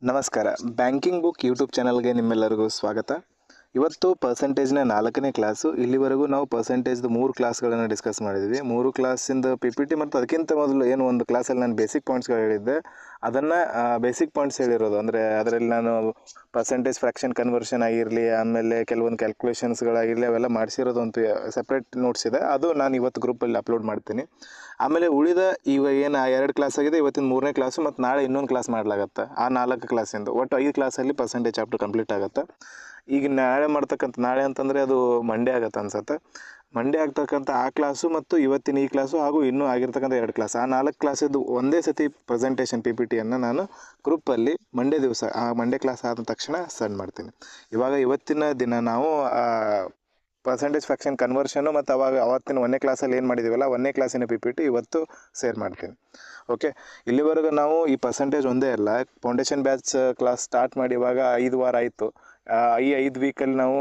ನಮಸ್ಕಾರ. Banking book YouTube ಚಾನಲ್ಗೆ ನಿಮ್ಮೆಲ್ಲರಿಗೂ ಸ್ವಾಗತ. ಇವತ್ತು ಪರ್ಸೆಂಟೇಜ್ನ 4ನೇ ಕ್ಲಾಸು. ಇಲ್ಲಿವರೆಗೂ ನಾವು ಪರ್ಸೆಂಟೇಜ್ದು 3 ಕ್ಲಾಸ್ಗಳನ್ನು ಡಿಸ್ಕಸ್ ಮಾಡಿದ್ವಿ. 3 ಕ್ಲಾಸಿಂದ PPT ಮತ್ತು ಅದಕ್ಕಿಂತ ಮೊದಲು ಏನು ಒಂದು ಕ್ಲಾಸಲ್ಲಿ ನಾನು ಬೇಸಿಕ್ ಪಾಯಿಂಟ್ಸ್ಗಳು ಹೇಳಿದ್ದೆ, ಅದನ್ನು ಬೇಸಿಕ್ ಪಾಯಿಂಟ್ಸ್ ಹೇಳಿರೋದು. ಅಂದರೆ ಅದರಲ್ಲಿ ನಾನು ಪರ್ಸೆಂಟೇಜ್ ಫ್ರ್ಯಾಕ್ಷನ್ ಕನ್ವರ್ಷನ್ ಆಗಿರಲಿ, ಆಮೇಲೆ ಕೆಲವೊಂದು ಕ್ಯಾಲ್ಕುಲೇಷನ್ಸ್ಗಳಾಗಿರಲಿ, ಅವೆಲ್ಲ ಮಾಡಿಸಿರೋದು ಒಂದು ಸಪ್ರೇಟ್ ನೋಟ್ಸ್ ಇದೆ. ಅದು ನಾನು ಇವತ್ತು ಗ್ರೂಪಲ್ಲಿ ಅಪ್ಲೋಡ್ ಮಾಡ್ತೀನಿ. ಆಮೇಲೆ ಉಳಿದ ಇವಾಗ ಏನು 2 ಕ್ಲಾಸ್ ಆಗಿದೆ, ಇವತ್ತಿನ 3ನೇ ಕ್ಲಾಸು ಮತ್ತು ನಾಳೆ ಇನ್ನೊಂದು ಕ್ಲಾಸ್ ಮಾಡಲಾಗತ್ತೆ. ಆ 4 ಕ್ಲಾಸಿಂದು ಒಟ್ಟು 5 ಕ್ಲಾಸಲ್ಲಿ ಪರ್ಸೆಂಟೇಜ್ ಚಾಪ್ಟರ್ ಕಂಪ್ಲೀಟ್ ಆಗುತ್ತೆ. ಈಗ ನಾಳೆ ಅಂತಂದರೆ ಅದು ಮಂಡೇ ಆಗುತ್ತೆ ಅನ್ಸುತ್ತೆ. ಮಂಡೇ ಆಗ್ತಕ್ಕಂಥ ಆ ಕ್ಲಾಸು ಮತ್ತು ಇವತ್ತಿನ ಈ ಕ್ಲಾಸು ಹಾಗೂ ಇನ್ನೂ ಆಗಿರ್ತಕ್ಕಂಥ 2 ಕ್ಲಾಸ್, ಆ 4 ಕ್ಲಾಸಿದ್ದು ಒಂದೇ ಸತಿ ಪ್ರೆಸೆಂಟೇಷನ್ PPTಯನ್ನು ನಾನು ಗ್ರೂಪಲ್ಲಿ ಮಂಡೇ ದಿವಸ, ಆ ಮಂಡೇ ಕ್ಲಾಸ್ ಆದ ತಕ್ಷಣ ಸೆಂಡ್ ಮಾಡ್ತೀನಿ. ಇವತ್ತಿನ ದಿನ ನಾವು ಪರ್ಸೆಂಟೇಜ್ ಫ್ರ್ಯಾಕ್ಷನ್ ಕನ್ವರ್ಷನು ಮತ್ತು ಅವತ್ತಿನ 1ನೇ ಕ್ಲಾಸಲ್ಲಿ ಏನು ಮಾಡಿದ್ದೀವಲ್ಲ, 1ನೇ ಕ್ಲಾಸಿನ PPT ಇವತ್ತು ಶೇರ್ ಮಾಡ್ತೀನಿ. ಓಕೆ, ಇಲ್ಲಿವರೆಗೂ ನಾವು ಈ ಪರ್ಸೆಂಟೇಜ್ ಒಂದೇ ಅಲ್ಲ, ಫೌಂಡೇಶನ್ ಬ್ಯಾಚ್ ಕ್ಲಾಸ್ ಸ್ಟಾರ್ಟ್ ಮಾಡಿ ಇವಾಗ 5 ವಾರ ಆಯಿತು. ಈ 5 ವೀಕಲ್ಲಿ ನಾವು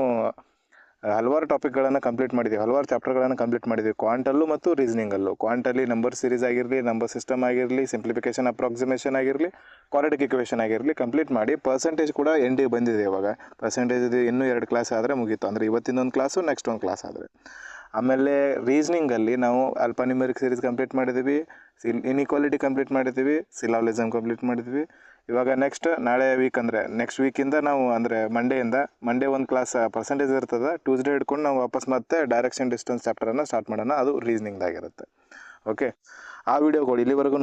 ಹಲವಾರು ಟಾಪಿಕ್ಗಳನ್ನು ಕಂಪ್ಲೀಟ್ ಮಾಡಿದ್ದೀವಿ, ಹಲವಾರು ಚಾಪ್ಟರ್ಗಳನ್ನು ಕಂಪ್ಲೀಟ್ ಮಾಡಿದ್ದೀವಿ. ಕ್ವಾಂಟಲ್ಲೂ ಮತ್ತು ರೀಸನಿಂಗಲ್ಲೂ. ಕ್ವಾಂಟಲ್ಲಿ ನಂಬರ್ ಸೀರೀಸ್ ಆಗಿರಲಿ, ನಂಬರ್ ಸಿಸ್ಟಮ್ ಆಗಿರಲಿ, ಸಿಂಪ್ಲಿಫಿಕೇಷನ್ ಅಪ್ರಾಕ್ಸಿಮೇಷನ್ ಆಗಿರಲಿ, ಕ್ವಾಡ್ರಾಟಿಕ್ ಇಕ್ವೇಷನ್ ಆಗಿರಲಿ ಕಂಪ್ಲೀಟ್ ಮಾಡಿ ಪರ್ಸೆಂಟೇಜ್ ಕೂಡ ಎಂಡಿಗೆ ಬಂದಿದೆ. ಇವಾಗ ಪರ್ಸೆಂಟೇಜ್ ಇನ್ನೂ 2 ಕ್ಲಾಸ್ ಆದರೆ ಮುಗೀತು. ಅಂದರೆ ಇವತ್ತಿನೊಂದು ಕ್ಲಾಸು, ನೆಕ್ಸ್ಟ್ ಒಂದು ಕ್ಲಾಸ್ ಆದರೆ. ಆಮೇಲೆ ರೀಸನಿಂಗಲ್ಲಿ ನಾವು ಆಲ್ಫಾನ್ಯೂಮೆರಿಕ್ ಸೀರೀಸ್ ಕಂಪ್ಲೀಟ್ ಮಾಡಿದ್ದೀವಿ, ಇನ್ಇಕ್ವಾಲಿಟಿ ಕಂಪ್ಲೀಟ್ ಮಾಡಿದ್ದೀವಿ, ಸಿಲಾವಲಿಸಮ್ ಕಂಪ್ಲೀಟ್ ಮಾಡಿದ್ವಿ. ಇವಾಗ ನಾಳೆ ವೀಕ್ ಅಂದರೆ ನೆಕ್ಸ್ಟ್ ವೀಕಿಂದ ನಾವು ಅಂದರೆ ಮಂಡೇ ಒಂದು ಕ್ಲಾಸ್ ಪರ್ಸೆಂಟೇಜ್ ಇರ್ತದೆ. ಟ್ಯೂಸ್ಡೇ ಹಿಡ್ಕೊಂಡು ನಾವು ವಾಪಸ್ ಮತ್ತೆ ಡೈರೆಕ್ಷನ್ ಡಿಸ್ಟೆನ್ಸ್ ಚಾಪ್ಟರನ್ನು ಸ್ಟಾರ್ಟ್ ಮಾಡೋಣ. ಅದು ರೀಸನಿಂಗ್ದಾಗಿರುತ್ತೆ. ಓಕೆ, ಆ ವಿಡಿಯೋಗಳು ಇಲ್ಲಿವರೆಗೂ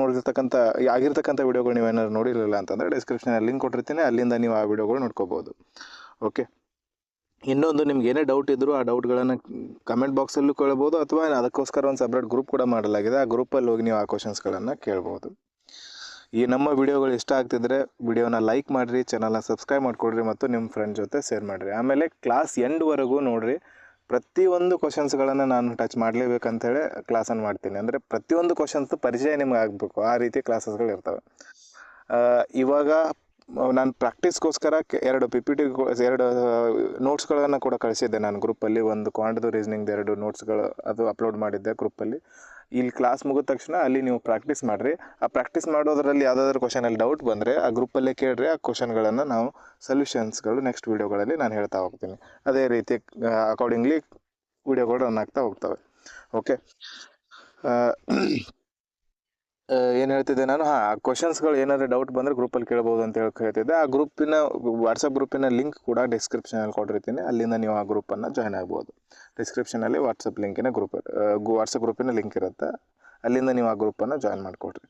ಆಗಿರ್ತಕ್ಕಂಥ ವಿಡಿಯೋಗಳು ನೀವೇನಾದ್ರು ನೋಡಿರಲಿಲ್ಲ ಅಂತಂದರೆ ಡಿಸ್ಕ್ರಿಪ್ಷನಲ್ಲಿ ಲಿಂಕ್ ಕೊಟ್ಟಿರ್ತೀನಿ, ಅಲ್ಲಿಂದ ನೀವು ಆ ವಿಡಿಯೋಗಳು ನೋಡ್ಕೋಬೋದು. ಓಕೆ, ಇನ್ನೊಂದು ನಿಮ್ಗೆ ಏನೇ ಡೌಟ್ ಇದ್ದರೂ ಆ ಡೌಟ್ಗಳನ್ನು ಕಮೆಂಟ್ ಬಾಕ್ಸಲ್ಲೂ ಕೇಳ್ಬೋದು, ಅಥವಾ ಅದಕ್ಕೋಸ್ಕರ ಒಂದು ಸಪ್ರೇಟ್ ಗ್ರೂಪ್ ಕೂಡ ಮಾಡಲಾಗಿದೆ. ಆ ಗ್ರೂಪಲ್ಲಿ ಹೋಗಿ ನೀವು ಆ ಕ್ವಶನ್ಸ್ಗಳನ್ನು ಕೇಳ್ಬೋದು. ಈ ನಮ್ಮ ವಿಡಿಯೋಗಳು ಇಷ್ಟ ಆಗ್ತಿದ್ರೆ ವಿಡಿಯೋನ ಲೈಕ್ ಮಾಡಿರಿ, ಚಾನಲ್ನ ಸಬ್ಸ್ಕ್ರೈಬ್ ಮಾಡಿಕೊಡ್ರಿ ಮತ್ತು ನಿಮ್ಮ ಫ್ರೆಂಡ್ ಜೊತೆ ಶೇರ್ ಮಾಡಿರಿ. ಆಮೇಲೆ ಕ್ಲಾಸ್ ಎಂಡ್ವರೆಗೂ ನೋಡಿರಿ. ಪ್ರತಿಯೊಂದು ಕ್ವಶನ್ಸ್ಗಳನ್ನು ನಾನು ಟಚ್ ಮಾಡಲೇಬೇಕಂತೇಳಿ ಕ್ಲಾಸನ್ನು ಮಾಡ್ತೀನಿ. ಅಂದರೆ ಪ್ರತಿಯೊಂದು ಕ್ವಶನ್ಸ್ ಪರಿಚಯ ನಿಮ್ಗೆ ಆಗಬೇಕು, ಆ ರೀತಿ ಕ್ಲಾಸಸ್ಗಳು ಇರ್ತವೆ. ಇವಾಗ ನಾನು ಪ್ರಾಕ್ಟೀಸ್ಗೋಸ್ಕರ 2 PPT 2 ನೋಟ್ಸ್ಗಳನ್ನು ಕೂಡ ಕಳಿಸಿದ್ದೆ ನಾನು ಗ್ರೂಪಲ್ಲಿ. ಒಂದು ಕ್ವಾಂಟ್ದು ರೀಸನಿಂಗ್ದು 2 ನೋಟ್ಸ್ಗಳು ಅದು ಅಪ್ಲೋಡ್ ಮಾಡಿದ್ದೆ ಗ್ರೂಪಲ್ಲಿ. ಇಲ್ಲಿ ಕ್ಲಾಸ್ ಮುಗಿದ ತಕ್ಷಣ ಅಲ್ಲಿ ನೀವು ಪ್ರಾಕ್ಟೀಸ್ ಮಾಡಿರಿ. ಆ ಪ್ರಾಕ್ಟೀಸ್ ಮಾಡೋದರಲ್ಲಿ ಯಾವುದಾದ್ರೂ ಕ್ವಶನಲ್ಲಿ ಡೌಟ್ ಬಂದರೆ ಆ ಗ್ರೂಪಲ್ಲೇ ಕೇಳಿರಿ. ಆ ಕ್ವಶನ್ಗಳನ್ನು ನಾವು ಸೊಲ್ಯೂಷನ್ಸ್ಗಳು ನೆಕ್ಸ್ಟ್ ವೀಡಿಯೋಗಳಲ್ಲಿ ನಾನು ಹೇಳ್ತಾ ಹೋಗ್ತೀನಿ. ಅದೇ ರೀತಿ ಅಕಾರ್ಡಿಂಗ್ಲಿ ವೀಡಿಯೋಗಳು ರನ್ ಆಗ್ತಾ ಹೋಗ್ತವೆ. ಓಕೆ, ಏನು ಹೇಳ್ತಿದ್ದೆ ನಾನು, ಕ್ವಶನ್ಸ್ಗಳು ಏನಾದರೂ ಡೌಟ್ ಬಂದರೆ ಗ್ರೂಪಲ್ಲಿ ಕೇಳ್ಬೋದು ಅಂತ ಹೇಳ್ತಿದ್ದೆ. ಆ ಗ್ರೂಪಿನ ವಾಟ್ಸಪ್ ಗ್ರೂಪಿನ ಲಿಂಕ್ ಕೂಡ ಡಿಸ್ಕ್ರಿಪ್ಷನಲ್ಲಿ ಕೊಟ್ಟಿರ್ತೀನಿ, ಅಲ್ಲಿಂದ ನೀವು ಆ ಗ್ರೂಪನ್ನು ಜಾಯ್ನ್ ಆಗ್ಬೋದು. ಡಿಸ್ಕ್ರಿಪ್ಷನಲ್ಲಿ ವಾಟ್ಸಪ್ ಗ್ರೂಪಿನ ಲಿಂಕ್ ಇರುತ್ತೆ, ಅಲ್ಲಿಂದ ನೀವು ಆ ಗ್ರೂಪನ್ನು ಜಾಯ್ನ್ ಮಾಡಿಕೊಡ್ರಿ.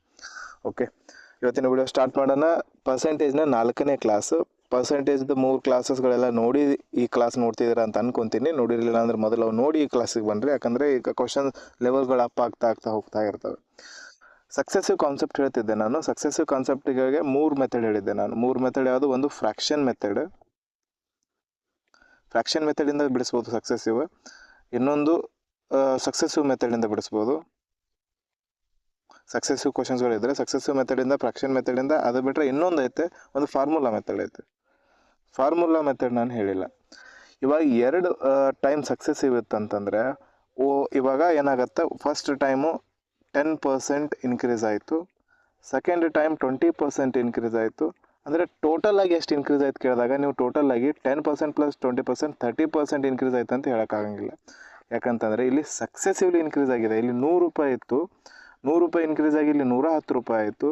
ಓಕೆ, ಇವತ್ತಿನ ವಿಡಿಯೋ ಸ್ಟಾರ್ಟ್ ಮಾಡೋಣ. ಪರ್ಸೆಂಟೇಜ್ನ 4ನೇ ಕ್ಲಾಸು. ಪರ್ಸೆಂಟೇಜ್ದು 3 ಕ್ಲಾಸಸ್ಗಳೆಲ್ಲ ನೋಡಿ ಈ ಕ್ಲಾಸ್ ನೋಡ್ತಿದ್ದೀರಾ ಅಂತ ಅನ್ಕೊತೀನಿ. ನೋಡಿರಲಿಲ್ಲ ಅಂದರೆ ಮೊದಲು ನೋಡಿ ಈ ಕ್ಲಾಸಿಗೆ ಬನ್ನಿರಿ, ಯಾಕಂದರೆ ಈಗ ಕ್ವಶನ್ ಲೆವೆಲ್ಗಳು ಅಪ್ ಆಗ್ತಾ ಹೋಗ್ತಾ ಇರ್ತವೆ. ಸಕ್ಸೆಸಿವ್ ಕಾನ್ಸೆಪ್ಟ್ ಹೇಳ್ತಿದ್ದೆ ನಾನು. ಸಕ್ಸೆಸಿವ್ ಕಾನ್ಸೆಪ್ಟಿಗೆ 3 ಮೆಥಡ್ ಹೇಳಿದ್ದೆ ನಾನು. 3 ಮೆಥಡ್ ಯಾವುದು? ಒಂದು ಫ್ರ್ಯಾಕ್ಷನ್ ಮೆಥಡಿಂದ ಬಿಡಿಸ್ಬೋದು ಸಕ್ಸೆಸಿವ್. ಇನ್ನೊಂದು ಸಕ್ಸೆಸಿವ್ ಮೆಥಡಿಂದ ಬಿಡಿಸ್ಬೋದು. ಸಕ್ಸೆಸಿವ್ ಕ್ವಶನ್ಸ್ಗಳಿದ್ದರೆ ಸಕ್ಸೆಸಿವ್ ಮೆಥಡಿಂದ, ಫ್ರ್ಯಾಕ್ಷನ್ ಮೆಥಡಿಂದ. ಅದು ಬಿಟ್ಟರೆ ಇನ್ನೊಂದು ಐತೆ, ಒಂದು ಫಾರ್ಮುಲಾ ಮೆಥಡ್ ಐತೆ. ಫಾರ್ಮುಲಾ ಮೆಥಡ್ ನಾನು ಹೇಳಿಲ್ಲ. ಇವಾಗ 2 ಟೈಮ್ ಸಕ್ಸೆಸಿವ್ ಇತ್ತಂತಂದರೆ ಇವಾಗ ಏನಾಗುತ್ತೆ, ಫಸ್ಟ್ ಟೈಮು 10% ಇನ್ಕ್ರೀಸ್ ಆಯಿತು, ಸೆಕೆಂಡ್ ಟೈಮ್ 20% ಇನ್ಕ್ರೀಸ್ ಆಯಿತು. ಅಂದರೆ ಟೋಟಲಾಗಿ ಎಷ್ಟು ಇನ್ಕ್ರೀಸ್ ಆಯ್ತು ಕೇಳಿದಾಗ ನೀವು ಟೋಟಲಾಗಿ 10% + 20% 30% ಇನ್ಕ್ರೀಸ್ ಆಯ್ತು ಅಂತ ಹೇಳೋಕ್ಕಾಗಂಗಿಲ್ಲ. ಯಾಕಂತಂದರೆ ಇಲ್ಲಿ ಸಕ್ಸೆಸಿವ್ಲಿ ಇನ್ಕ್ರೀಸ್ ಆಗಿದೆ. ಇಲ್ಲಿ 100 ರೂಪಾಯಿ ಇತ್ತು, 100 ರೂಪಾಯಿ ಇನ್ಕ್ರೀಸ್ ಆಗಿ ಇಲ್ಲಿ 110 ರೂಪಾಯಿ ಆಯಿತು.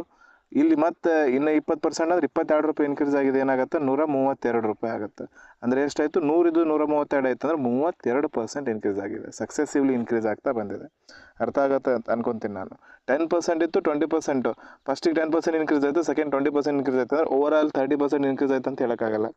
ಇಲ್ಲಿ ಮತ್ತೆ ಇನ್ನು 20% ಅಂದರೆ 22 ರೂಪಾಯಿ ಇನ್ಕ್ರೀಸ್ ಆಗಿದೆ. ಏನಾಗುತ್ತೆ? 132 ರೂಪಾಯಿ ಆಗುತ್ತೆ. ಅಂದರೆ ಎಷ್ಟಾಯಿತು? 100 ಇದು 132 ಆಯಿತು ಅಂದರೆ 32% ಇನ್ಕ್ರೀಸ್ ಆಗಿದೆ. ಸಕ್ಸೆಸಿವ್ಲಿ ಇನ್ಕ್ರೀಸ್ ಆಗ್ತಾ ಬಂದಿದೆ. ಅರ್ಥ ಆಗುತ್ತೆ ಅಂತ ಅನ್ಕೊತೀನಿ ನಾನು. 10% ಇತ್ತು, 20%. ಫಸ್ಟಿಗೆ 10% ಇನ್ಕ್ರೀಸ್ ಆಯಿತು, ಸೆಕೆಂಡ್ 20% ಇನ್ಕ್ರೀಸ್ ಆಯಿತು ಅಂದರೆ ಓವರಾಲ್ 30% ಇನ್ಕ್ರೀಸ್ ಆಯಿತು ಅಂತ ಹೇಳೋಕ್ಕಾಗಲ್ಲ.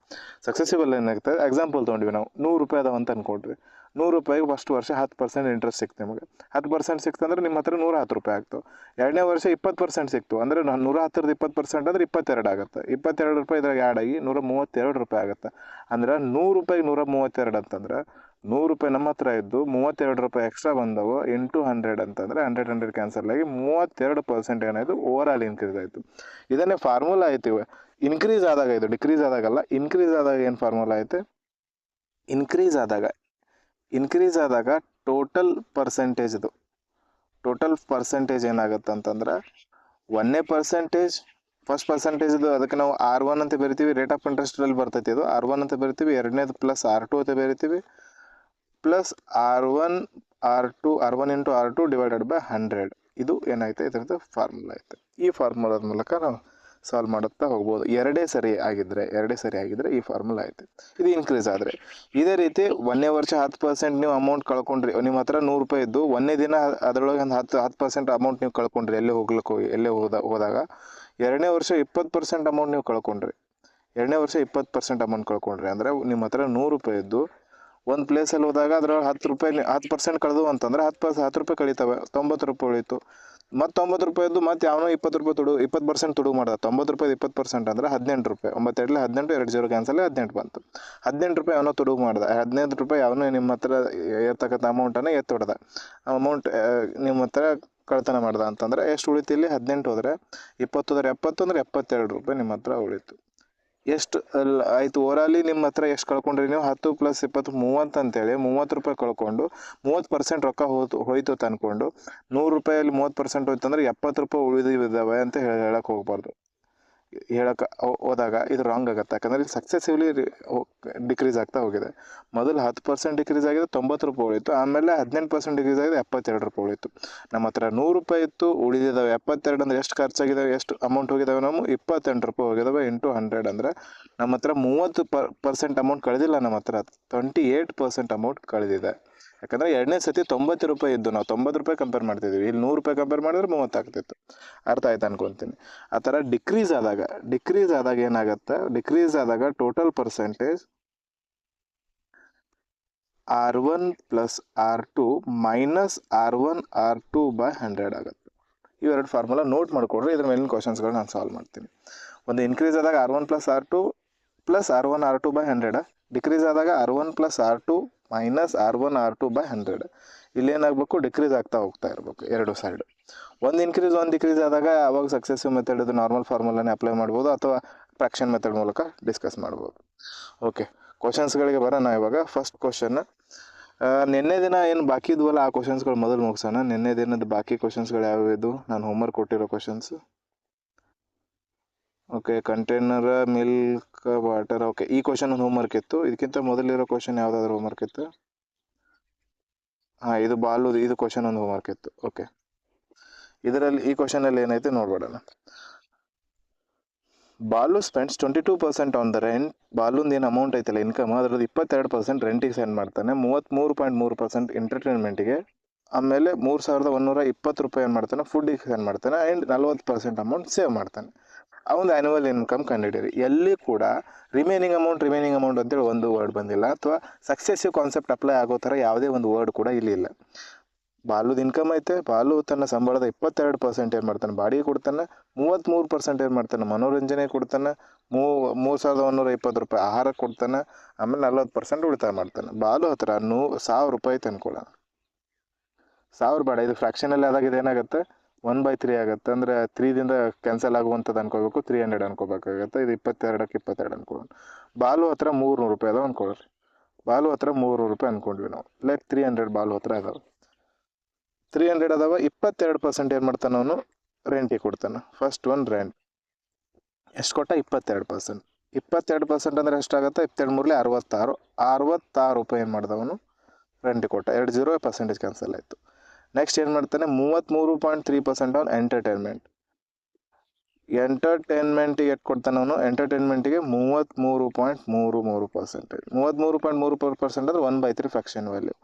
ಸಕ್ಸೆಸಿವಲ್ಲಿ ಏನಾಗ್ತದೆ, ಎಕ್ಸಾಂಪಲ್ ತೊಗೊಂಡ್ವಿ ನಾವು, 100 ರೂಪಾಯಿ ಅದಾವ ಅಂತ ಅಂದ್ಕೊಡ್ರಿ. 100 ರೂಪಾಯಿಗೆ ಫಸ್ಟ್ ವರ್ಷ 10% ಇಂಟ್ರೆಸ್ಟ್ ಸಿಕ್ತು ನಿಮಗೆ. 10% ಸಿಕ್ತು ಅಂದರೆ ನಿಮ್ಮ ಹತ್ರ 110 ರೂಪಾಯಿ ಆಗ್ತವೆ. 2ನೇ ವರ್ಷ 20% ಸಿಕ್ತು ಅಂದರೆ 110ರದ್ದು 20% ಅಂದರೆ 22 ಆಗುತ್ತೆ. 22 ರೂಪಾಯಿ ಇದ್ರಾಗ ಆ್ಯಡ್ ಆಗಿ 132 ರೂಪಾಯಿ ಆಗುತ್ತೆ. ಅಂದ್ರೆ 100 ರೂಪಾಯಿಗೆ 132 ಅಂತಂದ್ರೆ 100 ರೂಪಾಯಿ ನಮ್ಮ ಹತ್ರ ಇದ್ದು 32 ರೂಪಾಯಿ ಎಕ್ಸ್ಟ್ರಾ ಬಂದವು ಇಂಟು 100 ಅಂತಂದರೆ 100 ಕ್ಯಾನ್ಸಲ್ ಆಗಿ 32% ಏನಾಯಿತು? ಓವರಾಲ್ ಇನ್ಕ್ರೀಸ್ ಆಯಿತು. ಇದನ್ನೇ ಫಾರ್ಮುಲಾ ಐತಿ. ಇನ್ಕ್ರೀಸ್ ಆದಾಗ, ಇದು ಡಿಕ್ರೀಸ್ ಆದಾಗಲ್ಲ, ಇನ್ಕ್ರೀಸ್ ಆದಾಗ ಏನು ಫಾರ್ಮುಲಾ ಐತೆ? ಇನ್ಕ್ರೀಸ್ ಆದಾಗ ಟೋಟಲ್ ಪರ್ಸೆಂಟೇಜ್ ಏನಾಗುತ್ತೆ ಅಂತಂದ್ರೆ 1% ಫಸ್ಟ್ ಪರ್ಸೆಂಟೇಜ್ದು ಅದಕ್ಕೆ ನಾವು R1 ಅಂತ ಬರಿತೀವಿ, ರೇಟ್ ಆಫ್ ಇಂಟ್ರೆಸ್ಟಲ್ಲಿ ಬರ್ತೈತಿ ಅದು R1 ಅಂತ ಬರಿತೀವಿ. ಎರಡನೇದು ಪ್ಲಸ್ R2 ಅಂತ ಬರಿತೀವಿ, plus R1 into R2 divided by 100. ಇದು ಏನಾಯ್ತು, ಇದರದ್ದು ಫಾರ್ಮುಲಾ ಐತೆ. ಈ ಫಾರ್ಮುಲಾದ ಮೂಲಕ ನಾವು ಸಾಲ್ವ್ ಮಾಡುತ್ತಾ ಹೋಗ್ಬೋದು. ಎರಡೇ ಸರಿ ಆಗಿದ್ರೆ ಈ ಫಾರ್ಮುಲಾ ಐತೆ. ಇದು ಇನ್ಕ್ರೀಸ್ ಆದರೆ ಇದೇ ರೀತಿ 1ನೇ ವರ್ಷ 10% ನೀವು ಅಮೌಂಟ್ ಕಳ್ಕೊಂಡ್ರಿ. ನಿಮ್ಮ ಹತ್ರ 100 ರೂಪಾಯಿ ಇದ್ದು 1ನೇ ದಿನ ಅದರೊಳಗೆ ಒಂದು 10% ಅಮೌಂಟ್ ನೀವು ಕಳ್ಕೊಂಡ್ರಿ, ಎಲ್ಲೇ ಹೋದಾಗ 2ನೇ ವರ್ಷ 20% ಅಮೌಂಟ್ ನೀವು ಕಳ್ಕೊಂಡ್ರಿ. 2ನೇ ವರ್ಷ 20% ಅಮೌಂಟ್ ಕಳ್ಕೊಂಡ್ರಿ ಅಂದರೆ ನಿಮ್ಮ ಹತ್ರ 100 ರೂಪಾಯಿ ಇದ್ದು ಒಂದು ಪ್ಲೇಸಲ್ಲಿ ಹೋದಾಗ ಅದರೊಳಗೆ 10% ಕಳೆದು ಅಂತಂದ್ರೆ 10 ರೂಪಾಯಿ ಕಳೀತವೆ, 90 ರೂಪಾಯಿ ಉಳಿತು. ಮತ್ತು 90 ರೂಪಾಯಿ ಇದ್ದು ಮತ್ತೆ ಯಾವನೋ 20% ತುಡುಗು ಮಾಡ್ದ. 90 ರೂಪಾಯಿ 20% ಅಂದರೆ 18 ರೂಪಾಯಿ. 9 18, 2 0 ಕ್ಯಾನ್ಸಲ್, 18 ಬಂತು. 18 ರೂಪಾಯಿ ಯಾವನೋ ತುಡುಗು ಮಾಡ್ದ. 15 ರೂಪಾಯಿ ಯಾವನೋ ನಿಮ್ಮ ಹತ್ರ ಇರ್ತಕ್ಕಂಥ ಅಮೌಂಟನ್ನು ಎತ್ತೊಡ್ದ. ಅಮೌಂಟ್ ನಿಮ್ಮ ಹತ್ರ ಕಳ್ತನ ಮಾಡ್ದ ಅಂತಂದ್ರೆ ಎಷ್ಟು ಉಳಿತು ಇಲ್ಲಿ? 18 ಹೋದರೆ 20 ಹೋದರೆ 70 ಅಂದರೆ 72 ರೂಪಾಯಿ ನಿಮ್ಮ ಹತ್ರ ಉಳಿತು. ಎಷ್ಟು ಆಯಿತು? ಓವರಾಲಿ ನಿಮ್ಮ ಹತ್ರ ಎಷ್ಟು ಕಳ್ಕೊಂಡ್ರಿ ನೀವು? 10 + 20 30 ಅಂತೇಳಿ 30 ರೂಪಾಯಿ ಕಳ್ಕೊಂಡು 30% ರೊಕ್ಕ ಹೋಯ್ತು ಅಂತ ಅಂದ್ಕೊಂಡು 100 ರೂಪಾಯಲ್ಲಿ 30% ಹೋಯ್ತು ಅಂದರೆ 70 ರೂಪಾಯಿ ಉಳಿದಿದ್ದಾವೆ ಅಂತ ಹೇಳಕ್ಕೆ ಹೋಗ್ಬಾರ್ದು. ಹೋದಾಗ ಇದು ರಾಂಗ್ ಆಗುತ್ತೆ. ಯಾಕಂದರೆ ಇದು ಸಕ್ಸೆಸಿವ್ಲಿ ಡಿಕ್ರೀಸ್ ಆಗ್ತಾ ಹೋಗಿದೆ. ಮೊದಲು 10% ಡಿಕ್ರೀಸ್ ಆಗಿದೆ, 90 ರೂಪಾಯಿ ಉಳಿತು. ಆಮೇಲೆ 18% ಡಿಕ್ರೀಸ್ ಆಗಿದೆ, 72 ರೂಪಾಯಿ ಉಳಿತು. ನಮ್ಮ ಹತ್ರ 100 ರೂಪಾಯಿ ಇತ್ತು, ಉಳಿದಿದ್ದಾವೆ 72. ಅಂದರೆ ಎಷ್ಟು ಖರ್ಚಾಗಿದ್ದಾವೆ, ಎಷ್ಟು ಅಮೌಂಟ್ ಹೋಗಿದ್ದಾವೆ? ನಾವು 28 ರೂಪಾಯಿ ಹೋಗಿದ್ದಾವೆ ಇಂಟು 100 ಅಂದರೆ ನಮ್ಮ ಹತ್ರ 30% ಅಮೌಂಟ್ ಕಳೆದಿಲ್ಲ. ನಮ್ಮ ಹತ್ರ 28% ಅಮೌಂಟ್ ಕಳೆದಿದೆ. ಯಾಕಂದರೆ 2ನೇ ಸತಿ 90 ರೂಪಾಯಿ ಇದ್ದು ನಾವು 90 ರೂಪಾಯಿ ಕಂಪೇರ್ ಮಾಡ್ತಿದ್ದೀವಿ. ಇಲ್ಲಿ 100 ರೂಪಾಯಿ ಕಂಪೇರ್ ಮಾಡಿದ್ರೆ 30 ಆಗ್ತಿತ್ತು. ಅರ್ಥ ಆಯ್ತು ಅನ್ಕೊತೀನಿ. ಆ ಥರ ಡಿಕ್ರೀಸ್ ಆದಾಗ ಏನಾಗುತ್ತೆ? ಡಿಕ್ರೀಸ್ ಆದಾಗ total percentage R1 + R2 minus R1 R2 by 100 ಆಗುತ್ತೆ. ಇವೆರಡು ಫಾರ್ಮುಲಾ ನೋಟ್ ಮಾಡಿಕೊಡ್ರಿ. ಇದ್ರ ಮೇಲಿನ ಕ್ವಶನ್ಸ್ಗಳು ನಾನು ಸಾಲ್ವ್ ಮಾಡ್ತೀನಿ. ಒಂದು ಇನ್ಕ್ರೀಸ್ ಆದಾಗ R1 + R2 plus R1 R2 by 100. Decrease ಆದಾಗ R1 + R2 minus R1 R2 by 100. ಇಲ್ಲೇನಾಗಬೇಕು? Decrease ಆಗ್ತಾ ಹೋಗ್ತಾ ಇರಬೇಕು ಎರಡು ಸೈಡ್. ಒಂದು ಇನ್ಕ್ರೀಸ್ ಒಂದು ಡಿಕ್ರೀಸ್ ಆದಾಗ ಅವಾಗ ಸಕ್ಸೆಸಿವ್ ಮೆಥಡ್ ಇದು ನಾರ್ಮಲ್ ಫಾರ್ಮುಲಾನೇ ಅಪ್ಲೈ ಮಾಡ್ಬೋದು, ಅಥವಾ ಫ್ರಾಕ್ಷನ್ ಮೆಥಡ್ ಮೂಲಕ ಡಿಸ್ಕಸ್ ಮಾಡ್ಬೋದು. ಓಕೆ, ಕ್ವಶನ್ಸ್ಗಳಿಗೆ ಬರೋಣ ಇವಾಗ. ಫಸ್ಟ್ ಕ್ವಶನ್, ನಿನ್ನೆ ದಿನ ಏನು ಬಾಕಿ ಇದ್ವಲ್ಲ ಆ ಕ್ವಶನ್ಸ್ಗಳು ಮೊದಲು ಮುಗಿಸೋಣ. ನಿನ್ನೆ ದಿನದ ಬಾಕಿ ಕ್ವಶನ್ಸ್ಗಳು ಯಾವ್ಯಾವುದು? ನಾನು ಹೋಮ್ವರ್ಕ್ ಕೊಟ್ಟಿರೋ questions. Okay, container, milk, water. Okay, ಈ ಕ್ವಶನ್ ಒಂದು ಹೋಮ್ವರ್ಕ್ ಇತ್ತು. ಇದಕ್ಕಿಂತ ಮೊದಲಿರೋ ಕ್ವಶನ್ ಯಾವುದಾದ್ರೂ ಹೋಮ್ವರ್ಕ್ ಇತ್ತು? ಹಾಂ, ಇದು ಬಾಲು, ಇದು ಕ್ವಶನ್ ಒಂದು ಹೋಮ್ವರ್ಕ್ ಇತ್ತು. ಓಕೆ, ಇದರಲ್ಲಿ ಈ ಕ್ವಶನಲ್ಲಿ ಏನೈತೆ ನೋಡ್ಬೇಡಣ. Balu spends 22% on the rent. ಬಾಲುಂದು ಏನು ಅಮೌಂಟ್ ಐತಲ್ಲ ಇನ್ಕಮ್, ಅದರದ್ದು 22% ರೆಂಟಿಗೆ ಸೆಂಡ್ ಮಾಡ್ತಾನೆ, 33.3% ಎಂಟರ್ಟೈನ್ಮೆಂಟಿಗೆ, ಆಮೇಲೆ 3120 ರೂಪಾಯಿ ಏನು ಮಾಡ್ತಾನೆ ಫುಡ್ಡಿಗೆ ಸೆಂಡ್ ಮಾಡ್ತಾನೆ, ಆ್ಯಂಡ್ 40% ಅಮೌಂಟ್ ಸೇವ್ ಮಾಡ್ತಾನೆ. ಅವನು ಆ್ಯನ್ಯುವಲ್ ಇನ್ಕಮ್ ಕಂಡುಹಿಡಿಯಿರಿ. ಎಲ್ಲಿ ಕೂಡ ರಿಮೈನಿಂಗ್ ಅಮೌಂಟ್ ಅಂತೇಳಿ ಒಂದು ವರ್ಡ್ ಬಂದಿಲ್ಲ, ಅಥವಾ ಸಕ್ಸೆಸಿವ್ ಕಾನ್ಸೆಪ್ಟ್ ಅಪ್ಲೈ ಆಗೋ ಥರ ಯಾವುದೇ ಒಂದು ವರ್ಡ್ ಕೂಡ ಇಲ್ಲಿ ಇಲ್ಲ. ಬಾಲುದು ಇನ್ಕಮ್ ಐತೆ, ಬಾಲು ತನ್ನ ಸಂಬಳದ 22% ಏನು ಮಾಡ್ತಾನೆ ಬಾಡಿಗೆ ಕೊಡ್ತಾನೆ, 33% ಏನು ಮಾಡ್ತಾನೆ ಮನೋರಂಜನೆ ಕೊಡ್ತಾನೆ, 3120 ರೂಪಾಯಿ ಆಹಾರಕ್ಕೆ ಕೊಡ್ತಾನೆ, ಆಮೇಲೆ 40% ಉಳಿತಾಯ ಮಾಡ್ತಾನೆ. ಬಾಲು ಹತ್ರ 1000 ರೂಪಾಯಿ ತಂದ್ಕೊಳ್ಳೋಣ. 1000 ಬೇಡ, ಇದು ಫ್ರಾಕ್ಷನಲ್ಲಿ ಆದಾಗ ಇದು ಏನಾಗುತ್ತೆ? 1/3 ಆಗುತ್ತೆ. ಅಂದರೆ 3ದಿಂದ ಕ್ಯಾನ್ಸಲ್ ಆಗುವಂಥದ್ದು ಅನ್ಕೋಬೇಕು, 300 ಅನ್ಕೋಬೇಕಾಗತ್ತೆ. ಇದು 22ಕ್ಕೆ 22 ಅನ್ಕೊಳ್ಳೋಣ. ಬಾಲು ಹತ್ರ 300 ರೂಪಾಯಿ ಅದಾವೆ ಅನ್ಕೊಳ್ಳ್ರಿ. ಬಾಲು ಹತ್ರ 300 ರೂಪಾಯಿ ಅನ್ಕೊಂಡ್ವಿ ನಾವು. ಲೈಕ್ 300 ಬಾಲು ಹತ್ರ ಅದಾವೆ. 300 ಅದಾವ. 22% ಏನು ಮಾಡ್ತಾನೆ ಅವನು? ರೆಂಟಿಗೆ ಕೊಡ್ತಾನೆ. ಫಸ್ಟ್ ಒನ್ ರೆಂಟ್ ಎಷ್ಟು ಕೊಟ್ಟ? 22%. 22% ಅಂದರೆ ಎಷ್ಟಾಗುತ್ತೆ? 22 66. 66 ರೂಪಾಯಿ ಏನು ಮಾಡ್ದವನು? ರೆಂಟಿಗೆ ಕೊಟ್ಟ. 20% ಕ್ಯಾನ್ಸಲ್ ಆಯಿತು. ನೆಕ್ಸ್ಟ್ ಏನು ಮಾಡ್ತಾನೆ? 33.3% ಆನ್ ಎಂಟರ್ಟೈನ್ಮೆಂಟ್. ಎಂಟರ್ಟೈನ್ಮೆಂಟಿಗೆ ಎಷ್ಟು ಕೊಡ್ತಾನೆ ಅವನು? ಎಂಟರ್ಟೈನ್ಮೆಂಟಿಗೆ 33.33%. 33.33% ಅಂದರೆ 1/3 ಫ್ರಾಕ್ಷನ್ ವ್ಯಾಲ್ಯೂ.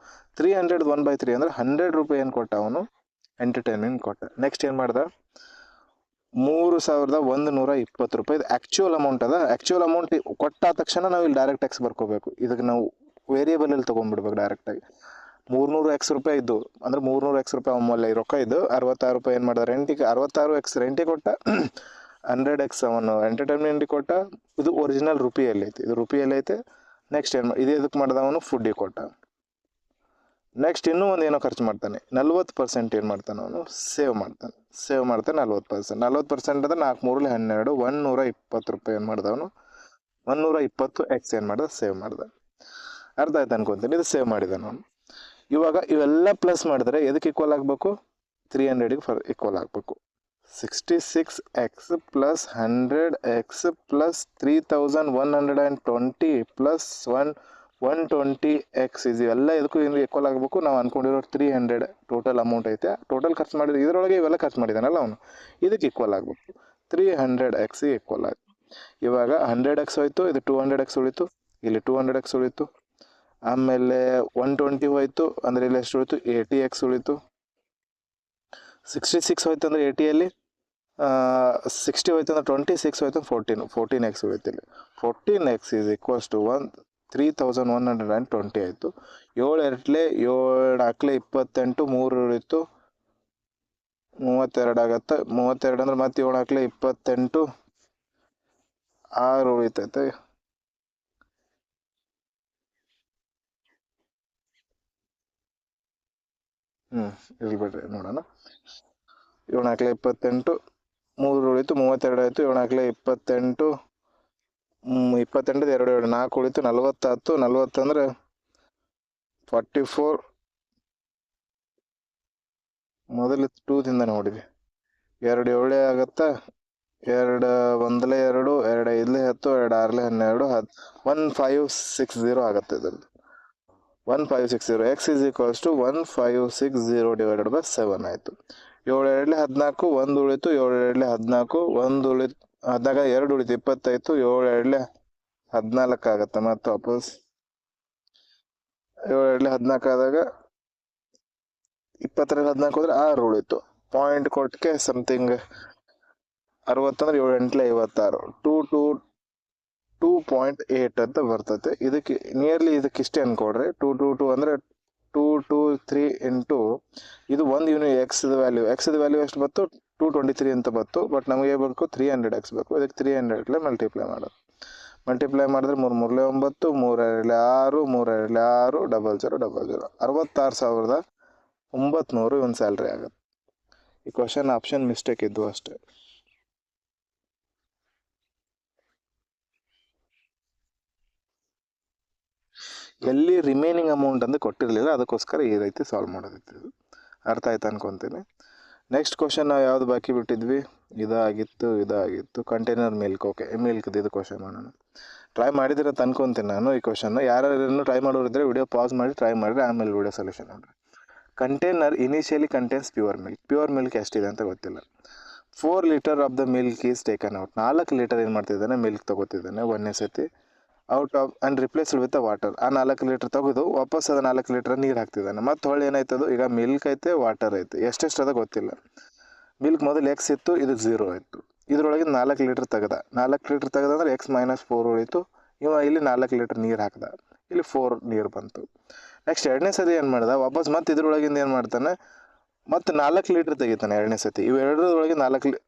300 1/3 ಅಂದರೆ 100 ರೂಪಾಯಿ ಏನು ಕೊಟ್ಟ ಅವನು? ಎಂಟರ್ಟೈನ್ಮೆಂಟ್ ಕೊಟ್ಟ. ನೆಕ್ಸ್ಟ್ ಏನು ಮಾಡ್ದ? 3120 ರೂಪಾಯಿ. ಇದು ಆ್ಯಕ್ಚುಯಲ್ ಅಮೌಂಟ್ ಅದ. ಆ್ಯಕ್ಚುಯಲ್ ಅಮೌಂಟ್ ಕೊಟ್ಟ ತಕ್ಷಣ ನಾವು ಇಲ್ಲಿ ಡೈರೆಕ್ಟ್ ಟ್ಯಾಕ್ಸ್ ಬರ್ಕೋಬೇಕು. ಇದಕ್ಕೆ ನಾವು ವೇರಿಯೇಬಲಲ್ಲಿ ತೊಗೊಂಡ್ಬಿಡ್ಬೇಕು ಡೈರೆಕ್ಟಾಗಿ. 300x ರೂಪಾಯಿ ಇದ್ದು ಅಂದರೆ 300x ರೂಪಾಯಿ ಅಮೌಲ್ಯ ರೊಕ್ಕ ಇದ್ದು 66 ರೂಪಾಯಿ ಏನು ಮಾಡ್ದ? ರೆಂಟಿಗೆ 66x ರೆಂಟಿಗೆ ಕೊಟ್ಟ, 100x ಅವನು ಎಂಟರ್ಟೈನ್ಮೆಂಟಿಗೆ ಕೊಟ್ಟ. ಇದು ಒರಿಜಿನಲ್ ರುಪಿಯಲ್ಲಿ ಐತೆ, ಇದು ರುಪಿಯಲ್ಲಿ ಐತೆ. ನೆಕ್ಸ್ಟ್ ಏನು ಇದು ಎದಕ್ಕೆ ಮಾಡ್ದ ಅವನು? ಫುಡ್ಡಿಗೆ ಕೊಟ್ಟ. ನೆಕ್ಸ್ಟ್ ಇನ್ನೂ ಒಂದು ಏನೋ ಖರ್ಚು ಮಾಡ್ತಾನೆ. 40% ಏನು ಮಾಡ್ತಾನೆ ಅವನು? ಸೇವ್ ಮಾಡ್ತಾನೆ 40%. 40% ಅಂದರೆ 4 3 12, 120 ರೂಪಾಯಿ ಏನು ಮಾಡ್ದ ಅವನು? 120x ಏನು ಮಾಡ್ದ? ಸೇವ್ ಮಾಡ್ದ. ಅರ್ಥ ಆಯ್ತು ಅನ್ಕೊತೀನಿ. ಇದು ಸೇವ್ ಮಾಡಿದ ನಾನು. ಇವಾಗ ಇವೆಲ್ಲ ಪ್ಲಸ್ ಮಾಡಿದ್ರೆ ಎದಕ್ಕೆ ಈಕ್ವಲ್ ಆಗಬೇಕು? 300ಗೆ ಈಕ್ವಲ್ ಆಗಬೇಕು. 66x plus 100x plus 3120 plus 120x ಇವೆಲ್ಲ ಇದಕ್ಕೂ ಏನು ಈಕ್ವಲ್ ಆಗಬೇಕು. ನಾವು ಅನ್ಕೊಂಡಿರೋ 300 ಟೋಟಲ್ ಅಮೌಂಟ್ ಐತೆ. ಟೋಟಲ್ ಖರ್ಚು ಮಾಡಿದ್ರೆ ಇದರೊಳಗೆ ಇವೆಲ್ಲ ಖರ್ಚು ಮಾಡಿದಾನಲ್ಲ ಅವನು, ಇದಕ್ಕೆ ಈಕ್ವಲ್ ಆಗಬೇಕು. 300x ಈಕ್ವಲ್ ಆಗಿ ಇವಾಗ 100x ಹೋಯ್ತು, ಇದು 200x ಉಳಿತು, ಇಲ್ಲಿ 200x ಉಳಿತು. ಆಮೇಲೆ 120 ಹೋಯ್ತು ಅಂದರೆ ಇಲ್ಲಿ ಎಷ್ಟು ಉಳಿತು, 80x ಉಳಿತು. 66 ಹೋಯ್ತು ಅಂದರೆ 80ಯಲ್ಲಿ 60 ಹೋಯ್ತು ಅಂದರೆ 26 ಹೋಯ್ತು 14x ಉಳಿತು. ಇಲ್ಲಿ 14x ಈಸ್ ಈಕ್ವಲ್ಸ್ ಟು 3120 ಆಯಿತು. 7 ಎರಡ್ಲೆ 7 ನಾಲ್ಕಲೆ 28, 3 ಉಳಿತು 32 ಆಗತ್ತೆ. 32 ಅಂದ್ರೆ ಮತ್ತೆ 7 ನಾಲ್ಕಲೆ 28, 6 ಉಳಿತೈತೆ. ಇರ್ಲಿ ಬಿಡ್ರಿ ನೋಡೋಣ. 7 ನಾಲ್ಕಲೆ 28, 3 ಉಳಿತು 32 ಆಯಿತು. 7 ನಾಲ್ಕಲೆ 28, 28 2 2 4 ಉಳಿತು 40 ಆಯ್ತು. 40 ಅಂದರೆ 44. ಮೊದಲು 2ದಿಂದ ನೋಡಿದ್ವಿ. 2 7 ಆಗತ್ತಾ, 2 1 2, 2 5 10, 2 6 12, 1560 ಆಗುತ್ತೆ. ಇದರಲ್ಲಿ 1560 x is equals to 1560 divided by 7 ಆಯಿತು. 7 2 14, 1 ಉಳಿತು, 7 2 14, 1 ಉಳಿತು 14, 2 ಉಳಿತು 25, 7 2 14 ಆಗುತ್ತೆ. ಮತ್ತು ವಾಪಸ್ 7 2 14 ಆದಾಗ 20 14 ಹೋದ್ರೆ 6 ಉಳಿತು. ಪಾಯಿಂಟ್ ಕೊಟ್ಟಿಗೆ ಸಮಥಿಂಗ್ 60 ಅಂದ್ರೆ 7 8 56, 2.8 ಅಂತ ಬರ್ತದೆ. ಇದಕ್ಕೆ ನಿಯರ್ಲಿ ಇದಕ್ಕೆ ಇಷ್ಟೇ ಅನ್ಕೊಡ್ರಿ. 222 ಅಂದರೆ 223 ಇಂಟು ಇದು ಒಂದು ಯೂನಿಟ್ ಎಕ್ಸ್ದ ವ್ಯಾಲ್ಯೂ ಎಷ್ಟು ಬಂತು, 223 ಅಂತ ಬಂತು. ಬಟ್ ನಮಗೆ ಬೇಕು 300x ಬೇಕು. ಇದಕ್ಕೆ 300 ಮಲ್ಟಿಪ್ಲೈ ಮಾಡೋದು. ಮಲ್ಟಿಪ್ಲೈ ಮಾಡಿದ್ರೆ 3 3 9, 3 2 6, 3 2 6, 00 00, 66,900 ಇವನ್ ಸ್ಯಾಲ್ರಿ ಆಗುತ್ತೆ. ಈ ಕ್ವಶನ್ ಆಪ್ಷನ್ ಮಿಸ್ಟೇಕ್ ಇದ್ದು ಅಷ್ಟೇ. ಎಲ್ಲಿ ರಿಮೈನಿಂಗ್ ಅಮೌಂಟ್ ಅಂತ ಕೊಟ್ಟಿರಲಿಲ್ಲ, ಅದಕ್ಕೋಸ್ಕರ ಈ ರೀತಿ ಸಾಲ್ವ್ ಮಾಡೋದಿತ್ತು. ಅರ್ಥ ಆಯ್ತು ಅನ್ಕೊತೀನಿ. ನೆಕ್ಸ್ಟ್ ಕ್ವಶನ್ ನಾವು ಯಾವ್ದು ಬಾಕಿ ಬಿಟ್ಟಿದ್ವಿ, ಇದಾಗಿತ್ತು ಕಂಟೈನರ್ ಮಿಲ್ಕ್. ಓಕೆ, ಮಿಲ್ಕ್ದು ಇದು ಕ್ವಶನ್ ಮಾಡೋಣ. ಟ್ರೈ ಮಾಡಿದ್ರೆ ಅಂತ ಅನ್ಕೊತೀನಿ ನಾನು. ಈ ಕ್ವಶನ್ ಯಾರು ಟ್ರೈ ಮಾಡೋರಿದ್ರೆ ವಿಡಿಯೋ ಪಾಸ್ ಮಾಡಿ ಟ್ರೈ ಮಾಡಿದ್ರೆ ಆಮೇಲೆ ವಿಡಿಯೋ ಸೊಲ್ಯೂಷನ್ ನೋಡ್ರಿ. Container initially contains pure milk ಎಷ್ಟಿದೆ ಅಂತ ಗೊತ್ತಿಲ್ಲ. 4 litre of the milk is taken out. 4 litre ಏನು ಮಾಡ್ತಿದ್ದಾನೆ, ಮಿಲ್ಕ್ ತಗೋತಿದ್ದಾನೆ ಒಂದೇ ಸತಿ. Out of and replaced with water. ಆ 4 ಲೀಟರ್ ತೆಗೆದು ವಾಪಸ್ ಅದು 4 ಲೀಟರ್ ನೀರು ಹಾಕ್ತಿದ್ದಾನೆ. ಮತ್ತು ಹೊಳ್ಳಿ ಏನಾಯ್ತದು, ಈಗ ಮಿಲ್ಕ್ ಐತೆ ವಾಟರ್ ಐತೆ, ಎಷ್ಟೆಷ್ಟು ಅದ ಗೊತ್ತಿಲ್ಲ. ಮಿಲ್ಕ್ ಮೊದಲು ಎಕ್ಸ್ ಇತ್ತು, ಇದಕ್ಕೆ 0 ಆಯಿತು. ಇದರೊಳಗೆ 4 ಲೀಟರ್ ತೆಗೆದ. 4 ಲೀಟರ್ ತೆಗೆದಂದ್ರೆ x - 4 ಉಳಿತು. ಇವ ಇಲ್ಲಿ 4 ಲೀಟರ್ ನೀರು ಹಾಕ್ದ, ಇಲ್ಲಿ 4 ನೀರು ಬಂತು. ನೆಕ್ಸ್ಟ್ ಎರಡನೇ ಸತಿ ಏನು ಮಾಡ್ದ, ವಾಪಸ್ ಮತ್ತೆ ಇದ್ರೊಳಗಿಂದ ಏನು ಮಾಡ್ತಾನೆ, ಮತ್ತು 4 ಲೀಟರ್ ತೆಗಿತಾನೆ ಎರಡನೇ ಸತಿ. ಇವೆರಡರೊಳಗೆ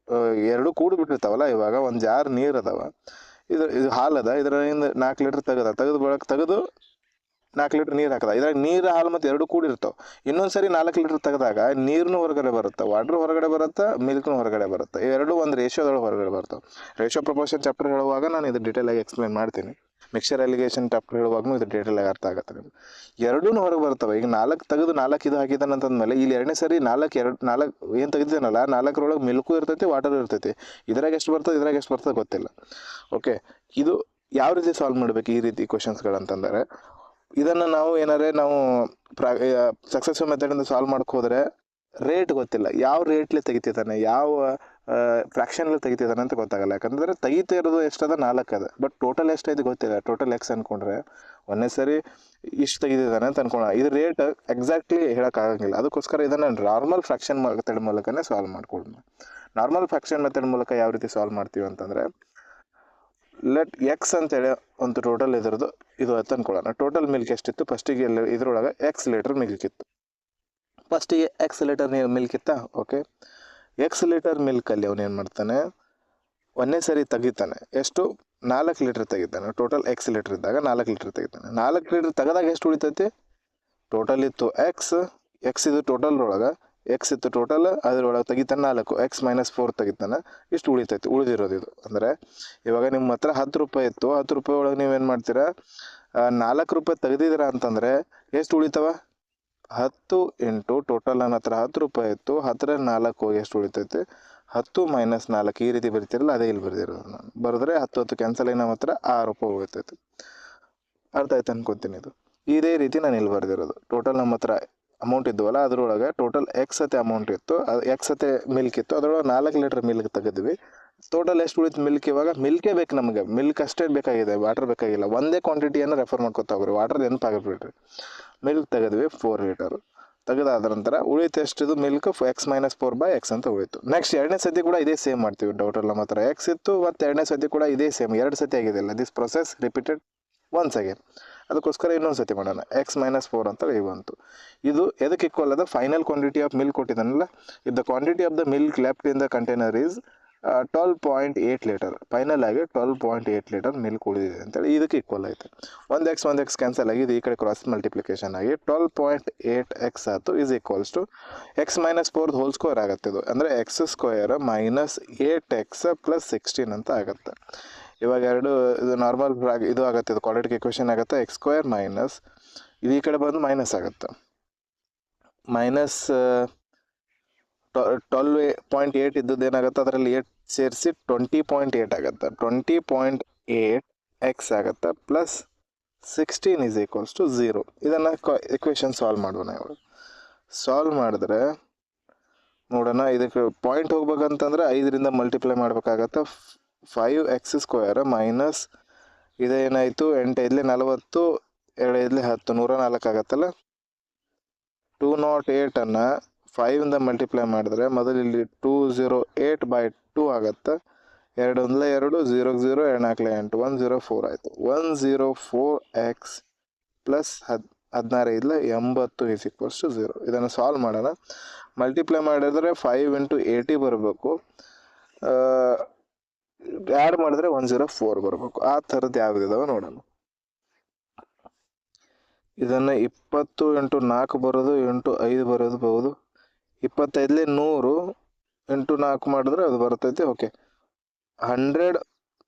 2 ಕೂಡಿ ಬಿಟ್ಟಿರ್ತಾವಲ್ಲ. ಇವಾಗ ಒಂದು ಜಾರ್ ನೀರು ಅದಾವ, ಇದು ಹಾಲದ, ಇದರಿಂದ 4 ಲೀಟರ್ ತೆಗೆದು 4 ಲೀಟರ್ ನೀರು ಹಾಕದ. ಇದ್ರಾಗ ನೀರು ಹಾಲು ಮತ್ತು 2 ಕೂಡಿರ್ತಾವೆ. ಇನ್ನೊಂದ್ಸರಿ 4 ಲೀಟರ್ ತೆಗೆದಾಗ ನೀರ್ನು ಹೊರಗಡೆ ಬರುತ್ತೆ, ವಾಟರ್ ಹೊರಗಡೆ ಬರುತ್ತೆ, ಮಿಲ್ಕ್ನು ಹೊರಗಡೆ ಬರುತ್ತೆ. ಇವೆರಡು ಒಂದು ರೇಷಿಯೋದೊಳಗೆ ಹೊರಗಡೆ ಬರ್ತಾವೆ. ರೇಷಿಯೋ ಪ್ರಪೋರ್ಷನ್ ಚಾಪ್ಟರ್ ಹೇಳುವಾಗ ನಾನು ಇದು ಡೀಟೇಲಾಗಿ ಎಕ್ಸ್ಪ್ಲೇನ್ ಮಾಡ್ತೀನಿ. ಮಿಕ್ಸರ್ ಅಲಿಗೇಷನ್ ಚಾಪ್ಟರ್ ಹೇಳುವಾಗೂ ಇದು ಡೀಟೇಲಾಗಿ ಅರ್ಥ ಆಗುತ್ತೆ ನಿಮ್ಗೆ. ಎರಡೂ ಹೊರಗೆ ಬರ್ತವೆ. ಈಗ 4 ತೆಗೆದು 4 ಇದು ಹಾಕಿದ್ದಾನೆ ಅಂತಂದಮೇಲೆ ಇಲ್ಲಿ ಎರಡನೇ ಸರಿ 4 ಏನು ತೆಗೆದಿದ್ದಾನಲ್ಲ, 4ರೊಳಗೆ ಮಿಲ್ಕು ಇರ್ತೈತಿ, ವಾಟರ್ ಇರ್ತೈತಿ. ಇದ್ರಾಗ ಎಷ್ಟು ಬರ್ತದೆ ಗೊತ್ತಿಲ್ಲ. ಓಕೆ, ಇದು ಯಾವ ರೀತಿ ಸಾಲ್ವ್ ಮಾಡಬೇಕು ಈ ರೀತಿ ಕ್ವಶನ್ಸ್ಗಳಂತಂದರೆ, ಇದನ್ನು ನಾವು ಸಕ್ಸಸ್ಫುಲ್ ಮೆಥಡಿಂದ ಸಾಲ್ವ್ ಮಾಡಕ್ಕೆ ಹೋದರೆ ರೇಟ್ ಗೊತ್ತಿಲ್ಲ, ಯಾವ ರೇಟ್ಲಿ ತೆಗಿತಿದ್ದಾನೆ, ಯಾವ ಫ್ರ್ಯಾಕ್ಷನಲ್ಲಿ ತೆಗಿತಿದ್ದಾನೆ ಅಂತ ಗೊತ್ತಾಗಲ್ಲ. ಯಾಕಂದರೆ ತೆಗಿತಾ ಇರೋದು ಎಷ್ಟದ 4 ಅದ, ಬಟ್ ಟೋಟಲ್ ಎಷ್ಟೈತೆ ಗೊತ್ತಿಲ್ಲ. ಟೋಟಲ್ ಎಕ್ಸ್ ಅಂದ್ಕೊಂಡ್ರೆ ಒಂದೇ ಸರಿ ಇಷ್ಟು ತೆಗಿತಿದ್ದಾನೆ ಅಂತ ಅನ್ಕೊಳ್ಳೋಣ. ಇದು ರೇಟ್ ಎಕ್ಸಾಕ್ಟ್ಲಿ ಹೇಳೋಕ್ಕಾಗಂಗಿಲ್ಲ. ಅದಕ್ಕೋಸ್ಕರ ಇದನ್ನು ನಾರ್ಮಲ್ ಫ್ರ್ಯಾಕ್ಷನ್ ಮೆಥಡ್ ಮೂಲಕನೇ ಸಾಲ್ವ್ ಮಾಡ್ಕೊಳ್ಳೋಣ. ನಾರ್ಮಲ್ ಫ್ರ್ಯಾಕ್ಷನ್ ಮೆಥಡ್ ಮೂಲಕ ಯಾವ ರೀತಿ ಸಾಲ್ವ್ ಮಾಡ್ತೀವಿ ಅಂತಂದರೆ, ಲೆಟ್ ಎಕ್ಸ್ ಅಂತೇಳಿ ಒಂದು ಟೋಟಲ್ ಇದು ಅಂತ ಅನ್ಕೊಳ್ಳೋಣ. ಟೋಟಲ್ ಮಿಲ್ಕ್ ಎಷ್ಟಿತ್ತು, ಫಸ್ಟಿಗೆ ಇದ್ರೊಳಗೆ X ಲೀಟರ್ ಮಿಲ್ಕ್ ಇತ್ತು. ಫಸ್ಟಿಗೆ X ಲೀಟರ್ ಮಿಲ್ಕ್ ಇತ್ತಾ. ಓಕೆ, X ಲೀಟರ್ ಮಿಲ್ಕಲ್ಲಿ ಅವನು ಏನು ಮಾಡ್ತಾನೆ, ಒಂದೇ ಸರಿ ತೆಗಿತಾನೆ. ಎಷ್ಟು, 4 ಲೀಟರ್ ತೆಗಿತಾನೆ. ಟೋಟಲ್ X ಲೀಟರ್ ಇದ್ದಾಗ 4 ಲೀಟರ್ ತೆಗಿತಾನೆ. 4 ಲೀಟರ್ ತೆಗೆದಾಗ ಎಷ್ಟು ಉಳಿತೈತಿ, ಟೋಟಲ್ ಇತ್ತು ಎಕ್ಸ್ ಇದು ಟೋಟಲ್ ಒಳಗೆ ಎಕ್ಸ್ ಇತ್ತು ಟೋಟಲ್, ಅದರೊಳಗೆ ತೆಗಿತಾನೆ 4, x - 4 ತೆಗಿತಾನೆ. ಇಷ್ಟು ಉಳಿತೈತಿ. ಉಳಿದಿರೋದು ಇದು ಅಂದರೆ, ಇವಾಗ ನಿಮ್ಮ ಹತ್ರ 10 ರೂಪಾಯಿ ಇತ್ತು, 10 ರೂಪಾಯಿ ಒಳಗೆ ನೀವೇನು ಮಾಡ್ತೀರಾ, 4 ರೂಪಾಯಿ ತೆಗೆದಿದ್ದೀರಾ ಅಂತಂದರೆ ಎಷ್ಟು ಉಳಿತಾವ, 10 ಇಂಟು ಟೋಟಲ್ ನನ್ನ ಹತ್ರ 10 ರೂಪಾಯಿ ಇತ್ತು, 10 4 ಎಷ್ಟು ಉಳಿತೈತಿ, 10 ಮೈನಸ್ 4 ಈ ರೀತಿ ಬರಿತಿರಲ್ಲ ಅದೇ ಇಲ್ಲಿ ಬರೆದಿರೋದು ನಾನು. ಬರೆದ್ರೆ 10 10 ಕ್ಯಾನ್ಸಲ್ ಆಗಿ ನಮ್ಮ ಹತ್ರ 6 ರೂಪಾಯಿ ಹೋಗ್ತೈತೆ. ಅರ್ಥ ಆಯ್ತು ಅನ್ಕೊತೀನಿ. ಇದು ಇದೇ ರೀತಿ ನಾನು ಇಲ್ಲಿ ಬರೆದಿರೋದು. ಟೋಟಲ್ ನಮ್ಮ ಹತ್ರ ಅಮೌಂಟ್ ಇದ್ವಲ್ಲ ಅದರೊಳಗೆ ಟೋಟಲ್ ಎಕ್ಸ್ ಸತೆ ಅಮೌಂಟ್ ಇತ್ತು, ಅದು ಎಕ್ಸ್ ಸತೆ ಮಿಲ್ಕ್ ಇತ್ತು, ಅದರೊಳಗೆ 4 ಲೀಟ್ರ್ ಮಿಲ್ಕ್ ತೆಗೆದ್ವಿ. ಟೋಟಲ್ ಎಷ್ಟು ಉಳಿತು ಮಿಲ್ಕ್? ಇವಾಗ ಮಿಲ್ಕೇ ಬೇಕು ನಮಗೆ, ಮಿಲ್ಕ್ ಅಷ್ಟೇ ಬೇಕಾಗಿದೆ, ವಾಟರ್ ಬೇಕಾಗಿಲ್ಲ. ಒಂದೇ ಕ್ವಾಂಟಿಟಿಯನ್ನು ರೆಫರ್ ಮಾಡ್ಕೊತಾ ಹೋಗ್ರಿ, ವಾಟರ್ ನೆನಪಾಗಿಬಿಟ್ರಿ. ಮಿಲ್ಕ್ ತೆಗೆದ್ವಿ 4 ಲೀಟರ್. ತೆಗೆದಾದ ನಂತರ ಉಳಿತು ಎಷ್ಟಿದು ಮಿಲ್ಕ್? ಎಕ್ಸ್ ಮೈನಸ್ 4/x ಅಂತ ಉಳಿತು. ನೆಕ್ಸ್ಟ್ ಎರಡನೇ ಸತಿ ಕೂಡ ಇದೇ ಸೇಮ್ ಮಾಡ್ತೀವಿ. ಡೌಟಲ್ಲಿ ನಮ್ಮ ಹತ್ರ ಎಕ್ಸ್ ಇತ್ತು ಮತ್ತು ಎರಡನೇ ಸತಿ ಕೂಡ ಇದೇ ಸೇಮ್ 2 ಸತಿ ಆಗಿದೆಯಲ್ಲ. This process repeated once again. ಅದಕ್ಕೋಸ್ಕರ ಇನ್ನೊಂದು ಸತಿ ಮಾಡೋಣ. ಎಕ್ಸ್ ಮೈನಸ್ 4 ಅಂತ ಬಂತು. ಇದು ಎದಕ್ಕೆ ಈಕ್ವಲ್ ಅದ? ಫೈನಲ್ ಕ್ವಾಂಟಿಟಿ ಆಫ್ ಮಿಲ್ಕ್ ಕೊಟ್ಟಿದ್ದಾನಲ್ಲ, if the quantity of the milk left in the container is 12.8 litre. Final ಆಗಿ 12.8 ಲೀಟರ್ ಮಿಲ್ಕ್ ಉಳಿದಿದೆ ಅಂತೇಳಿ ಇದಕ್ಕೆ ಈಕ್ವಲ್ ಆಯಿತು. ಒಂದು ಎಕ್ಸ್ ಕ್ಯಾನ್ಸಲ್ ಆಗಿದೆ, ಈ ಕಡೆ ಕ್ರಾಸ್ ಮಲ್ಟಿಪ್ಲಿಕೇಶನ್ ಆಗಿ 12.8x ಆಯಿತು. Is equals to X minus 4 whole square ಆಗುತ್ತೆ. ಇದು ಅಂದರೆ X square minus 8x plus 16 ಅಂತ ಆಗುತ್ತೆ. ಇವಾಗ ಎರಡು ಇದು ನಾರ್ಮಲ್ ಇದು ಆಗುತ್ತೆ, ಇದು ಕ್ವಾಡ್ರಾಟಿಕ್ ಇಕ್ವೇಷನ್ ಆಗುತ್ತೆ. ಎಕ್ಸ್ ಸ್ಕ್ವೇರ್ ಮೈನಸ್ ಇದು ಈ ಕಡೆ ಬಂದು ಮೈನಸ್ ಆಗುತ್ತೆ. ಮೈನಸ್ 12.8 ಇದ್ದದ್ದು ಏನಾಗುತ್ತೆ, ಅದರಲ್ಲಿ 8 ಸೇರಿಸಿ 20.8 ಆಗುತ್ತೆ. 20.8x ಆಗುತ್ತೆ ಪ್ಲಸ್ 16 ಈಸ್ ಈಕ್ವಲ್ಸ್ ಟು 0. ಇದನ್ನು ಇಕ್ವೇಷನ್ ಸಾಲ್ವ್ ಮಾಡೋಣ. ಇವಾಗ ಸಾಲ್ವ್ ಮಾಡಿದ್ರೆ ನೋಡೋಣ, ಇದಕ್ಕೆ ಪಾಯಿಂಟ್ ಹೋಗ್ಬೇಕಂತಂದ್ರೆ 5ರಿಂದ ಮಲ್ಟಿಪ್ಲೈ ಮಾಡಬೇಕಾಗತ್ತೆ. 5x ಸ್ಕ್ವೇರ್ ಮೈನಸ್ ಇದೇನಾಯಿತು 8 5 40 2 5 10 104 ಆಗುತ್ತಲ್ಲ. 208 5ಇಂದ ಮಲ್ಟಿಪ್ಲೈ ಮಾಡಿದ್ರೆ ಮೊದಲು ಇಲ್ಲಿ 208/2 ಆಗುತ್ತೆ. 2 1 2 0 0 2 4 8 104 ಆಯಿತು. 104x plus 16 80 is equals to 0. ಇದನ್ನು ಸಾಲ್ವ್ ಮಾಡೋಣ. ಮಲ್ಟಿಪ್ಲೈ ಮಾಡಿದ್ರೆ 5 × 80 ಬರಬೇಕು, ಆ್ಯಡ್ ಮಾಡಿದ್ರೆ 104 ಬರಬೇಕು. ಆ ಥರದ್ದು ಯಾವುದಿದಾವೆ ನೋಡೋಣ. ಇದನ್ನು 20 × 4 ಬರೋದು, 8 5 ಬರೋದು 25 100 × 4 ಮಾಡಿದ್ರೆ ಅದು ಬರ್ತೈತೆ. ಓಕೆ, 100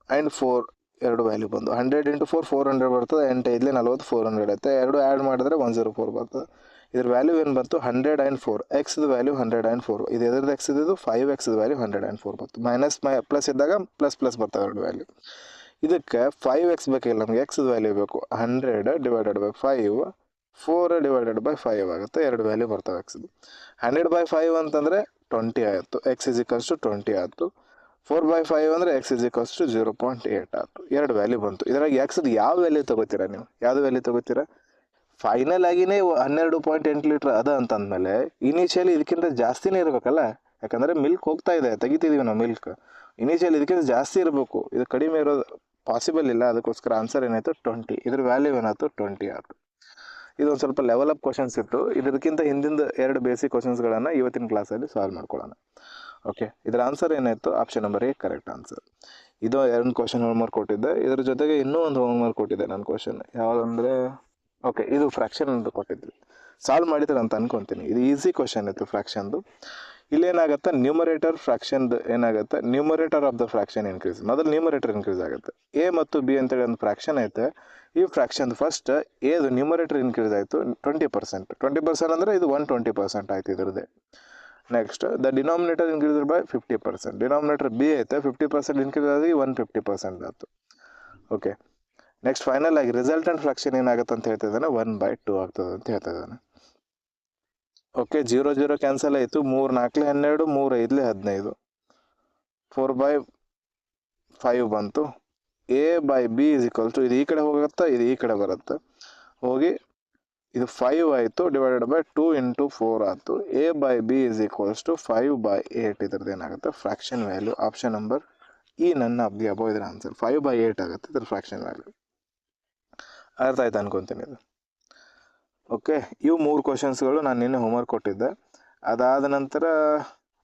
ಆ್ಯಂಡ್ 4 ಎರಡು ವ್ಯಾಲ್ಯೂ ಬಂದು 100 × 4 400 ಬರ್ತದೆ. 8 5 40 400 ಆಯ್ತು. ಎರಡು ಆ್ಯಡ್ ಮಾಡಿದ್ರೆ 104 ಬರ್ತದೆ. ಇದ್ರ ವ್ಯಾಲ್ಯೂ ಏನು ಬಂತು? 104. ಎಕ್ಸ್ದು ವ್ಯಾಲ್ಯೂ 104. ಇದು ಎದ್ರದ್ದು ಎಕ್ಸ್ ಇದು 5x ವ್ಯಾಲ್ಯೂ 104 ಬಂತು. ಮೈನಸ್ ಪ್ಲಸ್ ಇದ್ದಾಗ ಪ್ಲಸ್ ಪ್ಲಸ್ ಬರ್ತವೆ ಎರಡು ವ್ಯಾಲ್ಯೂ. ಇದಕ್ಕೆ 5x ಬೇಕಿಲ್ಲ ನಮಗೆ, ಎಕ್ಸ್ದು ವ್ಯಾಲ್ಯೂ ಬೇಕು. 100 / 5 4 / 5 ಆಗುತ್ತೆ. ಎರಡು ವ್ಯಾಲ್ಯೂ ಬರ್ತವೆ ಎಕ್ಸ್ದು. 100/5 ಅಂತಂದರೆ 20 ಆಯಿತು. ಎಕ್ಸ್ ಇಸ್ ಈಕ್ವಲ್ಸ್ ಟು 20 ಆಯಿತು. 4/5 ಅಂದರೆ ಎಕ್ಸ್ ಇಸ್ ಈಕ್ವಲ್ಸ್ ಟು 0.8 ಆಯಿತು. ಎರಡು ವ್ಯಾಲ್ಯೂ ಬಂತು. ಇದ್ರಾಗ ಎಕ್ಸ್ದು ಯಾವ ವ್ಯಾಲ್ಯೂ ತೊಗೋತೀರಾ ನೀವು? ಯಾವುದು ವ್ಯಾಲ್ಯೂ ತೊಗೋತೀರಾ? ಫೈನಲ್ ಆಗಿನೇ 12.8 ಲೀಟ್ರ್ ಅದ ಅಂತಂದಮೇಲೆ ಇನಿಷಿಯಲಿ ಇದಕ್ಕಿಂತ ಜಾಸ್ತಿನೇ ಇರಬೇಕಲ್ಲ. ಯಾಕಂದರೆ ಮಿಲ್ಕ್ ಹೋಗ್ತಾ ಇದೆ, ತೆಗಿತಿದ್ದೀವಿ ನಾವು ಮಿಲ್ಕ್. ಇನಿಷಿಯಲಿ ಇದಕ್ಕಿಂತ ಜಾಸ್ತಿ ಇರಬೇಕು, ಇದು ಕಡಿಮೆ ಇರೋದು ಪಾಸಿಬಲ್ ಇಲ್ಲ. ಅದಕ್ಕೋಸ್ಕರ ಆನ್ಸರ್ ಏನಾಯಿತು? 20. ಇದ್ರ ವ್ಯಾಲ್ಯೂ ಏನಾಯ್ತು? 20 ಆಯಿತು. ಇದೊಂದು ಸ್ವಲ್ಪ ಲೆವೆಲ್ ಅಪ್ ಕ್ವಶನ್ಸ್ ಇತ್ತು. ಇದಕ್ಕಿಂತ ಹಿಂದಿಂದ 2 ಬೇಸಿಕ್ ಕ್ವಶನ್ಸ್ಗಳನ್ನು ಇವತ್ತಿನ ಕ್ಲಾಸಲ್ಲಿ ಸಾಲ್ವ್ ಮಾಡ್ಕೊಳ್ಳೋಣ. ಓಕೆ, ಇದರ ಆನ್ಸರ್ ಏನಾಯಿತು? Option number A correct answer. ಇದು 2 ಕ್ವಶನ್ ಹೋಮ್ವರ್ಕ್ ಕೊಟ್ಟಿದ್ದೆ. ಇದ್ರ ಜೊತೆಗೆ ಇನ್ನೂ ಒಂದು ಹೋಮ್ವರ್ಕ್ ಕೊಟ್ಟಿದ್ದೆ ನಾನು ಕ್ವಶನ್. ಯಾವುದಂದರೆ ಓಕೆ, ಇದು ಫ್ರ್ಯಾಕ್ಷನ್ ಅಂತ ಕೊಟ್ಟಿದ್ವಿ, ಸಾಲ್ವ್ ಮಾಡಿದ್ರೆ ಅಂತ ಅನ್ಕೊತೀನಿ. ಇದು ಈಸಿ ಕ್ವಶನ್ ಇತ್ತು ಫ್ರ್ಯಾಕ್ಷನ್ದು. ಇಲ್ಲೇನಾಗುತ್ತೆ, ನ್ಯೂಮರೇಟರ್ ಫ್ರ್ಯಾಕ್ಷನ್ದು ಏನಾಗುತ್ತೆ, numerator of the fraction increase. ಮೊದಲು ನ್ಯೂಮರೇಟರ್ ಇನ್ಕ್ರೀಸ್ ಆಗುತ್ತೆ. ಎ ಮತ್ತು ಬಿ ಅಂತೇಳಿ ಒಂದು ಫ್ರ್ಯಾಕ್ಷನ್ ಐತೆ. ಈ ಫ್ರ್ಯಾಕ್ಷನ್ ಫಸ್ಟ್ ಎದು ನ್ಯೂಮರೇಟರ್ ಇನ್ಕ್ರೀಸ್ ಆಯಿತು 20%. 20% ಅಂದರೆ ಇದು 120% ಆಯಿತು ಇದ್ರದ್ದೇ. Next the denominator increase by 50%. Denominator B ಐತೆ, 50% ಇನ್ಕ್ರೀಸ್ ಆಗಿ 150% ಆಯಿತು. ಓಕೆ, ನೆಕ್ಸ್ಟ್ ಫೈನಲ್ ಆಗಿ ರಿಸಲ್ಟೆಂಟ್ ಫ್ರ್ಯಾಕ್ಷನ್ ಏನಾಗುತ್ತೆ ಅಂತ ಹೇಳ್ತಾ ಇದ್ದಾನೆ, 1/2 ಆಗ್ತದೆ ಅಂತ ಹೇಳ್ತಾ ಇದ್ದಾನೆ. ಓಕೆ, 0 0 ಕ್ಯಾನ್ಸಲ್ ಆಯಿತು. 3 4 12 3 5 15 4/5 ಬಂತು. A/B ಇಸ್ ಈಕ್ವಲ್ ಟು ಇದು ಈ ಕಡೆ ಹೋಗುತ್ತೆ, ಇದು ಈ ಕಡೆ ಬರುತ್ತೆ, ಹೋಗಿ ಇದು 5 ಆಯಿತು ಡಿವೈಡೆಡ್ ಬೈ 2 × 4 ಆಯಿತು. A/B is equals to 5/8. ಇದ್ರದ್ದು ಏನಾಗುತ್ತೆ? ಫ್ರ್ಯಾಕ್ಷನ್ ವ್ಯಾಲ್ಯೂ ಆಪ್ಷನ್ ನಂಬರ್ ಈ ನನ್ನ ಅಬ್ದಿ ಅಬೋ ಇದ್ರ ಆನ್ಸರ್ 5/8 ಆಗುತ್ತೆ ಇದ್ರ ಫ್ರ್ಯಾಕ್ಷನ್ ವ್ಯಾಲ್ಯೂ. ಅರ್ಥ ಆಯ್ತು ಅನ್ಕೊತೀನಿ ಇದು. ಓಕೆ, ಇವು 3 ಕ್ವಶನ್ಸ್ಗಳು ನಾನು ನಿನ್ನೆ ಹೋಮ್ವರ್ಕ್ ಕೊಟ್ಟಿದ್ದೆ. ಅದಾದ ನಂತರ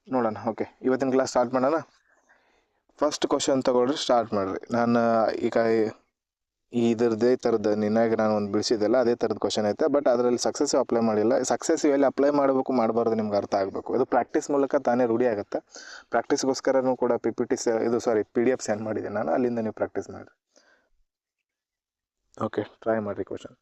ನೋಡೋಣ. ಓಕೆ, ಇವತ್ತಿನ ಕ್ಲಾಸ್ ಸ್ಟಾರ್ಟ್ ಮಾಡೋಣ. ಫಸ್ಟ್ ಕ್ವಶನ್ ತೊಗೊಳ್ರಿ, ಸ್ಟಾರ್ಟ್ ಮಾಡಿರಿ. ನಾನು ಈಗ ಇದೇ ಥರದ್ದು ನಿನ್ನಾಗ ನಾನು ಒಂದು ಬಿಡಿಸಿದ್ದೆಲ್ಲ ಅದೇ ಥರದ್ದು ಕ್ವಶನ್ ಐತೆ. ಬಟ್ ಅದರಲ್ಲಿ ಸಕ್ಸಸ್ಸಿವ್ ಅಪ್ಲೈ ಮಾಡಿಲ್ಲ. ಸಕ್ಸಸ್ಸಿವ್ ಎಲ್ಲಿ ಅಪ್ಲೈ ಮಾಡಬೇಕು ಮಾಡಬಾರ್ದು ನಿಮ್ಗೆ ಅರ್ಥ ಆಗಬೇಕು. ಇದು ಪ್ರಾಕ್ಟೀಸ್ ಮೂಲಕ ತಾನೇ ರೂಢಿ ಆಗುತ್ತೆ. ಪ್ರಾಕ್ಟೀಸ್ಗೋಸ್ಕರನೂ ಕೂಡ PDF ಸೆಂಡ್ ಮಾಡಿದ್ದೀನಿ ನಾನು, ಅಲ್ಲಿಂದ ನೀವು ಪ್ರಾಕ್ಟೀಸ್ ಮಾಡಿರಿ. ಓಕೆ, ಟ್ರೈ ಮಾಡಿರಿ ಕ್ವಶನ್.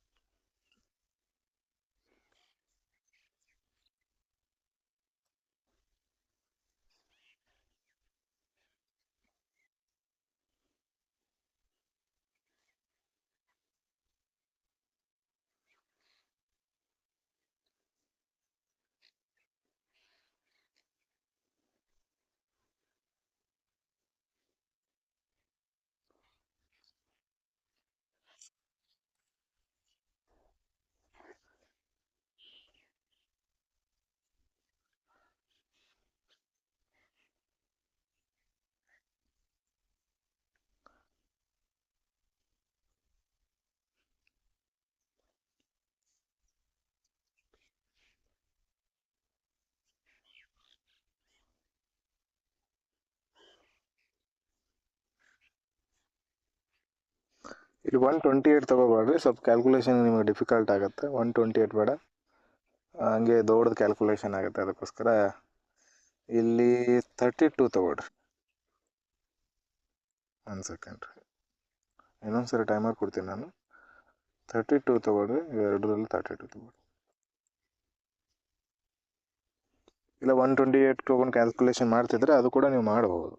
ಇಲ್ಲಿ 128 ತೊಗೋಬೇಡ್ರಿ, ಸ್ವಲ್ಪ ಕ್ಯಾಲ್ಕುಲೇಷನ್ ನಿಮಗೆ ಡಿಫಿಕಲ್ಟ್ ಆಗುತ್ತೆ. 128 ಬೇಡ, ಹಂಗೆ ದೊಡ್ಡದು ಕ್ಯಾಲ್ಕುಲೇಷನ್ ಆಗುತ್ತೆ. ಅದಕ್ಕೋಸ್ಕರ ಇಲ್ಲಿ 32 ತೊಗೊಳ್ರಿ. 1 ಸೆಕೆಂಡ್ ರೀ, ಇನ್ನೊಂದು ಸರಿ ಟೈಮರ್ ಕೊಡ್ತೀನಿ ನಾನು. 32 ತೊಗೊಳ್ರಿ, ಎರಡರಲ್ಲಿ 32 ತೊಗೊಳ್ರಿ. ಇಲ್ಲ 128 ತೊಗೊಂಡು ಕ್ಯಾಲ್ಕುಲೇಷನ್ ಮಾಡ್ತಿದ್ರೆ ಅದು ಕೂಡ ನೀವು ಮಾಡಬಹುದು.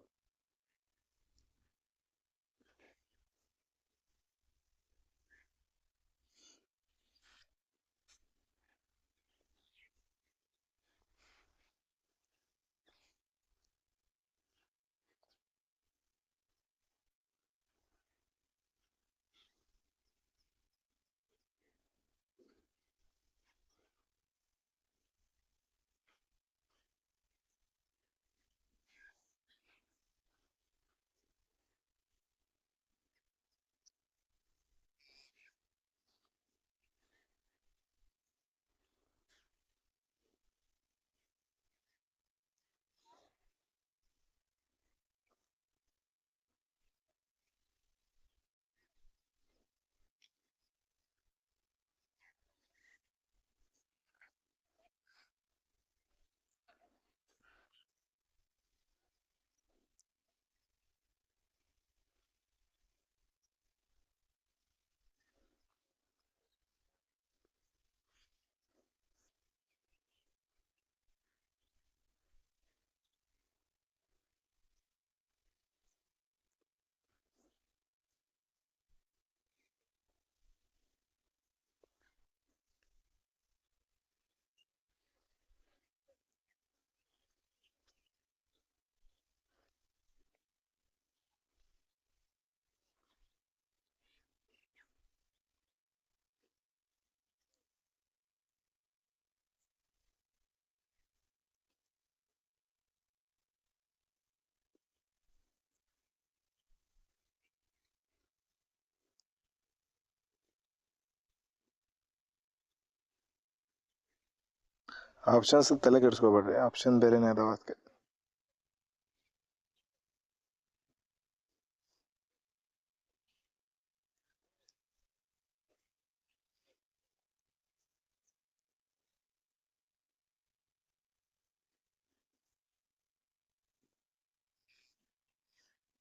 ಆಪ್ಷನ್ಸ್ ತಲೆ ಕೆಡಿಸ್ಕೋಬೇಡ್ರಿ, ಆಪ್ಷನ್ ಬೇರೆನೇ ಅದಾವ ಅದಕ್ಕೆ.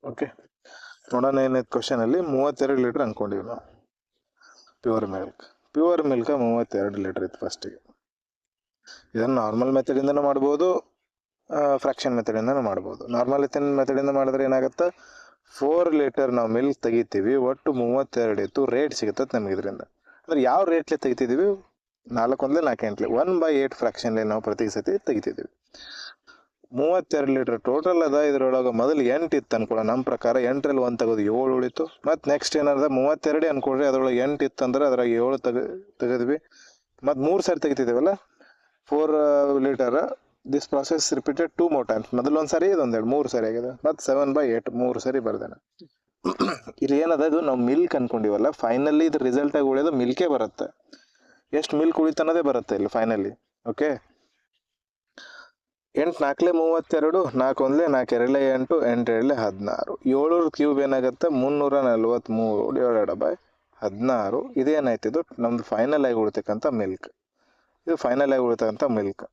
ಓಕೆ, ನೋಡೋಣ ಏನೈತೆ ಕ್ವಶನಲ್ಲಿ. 32 ಲೀಟ್ರ್ ಅಂದ್ಕೊಂಡಿವಿ ನಾವು. ಪ್ಯೂರ್ ಮಿಲ್ಕ್ 32 ಲೀಟ್ರ್ ಇತ್ತು ಫಸ್ಟಿಗೆ. ಇದನ್ನು ನಾರ್ಮಲ್ ಮೆಥಡಿಂದನೂ ಮಾಡ್ಬೋದು, ಫ್ರ್ಯಾಕ್ಷನ್ ಮೆಥಡಿಂದನೂ ಮಾಡ್ಬೋದು. ನಾರ್ಮಲ್ ಮೆಥಡಿಂದ ಮಾಡಿದ್ರೆ ಏನಾಗುತ್ತೆ, 4 ಲೀಟರ್ ನಾವು ಮಿಲ್ಕ್ ತೆಗಿತೀವಿ, ಒಟ್ಟು 32 ಇತ್ತು, ರೇಟ್ ಸಿಗುತ್ತೆ ನಮಗೆ ಇದರಿಂದ. ಅಂದರೆ ಯಾವ ರೇಟ್ಲೆ ತೆಗಿತಿದ್ದೀವಿ, 4 1 4 8 1/8 ಫ್ರ್ಯಾಕ್ಷನ್ಲಿ ನಾವು ಪ್ರತಿ ಸತಿ ತೆಗಿತಿದ್ದೀವಿ. 32 ಲೀಟ್ರ್ ಟೋಟಲ್ ಅದ. ಇದರೊಳಗೆ ಮೊದಲು 8 ಇತ್ತು ಅನ್ಕೊಳ್ಳೋ, ನಮ್ಮ ಪ್ರಕಾರ 8ರಲ್ಲಿ 1 ತೆಗೆದು 7 ಉಳಿತು. ಮತ್ತು ನೆಕ್ಸ್ಟ್ ಏನಾದ್ರೆ 32 ಅನ್ಕೊಳ್ರಿ, ಅದರೊಳಗೆ 8 ಇತ್ತಂದ್ರೆ ಅದ್ರಾಗ 7 ತೆಗೆದ್ವಿ. ಮತ್ತು 3 ಸಾರಿ ತೆಗಿತಿದ್ದೀವಲ್ಲ 4 litre. This process repeated 2 more times. ಮೊದಲು 1 ಸಾರಿ, ಇದೊಂದು 3 ಸಾರಿ ಆಗಿದೆ. ಮತ್ತು 7/8 3 ಸಾರಿ ಬರ್ದೇನೆ. ಇಲ್ಲಿ ಏನದ, ಇದು ನಾವು ಮಿಲ್ಕ್ ಅನ್ಕೊಂಡಿವಲ್ಲ, ಫೈನಲಿ ಇದು ರಿಸಲ್ಟ್ ಆಗಿ ಉಳಿಯೋದು ಮಿಲ್ಕೇ ಬರುತ್ತೆ. ಎಷ್ಟು ಮಿಲ್ಕ್ ಉಳಿತು ಅನ್ನೋದೇ ಬರುತ್ತೆ ಇಲ್ಲಿ ಫೈನಲಿ. ಓಕೆ, 8 4 32, 4 1 4 2 8, 8 2 16. 7 ಕ್ಯೂಬ್ ಏನಾಗುತ್ತೆ, 343/16. ಇದೇನಾಯ್ತು, ಇದು ನಮ್ದು ಫೈನಲ್ ಆಗಿ ಉಳಿತಕ್ಕಂಥ ಮಿಲ್ಕ್. ಇದು ಫೈನಲ್ ಆಗಿ ಉಳಿತಕ್ಕಂಥ ಮಿಲ್ಕ್.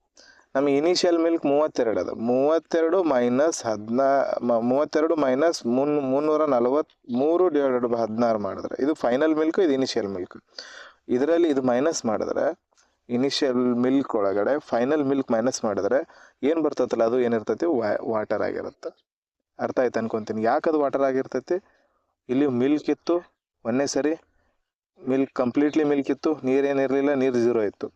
ನಮಗೆ ಇನಿಷಿಯಲ್ ಮಿಲ್ಕ್ 32 ಅದ. 32 ಮೈನಸ್ 343/16 ಮಾಡಿದ್ರೆ ಇದು ಫೈನಲ್ ಮಿಲ್ಕ್, ಇದು ಇನಿಷಿಯಲ್ ಮಿಲ್ಕ್. ಇದರಲ್ಲಿ ಇದು ಮೈನಸ್ ಮಾಡಿದ್ರೆ, ಇನಿಷಿಯಲ್ ಮಿಲ್ಕ್ ಒಳಗಡೆ ಫೈನಲ್ ಮಿಲ್ಕ್ ಮೈನಸ್ ಮಾಡಿದ್ರೆ ಏನು ಬರ್ತೈತಲ್ಲ, ಅದು ಏನಿರ್ತೈತಿ, ವಾಟರ್ ಆಗಿರುತ್ತೆ. ಅರ್ಥ ಆಯ್ತು ಅನ್ಕೊತೀನಿ. ಯಾಕೆ ಅದು ವಾಟರ್ ಆಗಿರ್ತೈತಿ, ಇಲ್ಲಿ ಮಿಲ್ಕ್ ಇತ್ತು ಒಂದನೇ ಸರಿ, ಮಿಲ್ಕ್ ಕಂಪ್ಲೀಟ್ಲಿ ಮಿಲ್ಕ್ ಇತ್ತು, ನೀರೇನಿರಲಿಲ್ಲ, ನೀರು 0 ಇತ್ತು.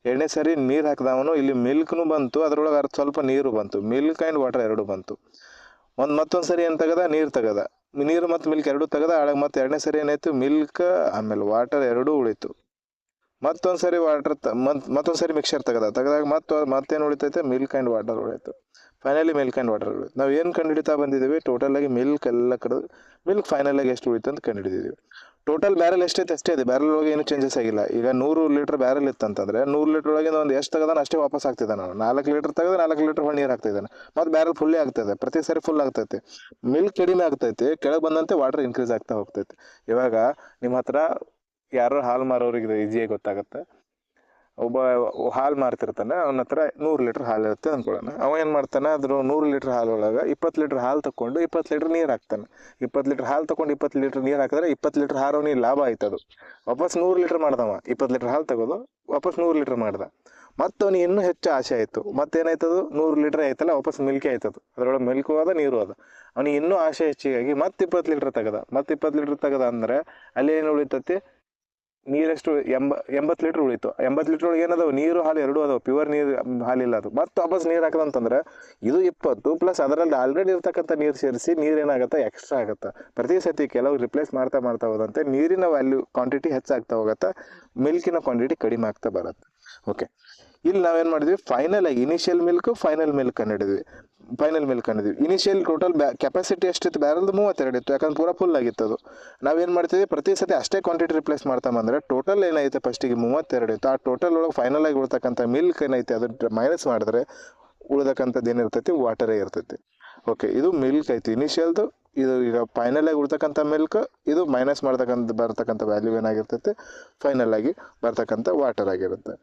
ಎರಡನೇ ಸರಿ ನೀರು ಹಾಕಿದವನು, ಇಲ್ಲಿ ಮಿಲ್ಕ್ನು ಬಂತು, ಅದರೊಳಗೆ ಸ್ವಲ್ಪ ನೀರು ಬಂತು, ಮಿಲ್ಕ್ ಆ್ಯಂಡ್ ವಾಟರ್ ಎರಡು ಬಂತು. ಮತ್ತೊಂದು ಸರಿ ಏನು ತೆಗದ, ನೀರು ತೆಗದ, ನೀರು ಮತ್ತು ಮಿಲ್ಕ್ ಎರಡೂ ತೆಗದ. ಆಳಾಗ ಮತ್ತು ಎರಡನೇ ಸರಿ ಏನಾಯ್ತು, ಮಿಲ್ಕ್ ಆಮೇಲೆ ವಾಟರ್ ಎರಡೂ ಉಳಿತು. ಮತ್ತೊಂದು ಸರಿ ವಾಟರ್ ಮತ್ತೊಂದು ಸರಿ ಮಿಕ್ಸರ್ ತೆಗೆದಾಗ ಮತ್ತೇನು ಉಳಿತೈತೆ, ಮಿಲ್ಕ್ ಆ್ಯಂಡ್ ವಾಟರ್ ಉಳಿತು. ಫೈನಲಿ ಮಿಲ್ಕ್ ಆ್ಯಂಡ್ ವಾಟರ್ ಉಳಿತು. ನಾವು ಏನು ಕಂಡುಹಿಡಿತಾ ಬಂದಿದ್ದೀವಿ, ಟೋಟಲಾಗಿ ಮಿಲ್ಕ್ ಎಲ್ಲ ಕಡೆ ಮಿಲ್ಕ್ ಫೈನಲಾಗಿ ಎಷ್ಟು ಉಳಿತು ಅಂತ ಕಂಡುಹಿಡಿದಿದ್ದೀವಿ. ಟೋಟಲ್ ಬ್ಯಾರಲ್ ಎಷ್ಟೈತೆ ಅಷ್ಟೇ ಇದೆ, ಬ್ಯಾರಲ್ ಒಳಗೆ ಏನು ಚೇಂಜಸ್ ಆಗಿಲ್ಲ. ಈಗ 100 ಲೀಟರ್ ಬ್ಯಾರಲ್ ಇತ್ತಂತಂದ್ರೆ 100 ಲೀಟರ್ ಒಳಗೆ ಒಂದು ಎಷ್ಟು ತೆಗೆದಾನ ಅಷ್ಟೇ ವಾಪಸ್ ಆಗ್ತಿದ್ದಾನೆ. 4 ಲೀಟರ್ ತೆಗೆದು 4 ಲೀಟರ್ ಹೊಳೆ ನೀರು ಹಾಕ್ತಿದ್ದಾನೆ, ಮತ್ತು ಬ್ಯಾರಲ್ ಫುಲ್ಲೇ ಆಗ್ತದೆ, ಪ್ರತಿ ಸಾರಿ ಫುಲ್ ಆಗ್ತೈತಿ. ಮಿಲ್ಕ್ ಕಡಿಮೆ ಆಗ್ತೈತಿ, ಕೆಳಗೆ ಬಂದಂತೆ ವಾಟರ್ ಇನ್ಕ್ರೀಸ್ ಆಗ್ತಾ ಹೋಗ್ತೈತಿ. ಇವಾಗ ನಿಮ್ಮ ಹತ್ರ ಯಾರು ಹಾಲು ಮಾರೋರಿಗೆ ಈಸಿಯಾಗಿ ಗೊತ್ತಾಗುತ್ತೆ. ಒಬ್ಬ ಹಾಲು ಮಾರ್ತಿರ್ತಾನೆ, ಅವನ ಹತ್ರ 100 ಲೀಟರ್ ಹಾಲು ಇರುತ್ತೆ ಅಂದ್ಕೊಳ್ಳೋಣ. ಅವ ಏನು ಮಾಡ್ತಾನೆ, ಅದ್ರ 100 ಲೀಟರ್ ಹಾಲು ಒಳಗೆ 20 ಲೀಟರ್ ಹಾಲು ತಗೊಂಡು 20 ಲೀಟರ್ ನೀರು ಹಾಕ್ತಾನೆ. 20 ಲೀಟರ್ ಹಾಲು ತಗೊಂಡು 20 ಲೀಟರ್ ನೀರು ಹಾಕಿದ್ರೆ 20 ಲೀಟರ್ ಹಾಲು ಅವನಿಗೆ ಲಾಭ ಆಯ್ತದು. ವಾಪಸ್ 100 ಲೀಟರ್ ಮಾಡ್ದವ, 20 ಲೀಟರ್ ಹಾಲು ತಗೋದು ವಾಪಸ್ 100 ಲೀಟರ್ ಮಾಡ್ದ. ಮತ್ತು ಅವನಿಗೆ ಇನ್ನೂ ಹೆಚ್ಚು ಆಸೆ ಆಯಿತು, ಮತ್ತೇನಾಯ್ತದು 100 ಲೀಟರ್ ಆಯ್ತಲ್ಲ, ವಾಪಸ್ ಮಿಲ್ಕೇ ಆಯ್ತದು, ಅದರೊಳಗೆ ಮಿಲ್ಕು ಅದ ನೀರು ಅದ. ಅವನಿಗೆ ಇನ್ನೂ ಆಸೆ ಹೆಚ್ಚಿಗಾಗಿ ಮತ್ತೆ 20 ಲೀಟರ್ ತೆಗೆದ, ಮತ್ತೆ 20 ಲೀಟರ್ ತೆಗೆದ ಅಂದರೆ ಅಲ್ಲಿ ಏನು ಉಳಿತೈತಿ, ನೀರೆಷ್ಟು 80 ಲೀಟರ್ ಉಳಿತು. 80 ಲೀಟರ್ ಒಳಗೆ ಏನದಾವ, ನೀರು ಹಾಲು ಎರಡೂ ಅದಾವ, ಪ್ಯೂರ್ ನೀರು ಹಾಲಿಲ್ಲ ಅದು. ಮತ್ತೆ ವಾಪಸ್ ನೀರು ಹಾಕದಂತಂದ್ರೆ ಇದು 20 ಪ್ಲಸ್ ಅದರಲ್ಲಿ ಆಲ್ರೆಡಿ ಇರ್ತಕ್ಕಂಥ ನೀರು ಸೇರಿಸಿ ನೀರು ಏನಾಗುತ್ತೆ, ಎಕ್ಸ್ಟ್ರಾ ಆಗುತ್ತೆ. ಪ್ರತಿ ಸತಿ ಕೆಲವು ರಿಪ್ಲೇಸ್ ಮಾಡ್ತಾ ಹೋದಂತೆ ನೀರಿನ ವ್ಯಾಲ್ಯೂ ಕ್ವಾಂಟಿಟಿ ಹೆಚ್ಚಾಗ್ತಾ ಹೋಗುತ್ತೆ, ಮಿಲ್ಕಿನ ಕ್ವಾಂಟಿಟಿ ಕಡಿಮೆ ಆಗ್ತಾ ಬರುತ್ತೆ. ಓಕೆ, ಇಲ್ಲಿ ನಾವೇನು ಮಾಡಿದ್ವಿ, ಫೈನಲ್ ಆಗಿ ಇನಿಷಿಯಲ್ ಮಿಲ್ಕ್ ಫೈನಲ್ ಮಿಲ್ಕ್ ಕಂಡಿದ್ವಿ. ಇನಿಷಿಯಲ್ ಟೋಟಲ್ ಕೆಪಾಸಿಟಿ ಎಷ್ಟಿತ್ತು, ಬ್ಯಾರಲ್ದು 32 ಇತ್ತು, ಯಾಕಂದ್ರೆ ಪೂರಾ ಫುಲ್ ಆಗಿತ್ತು ಅದು. ನಾವೇನು ಮಾಡ್ತೀವಿ, ಪ್ರತಿ ಸತಿ ಅಷ್ಟೇ ಕ್ವಾಂಟಿಟಿ ರಿಪ್ಲೇಸ್ ಮಾಡ್ತಾ ಬಂದರೆ ಟೋಟಲ್ ಏನೈತೆ ಫಸ್ಟಿಗೆ 32 ಇತ್ತು. ಆ ಟೋಟಲ್ ಒಳಗೆ ಫೈನಲ್ ಆಗಿ ಉಳ್ತಕ್ಕಂಥ ಮಿಲ್ಕ್ ಏನೈತೆ ಅದು ಮೈನಸ್ ಮಾಡಿದ್ರೆ ಉಳ್ದಕ್ಕಂಥದ್ದು ಏನಿರ್ತೈತಿ, ವಾಟರೇ ಇರ್ತೈತಿ. ಓಕೆ, ಇದು ಮಿಲ್ಕ್ ಐತಿ ಇನಿಷಿಯಲ್ದು. ಇದು ಈಗ ಫೈನಲ್ ಆಗಿ ಉಳ್ತಕ್ಕಂಥ ಮಿಲ್ಕ್, ಇದು ಮೈನಸ್ ಬರ್ತಕ್ಕಂಥ ವ್ಯಾಲ್ಯೂ ಏನಾಗಿರ್ತೈತಿ, ಫೈನಲ್ ಆಗಿ ಬರ್ತಕ್ಕಂಥ ವಾಟರ್ ಆಗಿರುತ್ತೆ.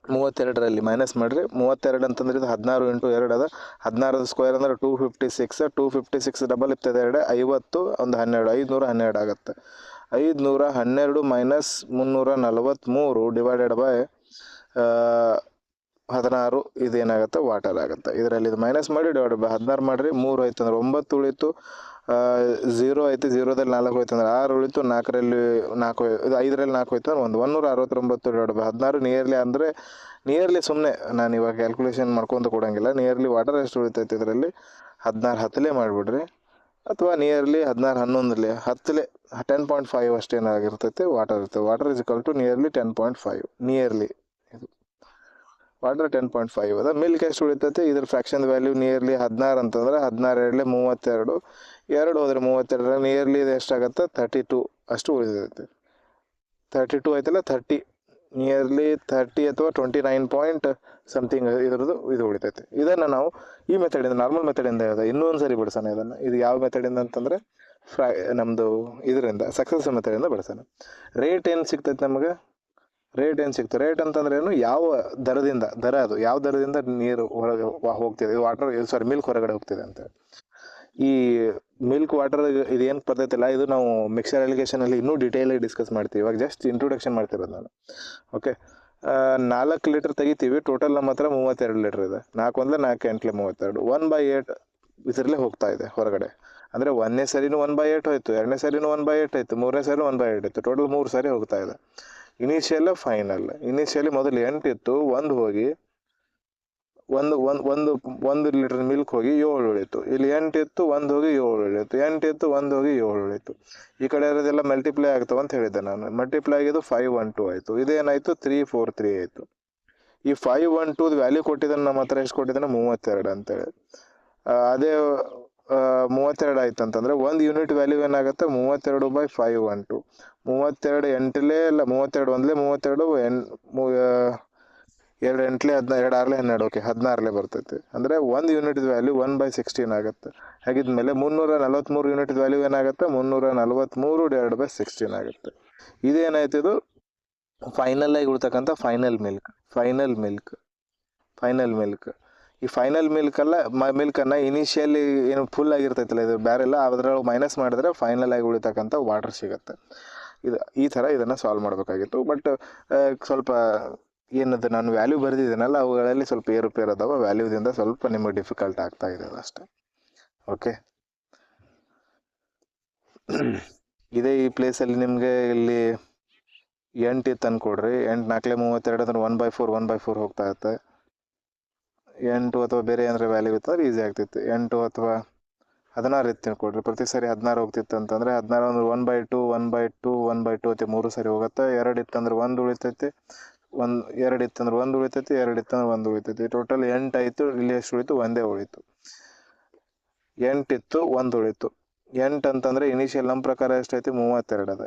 32ರಲ್ಲಿ ಮೈನಸ್ ಮಾಡಿರಿ, 32 ಅಂತಂದ್ರೆ ಇದು 16 × 2 ಅದ. 16 ಸ್ಕ್ವೇರ್ ಅಂದ್ರೆ 256. 256 ಡಬಲ್ ಇರ್ತದೆ 2, 50 ಒಂದು 12, 512 ಆಗುತ್ತೆ. 512 ಮೈನಸ್ 343 ಡಿವೈಡೆಡ್ ಬೈ 16, ಇದೇನಾಗುತ್ತೆ, ವಾಟರ್ ಆಗುತ್ತೆ. ಇದರಲ್ಲಿ ಇದು ಮೈನಸ್ ಮಾಡಿ ಡಿವೈಡೆಡ್ ಬೈ 16 ಮಾಡಿರಿ, 3 ಆಯ್ತು ಅಂದ್ರೆ 9 ಉಳಿತು, 0 ಐತಿ, 0ದಲ್ಲಿ 4 ಹೋಯ್ತು ಅಂದ್ರೆ 6 ಉಳಿತು, 4ರಲ್ಲಿ 4 ಇದು 5ರಲ್ಲಿ 4 ಹೋಯ್ತು ಅಂದ್ರೆ 169 ಡಿವೈಡ್ ಬೈ 16. ನಿಯರ್ಲಿ ಸುಮ್ಮನೆ ನಾನು ಇವಾಗ ಕ್ಯಾಲ್ಕುಲೇಷನ್ ಮಾಡ್ಕೊಂತ ಕೊಡೋಂಗಿಲ್ಲ. ನಿಯರ್ಲಿ ವಾಟರ್ ಎಷ್ಟು ಉಳಿತೈತಿ ಇದರಲ್ಲಿ, 16 10ಲೇ ಮಾಡಿಬಿಡ್ರಿ, ಅಥವಾ ನಿಯರ್ಲಿ 16 11ಲೆ 10ಲೆ 10.5 ಅಷ್ಟೇನಾಗಿರ್ತೈತೆ ವಾಟರ್ ಇರ್ತದೆ. Water is equal to nearly 10.5, nearly ಇದು ವಾಟರ್ 10.5 ಅದ. ಮಿಲ್ಕ್ ಎಷ್ಟು ಉಳಿತೈತೆ, ಇದ್ರ ಫ್ರ್ಯಾಕ್ಷನ್ ವ್ಯಾಲ್ಯೂ ನಿಯರ್ಲಿ 16 ಅಂತಂದ್ರೆ 16 2 32, 2 ಹೋದ್ರೆ 32, ನಿಯರ್ಲಿ ಇದು ಎಷ್ಟಾಗತ್ತೆ, 32 ಅಷ್ಟು ಉಳಿತೈತೆ. 32 ಆಯ್ತಲ್ಲ, 30 ನಿಯರ್ಲಿ 30 ಅಥವಾ 29 ಪಾಯಿಂಟ್ ಸಮಥಿಂಗ್ ಇದ್ರದ್ದು ಇದು ಉಳಿತೈತೆ. ಇದನ್ನು ನಾವು ಈ ಮೆಥಡಿಂದ, ನಾರ್ಮಲ್ ಮೆಥಡಿಂದ ಹೇಳ್ದೆ. ಇನ್ನೊಂದು ಸರಿ ಬಿಡಿಸೋಣ ಇದನ್ನು. ಇದು ಯಾವ ಮೆಥಡಿಂದ ಅಂತಂದರೆ ನಮ್ಮದು ಇದರಿಂದ ಸಕ್ಸಸ್ ಮೆಥಡಿಂದ ಬಿಡಿಸೋಣ. ರೇಟ್ ಏನು ಸಿಗ್ತೈತೆ ನಮಗೆ, ರೇಟ್ ಅಂತಂದ್ರೆ ಏನು, ಯಾವ ದರದಿಂದ, ಅದು ಯಾವ ದರದಿಂದ ನೀರು ಹೊರಗೆ ಹೋಗ್ತಿದೆ, ವಾಟರ್ ಮಿಲ್ಕ್ ಹೊರಗಡೆ ಹೋಗ್ತಿದೆ ಅಂತ. ಈ ಮಿಲ್ಕ್ ವಾಟರ್ ಇದೇನು ಬರ್ತೈತಿಲ್ಲ, ಇದು ನಾವು ಮಿಕ್ಸರ್ ಅಲಿಗೇಷನಲ್ಲಿ ಇನ್ನೂ ಡೀಟೇಲಾಗಿ ಡಿಸ್ಕಸ್ ಮಾಡ್ತೀವಿ. ಇವಾಗ ಜಸ್ಟ್ ಇಂಟ್ರೊಡಕ್ಷನ್ ಮಾಡ್ತಿರೋದು ನಾನು. ಓಕೆ, 4 ಲೀಟರ್ ತೆಗಿತೀವಿ, ಟೋಟಲ್ ನಮ್ಮ ಹತ್ರ 32 ಲೀಟರ್ ಇದೆ. 4 1 4 8 32, 1/8 ಇದರಲ್ಲೇ ಹೋಗ್ತಾ ಇದೆ ಹೊರಗಡೆ. ಅಂದರೆ 1ನೇ ಸರಿನೂ 1/8 ಹೋಯ್ತು, 2ನೇ ಸರಿನೂ 1/8 ಆಯಿತು, 3ನೇ ಸರಿ 1/8 ಆಯಿತು, ಟೋಟಲ್ 3 ಸಾರಿ ಹೋಗ್ತಾ ಇದೆ. Initial final. ಇನಿಷಿಯಲಿ ಮೊದಲು 8 ಇತ್ತು, 1 ಹೋಗಿ ಒಂದು ಲೀಟರ್ ಮಿಲ್ಕ್ ಹೋಗಿ 7 ಉಳಿತು. ಇಲ್ಲಿ 8 ಇತ್ತು, 1 ಹೋಗಿ 7 ಉಳಿತು, 8 ಇತ್ತು, 1 ಹೋಗಿ 7 ಉಳಿತು. ಈ ಕಡೆ ಇರೋದೆಲ್ಲ ಮಲ್ಟಿಪ್ಲೈ ಆಗ್ತಾವ ಅಂತ ಹೇಳಿದ್ದೆ ನಾನು. ಮಲ್ಟಿಪ್ಲೈ ಆಗಿದ್ದು 512 ಆಯಿತು. ಇದೇನಾಯಿತು, 343 ಆಯಿತು. ಈ 512 ವ್ಯಾಲ್ಯೂ ಕೊಟ್ಟಿದ್ದಾನೆ ನಮ್ಮ ಹತ್ರ, ಎಷ್ಟು ಕೊಟ್ಟಿದ್ದಾನೆ, 32 ಅಂತೇಳಿ. ಅದೇ 32 ಆಯ್ತು ಅಂತಂದರೆ 1 ಯೂನಿಟ್ ವ್ಯಾಲ್ಯೂ ಏನಾಗುತ್ತೆ, 32/512. 32 8ಲೇ ಇಲ್ಲ, 32 1ಲೇ 32, 2 8ಲೇ 16, 2 6ಲೇ 12, ಓಕೆ 16ಲೇ ಬರ್ತೈತೆ. ಅಂದರೆ 1 ಯೂನಿಟ್ ವ್ಯಾಲ್ಯೂ 1/16 ಆಗುತ್ತೆ. ಹಾಗಿದ್ಮೇಲೆ 343 ಯೂನಿಟ್ ವ್ಯಾಲ್ಯೂ ಏನಾಗುತ್ತೆ, 343 ಡಿವೈಡ್ ಬೈ 16 ಆಗುತ್ತೆ. ಇದೇನಾಯ್ತು, ಇದು ಫೈನಲ್ ಆಗಿ ಉಳ್ತಕ್ಕಂಥ ಫೈನಲ್ ಮಿಲ್ಕ್. ಈ ಫೈನಲ್ ಮಿಲ್ಕನ್ನು ಇನಿಷಿಯಲಿ ಏನು ಫುಲ್ ಆಗಿರ್ತೈತಲ್ಲ ಇದು ಬ್ಯಾರೆಲ್ಲ, ಅದರೊಳಗೆ ಮೈನಸ್ ಮಾಡಿದ್ರೆ ಫೈನಲ್ ಆಗಿ ಉಳಿತಕ್ಕಂಥ ವಾಟರ್ ಸಿಗುತ್ತೆ. ಈ ಥರ ಇದನ್ನು ಸಾಲ್ವ್ ಮಾಡಬೇಕಾಗಿತ್ತು. ಬಟ್ ಸ್ವಲ್ಪ ಏನದು ನಾನು ವ್ಯಾಲ್ಯೂ ಬರೆದಿದ್ದೀನಲ್ಲ, ಅವುಗಳಲ್ಲಿ ಸ್ವಲ್ಪ ಏರುಪೇರು ಅದಾವ, ವ್ಯಾಲ್ಯೂದಿಂದ ಸ್ವಲ್ಪ ನಿಮಗೆ ಡಿಫಿಕಲ್ಟ್ ಆಗ್ತಾ ಇದೆ ಅಷ್ಟೇ. ಓಕೆ, ಇದೇ ಈ ಪ್ಲೇಸಲ್ಲಿ ನಿಮಗೆ ಇಲ್ಲಿ 8 ಇತ್ತು ಅಂದ್ಕೊಡ್ರಿ. 8 4 32 ಅಂದ್ರೆ 1/4 ಹೋಗ್ತಾ ಇರುತ್ತೆ. 8 ಅಥವಾ ಬೇರೆ ಏನಾರ ವ್ಯಾಲ್ಯೂ ಇತ್ತು ಅಂದ್ರೆ ಈಸಿ ಆಗ್ತಿತ್ತು. 8 ಅಥವಾ 16 ಇತ್ತು ಅಂದ್ಕೊಡ್ರಿ. ಪ್ರತಿ ಸರಿ 16 ಹೋಗ್ತಿತ್ತು ಅಂತಂದರೆ 16 ಅಂದ್ರೆ 1/2 ಮತ್ತು 3 ಸರಿ ಹೋಗುತ್ತೆ. 2 ಇತ್ತಂದ್ರೆ 1 ಉಳಿತೈತಿ, 2 ಇತ್ತಂದ್ರೆ 1 ಉಳಿತೈತಿ, 2 ಇತ್ತಂದ್ರೆ 1 ಉಳಿತೈತಿ. ಟೋಟಲ್ 8 ಆಯಿತು. ಇಲ್ಲಿ ಎಷ್ಟು ಉಳಿತು, 1 ಉಳಿತು. 8 ಇತ್ತು, 1 ಉಳಿತು. 8 ಅಂತಂದರೆ ಇನಿಷಿಯಲ್ ನಮ್ಮ ಪ್ರಕಾರ ಎಷ್ಟೈತಿ, 32 ಅದ.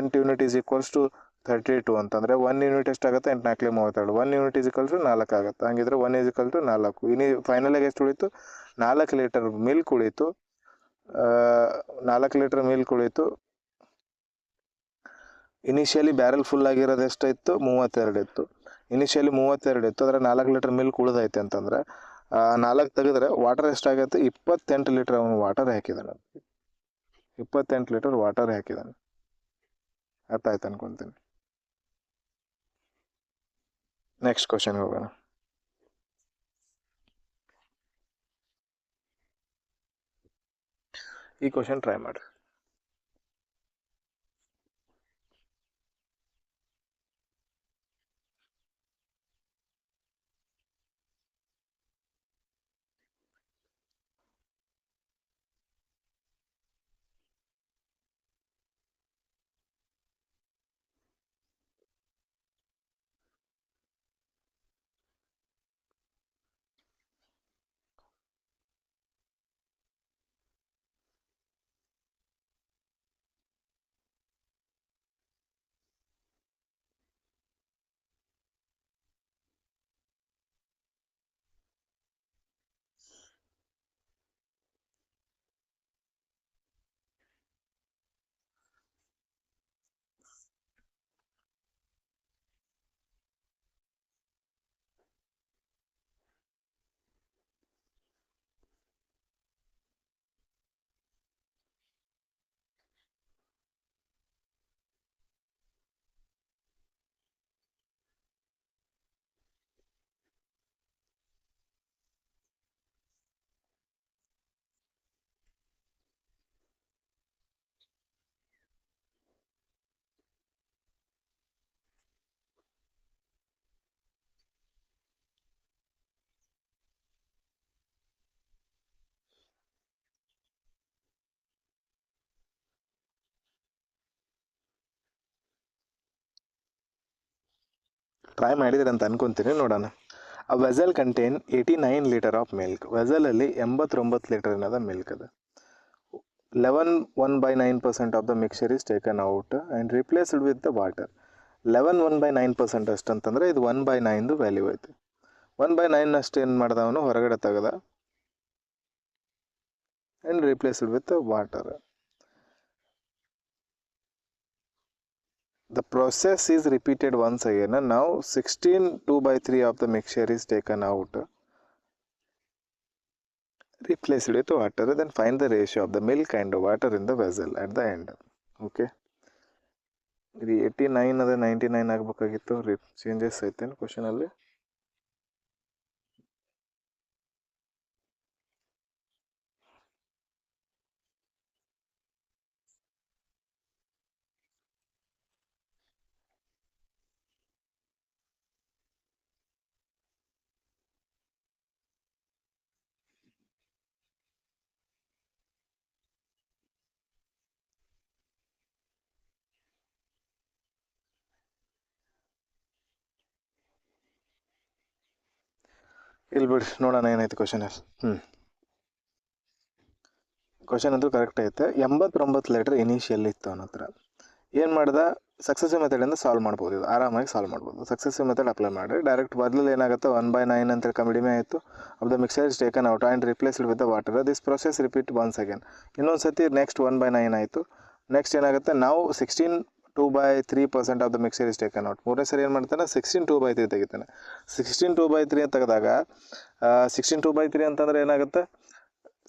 ಎಂಟು ಯೂನಿಟ್ ಈಸ್ ಈಕ್ವಲ್ಸ್ ಟು 32 ಅಂತಂದರೆ 1 ಯೂನಿಟ್ ಎಷ್ಟಾಗುತ್ತೆ? 8 4 32. 1 ಯೂನಿಟ್ ಈಸ್ ಈಕ್ವಲ್ ಟು 4 ಆಗುತ್ತೆ. ಹಂಗಿದ್ರೆ 1 ಈಸ್ ಈಕ್ವಲ್ ಟು 4. ಇನ್ನು ಫೈನಲಾಗಿ ಎಷ್ಟು ಉಳಿತು? 4 ಲೀಟರ್ ಮಿಲ್ಕ್ ಉಳಿತು. 4 ಲೀಟರ್ ಮಿಲ್ಕ್ ಉಳಿತು. ಇನಿಷಿಯಲಿ ಬ್ಯಾರಲ್ ಫುಲ್ ಆಗಿರೋದು ಎಷ್ಟಾಯಿತು? 32 ಇತ್ತು. ಇನಿಷಿಯಲಿ 32 ಇತ್ತು, ಅಂದರೆ 4 ಲೀಟರ್ ಮಿಲ್ಕ್ ಉಳಿದೈತೆ ಅಂತಂದರೆ 4 ತೆಗೆದ್ರೆ ವಾಟರ್ ಎಷ್ಟಾಗುತ್ತೆ? 28 ಲೀಟರ್ ಅವನು ವಾಟರ್ ಹಾಕಿದ್ದಾನೆ. 28 ಲೀಟರ್ ವಾಟರ್ ಹಾಕಿದ್ದಾನೆ. ಅರ್ಥ ಆಯ್ತು ಅನ್ಕೊತೀನಿ. ನೆಕ್ಸ್ಟ್ ಕ್ವಶನ್ಗೆ ಹೋಗೋಣ. ಈ ಕ್ವಶನ್ ಟ್ರೈ ಮಾಡಿ. ಟ್ರೈ ಮಾಡಿದ್ರೆ ಅಂತ ಅನ್ಕೊಂತೀನಿ, ನೋಡೋಣ. ಆ vessel contain 89 litre of milk. ವೆಸಲಲ್ಲಿ 89 ಲೀಟರ್ ಏನದ ಮಿಲ್ಕ್ ಅದ. 11 1/9% of the mixture is taken out and replaced with the water. 11 1/9% ಅಷ್ಟಂತಂದರೆ ಇದು 1/9 ವ್ಯಾಲ್ಯೂ ಐತೆ. 1/9 ಅಷ್ಟು ಏನು ಮಾಡ್ದ ಅವನು? ಹೊರಗಡೆ ತೆಗೆದ and replaced with water. The process is repeated once again. Now 16 2/3 of the mixture is taken out, replaced with water, then find the ratio of the milk and water in the vessel at the end. Okay, ಇದು 89 ಅದ 99 ಆಗಬೇಕಾಗಿತ್ತು. Changes ಐತೆ question ಅಲ್ಲಿ. ಇಲ್ಲಿ ಬಿಡಿ ನೋಡೋಣ ಏನೈತೆ ಕ್ವಶನಲ್ಲಿ. Question ಅಂತೂ ಕರೆಕ್ಟ್ ಐತೆ. 89 ಲೀಟರ್ ಇನಿಷಿಯಲ್ ಇತ್ತು ಅವನ ಹತ್ರ. ಏನು ಮಾಡ್ದ? ಸಕ್ಸೆಸಿವ್ ಮೆಥಡಿಂದ ಸಾಲ್ವ್ ಮಾಡ್ಬೋದು. ಇದು ಆರಾಮಾಗಿ ಸಾಲ್ವ್ ಮಾಡ್ಬೋದು. ಸಕ್ಸೆಸಿವ್ ಮೆಥಡ್ ಅಪ್ಲೈ ಮಾಡಿ ಡೈರೆಕ್ಟ್ ಬದಲು ಏನಾಗುತ್ತೆ? 1/9 ಅಂತ ಕಡಿಮೆ ಆಯಿತು. Of the mixer is taken out and replaced with the water. This process repeat once again. ಇನ್ನೊಂದು ಸತಿ ನೆಕ್ಸ್ಟ್ 1/9 ಆಯಿತು. ನೆಕ್ಸ್ಟ್ ಏನಾಗುತ್ತೆ? ನಾವು 16 2/3% of the mixer is taken out. ಮೂರನೇ ಸರಿ ಏನು ಮಾಡ್ತಾನೆ? 16 2/3 ತೆಗಿತಾನೆ. 16 2/3 ಅಂತ ತೆಗೆದಾಗ 16 2/3 ಅಂತಂದರೆ ಏನಾಗುತ್ತೆ?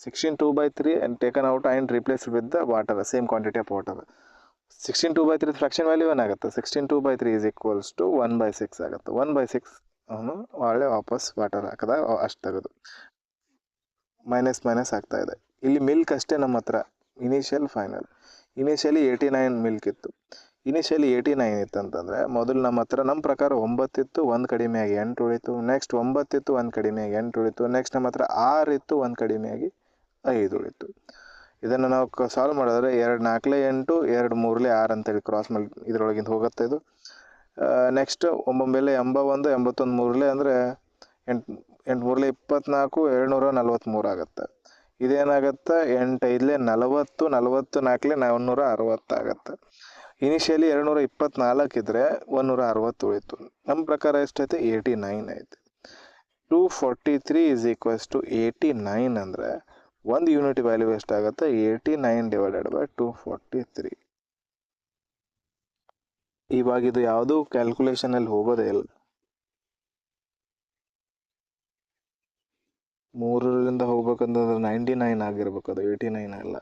16 2/3 and taken out and replaced with the water, same quantity of water. 16 2/3 fraction value ಏನಾಗುತ್ತೆ? 16 2/3 ಈಸ್ ಈಕ್ವಲ್ಸ್ ಟು 1/6 ಆಗುತ್ತೆ. 1/6 ಅವನು ಒಳ್ಳೆ ವಾಪಸ್ ವಾಟರ್ ಹಾಕದ ಅಷ್ಟು ತೆಗೆದು ಮೈನಸ್ ಆಗ್ತಾ ಇದೆ. ಇಲ್ಲಿ ಮಿಲ್ಕ್ ಅಷ್ಟೇ ನಮ್ಮ ಹತ್ರ. Initial final. ಇನಿಷಿಯಲಿ 89 ಮಿಲ್ಕ್ ಇತ್ತು. ಇನಿಷಿಯಲಿ 89 ಇತ್ತು ಅಂತಂದರೆ ಮೊದಲು ನಮ್ಮ ಹತ್ರ ನಮ್ಮ ಪ್ರಕಾರ 9 ಇತ್ತು, 1 ಕಡಿಮೆಯಾಗಿ 8 ಉಳಿತು. ನೆಕ್ಸ್ಟ್ 9 ಇತ್ತು, 1 ಕಡಿಮೆಯಾಗಿ 8 ಉಳಿತು. ನೆಕ್ಸ್ಟ್ ನಮ್ಮ ಹತ್ರ 6 ಇತ್ತು, 1 ಕಡಿಮೆಯಾಗಿ 5 ಉಳಿತು. ಇದನ್ನು ನಾವು ಸಾಲ್ವ್ ಮಾಡಿದ್ರೆ 2 4 8 2 3 6 ಅಂತೇಳಿ ಕ್ರಾಸ್ ಮಾಡಿ ಇದರೊಳಗಿಂದ ಹೋಗುತ್ತೆ ಇದು. ನೆಕ್ಸ್ಟ್ 9 ಮೇಲೆ 81 81 3 ಅಂದರೆ 8 8 3 24 743 ಆಗುತ್ತೆ. ಇದೇನಾಗುತ್ತೆ? 8 5 40 40 4 460 ಆಗುತ್ತೆ. ಇನಿಷಿಯಲಿ 224 ಇದ್ದರೆ 160 ಉಳಿತು. ನಮ್ಮ ಪ್ರಕಾರ ಎಷ್ಟೈತೆ 89 ಐತೆ. 243 ಈಸ್ ಈಕ್ವಲ್ಸ್ ಟು 89 ಅಂದರೆ ಒಂದು ಯೂನಿಟ್ ವ್ಯಾಲ್ಯೂ ಎಷ್ಟಾಗುತ್ತೆ 89 ಡಿವೈಡೆಡ್ ಬೈ 243. ಇವಾಗ ಇದು ಯಾವುದೂ ಕ್ಯಾಲ್ಕುಲೇಷನಲ್ಲಿ ಹೋಗೋದೇ ಇಲ್ಲ. 3ರಿಂದ ಹೋಗ್ಬೇಕಂತಂದ್ರೆ 99 ಆಗಿರ್ಬೇಕು, ಅದು 89 ಅಲ್ಲ.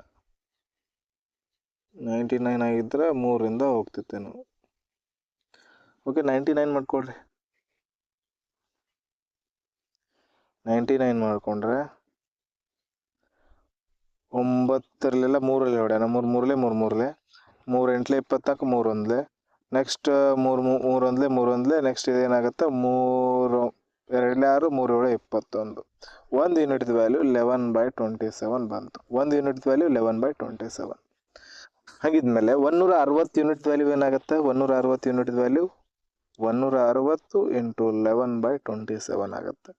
99 ಆಗಿದ್ದರೆ 3ರಿಂದ ಹೋಗ್ತಿತ್ತೇನು. ಓಕೆ, 99 ಮಾಡ್ಕೊಡ್ರಿ. 99 ಮಾಡ್ಕೊಂಡ್ರೆ 9ರಲ್ಲೆಲ್ಲ 3ರಲ್ಲಿ ಹೊಡ್ಯಾನ, 3 3 8 24 3 ನೆಕ್ಸ್ಟ್ 3 ನೆಕ್ಸ್ಟ್ ಇದೇನಾಗುತ್ತೆ 3 2 6 3 7 21. ಒಂದು ಯೂನಿಟ್ ವ್ಯಾಲ್ಯೂ 11/27 ಬಂತು. ಒಂದು ಯೂನಿಟ್ ವ್ಯಾಲ್ಯೂ 11/27. ಹಾಗಿದ್ಮೇಲೆ 160 ಯೂನಿಟ್ ವ್ಯಾಲ್ಯೂ ಏನಾಗುತ್ತೆ 160 ಯೂನಿಟ್ ವ್ಯಾಲ್ಯೂ 160 ಇಂಟು 11/27 ಆಗುತ್ತೆ.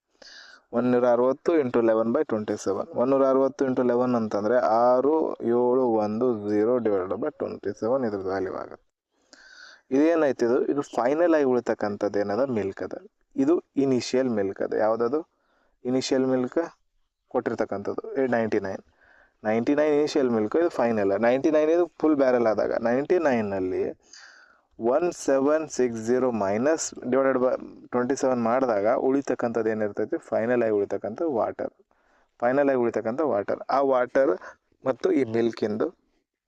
160 ಇಂಟು 11/27. 160 ಇಂಟು 11 ಅಂತಂದರೆ 6710 ಡಿವೈಡೆಡ್ ಬೈ 27 ಇದ್ರ ವ್ಯಾಲ್ಯೂ ಆಗುತ್ತೆ. ಇದೇನಾಯ್ತಿದು, ಇದು ಫೈನಲ್ ಆಗಿ ಉಳಿತಕ್ಕಂಥದ್ದು ಏನದ ಮಿಲ್ಕ್ ಅದ. ಇದು ಇನಿಷಿಯಲ್ ಮಿಲ್ಕ್ ಅದ. ಯಾವುದದು ಇನಿಷಿಯಲ್ ಮಿಲ್ಕ್ ಕೊಟ್ಟಿರ್ತಕ್ಕಂಥದ್ದು 99 ಇನಿಷಿಯಲ್ ಮಿಲ್ಕ್. ಇದು ಫೈನಲ್ 99 ಇದು ಫುಲ್ ಬ್ಯಾರಲ್ ಆದಾಗ 99ನಲ್ಲಿ 1760 ಮೈನಸ್ ಡಿವೈಡೆಡ್ ಬೈ 27 ಮಾಡಿದಾಗ ಉಳಿತಕ್ಕಂಥದ್ದು ಏನಿರ್ತೈತಿ ಫೈನಲ್ ಆಗಿ ಉಳಿತಕ್ಕಂಥ ವಾಟರ್. ಆ ವಾಟರ್ ಮತ್ತು ಈ ಮಿಲ್ಕಿಂದು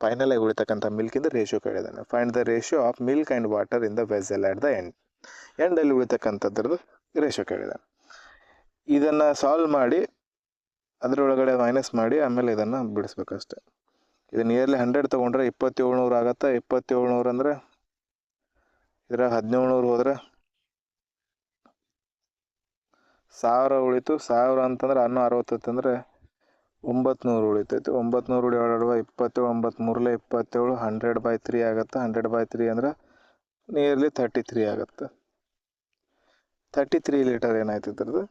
ಫೈನಲ್ ಆಗಿ ಉಳಿತಕ್ಕಂಥ ಮಿಲ್ಕಿಂದ ರೇಷಿಯೋ ಕೇಳಿದಾನೆ. Find the ratio of milk and water in the vessel at the ಎಂಡಲ್ಲಿ ಉಳಿತಕ್ಕಂಥದ್ರದ್ದು ರೇಷಿಯೋ ಕೇಳಿದಾನೆ. ಇದನ್ನು ಸಾಲ್ವ್ ಮಾಡಿ ಅದರೊಳಗಡೆ ಮೈನಸ್ ಮಾಡಿ ಆಮೇಲೆ ಇದನ್ನು ಬಿಡಿಸ್ಬೇಕಷ್ಟೆ. ಇದು ನಿಯರ್ಲಿ 100 ತೊಗೊಂಡ್ರೆ 2700 ಆಗುತ್ತೆ. 2700 ಅಂದರೆ ಇದ್ರಾಗ 1700 ಹೋದ್ರೆ 1000 ಉಳಿತು. 1000 ಅಂತಂದ್ರೆ 60 ಅಂದರೆ 900 ಉಳಿತೈತಿ. 900 ಡಿವೈಡೆಡ್ ಬೈ 27, 9 27 100/3 ಆಗುತ್ತೆ. 100/3 ಅಂದ್ರೆ ನಿಯರ್ಲಿ 33 ಆಗುತ್ತೆ. 33 ಲೀಟರ್ ಏನಾಯ್ತು ಇದ್ರದ್ದು,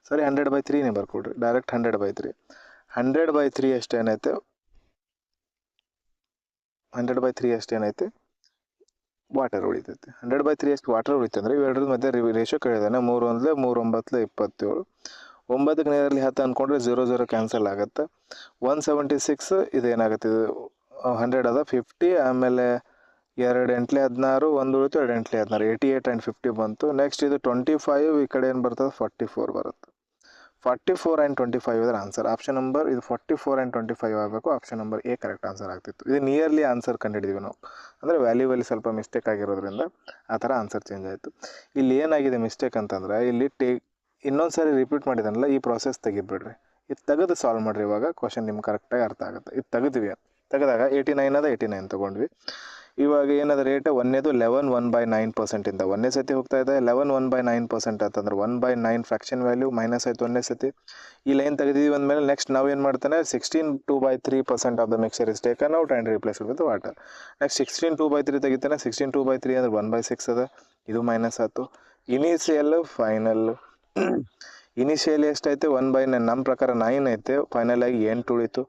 ಸರಿ 100/3ನೇ ಬರ್ಕೊಡ್ರಿ, ಡೈರೆಕ್ಟ್ 100/3. 100/3 ಅಷ್ಟೇನೈತೆ 100/3 ಅಷ್ಟೇನೈತೆ ವಾಟರ್ ಉಳಿತೈತೆ. 100/3 ಅಷ್ಟು ವಾಟರ್ ಉಳಿತಂದ್ರೆ ಇವೆರಡರ ಮಧ್ಯೆ ರೇಷಿಯೋ ಕೇಳಿದಾನೆ. 3 1 3 9 27. 9ಕ್ಕೆ ನಿಯರ್ಲಿ 10 ಅಂದ್ಕೊಂಡ್ರೆ 0 ಕ್ಯಾನ್ಸಲ್ ಆಗುತ್ತೆ. 176 ಇದೇನಾಗುತ್ತೆ, ಇದು 100 ಅದ 50. ಆಮೇಲೆ 2 8 16 1 ಉಳಿತು, 2 8 16 88 ಆ್ಯಂಡ್ 50 ಬಂತು. ನೆಕ್ಸ್ಟ್ ಇದು 25 ಈ ಕಡೆ ಏನು ಬರ್ತದೆ 44 ಬರುತ್ತೆ. 44 ಆ್ಯಂಡ್ 25 ಇದರ ಆನ್ಸರ್. ಆಪ್ಷನ್ ನಂಬರ್ ಇದು 44 ಆ್ಯಂಡ್ 25 ಆಗಬೇಕು. Option number A correct answer ಆಗ್ತಿತ್ತು. ಇದು ನಿಯರ್ಲಿ ಆನ್ಸರ್ ಕಂಡುಹಿಡಿದ್ವಿ ನಾವು, ಅಂದರೆ ವ್ಯಾಲ್ಯೂವಲ್ಲಿ ಸ್ವಲ್ಪ ಮಿಸ್ಟೇಕ್ ಆಗಿರೋದ್ರಿಂದ ಆ ಥರ ಆನ್ಸರ್ ಚೇಂಜ್ ಆಯಿತು. ಇಲ್ಲಿ ಏನಾಗಿದೆ ಮಿಸ್ಟೇಕ್ ಅಂತಂದ್ರೆ ಇಲ್ಲಿ ಇನ್ನೊಂದು ಸಾರಿ ರಿಪೀಟ್ ಮಾಡಿದಾನಲ್ಲ, ಈ ಪ್ರಾಸೆಸ್ ತೆಗಿಬಿಡ್ರಿ. ಇದು ತೆಗೆದು ಸಾಲ್ವ್ ಮಾಡಿರಿ. ಇವಾಗ ಕ್ವಶನ್ ನಿಮ್ಗೆ ಕರೆಕ್ಟಾಗಿ ಅರ್ಥ ಆಗುತ್ತೆ. ಇದು ತೆಗೆದಾಗ 89 ಅದ 89 ತೊಗೊಂಡ್ವಿ. ಇವಾಗ ಏನದ ರೇಟ್ ಒಂದೇದು 11 1/9% ಇಂದ ಒಂದೇ ಸತಿ ಹೋಗ್ತಾ ಇದೆ. 11 1/9% ಅಂತಂದ್ರೆ 1/9 ಫ್ರಾಕ್ಷನ್ ವ್ಯಾಲ್ಯೂ ಮೈನಸ್ ಆಯಿತು ಒಂದೇ ಸತಿ. ಈ ಲೈನ್ ತೆಗೆದಿದ್ದೀವಿ ಅಂದಮೇಲೆ ನೆಕ್ಸ್ಟ್ ನಾವು ಏನು ಮಾಡ್ತಾನೆ 16 2/3% of the mixer is taken out and replace with water. Next 16 2/3 ತೆಗಿತಾನೆ. 16 2/3 ಅಂದ್ರೆ 1/6 ಅದ, ಇದು ಮೈನಸ್ ಆಯಿತು. ಇನಿಷಿಯಲ್ ಫೈನಲ್ ಇನಿಷಿಯಲಿ ಎಷ್ಟೈತೆ 1/9. ನಮ್ಮ ಪ್ರಕಾರ 9 ಐತೆ, ಫೈನಲ್ ಆಗಿ 8 ಉಳಿತು.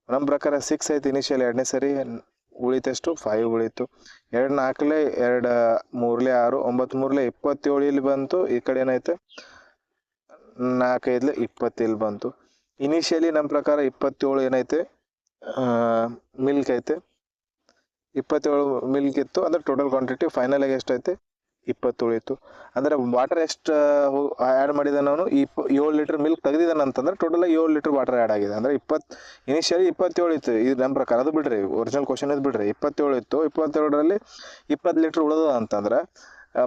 ನಮ್ಮ ಪ್ರಕಾರ 6 ಐತೆ ಇನಿಷಿಯಲ್, ಎರಡನೇ ಸರಿ ಉಳಿತಷ್ಟು 5 ಉಳಿತು. 2 4 2 3 6 9 3 27 ಇಲ್ಲಿ ಬಂತು. ಈ ಕಡೆ ಏನೈತೆ 4 5 20 ಇಲ್ಲಿ ಬಂತು. ಇನಿಷಿಯಲಿ ನಮ್ಮ ಪ್ರಕಾರ 27 ಏನೈತೆ ಮಿಲ್ಕ್ ಐತೆ, 27 ಮಿಲ್ಕ್ ಇತ್ತು. ಅಂದರೆ ಟೋಟಲ್ ಕ್ವಾಂಟಿಟಿ ಫೈನಲ್ ಆಗಿ ಎಷ್ಟೈತೆ 20 ಉಳಿತು. ಅಂದರೆ ವಾಟರ್ ಎಷ್ಟು ಆ್ಯಡ್ ಮಾಡಿದ ನಾನು 7 ಲೀಟರ್ ಮಿಲ್ಕ್ ತೆಗೆದಿದ್ದಾನೆ ಅಂತಂದ್ರೆ ಟೋಟಲ್ 7 ಲೀಟರ್ ವಾಟರ್ ಆ್ಯಡ್ ಆಗಿದೆ. ಅಂದರೆ ಇನಿಷಿಯಲಿ 27 ಇತ್ತು. ಇದು ನಮ್ಮ ಪ್ರಕಾರ ಅದು ಬಿಡ್ರಿ, ಒರಿಜಿನಲ್ ಕ್ವಶನ್ ಇದು ಬಿಡ್ರಿ. 27 ಇತ್ತು, 27ರಲ್ಲಿ 20 ಲೀಟರ್ ಉಳಿದ ಅಂತಂದ್ರೆ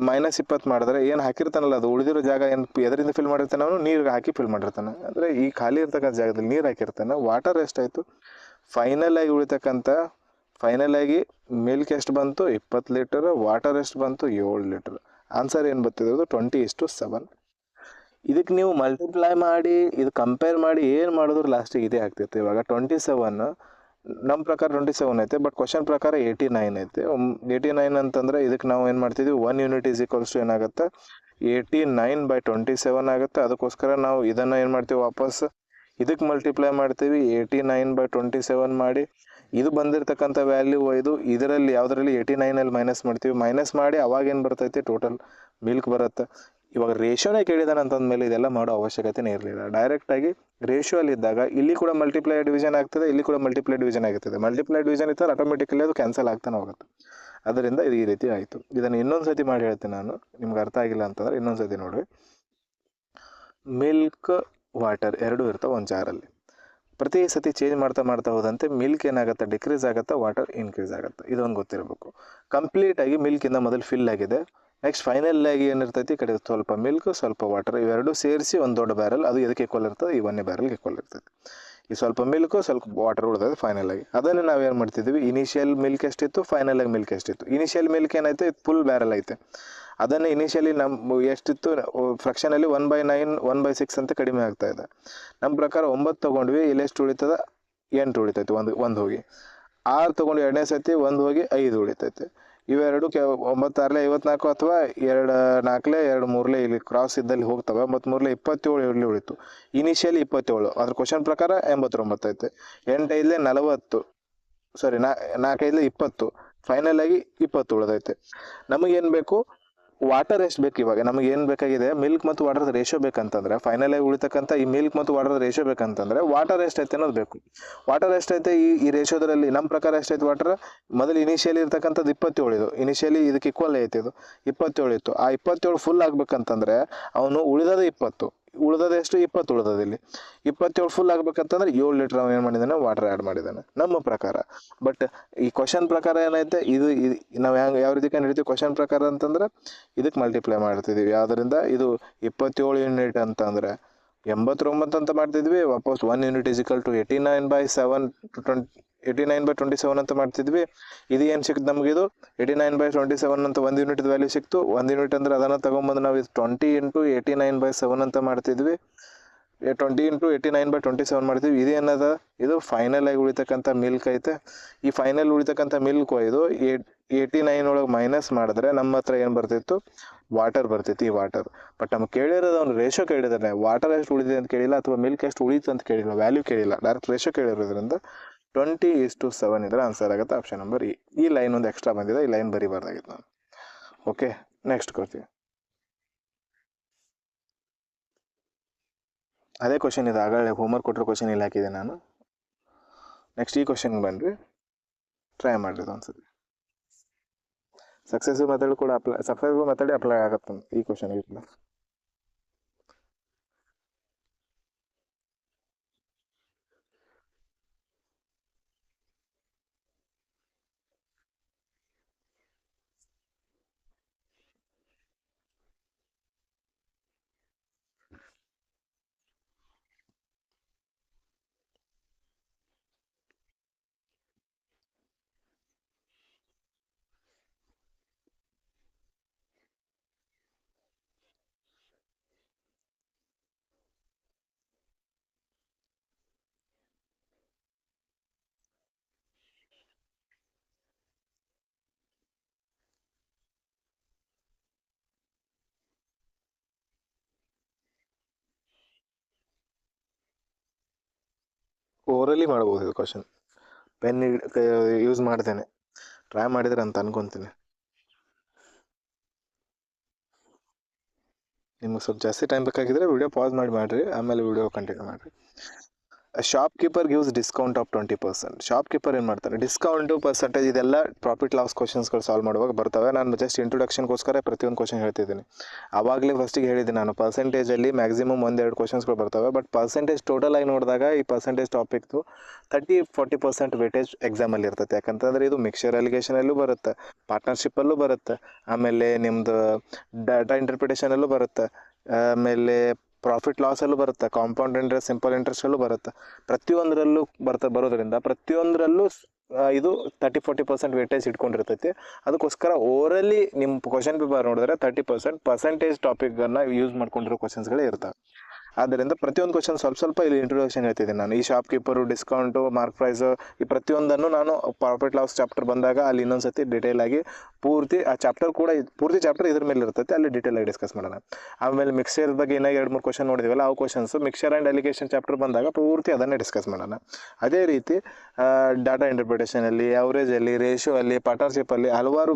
-20 ಮಾಡಿದ್ರೆ ಏನು ಹಾಕಿರ್ತಾನಲ್ಲ ಅದು ಉಳಿದಿರೋ ಜಾಗ ಏನು ಎದರಿಂದ ಫಿಲ್ ಮಾಡಿರ್ತಾನೆ ಅವನು, ನೀರಿಗೆ ಹಾಕಿ ಫಿಲ್ ಮಾಡಿರ್ತಾನೆ. ಅಂದರೆ ಈ ಖಾಲಿ ಇರ್ತಕ್ಕಂಥ ಜಾಗದಲ್ಲಿ ನೀರು ಹಾಕಿರ್ತಾನೆ. ವಾಟರ್ ಎಷ್ಟಾಯಿತು ಫೈನಲ್ ಆಗಿ ಉಳಿತಕ್ಕಂಥ ಫೈನಲ್ ಆಗಿ ಮಿಲ್ಕ್ ಎಷ್ಟು ಬಂತು 20 ಲೀಟರ್, ವಾಟರ್ ಎಷ್ಟು ಬಂತು 7 ಲೀಟರ್. ಆನ್ಸರ್ ಏನು ಬರ್ತಿರೋದು 20:7. ಇದಕ್ಕೆ ನೀವು ಮಲ್ಟಿಪ್ಲೈ ಮಾಡಿ ಇದು ಕಂಪೇರ್ ಮಾಡಿ ಏನು ಮಾಡಿದ್ರು ಲಾಸ್ಟಿಗೆ ಇದೇ ಆಗ್ತಿತ್ತು. ಇವಾಗ 27 ನಮ್ಮ ಪ್ರಕಾರ 27 ಐತೆ, ಬಟ್ ಕ್ವಶನ್ ಪ್ರಕಾರ 89 ಐತೆ. 89 ಅಂತಂದರೆ ಇದಕ್ಕೆ ನಾವು ಏನು ಮಾಡ್ತಿದ್ವಿ 1 ಯೂನಿಟ್ ಈಸ್ ಈಕ್ವಲ್ಸ್ ಟು ಏನಾಗುತ್ತೆ 89/27 ಆಗುತ್ತೆ. ಅದಕ್ಕೋಸ್ಕರ ನಾವು ಇದನ್ನು ಏನು ಮಾಡ್ತೀವಿ ವಾಪಸ್ ಇದಕ್ಕೆ ಮಲ್ಟಿಪ್ಲೈ ಮಾಡ್ತೀವಿ. 89/27 ಮಾಡಿ ಇದು ಬಂದಿರತಕ್ಕಂಥ ವ್ಯಾಲ್ಯೂ ಇದು ಇದರಲ್ಲಿ ಯಾವುದರಲ್ಲಿ 89 ಮೈನಸ್ ಮಾಡ್ತೀವಿ, ಮೈನಸ್ ಮಾಡಿ ಅವಾಗೇನು ಬರ್ತೈತಿ ಟೋಟಲ್ ಮಿಲ್ಕ್ ಬರುತ್ತೆ. ಇವಾಗ ರೇಷಿಯೋನೇ ಕೇಳಿದಾನೆ ಅಂತಂದಮೇಲೆ ಇದೆಲ್ಲ ಮಾಡೋ ಅವಶ್ಯಕತೆನೇ ಇರಲಿಲ್ಲ. ಡೈರೆಕ್ಟಾಗಿ ರೇಷಿಯೋಲ್ಲಿ ಇದ್ದಾಗ ಇಲ್ಲಿ ಕೂಡ ಮಲ್ಟಿಪ್ಲೈ ಡಿವಿಷನ್ ಆಗ್ತದೆ, ಇಲ್ಲಿ ಕೂಡ ಮಲ್ಟಿಪ್ಲೈ ಡಿವಿಷನ್ ಆಗುತ್ತದೆ. ಮಲ್ಟಿಪ್ಲೈ ಡಿವಿಷನ್ ಇದ್ದರೆ ಆಟೋಮೆಟಿಕಲಿ ಅದು ಕ್ಯಾನ್ಸಲ್ ಆಗ್ತಾನೆ ಹೋಗುತ್ತೆ. ಅದರಿಂದ ಇದು ಈ ರೀತಿ ಆಯಿತು. ಇದನ್ನು ಇನ್ನೊಂದು ಸತಿ ಮಾಡಿ ಹೇಳ್ತೀನಿ ನಾನು, ನಿಮ್ಗೆ ಅರ್ಥ ಆಗಿಲ್ಲ ಅಂತಂದರೆ ಇನ್ನೊಂದು ಸತಿ ನೋಡಿರಿ. ಮಿಲ್ಕ್ ವಾಟರ್ ಎರಡೂ ಇರ್ತಾವೆ ಒಂದು ಜಾರಲ್ಲಿ. ಪ್ರತಿ ಸತಿ ಚೇಂಜ್ ಮಾಡ್ತಾ ಹೋದಂತೆ ಮಿಲ್ಕ್ ಏನಾಗುತ್ತೆ, ಡಿಕ್ರೀಸ್ ಆಗುತ್ತೆ, ವಾಟರ್ ಇನ್ಕ್ರೀಸ್ ಆಗುತ್ತೆ. ಇದೊಂದು ಗೊತ್ತಿರಬೇಕು. ಕಂಪ್ಲೀಟಾಗಿ ಮಿಲ್ಕಿಂದ ಮೊದಲು ಫಿಲ್ ಆಗಿದೆ. ನೆಕ್ಸ್ಟ್ ಫೈನಲ್ ಆಗಿ ಏನಿರ್ತೈತಿ, ಈ ಕಡೆ ಸ್ವಲ್ಪ ಮಿಲ್ಕ್ ಸ್ವಲ್ಪ ವಾಟರ್ ಇವೆರಡು ಸೇರಿಸಿ ಒಂದು ದೊಡ್ಡ ಬ್ಯಾರಲ್, ಅದು ಎದಕ್ಕೆ ಈಕ್ವಲ್ ಇರ್ತದೆ, ಈ ಒಂದೇ ಬ್ಯಾರಲ್ಗೆ ಈಕ್ವಲ್ ಇರ್ತದೆ. ಈ ಸ್ವಲ್ಪ ಮಿಲ್ಕು ಸ್ವಲ್ಪ ವಾಟರ್ ಉಳಿದದೆ ಫೈನಲ್ ಆಗಿ. ಅದನ್ನು ನಾವೇನು ಮಾಡ್ತಿದ್ವಿ, ಇನಿಷಿಯಲ್ ಮಿಲ್ಕ್ ಎಷ್ಟಿತ್ತು, ಫೈನಲ್ ಆಗಿ ಮಿಲ್ಕ್ ಎಷ್ಟಿತ್ತು. ಇನಿಷಿಯಲ್ ಮಿಲ್ಕ್ ಏನೈತೆ ಫುಲ್ ಬ್ಯಾರಲ್ ಐತೆ, ಅದನ್ನು ಇನಿಷಿಯಲಿ ನಮ್ಮ ಎಷ್ಟಿತ್ತು ಫ್ರಾಕ್ಷನಲ್ಲಿ 1/9 1/6 ಅಂತ ಕಡಿಮೆ ಆಗ್ತಾ ಇದೆ. ನಮ್ಮ ಪ್ರಕಾರ 9 ತೊಗೊಂಡ್ವಿ, ಇಲ್ಲಿ ಎಷ್ಟು ಉಳಿತದ 8 ಉಳಿತೈತೆ, ಒಂದು ಹೋಗಿ 6 ತೊಗೊಂಡು ಎರಡನೇ ಸತಿ 1 ಹೋಗಿ 5 ಉಳಿತೈತೆ. ಇವೆರಡು 9 6 54 ಅಥವಾ 2 4 2 3 ಇಲ್ಲಿ ಕ್ರಾಸ್ ಇದ್ದಲ್ಲಿ ಹೋಗ್ತವೆ. ಮತ್ತು 3 27 ಇಲ್ಲಿ ಉಳಿತು. ಇನಿಷಿಯಲಿ 27, ಅದ್ರ ಕ್ವಶನ್ ಪ್ರಕಾರ 89 ಐತೆ. 8 5 40, ಸಾರಿ 4 5 20, ಫೈನಲ್ ಆಗಿ 20 ಉಳಿದೈತೆ. ನಮಗೇನು ಬೇಕು, ವಾಟರ್ ಎಷ್ಟು ಬೇಕು. ಇವಾಗ ನಮಗೆ ಏನು ಬೇಕಾಗಿದೆ, ಮಿಲ್ಕ್ ಮತ್ತು ವಾಟರ್ ರೇಷಿಯೋ ಬೇಕಂತಂದ್ರೆ, ಫೈನಲ್ ಆಗಿ ಉಳಿತಕ್ಕಂಥ ಈ ಮಿಲ್ಕ್ ಮತ್ತು ವಾಟರ್ ರೇಷಿಯೋ ಬೇಕಂತಂದ್ರೆ ವಾಟರ್ ಎಷ್ಟೈತೆ ಅನ್ನೋದು ಬೇಕು. ವಾಟರ್ ಎಷ್ಟೈತೆ ಈ ರೇಷಿಯೋದ್ರಲ್ಲಿ ನಮ್ಮ ಪ್ರಕಾರ ಎಷ್ಟೈತೆ ವಾಟರ್, ಮೊದಲು ಇನಿಷಿಯಲಿ ಇರ್ತಕ್ಕಂಥದ್ದು 27 ಇದು, ಇನಿಷಿಯಲಿ ಇದಕ್ಕೆ ಈಕ್ವಲ್ ಐತೆ, ಇದು 27 ಇತ್ತು. ಆ 27 ಫುಲ್ ಆಗ್ಬೇಕಂತಂದ್ರೆ ಅವನು ಉಳಿದದ 20, ಉಳಿದದ ಎಷ್ಟು 20 ಉಳಿದದ. ಇಲ್ಲಿ 27 ಫುಲ್ ಆಗ್ಬೇಕಂತಂದ್ರೆ 7 ಲೀಟರ್ ಅವನು ಏನು ಮಾಡಿದ್ದಾನೆ, ವಾಟರ್ ಆ್ಯಡ್ ಮಾಡಿದ್ದಾನೆ ನಮ್ಮ ಪ್ರಕಾರ. ಬಟ್ ಈ ಕ್ವಶನ್ ಪ್ರಕಾರ ಏನೈತೆ, ಇದು ನಾವು ಯಾವ ರೀತಿ ಕಂಡು ಹಿಡಿತೀವಿ ಕ್ವಶನ್ ಪ್ರಕಾರ ಅಂತಂದ್ರೆ, ಇದಕ್ಕೆ ಮಲ್ಟಿಪ್ಲೈ ಮಾಡ್ತಿದ್ದೀವಿ. ಯಾವುದರಿಂದ, ಇದು 27 ಯೂನಿಟ್ ಅಂತಂದರೆ 89 ಅಂತ ಮಾಡ್ತಿದ್ವಿ. ವಾಪಸ್ 1 ಯೂನಿಟ್ ಇಸ್ ಈಕ್ವಲ್ ಟು 89/27 ಅಂತ ಮಾಡ್ತಿದ್ವಿ. ಇದು ಏನು ಸಿಕ್ತು ನಮಗೆ, ಇದು 89/27 ಅಂತ 1 ಯೂನಿಟ್ ವ್ಯಾಲ್ಯೂ ಸಿಕ್ತು. 1 ಯೂನಿಟ್ ಅಂದ್ರೆ ಅದನ್ನು ತೊಗೊಂಬಂದು ನಾವು ಇದು 20 × 89/7 ಅಂತ ಮಾಡ್ತಿದ್ವಿ. 20 × 89/27 ಮಾಡ್ತೀವಿ. ಇದೇನದ, ಇದು ಫೈನಲ್ ಆಗಿ ಉಳಿತಕ್ಕಂಥ ಮಿಲ್ಕ್ ಐತೆ. ಈ ಫೈನಲ್ ಉಳಿತಕ್ಕಂಥ ಮಿಲ್ಕ್ ಇದು 89 ಒಳಗೆ ಮೈನಸ್ ಮಾಡಿದ್ರೆ ನಮ್ಮ ಹತ್ರ ಏನು ಬರ್ತಿತ್ತು, ವಾಟರ್ ಬರ್ತಿತ್ತು. ಈ ವಾಟರ್ ಬಟ್ ನಮ್ಗೆ ಕೇಳಿರೋದು ಅವ್ನು ರೇಷೋ ಕೇಳಿದಾನೆ, ವಾಟರ್ ಎಷ್ಟು ಉಳಿದಿದೆ ಅಂತ ಕೇಳಿಲ್ಲ, ಅಥವಾ ಮಿಲ್ಕ್ ಎಷ್ಟು ಉಳಿತು ಅಂತ ಕೇಳಿಲ್ಲ, ವ್ಯಾಲ್ಯೂ ಕೇಳಿಲ್ಲ, ಡೈರೆಕ್ಟ್ ರೇಷೋ ಕೇಳಿರೋದ್ರಿಂದ 20:7 ಇದ್ರೆ ಆನ್ಸರ್ ಆಗುತ್ತೆ ಆಪ್ಷನ್ ನಂಬರ್ ಇ. ಈ ಲೈನ್ ಒಂದು ಎಕ್ಸ್ಟ್ರಾ ಬಂದಿದೆ, ಈ ಲೈನ್ ಬರಿಬಾರ್ದಾಗಿತ್ತು ನಾನು. ಓಕೆ, ನೆಕ್ಸ್ಟ್ ಕೊಡ್ತೀವಿ. ಅದೇ ಕ್ವಶನ್ ಇದು, ಆಗಲೇ ಹೋಮ್ವರ್ಕ್ ಕೊಟ್ಟಿರೋ ಕ್ವಶನ್ ಇಲ್ಲಿ ಹಾಕಿದೆ ನಾನು. ನೆಕ್ಸ್ಟ್ ಈ ಕ್ವಶನ್ಗೆ ಬಂದ್ವಿ, ಟ್ರೈ ಮಾಡಿರಿ ಒಂದ್ಸತಿ. ಸಕ್ಸಸ್ಫುಲ್ ಮೆಥಡ್ ಅಪ್ಲೈ ಆಗುತ್ತೆ ಈ ಕ್ವಶನ್ಗೆ. ಓರಲಿ ಮಾಡ್ಬೋದು ಇದು ಕ್ವಶನ್, ಪೆನ್ ಯೂಸ್ ಮಾಡ್ತೇನೆ, ಟ್ರೈ ಮಾಡಿದ್ರೆ ಅಂತ ಅನ್ಕೊತೀನಿ. ನಿಮ್ಗೆ ಸ್ವಲ್ಪ ಜಾಸ್ತಿ ಟೈಮ್ ಬೇಕಾಗಿದ್ರೆ ವಿಡಿಯೋ ಪಾಸ್ ಮಾಡಿರಿ, ಆಮೇಲೆ ವಿಡಿಯೋ ಕಂಟಿನ್ಯೂ ಮಾಡಿರಿ. Shop keeper gives discount of 20%. Shop keeper ಏನು ಮಾಡ್ತಾರೆ, ಡಿಸ್ಕೌಂಟು ಪರ್ಸೆಂಟೇಜ್ ಇದೆಲ್ಲ ಪ್ರಾಫಿಟ್ ಲಾಸ್ ಕ್ವಶನ್ಸ್ಗಳು ಸಾಲ್ವ್ ಮಾಡುವಾಗ ಬರ್ತವೆ. ನಾನು ಜಸ್ಟ್ ಇಂಟ್ರೊಡಕ್ಷನ್ಗೋಸ್ಕರ ಪ್ರತಿಯೊಂದು ಕ್ವಶನ್ ಹೇಳ್ತಿದ್ದೀನಿ. ಆವಾಗಲೇ ಫಸ್ಟಿಗೆ ಹೇಳಿದ್ದೀನಿ ನಾನು, ಪರ್ಸೆಂಟೇಜಲ್ಲಿ ಮ್ಯಾಕ್ಸಿಮಮ್ 1-2 ಕ್ವಶನ್ಸ್ಗಳು ಬರ್ತವೆ. ಬಟ್ ಪರ್ಸೆಂಟೇಜ್ ಟೋಟಲ್ ಆಗಿ ನೋಡಿದಾಗ ಈ ಪರ್ಸೆಂಟೇಜ್ ಟಾಪಿಕ್ದು 30-40% ವೇಟೇಜ್ ಎಕ್ಸಾಮಲ್ಲಿ ಇರ್ತೈತೆ. ಯಾಕಂತಂದರೆ ಇದು ಮಿಕ್ಸ್ಚರ್ ಅಲಿಗೇಷನಲ್ಲೂ ಬರುತ್ತೆ, ಪಾರ್ಟ್ನರ್ಶಿಪ್ಪಲ್ಲೂ ಬರುತ್ತೆ, ಆಮೇಲೆ ನಿಮ್ಮದು ಡಾಟಾ ಇಂಟರ್ಪ್ರಿಟೇಷನಲ್ಲೂ ಬರುತ್ತೆ, ಆಮೇಲೆ ಪ್ರಾಫಿಟ್ ಲಾಸಲ್ಲೂ ಬರುತ್ತೆ, ಕಾಂಪೌಂಡ್ ಇಂಟ್ರೆಸ್ಟ್, ಸಿಂಪಲ್ ಇಂಟ್ರೆಸ್ಟಲ್ಲೂ ಬರುತ್ತೆ. ಪ್ರತಿಯೊಂದರಲ್ಲೂ ಬರೋದ್ರಿಂದ ಪ್ರತಿಯೊಂದರಲ್ಲೂ ಇದು 30-40% ವೇಟೇಜ್ ಇಟ್ಕೊಂಡಿರ್ತೈತಿ. ಅದಕ್ಕೋಸ್ಕರ ಓವರಲ್ಲಿ ನಿಮ್ಮ ಕ್ವಶನ್ ಪೇಪರ್ ನೋಡಿದ್ರೆ 30% ಪರ್ಸೆಂಟೇಜ್ ಟಾಪಿಕನ್ನು ಯೂಸ್ ಮಾಡ್ಕೊಂಡಿರೋ ಕ್ವಶನ್ಸ್ಗಳೇ ಇರ್ತವೆ. ಆದ್ದರಿಂದ ಪ್ರತಿಯೊಂದು ಕ್ವಶನ್ ಸ್ವಲ್ಪ ಇಲ್ಲಿ ಇಂಟ್ರೊಡಕ್ಷನ್ ಹೇಳ್ತಿದ್ದೀನಿ ನಾನು. ಈ shop keeper, discount, mark price, ಈ ಪ್ರತಿಯೊಂದನ್ನು ನಾನು ಪ್ರಾಫಿಟ್ ಲಾಸ್ ಚಾಪ್ಟರ್ ಬಂದಾಗ ಅಲ್ಲಿ ಇನ್ನೊಂದ್ಸತಿ ಡೀಟೇಲ್ ಆಗಿ ಪೂರ್ತಿ ಆ ಚಾಪ್ಟರ್ ಕೂಡ ಪೂರ್ತಿ ಚಾಪ್ಟರ್ ಇದ್ರ ಮೇಲೆ ಇರ್ತೈತೆ, ಅಲ್ಲಿ ಡೀಟೇಲ್ ಆಗಿ ಡಿಸ್ಕಸ್ ಮಾಡೋಣ. ಆಮೇಲೆ ಮಿಕ್ಸರ್ ಬಗ್ಗೆ ಇನ್ನೂ 2-3 ಕ್ವಶನ್ ನೋಡಿದ್ವಲ್ಲ, ಆ questions mixer and allegation chapter ಬಂದಾಗ ಪೂರ್ತಿ ಅದನ್ನೇ ಡಿಸ್ಕಸ್ ಮಾಡೋಣ. ಅದೇ ರೀತಿ ಡಾಟಾ ಇಂಟರ್ಪ್ರಿಟೇಷನಲ್ಲಿ, ಅವರೇಜಲ್ಲಿ, ರೇಷಿಯೋ ಅಲ್ಲಿ, ಪಾರ್ಟ್ನರ್ಶಿಪ್ಪಲ್ಲಿ ಹಲವಾರು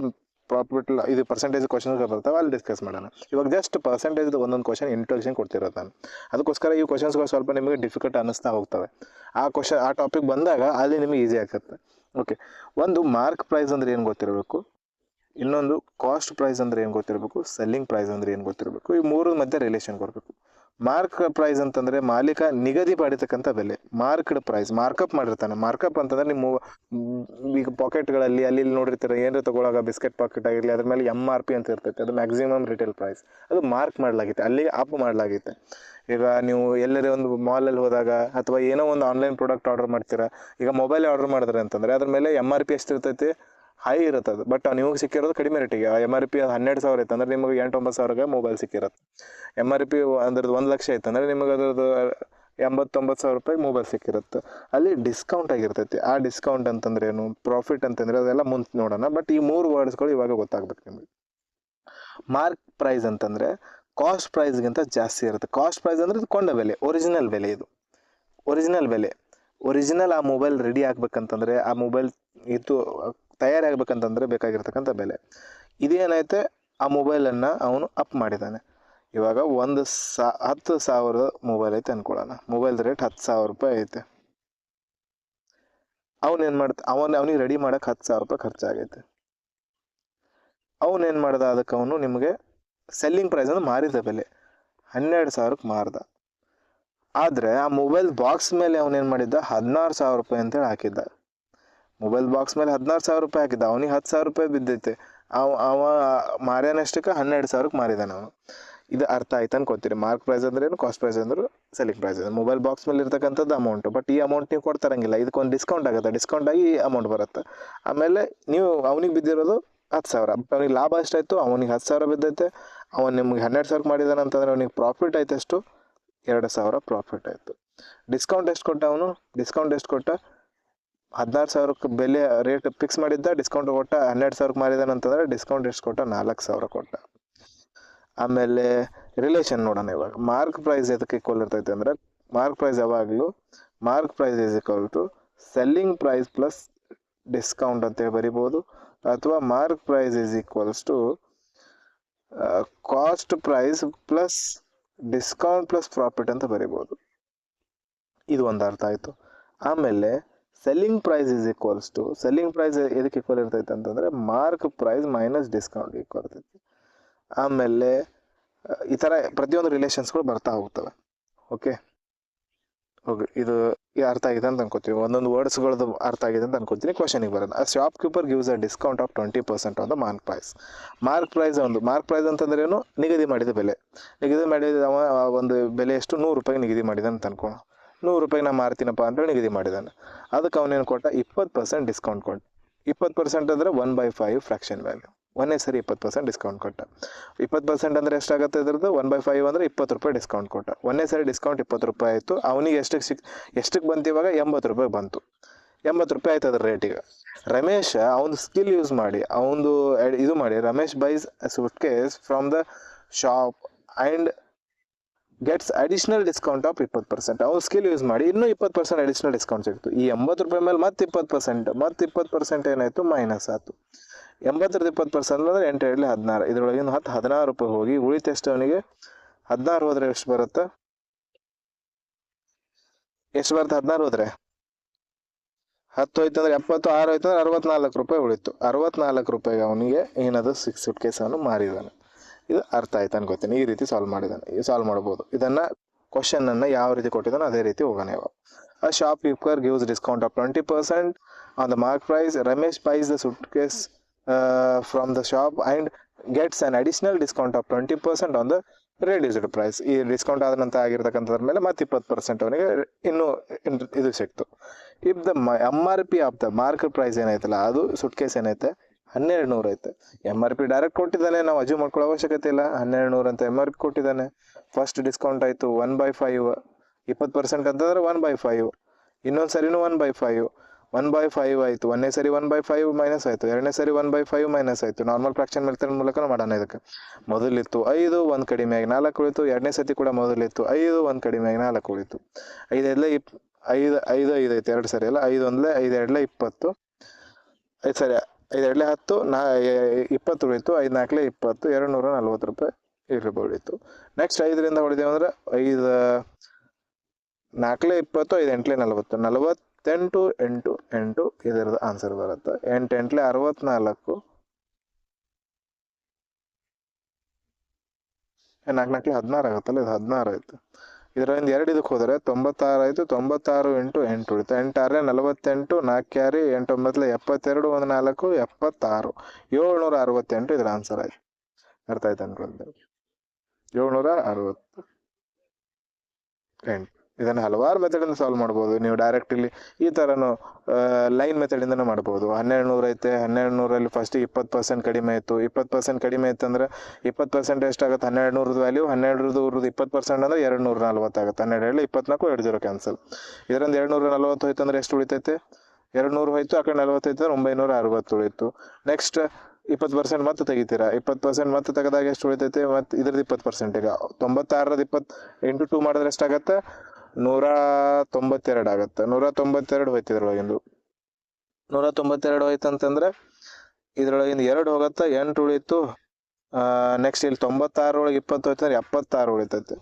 ಪ್ರಾಫಿಟ್ ಇದು ಪರ್ಸೆಂಟೇಜ್ ಕ್ವಶನ್ಸ್ ಬರ್ತಾವೆ, ಅಲ್ಲಿ ಡಿಸ್ಕಸ್ ಮಾಡೋಣ. ಇವಾಗ ಜಸ್ಟ್ ಪರ್ಸೆಂಟೇಜ್ ಒಂದೊಂದು ಕ್ವಶನ್ ಇಂಟ್ರೊಡಕ್ಷನ್ ಕೊಡ್ತಿರೋದು ನಾನು. ಅದಕ್ಕೋಸ್ಕರ ಈ ಕ್ವಶನ್ಸ್ಗಳು ಸ್ವಲ್ಪ ನಿಮಗೆ ಡಿಫಿಕಲ್ಟ್ ಅನ್ನಿಸ್ತಾ ಹೋಗ್ತವೆ. ಆ ಟಾಪಿಕ್ ಬಂದಾಗ ಅಲ್ಲಿ ನಿಮಗೆ ಈಸಿ ಆಗುತ್ತೆ. ಓಕೆ, ಒಂದು ಮಾರ್ಕ್ ಪ್ರೈಸ್ ಅಂದರೆ ಏನು ಗೊತ್ತಿರಬೇಕು, ಇನ್ನೊಂದು ಕಾಸ್ಟ್ ಪ್ರೈಸ್ ಅಂದರೆ ಏನು ಗೊತ್ತಿರಬೇಕು, ಸೆಲ್ಲಿಂಗ್ ಪ್ರೈಸ್ ಅಂದರೆ ಏನು ಗೊತ್ತಿರಬೇಕು. ಈ ಮೂರ ಮಧ್ಯೆ ರಿಲೇಷನ್ ಕೊಡಬೇಕು. ಮಾರ್ಕ್ ಪ್ರೈಸ್ ಅಂತಂದರೆ ಮಾಲೀಕ ನಿಗದಿ ಮಾಡಿರ್ತಕ್ಕಂಥ ಬೆಲೆ. ಮಾರ್ಕ್ಡ್ ಪ್ರೈಸ್ ಮಾರ್ಕಪ್ ಮಾಡಿರ್ತಾನೆ. ಮಾರ್ಕಪ್ ಅಂತಂದರೆ ನಿಮ್ಮ ಈಗ ಪಾಕೆಟ್ಗಳಲ್ಲಿ ಅಲ್ಲಿ ಇಲ್ಲಿ ನೋಡಿರ್ತೀರ, ಏನಾರು ತೊಗೊಳಾಗ ಬಿಸ್ಕೆಟ್ ಪಾಕೆಟ್ ಆಗಿರಲಿ, ಅದ್ರ ಮೇಲೆ MRP ಅಂತ ಇರ್ತೈತೆ, ಅದು ಮ್ಯಾಕ್ಸಿಮಮ್ ರಿಟೇಲ್ ಪ್ರೈಸ್, ಅದು ಮಾರ್ಕ್ ಮಾಡಲಾಗಿತ್ತೆ, ಅಲ್ಲಿ ಅಪ್ ಮಾಡಲಾಗಿತ್ತೆ. ಈಗ ನೀವು ಎಲ್ಲರೇ ಒಂದು ಮಾಲಲ್ಲಿ ಹೋದಾಗ ಅಥವಾ ಏನೋ ಒಂದು ಆನ್ಲೈನ್ ಪ್ರಾಡಕ್ಟ್ ಆರ್ಡರ್ ಮಾಡ್ತೀರಾ, ಈಗ ಮೊಬೈಲ್ ಆರ್ಡರ್ ಮಾಡಿದ್ರೆ ಅಂತಂದರೆ ಅದ್ರ ಮೇಲೆ MRP ಎಷ್ಟು ಇರ್ತೈತಿ, ಹೈ ಇರುತ್ತೆ ಅದು. ಬಟ್ ನಿಮಗೆ ಸಿಕ್ಕಿರೋದು ಕಡಿಮೆ ರೇಟಿಗೆ. MRP 12,000 ಇತ್ತು ಅಂದರೆ ನಿಮಗೆ 8-9 ಸಾವಿರಕ್ಕೆ ಮೊಬೈಲ್ ಸಿಕ್ಕಿರುತ್ತೆ. MRP ಅದ್ರದ್ದು 1,00,000 ಇತ್ತು ಅಂದರೆ ನಿಮಗೆ ಅದ್ರದ್ದು 80-90 ಸಾವಿರ ರೂಪಾಯಿ ಮೊಬೈಲ್ ಸಿಕ್ಕಿರುತ್ತೆ. ಅಲ್ಲಿ ಡಿಸ್ಕೌಂಟ್ ಆಗಿರ್ತೈತಿ. ಆ ಡಿಸ್ಕೌಂಟ್ ಅಂತಂದ್ರೆ ಏನು, ಪ್ರಾಫಿಟ್ ಅಂತಂದರೆ ಅದೆಲ್ಲ ಮುಂದೆ ನೋಡೋಣ. ಬಟ್ ಈ 3 ವರ್ಡ್ಸ್ಗಳು ಇವಾಗ ಗೊತ್ತಾಗ್ಬೇಕು ನಿಮಗೆ. ಮಾರ್ಕ್ ಪ್ರೈಸ್ ಅಂತಂದರೆ ಕಾಸ್ಟ್ ಪ್ರೈಸ್ಗಿಂತ ಜಾಸ್ತಿ ಇರುತ್ತೆ. ಕಾಸ್ಟ್ ಪ್ರೈಸ್ ಅಂದರೆ ಇದು ಕೊಂಡ ಬೆಲೆ, ಒರಿಜಿನಲ್ ಬೆಲೆ. ಇದು ಒರಿಜಿನಲ್ ಬೆಲೆ. ಒರಿಜಿನಲ್ ಆ ಮೊಬೈಲ್ ರೆಡಿ ಆಗ್ಬೇಕಂತಂದರೆ, ಆ ಮೊಬೈಲ್ ಇದು ತಯಾರಾಗಬೇಕಂತಂದರೆ ಬೇಕಾಗಿರ್ತಕ್ಕಂಥ ಬೆಲೆ. ಇದೇನೈತೆ, ಆ ಮೊಬೈಲನ್ನು ಅವನು ಅಪ್ ಮಾಡಿದ್ದಾನೆ. ಇವಾಗ 10,000 ಮೊಬೈಲ್ ಐತೆ ಅಂದ್ಕೊಳ್ಳೋಣ. ಮೊಬೈಲ್ ರೇಟ್ 10,000 ರೂಪಾಯಿ ಐತೆ. ಅವನೇನು ಅವನಿಗೆ ರೆಡಿ ಮಾಡೋಕೆ 10,000 ರೂಪಾಯಿ ಖರ್ಚಾಗೈತೆ. ಅವನೇನು ಮಾಡ್ದ, ಅದಕ್ಕೆ ಅವನು ನಿಮಗೆ ಸೆಲ್ಲಿಂಗ್ ಪ್ರೈಸ್ ಅಂದ್ರೆ ಮಾರಿದ ಬೆಲೆ 12,000ಕ್ಕೆ ಮಾರ್ದ. ಆದರೆ ಆ ಮೊಬೈಲ್ ಬಾಕ್ಸ್ ಮೇಲೆ ಅವನೇನು ಮಾಡಿದ್ದ, 16,000 ರೂಪಾಯಿ ಅಂತೇಳಿ ಹಾಕಿದ್ದ. ಮೊಬೈಲ್ ಬಾಕ್ಸ್ ಮೇಲೆ 16,000 ರೂಪಾಯಿ ಹಾಕಿದ್ದ. ಅವನಿಗೆ 10,000 ರೂಪಾಯಿ ಬಿದ್ದೈತೆ. ಅವ ಮಾರ್ಯಾನಷ್ಟಕ್ಕೆ 12,000ಕ್ಕೆ ಮಾರಿದಾನೆ ಅವನು. ಇದು ಅರ್ಥ ಆಯ್ತು ಅನ್ಕೋತೀರಿ. ಮಾರ್ಕ್ ಪ್ರೈಸ್ ಅಂದ್ರೆ ಏನು, ಕಾಸ್ಟ್ ಪ್ರೈಸ್ ಅಂದ್ರೆ ಸೆಲ್ಲಿಂಗ್ ಪ್ರೈಸ್. ಮೊಬೈಲ್ ಬಾಕ್ಸ್ ಮೇಲೆ ಇರ್ತಕ್ಕಂಥದ್ದು ಅಮೌಂಟ್. ಬಟ್ ಈ ಅಮೌಂಟ್ ನೀವು ಕೊಡ್ತಾರಂಗಿಲ್ಲ, ಇದಕ್ಕೊಂದು ಡಿಸ್ಕೌಂಟ್ ಆಗುತ್ತೆ. ಡಿಸ್ಕೌಂಟ್ ಆಗಿ ಈ ಅಮೌಂಟ್ ಬರುತ್ತೆ. ಆಮೇಲೆ ನೀವು ಅವನಿಗೆ ಬಿದ್ದಿರೋದು 10,000. ಬಟ್ ಅವನಿಗೆ ಲಾಭ ಎಷ್ಟಾಯಿತು, ಅವನಿಗೆ 10,000 ಬಿದ್ದೈತೆ. ಅವನು ನಿಮ್ಗೆ 12,000 ಮಾಡಿದಾನೆ ಅಂತಂದರೆ ಅವನಿಗೆ ಪ್ರಾಫಿಟ್ ಆಯ್ತು ಎಷ್ಟು, 2,000 ಪ್ರಾಫಿಟ್ ಆಯಿತು. ಡಿಸ್ಕೌಂಟ್ ಎಷ್ಟು ಕೊಟ್ಟ ಅವನು, ಡಿಸ್ಕೌಂಟ್ ಎಷ್ಟು ಕೊಟ್ಟ, 16,000ಕ್ಕೆ ಬೆಲೆ ರೇಟ್ ಫಿಕ್ಸ್ ಮಾಡಿದ್ದ. ಡಿಸ್ಕೌಂಟ್ ಕೊಟ್ಟ 12,000ಕ್ಕೆ ಮಾರಿದಾನೆ ಅಂತಂದರೆ ಡಿಸ್ಕೌಂಟ್ ಎಷ್ಟು ಕೊಟ್ಟ, 4,000 ಕೊಟ್ಟ. ಆಮೇಲೆ ರಿಲೇಷನ್ ನೋಡೋಣ ಇವಾಗ. ಮಾರ್ಕ್ ಪ್ರೈಸ್ ಎದಕ್ಕೆ ಈಕ್ವಲ್ ಇರ್ತೈತೆ ಅಂದರೆ, ಮಾರ್ಕ್ ಪ್ರೈಸ್ ಯಾವಾಗಲೂ mark price is equal to selling price plus discount ಅಂತೇಳಿ ಬರಿಬೋದು. ಅಥವಾ mark price is equals to cost price plus discount plus profit ಅಂತ ಬರಿಬೋದು. ಇದು ಒಂದು ಅರ್ಥ ಆಯಿತು. ಆಮೇಲೆ selling price is equals to, selling price ಎದಕ್ಕೆ ಈಕ್ವಲ್ ಇರ್ತೈತೆ ಅಂತಂದರೆ mark price minus discount equal ಇರ್ತೈತಿ. ಆಮೇಲೆ ಈ ಥರ ಪ್ರತಿಯೊಂದು ರಿಲೇಷನ್ಸ್ಗಳು ಬರ್ತಾ ಹೋಗ್ತವೆ. ಓಕೆ, ಇದು ಅರ್ಥ ಆಗಿದೆ ಅಂತ ಅನ್ಕೋತೀವಿ. ಒಂದೊಂದು ವರ್ಡ್ಸ್ಗಳದ್ದು ಅರ್ಥ ಆಗಿದೆ ಅಂತ ಅನ್ಕೋತೀನಿ. ಕ್ವಶನಿಗೆ ಬರೋದು. ಆ shop keeper gives a discount of 20% on the mark price. Mark price ಅಂತಂದ್ರೆ ಏನು, ನಿಗದಿ ಮಾಡಿದ ಬೆಲೆ. ನಿಗದಿ ಮಾಡಿದ ಒಂದು ಬೆಲೆ ಎಷ್ಟು, 100 ರೂಪಾಯಿ ನಿಗದಿ ಮಾಡಿದ ಅಂತ ಅನ್ಕೋಣ. 100 ರೂಪಾಯಿ ನಾ ಮಾರ್ತೀನಪ್ಪ ಅಂತೇಳಿ ನಿಗದಿ ಮಾಡಿದ್ದಾನೆ. ಅದಕ್ಕೆ ಅವನೇನು ಕೊಟ್ಟ, 20% ಡಿಸ್ಕೌಂಟ್ ಕೊಟ್ಟ. 20% ಅಂದರೆ 1/5 ಫ್ರಾಕ್ಷನ್ ವ್ಯಾಲ್ಯೂ. ಒಂದೇ ಸರಿ 20% ಡಿಸ್ಕೌಂಟ್ ಕೊಟ್ಟ. 20% ಅಂದರೆ ಎಷ್ಟಾಗುತ್ತೆ ಇದ್ರದ್ದು, 1/5 ಅಂದರೆ 20 ರೂಪಾಯಿ ಡಿಸ್ಕೌಂಟ್ ಕೊಟ್ಟ. ಒಂದೇ ಸರಿ ಡಿಸ್ಕೌಂಟ್ 20 ರೂಪಾಯಿ ಆಯಿತು. ಅವನಿಗೆ ಎಷ್ಟಕ್ಕೆ ಬಂತು ಇವಾಗ, 80 ರೂಪಾಯಿ ಬಂತು. 80 ರೂಪಾಯಿ ಆಯ್ತು ಅದ್ರ ರೇಟಿಗೆ. ರಮೇಶ್ ಅವನು ಸ್ಕಿಲ್ ಯೂಸ್ ಮಾಡಿ ಇದು ಮಾಡಿ Ramesh buys suitcase from the shop and gets additional discount of 20%. ಅವ್ನು ಸ್ಕಿಲ್ ಯೂಸ್ ಮಾಡಿ ಇನ್ನೂ 20% ಅಡಿಷ್ನಲ್ ಡಿಸ್ಕೌಂಟ್ ಸಿಗ್ತು. ಈ 80 ರೂಪಾಯಿ ಮೇಲೆ ಮತ್ತೆ 20% ಏನಾಯಿತು, ಮೈನಸ್ ಆಯಿತು. 80ರಿಂದ 20% ಅಂದರೆ 8 7 16. ಇದರೊಳಗಿನ 16 ರೂಪಾಯಿ ಹೋಗಿ ಉಳಿತೆಷ್ಟು ಅವನಿಗೆ, 16 ಹೋದರೆ ಎಷ್ಟು ಬರುತ್ತೆ, 16 ಹೋದರೆ 10 ಹೋಯ್ತು ಅಂದರೆ 70, 6 ಹೋಯ್ತು ಅಂದರೆ 64 ರೂಪಾಯಿ ಉಳಿತು. 64 ರೂಪಾಯಿಗೆ ಅವನಿಗೆ ಏನದು ಸೂಟ್ ಕೇಸ್ ಅವನು ಮಾರಿದ್ದಾನೆ. ಇದು ಅರ್ಥ ಆಯ್ತು ಅನ್ಕೋತೀನಿ. ಈ ರೀತಿ ಸಾಲ್ವ್ ಮಾಡ್ಬೋದು. ಇದನ್ನು ಕ್ವಶನನ್ನು ಯಾವ ರೀತಿ ಕೊಟ್ಟಿದ್ದಾನೋ ಅದೇ ರೀತಿ ಹೋಗೋಣ ಇವಾಗ. A shopkeeper gives discount of 20% on the mark price. Ramesh buys the suitcase from the shop and gets an additional discount of 20% on the reduced price. ಈ ಡಿಸ್ಕೌಂಟ್ ಆದ ನಂತರ ಆಗಿರ್ತಕ್ಕಂಥದ್ರ ಮೇಲೆ ಮತ್ತೆ 20% ಅವನಿಗೆ ಇನ್ನೂ ಇದು ಸಿಕ್ತು. If the MRP of the mark price ಏನೈತಲ್ಲ, ಅದು ಸುಟ್ ಕೇಸ್ ಏನೈತೆ 1200 ಐತೆ. MRP ಡೈರೆಕ್ಟ್ ಕೊಟ್ಟಿದ್ದಾನೆ, ನಾವು ಅಜ್ಯೂಮ್ ಮಾಡ್ಕೊಳ್ಳೋ ಅವಶ್ಯಕತೆ ಇಲ್ಲ. 1200 ಅಂತ MRP ಕೊಟ್ಟಿದ್ದಾನೆ. ಫಸ್ಟ್ ಡಿಸ್ಕೌಂಟ್ ಆಯಿತು 1/5, 20% ಅಂತಂದ್ರೆ 1/5. ಇನ್ನೊಂದು ಸರಿನೂ 1/5, 1/5 ಆಯಿತು. ಒಂದನೇ ಸರಿ 1/5 ಮೈನಸ್ ಆಯಿತು, ಎರಡನೇ ಸರಿ 1/5 ಮೈನಸ್ ಆಯಿತು. ನಾರ್ಮಲ್ ಫ್ರಾಕ್ಷನ್ ಮೆಥಡ್ ಮೂಲಕ ಮಾಡೋಣ. ಇದಕ್ಕೆ ಮೊದಲಿತ್ತು 5, 1 ಕಡಿಮೆ ಆಗಿ 4 ಉಳಿತು. ಎರಡನೇ ಸತಿ ಕೂಡ ಮೊದಲಿತ್ತು 5, 1 ಕಡಿಮೆ ಆಗಿ 4 ಉಳಿತು. 5 5 ಐತೆ, 2 ಸರಿ ಅಲ್ಲ. 5 1 5 2 20, 5 ಸರಿ 5 2 10, 20 ಉಳಿತು. 5 4 20, 240 ರೂಪಾಯಿ ಇಲ್ಲಿ ಉಳಿತು. ನೆಕ್ಸ್ಟ್ 5ರಿಂದ ಹೊಡಿದೇವೆ ಅಂದ್ರೆ 5 4 20, 5 8 40, 48 8 8 ಇದರದ್ದು ಆನ್ಸರ್ ಬರುತ್ತೆ. 8 8 64, 4 4 16 ಆಗುತ್ತಲ್ಲ, ಇದು 16 ಆಯಿತು. ಇದರಿಂದ 2 ಇದಕ್ಕೆ ಹೋದರೆ 96 ಆಯಿತು. 96 × 8 ಉಳಿತು. 8 6 48, 4 8 9 72, 1 4 76, 768 ಇದರ ಆನ್ಸರ್ ಆಯಿತು. ಅರ್ಥ ಆಯ್ತು ಅನ್ಕೊಳ್ತೇನೆ. 768. ಇದನ್ನು ಹಲವಾರು ಮೆಥಡಿಂದ ಸಾಲ್ವ್ ಮಾಡ್ಬೋದು. ನೀವು ಡೈರೆಕ್ಟ್ ಇಲ್ಲಿ ಈ ಥರನೂ ಲೈನ್ ಮೆಥಡಿಂದನೂ ಮಾಡ್ಬೋದು. 1200 ಐತೆ, 1200ರಲ್ಲಿ ಫಸ್ಟ್ 20% ಕಡಿಮೆ ಆಯಿತು. 20% ಕಡಿಮೆ ಆಯ್ತು ಅಂದರೆ 20% ಎಷ್ಟಾಗುತ್ತೆ? 1200 ವ್ಯಾಲ್ಯೂ, 1200 20% ಅಂದರೆ 240 ಆಗುತ್ತೆ. 12 24, 20 ಕ್ಯಾನ್ಸಲ್. ಇದರಿಂದ 240 ಹೋಯ್ತು ಅಂದರೆ ಎಷ್ಟು ಉಳಿತೈತೆ? 200 ಹೋಯ್ತು, ಆ ಕಡೆ 40 ಐತೆ, 960 ಉಳಿತು. ನೆಕ್ಸ್ಟ್ 20% ಮತ್ತೆ ತೆಗಿತೀರಾ. 20% ಮತ್ತೆ ತೆಗೆದಾಗ ಎಷ್ಟು ಉಳಿತೈತೆ? ಮತ್ತು ಇದ್ರದ್ದು 20%. ಈಗ 96ರಲ್ಲಿ 20 × 2 ಮಾಡಿದ್ರೆ ಎಷ್ಟಾಗತ್ತೆ? 192 ಆಗುತ್ತೆ. 192 ಹೋಯ್ತು. ಇದ್ರೊಳಗಿಂದು 192 ಹೋಯ್ತು ಅಂತಂದ್ರೆ ಇದ್ರೊಳಗಿಂದ 2 ಹೋಗುತ್ತೆ, 8 ಉಳಿತು. ನೆಕ್ಸ್ಟ್ ಇಲ್ಲಿ 96 ಒಳಗೆ 20 ಹೋಯ್ತು ಅಂದ್ರೆ 76 ಉಳಿತೈತೆ.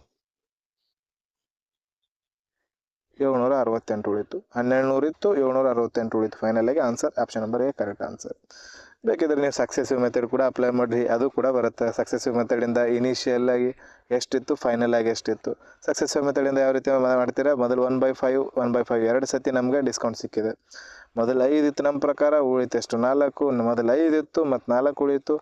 768 ಉಳಿತು. 1200 ಇತ್ತು, 768 ಉಳಿತು. ಫೈನಲ್ ಆಗಿ answer option number A correct answer. ಬೇಕಿದ್ರೆ ನೀವು ಸಕ್ಸೆಸಿವ್ ಮೆಥಡ್ ಕೂಡ ಅಪ್ಲೈ ಮಾಡಿರಿ, ಅದು ಕೂಡ ಬರುತ್ತೆ. ಸಕ್ಸೆಸಿವ್ ಮೆಥಡಿಂದ ಇನಿಷಿಯಲ್ ಆಗಿ ಎಷ್ಟಿತ್ತು, ಫೈನಲ್ ಆಗಿ ಎಷ್ಟಿತ್ತು. ಸಕ್ಸೆಸಿವ್ ಮೆಥಡಿಂದ ಯಾವ ರೀತಿ ಮಾಡ್ತೀರಾ? ಮೊದಲು 1/5, 1/5 2 ಸತಿ ನಮಗೆ ಡಿಸ್ಕೌಂಟ್ ಸಿಕ್ಕಿದೆ. ಮೊದಲು 5 ಇತ್ತು, ನಮ್ಮ ಪ್ರಕಾರ ಉಳಿತು ಎಷ್ಟು? 4. ಮೊದಲು 5 ಇತ್ತು ಮತ್ತು 4 ಉಳಿತು.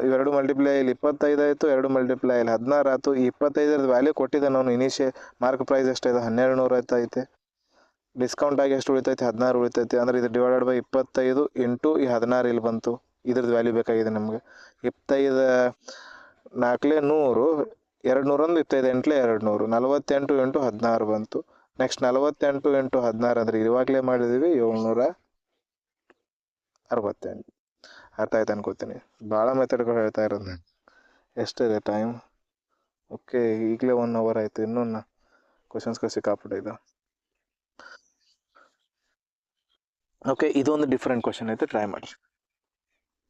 ಇವೆರಡು ಮಲ್ಟಿಪ್ಲೈ ಇಲ್ಲಿ 25 ಆಯಿತು, 2 ಮಲ್ಟಿಪ್ಲೈ ಇಲ್ಲಿ 16 ಆಯಿತು. ಈ 25 ವ್ಯಾಲ್ಯೂ ಕೊಟ್ಟಿದ್ದೆ ನಾನು. ಇನಿಷಿಯಲ್ ಮಾರ್ಕ್ ಪ್ರೈಸ್ ಎಷ್ಟಾಯಿತು? 1200 ಐತೆ. ಡಿಸ್ಕೌಂಟ್ ಆಗಿ ಎಷ್ಟು ಉಳಿತೈತೆ? 16 ಉಳಿತೈತೆ. ಅಂದರೆ ಇದು ಡಿವೈಡೆಡ್ ಬೈ 25 ಇಂಟು ಈ 16 ಇಲ್ಲಿ ಬಂತು. ಇದ್ರದ್ದು ವ್ಯಾಲ್ಯೂ ಬೇಕಾಗಿದೆ ನಮಗೆ. 25 4 100, 200 25 8 200, 48 ಇಂಟು 16 ಬಂತು. ನೆಕ್ಸ್ಟ್ 48 ಇಂಟು 16 ಅಂದರೆ ಇವಾಗಲೇ ಮಾಡಿದ್ದೀವಿ 768. ಅರ್ಥ ಆಯ್ತು ಅನ್ಕೋತೀನಿ. ಭಾಳ ಮೆಥಡ್ಗಳು ಹೇಳ್ತಾ ಇರೋದು ನಾನು. ಎಷ್ಟಿದೆ ಟೈಮ್? ಓಕೆ, ಈಗಲೇ 1 ಅವರ್ ಆಯಿತು. ಇನ್ನೂ ಕ್ವಶನ್ಸ್ಗಳು ಸಿಕ್ಕಾಪಟ್ಟಿದೆ. ಓಕೆ, ಇದೊಂದು ಡಿಫ್ರೆಂಟ್ ಕ್ವಶನ್ ಐತೆ, ಟ್ರೈ ಮಾಡಿ.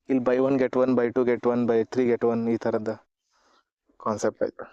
ಇಲ್ಲಿ by 1 get 1, by 2 get 1, by 3 get 1 ಈ ಥರದ ಕಾನ್ಸೆಪ್ಟ್ ಆಯ್ತು.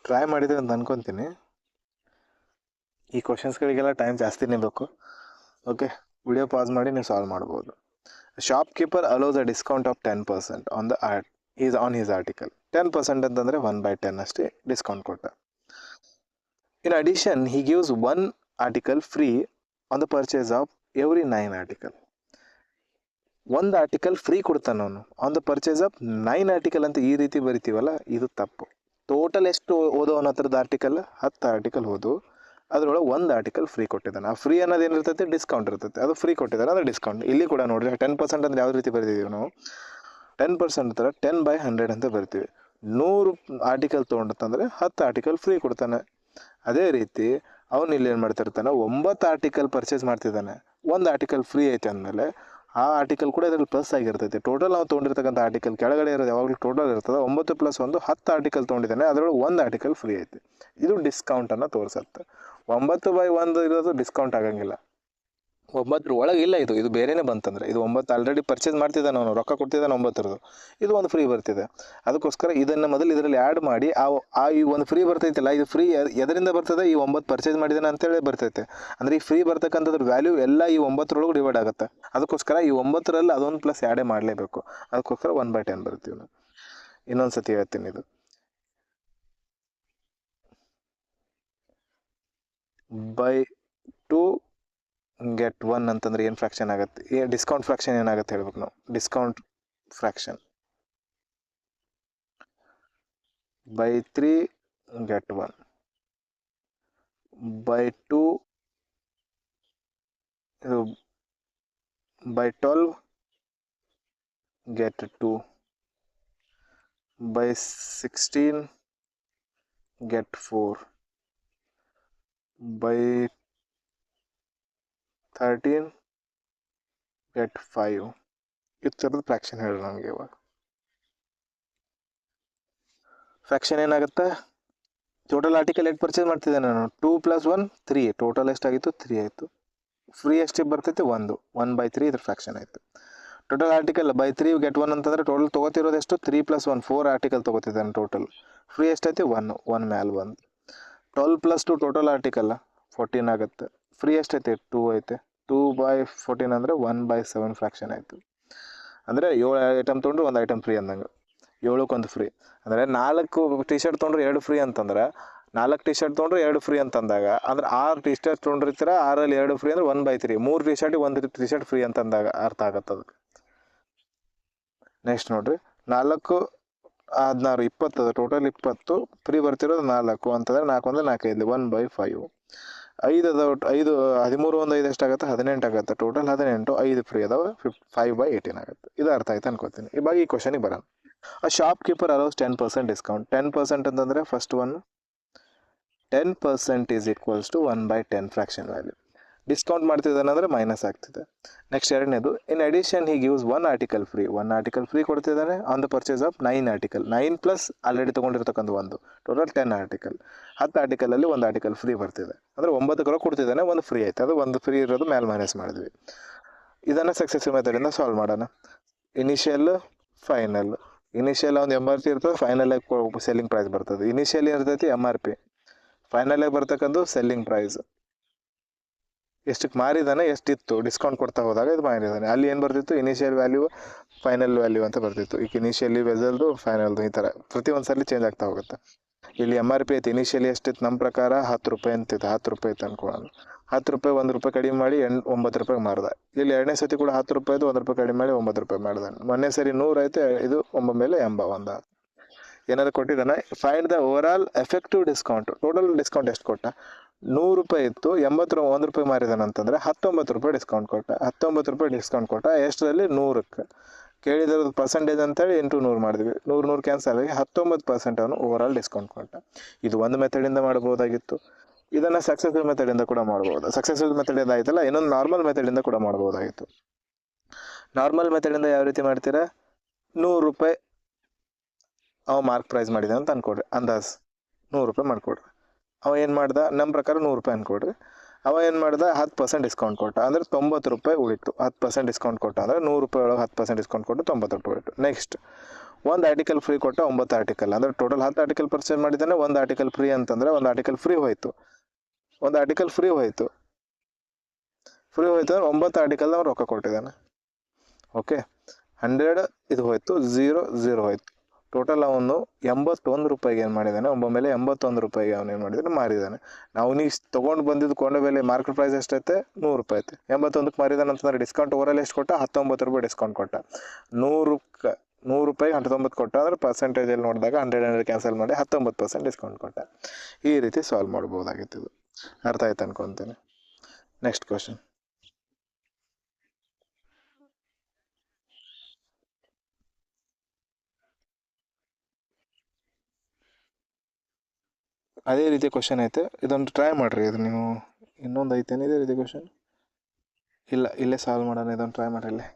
ಟ್ರೈ ಮಾಡಿದೆ ಅಂತ ಅನ್ಕೊತೀನಿ. ಈ ಕ್ವಶನ್ಸ್ಗಳಿಗೆಲ್ಲ ಟೈಮ್ ಜಾಸ್ತಿನೇ ಬೇಕು. ಓಕೆ, ವಿಡಿಯೋ ಪಾಸ್ ಮಾಡಿ ನೀವು ಸಾಲ್ವ್ ಮಾಡ್ಬೋದು. Shop keeper allows a discount of 10% on his article. 10% ಅಂತಂದರೆ 1/10 ಅಷ್ಟೇ ಡಿಸ್ಕೌಂಟ್ ಕೊಟ್ಟ. ಇನ್ addition he gives 1 article free on the purchase of every 9 article. 1 article free ಕೊಡ್ತಾನೆ ಅವನು on the purchase of 9 article ಅಂತ ಈ ರೀತಿ ಬರಿತೀವಲ್ಲ, ಇದು ತಪ್ಪು. ಟೋಟಲ್ ಎಷ್ಟು ಓದೋವನ ಹತ್ರದ ಆರ್ಟಿಕಲ್? 10 ಆರ್ಟಿಕಲ್ ಓದು, ಅದರೊಳಗೆ 1 ಆರ್ಟಿಕಲ್ ಫ್ರೀ ಕೊಟ್ಟಿದ್ದಾನೆ. ಆ ಫ್ರೀ ಅನ್ನೋದು ಏನಿರ್ತೈತೆ? ಡಿಸ್ಕೌಂಟ್ ಇರ್ತೈತೆ. ಅದು ಫ್ರೀ ಕೊಟ್ಟಿದ್ದಾನೆ, ಅದು ಡಿಸ್ಕೌಂಟ್. ಇಲ್ಲಿ ಕೂಡ ನೋಡಿರಿ 10% ಅಂದರೆ ಯಾವ ರೀತಿ ಬರೀತೀವಿ ನಾವು? 10% ಥರ 10/100 ಅಂತ ಬರ್ತೀವಿ. 100 ಆರ್ಟಿಕಲ್ ತೊಗೊಂಡಂತಂದರೆ 10 ಆರ್ಟಿಕಲ್ ಫ್ರೀ ಕೊಡ್ತಾನೆ. ಅದೇ ರೀತಿ ಅವನು ಇಲ್ಲಿ ಏನು ಮಾಡ್ತಿರ್ತಾನೆ? 9 ಆರ್ಟಿಕಲ್ ಪರ್ಚೇಸ್ ಮಾಡ್ತಿದ್ದಾನೆ, 1 ಆರ್ಟಿಕಲ್ ಫ್ರೀ ಐತೆ ಅಂದಮೇಲೆ ಆ ಆರ್ಟಿಕಲ್ ಕೂಡ ಇದರಲ್ಲಿ ಪ್ಲಸ್ ಆಗಿರ್ತೈತೆ. ಟೋಟಲ್ ನಾವು ತೊಗೊಂಡಿರ್ತಕ್ಕಂಥ ಆರ್ಟಿಕಲ್ ಕೆಳಗಡೆ ಇರೋದು ಯಾವಾಗಲೂ ಟೋಟಲ್ ಇರ್ತದೆ. 9 + 1 10 ಆರ್ಟಿಕಲ್ ತೊಗೊಂಡಿದ್ದಾನೆ, ಅದರೊಳಗೆ 1 ಆರ್ಟಿಕಲ್ ಫ್ರೀ ಐತೆ. ಇದು ಡಿಸ್ಕೌಂಟನ್ನು ತೋರಿಸುತ್ತೆ. 9/1 ಇರೋದು ಡಿಸ್ಕೌಂಟ್ ಆಗಂಗಿಲ್ಲ. ಒಂಬತ್ತರ ಒಳಗೆ ಇಲ್ಲ, ಇದು ಬೇರೆನೇ ಬಂತಂದ್ರೆ ಇದು 9 ಆಲ್ರೆಡಿ ಪರ್ಚೇಸ್ ಮಾಡ್ತಿದ್ದಾನೆ ಅವನು, ರೊಕ್ಕ ಕೊಡ್ತಿದ್ದಾನೆ 9ರದು, ಇದು ಒಂದು ಫ್ರೀ ಬರ್ತಿದೆ. ಅದಕ್ಕೋಸ್ಕರ ಇದನ್ನು ಮೊದಲು ಇದರಲ್ಲಿ ಆ್ಯಡ್ ಮಾಡಿ ಈ ಒಂದು ಫ್ರೀ ಬರ್ತೈತಿಲ್ಲ, ಇದು ಫ್ರೀ ಎದರಿಂದ ಬರ್ತದೆ, ಈ 9 ಪರ್ಚೇಸ್ ಮಾಡಿದ್ದಾನೆ ಅಂತೇಳಿ ಬರ್ತೈತೆ. ಅಂದರೆ ಈ ಫ್ರೀ ಬರ್ತಕ್ಕಂಥದ್ರ ವ್ಯಾಲ್ಯೂ ಎಲ್ಲ ಈ 9ರೊಳಗೆ ಡಿವೈಡ್ ಆಗುತ್ತೆ. ಅದಕ್ಕೋಸ್ಕರ ಈ 9ರಲ್ಲಿ ಅದೊಂದು ಪ್ಲಸ್ ಆ್ಯಡೇ ಮಾಡಲೇಬೇಕು. ಅದಕ್ಕೋಸ್ಕರ 1/10 ಬರ್ತೀವಿ ನಾವು. ಇನ್ನೊಂದು ಸತಿ ಹೇಳ್ತೀನಿ, ಇದು ಬೈ 2 ಗೆಟ್ 1 ಅಂತಂದ್ರೆ ಏನು ಫ್ರಾಕ್ಷನ್ ಆಗುತ್ತೆ, ಡಿಸ್ಕೌಂಟ್ ಫ್ರಾಕ್ಷನ್ ಏನಾಗುತ್ತೆ ಹೇಳ್ಬೇಕು ನಾವು. Discount fraction by 3 get 1 by 2 ಇದು by 12 get 2 by 16 get 4 by 13 get 5. ಈ ಥರದ ಫ್ರಾಕ್ಷನ್ ಹೇಳಿ ನಮಗೆ. ಇವಾಗ ಫ್ರಾಕ್ಷನ್ ಏನಾಗುತ್ತೆ, ಟೋಟಲ್ ಆರ್ಟಿಕಲ್ ಎಷ್ಟು ಪರ್ಚೇಸ್ ಮಾಡ್ತಿದ್ದೆ ನಾನು, 2 + 1 3, ಟೋಟಲ್ ಎಷ್ಟಾಗಿತ್ತು 3 ಆಯಿತು. ಫ್ರೀ ಎಷ್ಟು ಬರ್ತೈತೆ 1/3, ಇದ್ರ ಫ್ರಾಕ್ಷನ್ ಆಯಿತು. ಟೋಟಲ್ ಆರ್ಟಿಕಲ್ ಬೈ 3 ಗೆಟ್ 1 ಅಂತಂದರೆ ಟೋಟಲ್ ತೊಗೋತಿರೋದು ಎಷ್ಟು, 3 + 1 4 ಆರ್ಟಿಕಲ್ ತೊಗೋತಿದ್ದಾನೆ ಟೋಟಲ್. ಫ್ರೀ ಎಷ್ಟೈತಿ 1 ಮ್ಯಾಲೆ 1. 12 + 2 ಟೋಟಲ್ ಆರ್ಟಿಕಲ್ 14 ಆಗುತ್ತೆ. ಫ್ರೀ ಎಷ್ಟೈತೆ 2 ಐತೆ. 2/14 ಅಂದರೆ 1/7 ಫ್ರಾಕ್ಷನ್ ಆಯಿತು. ಅಂದರೆ 7 ಐಟಮ್ ತೊಗೊಂಡ್ರು 1 ಐಟಮ್ ಫ್ರೀ ಅಂದಂಗೆ, 7ಕ್ಕೆ 1 ಫ್ರೀ. ಅಂದರೆ 4 ಟಿ ಶರ್ಟ್ ತೊಗೊಂಡ್ರೆ 2 ಫ್ರೀ ಅಂತಂದ್ರೆ, 4 ಟಿ ಶರ್ಟ್ ತೊಗೊಂಡ್ರೆ 2 ಫ್ರೀ ಅಂತಂದಾಗ, ಅಂದ್ರೆ 6 ಟಿ ಶರ್ಟ್ ತೊಗೊಂಡಿರ್ತೀರ, 6ರಲ್ಲಿ 2 ಫ್ರೀ ಅಂದ್ರೆ 1/3. 3 ಟಿ ಶರ್ಟಿಗೆ 1 ಟಿ ಶರ್ಟ್ ಫ್ರೀ ಅಂತಂದಾಗ ಅರ್ಥ ಆಗತ್ತೆ ಅದಕ್ಕೆ. ನೆಕ್ಸ್ಟ್ ನೋಡ್ರಿ, 4 16 20 ಅದ, ಟೋಟಲ್ 20, ಫ್ರೀ ಬರ್ತಿರೋದು 4 ಅಂತಂದ್ರೆ 4 1 4 5 1/5. 5 ಅದಾವ, 5 13 1 5 ಎಷ್ಟಾಗುತ್ತೆ 18 ಆಗುತ್ತೆ. ಟೋಟಲ್ 18, 5 ಫ್ರೀ ಅದಾವ, 5/18 ಆಗುತ್ತೆ. ಇದು ಅರ್ಥ ಆಯ್ತು ಅನ್ಕೋತೀನಿ. ಇವಾಗ ಈ ಕ್ವಶನಿಗೆ ಬರೋಣ. ಆ ಶಾಪ್ ಕೀಪರ್ ಅಲೌಸ್ 10% ಡಿಸ್ಕೌಂಟ್. 10% ಅಂತಂದರೆ first one 10% is equals to 1/10 fraction value. Discount ಮಾಡ್ತಿದ್ದಾನೆ ಅಂದರೆ ಮೈನಸ್ ಆಗ್ತಿದೆ. ನೆಕ್ಸ್ಟ್ ಎರಡನೇದು, in addition he gives 1 article free. 1 article free ಕೊಡ್ತಿದ್ದಾನೆ on the purchase of 9 article. 9 plus already ತೊಗೊಂಡಿರ್ತಕ್ಕಂಥ 1, ಟೋಟಲ್ 10 ಆರ್ಟಿಕಲ್. 10 ಆರ್ಟಿಕಲಲ್ಲಿ 1 article free ಬರ್ತಿದೆ, ಅಂದರೆ 9 ಕೊಡ್ತಿದ್ದಾನೆ, 1 ಫ್ರೀ ಆಯ್ತು. ಅದು 1 ಫ್ರೀ ಇರೋದು ಮೇಲೆ ಮೈನಸ್ ಮಾಡಿದ್ವಿ. ಇದನ್ನು ಸಕ್ಸೆಸಿವ್ ಮೆಥಡಿಂದ ಸಾಲ್ವ್ ಮಾಡೋಣ. Initial final. ಇನಿಷಿಯಲ್ ಒಂದು MRP ಇರ್ತದೆ, ಫೈನಲ್ ಆಗಿ ಸೆಲ್ಲಿಂಗ್ ಪ್ರೈಸ್ ಬರ್ತದೆ. ಇನಿಷಿಯಲ್ ಇರ್ತೈತಿ MRP, ಫೈನಲ್ ಆಗಿ ಬರ್ತಕ್ಕಂಥ ಸೆಲ್ಲಿಂಗ್ ಪ್ರೈಸ್. ಎಷ್ಟಕ್ಕೆ ಮಾರಿದಾನೆ, ಎಷ್ಟಿತ್ತು ಡಿಸ್ಕೌಂಟ್ ಕೊಡ್ತಾ ಹೋದಾಗ ಇದು ಮಾರಿದಾನೆ. ಅಲ್ಲಿ ಏನು ಬರ್ತಿತ್ತು, ಇನಿಷಿಯಲ್ ವ್ಯಾಲ್ಯೂ ಫೈನಲ್ ವ್ಯಾಲ್ಯೂ ಅಂತ ಬರ್ತಿತ್ತು. ಈಗ ಇನಿಷಿಯಲಿ ವೆಸಲ್ದು ಫೈನಲ್ದು ಈ ಥರ ಪ್ರತಿ ಒಂದ್ಸಲಿ ಚೇಂಜ್ ಆಗ್ತಾ ಹೋಗುತ್ತೆ. ಇಲ್ಲಿ MRP ಐತಿ, ಇನಿಷಿಯಲಿ ಎಷ್ಟಿತ್ತು ನಮ್ಮ ಪ್ರಕಾರ 10 ರೂಪಾಯಿ ಅಂತಿತ್ತು. 10 ರೂಪಾಯಿ ಇತ್ತು ಅನ್ಕೊಳ್ಳೋಣ. 10 ರೂಪಾಯಿ 1 ರೂಪಾಯಿ ಕಡಿಮೆ ಮಾಡಿ 9 ರೂಪಾಯಿಗೆ ಮಾರ್ದ. ಇಲ್ಲಿ ಎರಡನೇ ಸತಿ ಕೂಡ 10 ರೂಪಾಯಿದು 1 ರೂಪಾಯಿ ಕಡಿಮೆ ಮಾಡಿ 9 ರೂಪಾಯಿ ಮಾಡ್ದಾನೆ. ಮೊನ್ನೆ ಸರಿ 100 ಐತೆ, ಇದು 9 ಮೇಲೆ 81. ಏನಾದ್ರು ಕೊಟ್ಟಿದ್ದಾನೆ. Find the over all effective discount. Total discount ಎಷ್ಟು ಕೊಟ್ಟ, 100 ರೂಪಾಯಿ ಇತ್ತು, 1 ರೂಪಾಯಿ ಮಾರಿದಾನೆ ಅಂತಂದರೆ 19 ರೂಪಾಯಿ ಡಿಸ್ಕೌಂಟ್ ಕೊಟ್ಟ. 19 ರೂಪಾಯಿ ಡಿಸ್ಕೌಂಟ್ ಕೊಟ್ಟ ಎಷ್ಟರಲ್ಲಿ, 100ಕ್ಕೆ. ಕೇಳಿದ್ರದ್ದು ಪರ್ಸೆಂಟೇಜ್ ಅಂತೇಳಿ 100 ಮಾಡಿದ್ವಿ, 100 ಕ್ಯಾನ್ಸಲ್ ಆಗಿ 19% ಅವನು ಓವರ್ ಆಲ್ ಡಿಸ್ಕೌಂಟ್ ಕೊಟ್ಟ. ಇದು ಒಂದು ಮೆಥಡಿಂದ ಮಾಡ್ಬೋದಾಗಿತ್ತು. ಇದನ್ನು ಸಕ್ಸಸ್ಫುಲ್ ಮೆಥಡಿಂದ ಕೂಡ ಮಾಡ್ಬೋದು. ಸಕ್ಸಸ್ಫುಲ್ ಮೆಥಡಿಂದ ಆಯ್ತಲ್ಲ, ಇನ್ನೊಂದು ನಾರ್ಮಲ್ ಮೆಥಡಿಂದ ಕೂಡ ಮಾಡ್ಬೋದಾಗಿತ್ತು. ನಾರ್ಮಲ್ ಮೆಥಡಿಂದ ಯಾವ ರೀತಿ ಮಾಡ್ತೀರಾ, 100 ರೂಪಾಯಿ ಅವ ಮಾರ್ಕ್ ಪ್ರೈಸ್ ಮಾಡಿದ ಅಂತ ಅನ್ಕೊಡ್ರಿ, ಅಂದಾಜು 100 ರೂಪಾಯಿ ಮಾಡ್ಕೊಡ್ರಿ. ಅವ ಏನು ಮಾಡ್ದ, ನಮ್ಮ ಪ್ರಕಾರ 100 ರೂಪಾಯಿ ಅನ್ಕೊಡ್ರಿ. ಅವ ಏನು ಮಾಡ್ದ, 10% ಡಿಸ್ಕೌಂಟ್ ಕೊಟ್ಟ, ಅಂದರೆ 90 ರೂಪಾಯಿ ಉಳಿತು. 10% ಡಿಸ್ಕೌಂಟ್ ಕೊಟ್ಟ ಅಂದರೆ 100 ರೂಪಾಯಿ ಒಳಗೆ 10% ಡಿಸ್ಕೌಂಟ್ ಕೊಟ್ಟು 90 ರೂಪಾಯಿ ಉಳಿತು. ನೆಕ್ಸ್ಟ್ ಒಂದು ಆರ್ಟಿಕಲ್ ಫ್ರೀ ಕೊಟ್ಟ, 9 ಆರ್ಟಿಕಲ್, ಅಂದರೆ ಟೋಟಲ್ 10 ಆರ್ಟಿಕಲ್ ಪರ್ಚೇಸ್ ಮಾಡಿದ್ದಾನೆ, 1 ಆರ್ಟಿಕಲ್ ಫ್ರೀ ಅಂತಂದರೆ 1 ಆರ್ಟಿಕಲ್ ಫ್ರೀ ಹೋಯಿತು. 1 ಆರ್ಟಿಕಲ್ ಫ್ರೀ ಹೋಯಿತು ಅಂದರೆ 9 ಆರ್ಟಿಕಲ್ ಅವ್ನು ರೊಕ್ಕ ಕೊಟ್ಟಿದ್ದಾನೆ. ಓಕೆ, 100 ಇದು ಹೋಯ್ತು, 0 ಹೋಯ್ತು. ಟೋಟಲ್ ಅವನು 81 ರೂಪಾಯಿಗೆ ಏನು ಮಾಡಿದ್ದಾನೆ, 9 ಮೇಲೆ 81 ರೂಪಾಯಿಗೆ ಅವನು ಏನು ಮಾಡಿದ್ದಾನೆ, ಮಾರಿದ್ದಾನೆ. ನಾವು ನೀವು ತೊಗೊಂಡು ಬಂದಿದ್ದು ಕೊಂಡ ಬೆಲೆ ಮಾರ್ಕೆಟ್ ಪ್ರೈಸ್ ಎಷ್ಟೈತೆ, 100 ರೂಪಾಯಿ ಐತೆ. 81ಕ್ಕೆ ಮಾರಿದ್ದಾನೆ ಅಂತಂದರೆ ಡಿಸ್ಕೌಂಟ್ ಓವರಲ್ಲಿ ಎಷ್ಟು ಕೊಟ್ಟ, 19 ರೂಪಾಯಿ ಡಿಸ್ಕೌಂಟ್ ಕೊಟ್ಟ. 100 ರೂಪಾಯಿಗೆ 19 ಕೊಟ್ಟ, ಅಂದರೆ ಪರ್ಸೆಂಟೇಜಲ್ಲಿ ನೋಡಿದಾಗ 100 ಕ್ಯಾನ್ಸಲ್ ಮಾಡಿ 19% ಡಿಸ್ಕೌಂಟ್ ಕೊಟ್ಟ. ಈ ರೀತಿ ಸಾಲ್ವ್ ಮಾಡ್ಬೋದಾಗಿತ್ತು. ಇದು ಅರ್ಥ ಆಯ್ತು ಅನ್ಕೊತೀನಿ. Next question. ಅದೇ ರೀತಿ ಕ್ವಶನ್ ಐತೆ, ಇದೊಂದು ಟ್ರೈ ಮಾಡಿರಿ. ಇದು ನೀವು ಇನ್ನೊಂದು ಐತೇನು ಇದೇ ರೀತಿ ಕ್ವಶನ್? ಇಲ್ಲ, ಇಲ್ಲೇ ಸಾಲ್ವ್ ಮಾಡೋಣ, ಇದೊಂದು ಟ್ರೈ ಮಾಡಿರಿ ಇಲ್ಲೇ.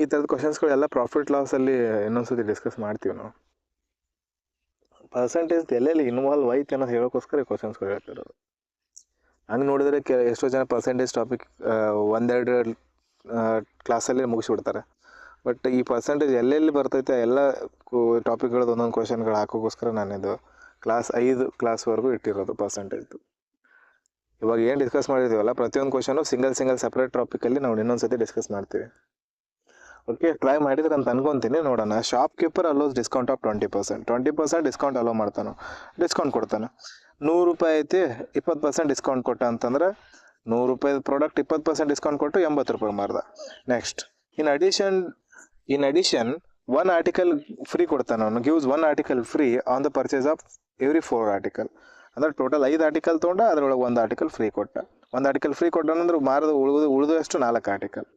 ಈ ಥರದ ಕ್ವಶನ್ಸ್ಗಳೆಲ್ಲ ಪ್ರಾಫಿಟ್ ಲಾಸಲ್ಲಿ ಇನ್ನೊಂದ್ಸತಿ ಡಿಸ್ಕಸ್ ಮಾಡ್ತೀವಿ ನಾವು. ಪರ್ಸೆಂಟೇಜ್ ಎಲ್ಲೆಲ್ಲಿ ಇನ್ವಾಲ್ವ್ ಐತೆ ಅನ್ನೋದು ಹೇಳೋಕ್ಕೋಸ್ಕರ ಈ ಕ್ವಶನ್ಸ್ಗಳು ಹೇಳ್ತಿರೋದು. ಹಂಗೆ ನೋಡಿದರೆ ಎಷ್ಟೋ ಜನ ಪರ್ಸೆಂಟೇಜ್ ಟಾಪಿಕ್ ಒಂದೆರಡು ಕ್ಲಾಸಲ್ಲಿ ಮುಗಿಸ್ಬಿಡ್ತಾರೆ. ಬಟ್ ಈ ಪರ್ಸೆಂಟೇಜ್ ಎಲ್ಲೆಲ್ಲಿ ಬರ್ತೈತೆ ಎಲ್ಲ ಟಾಪಿಕ್ಗಳದ್ದು ಒಂದೊಂದು ಕ್ವಶನ್ಗಳು ಹಾಕೋಕ್ಕೋಸ್ಕರ ನಾನಿದು ಕ್ಲಾಸ್ 5 ಕ್ಲಾಸ್ವರೆಗೂ ಇಟ್ಟಿರೋದು ಪರ್ಸೆಂಟೇಜ್ದು. ಇವಾಗ ಏನು ಡಿಸ್ಕಸ್ ಮಾಡಿದ್ದೀವಲ್ಲ ಪ್ರತಿಯೊಂದು ಕ್ವಶನು ಸಿಂಗಲ್ ಸಪ್ರೇಟ್ ಟಾಪಿಕಲ್ಲಿ ನಾವು ಇನ್ನೊಂದು ಸತಿ ಡಿಸ್ಕಸ್ ಮಾಡ್ತೀವಿ. ಓಕೆ, ಟ್ರೈ ಮಾಡಿದ್ರೆ ಅಂತ ಅನ್ಕೊತೀನಿ. ನೋಡೋಣ. Shop keeper allows discount of 20% discount hello ಮಾಡ್ತಾನೆ, ಡಿಸ್ಕೌಂಟ್ ಕೊಡ್ತಾನೆ. 100 ರೂಪಾಯಿ ಐತಿ, 20% ಡಿಸ್ಕೌಂಟ್ ಕೊಟ್ಟ ಅಂತಂದ್ರೆ 100 ರೂಪಾಯಿ ಪ್ರಾಡಕ್ಟ್ 20% ಡಿಸ್ಕೌಂಟ್ ಕೊಟ್ಟು 80 ರೂಪಾಯಿ ಮಾರ್ದ. Next, in addition 1 article free ಕೊಡ್ತಾನೆ. ಅವನು gives 1 article free on the purchase of every 4 article. ಅಂದ್ರೆ ಟೋಟಲ್ 5 ಆರ್ಟಿಕಲ್ ತೊಗೊಂಡ, ಅದರೊಳಗೆ 1 ಆರ್ಟಿಕಲ್ ಫ್ರೀ ಕೊಟ್ಟ. 1 ಆರ್ಟಿಕಲ್ ಫ್ರೀ ಕೊಟ್ಟನಂದ್ರೆ ಮಾರದ ಉಳಿದು ಎಷ್ಟು 4 ಆರ್ಟಿಕಲ್.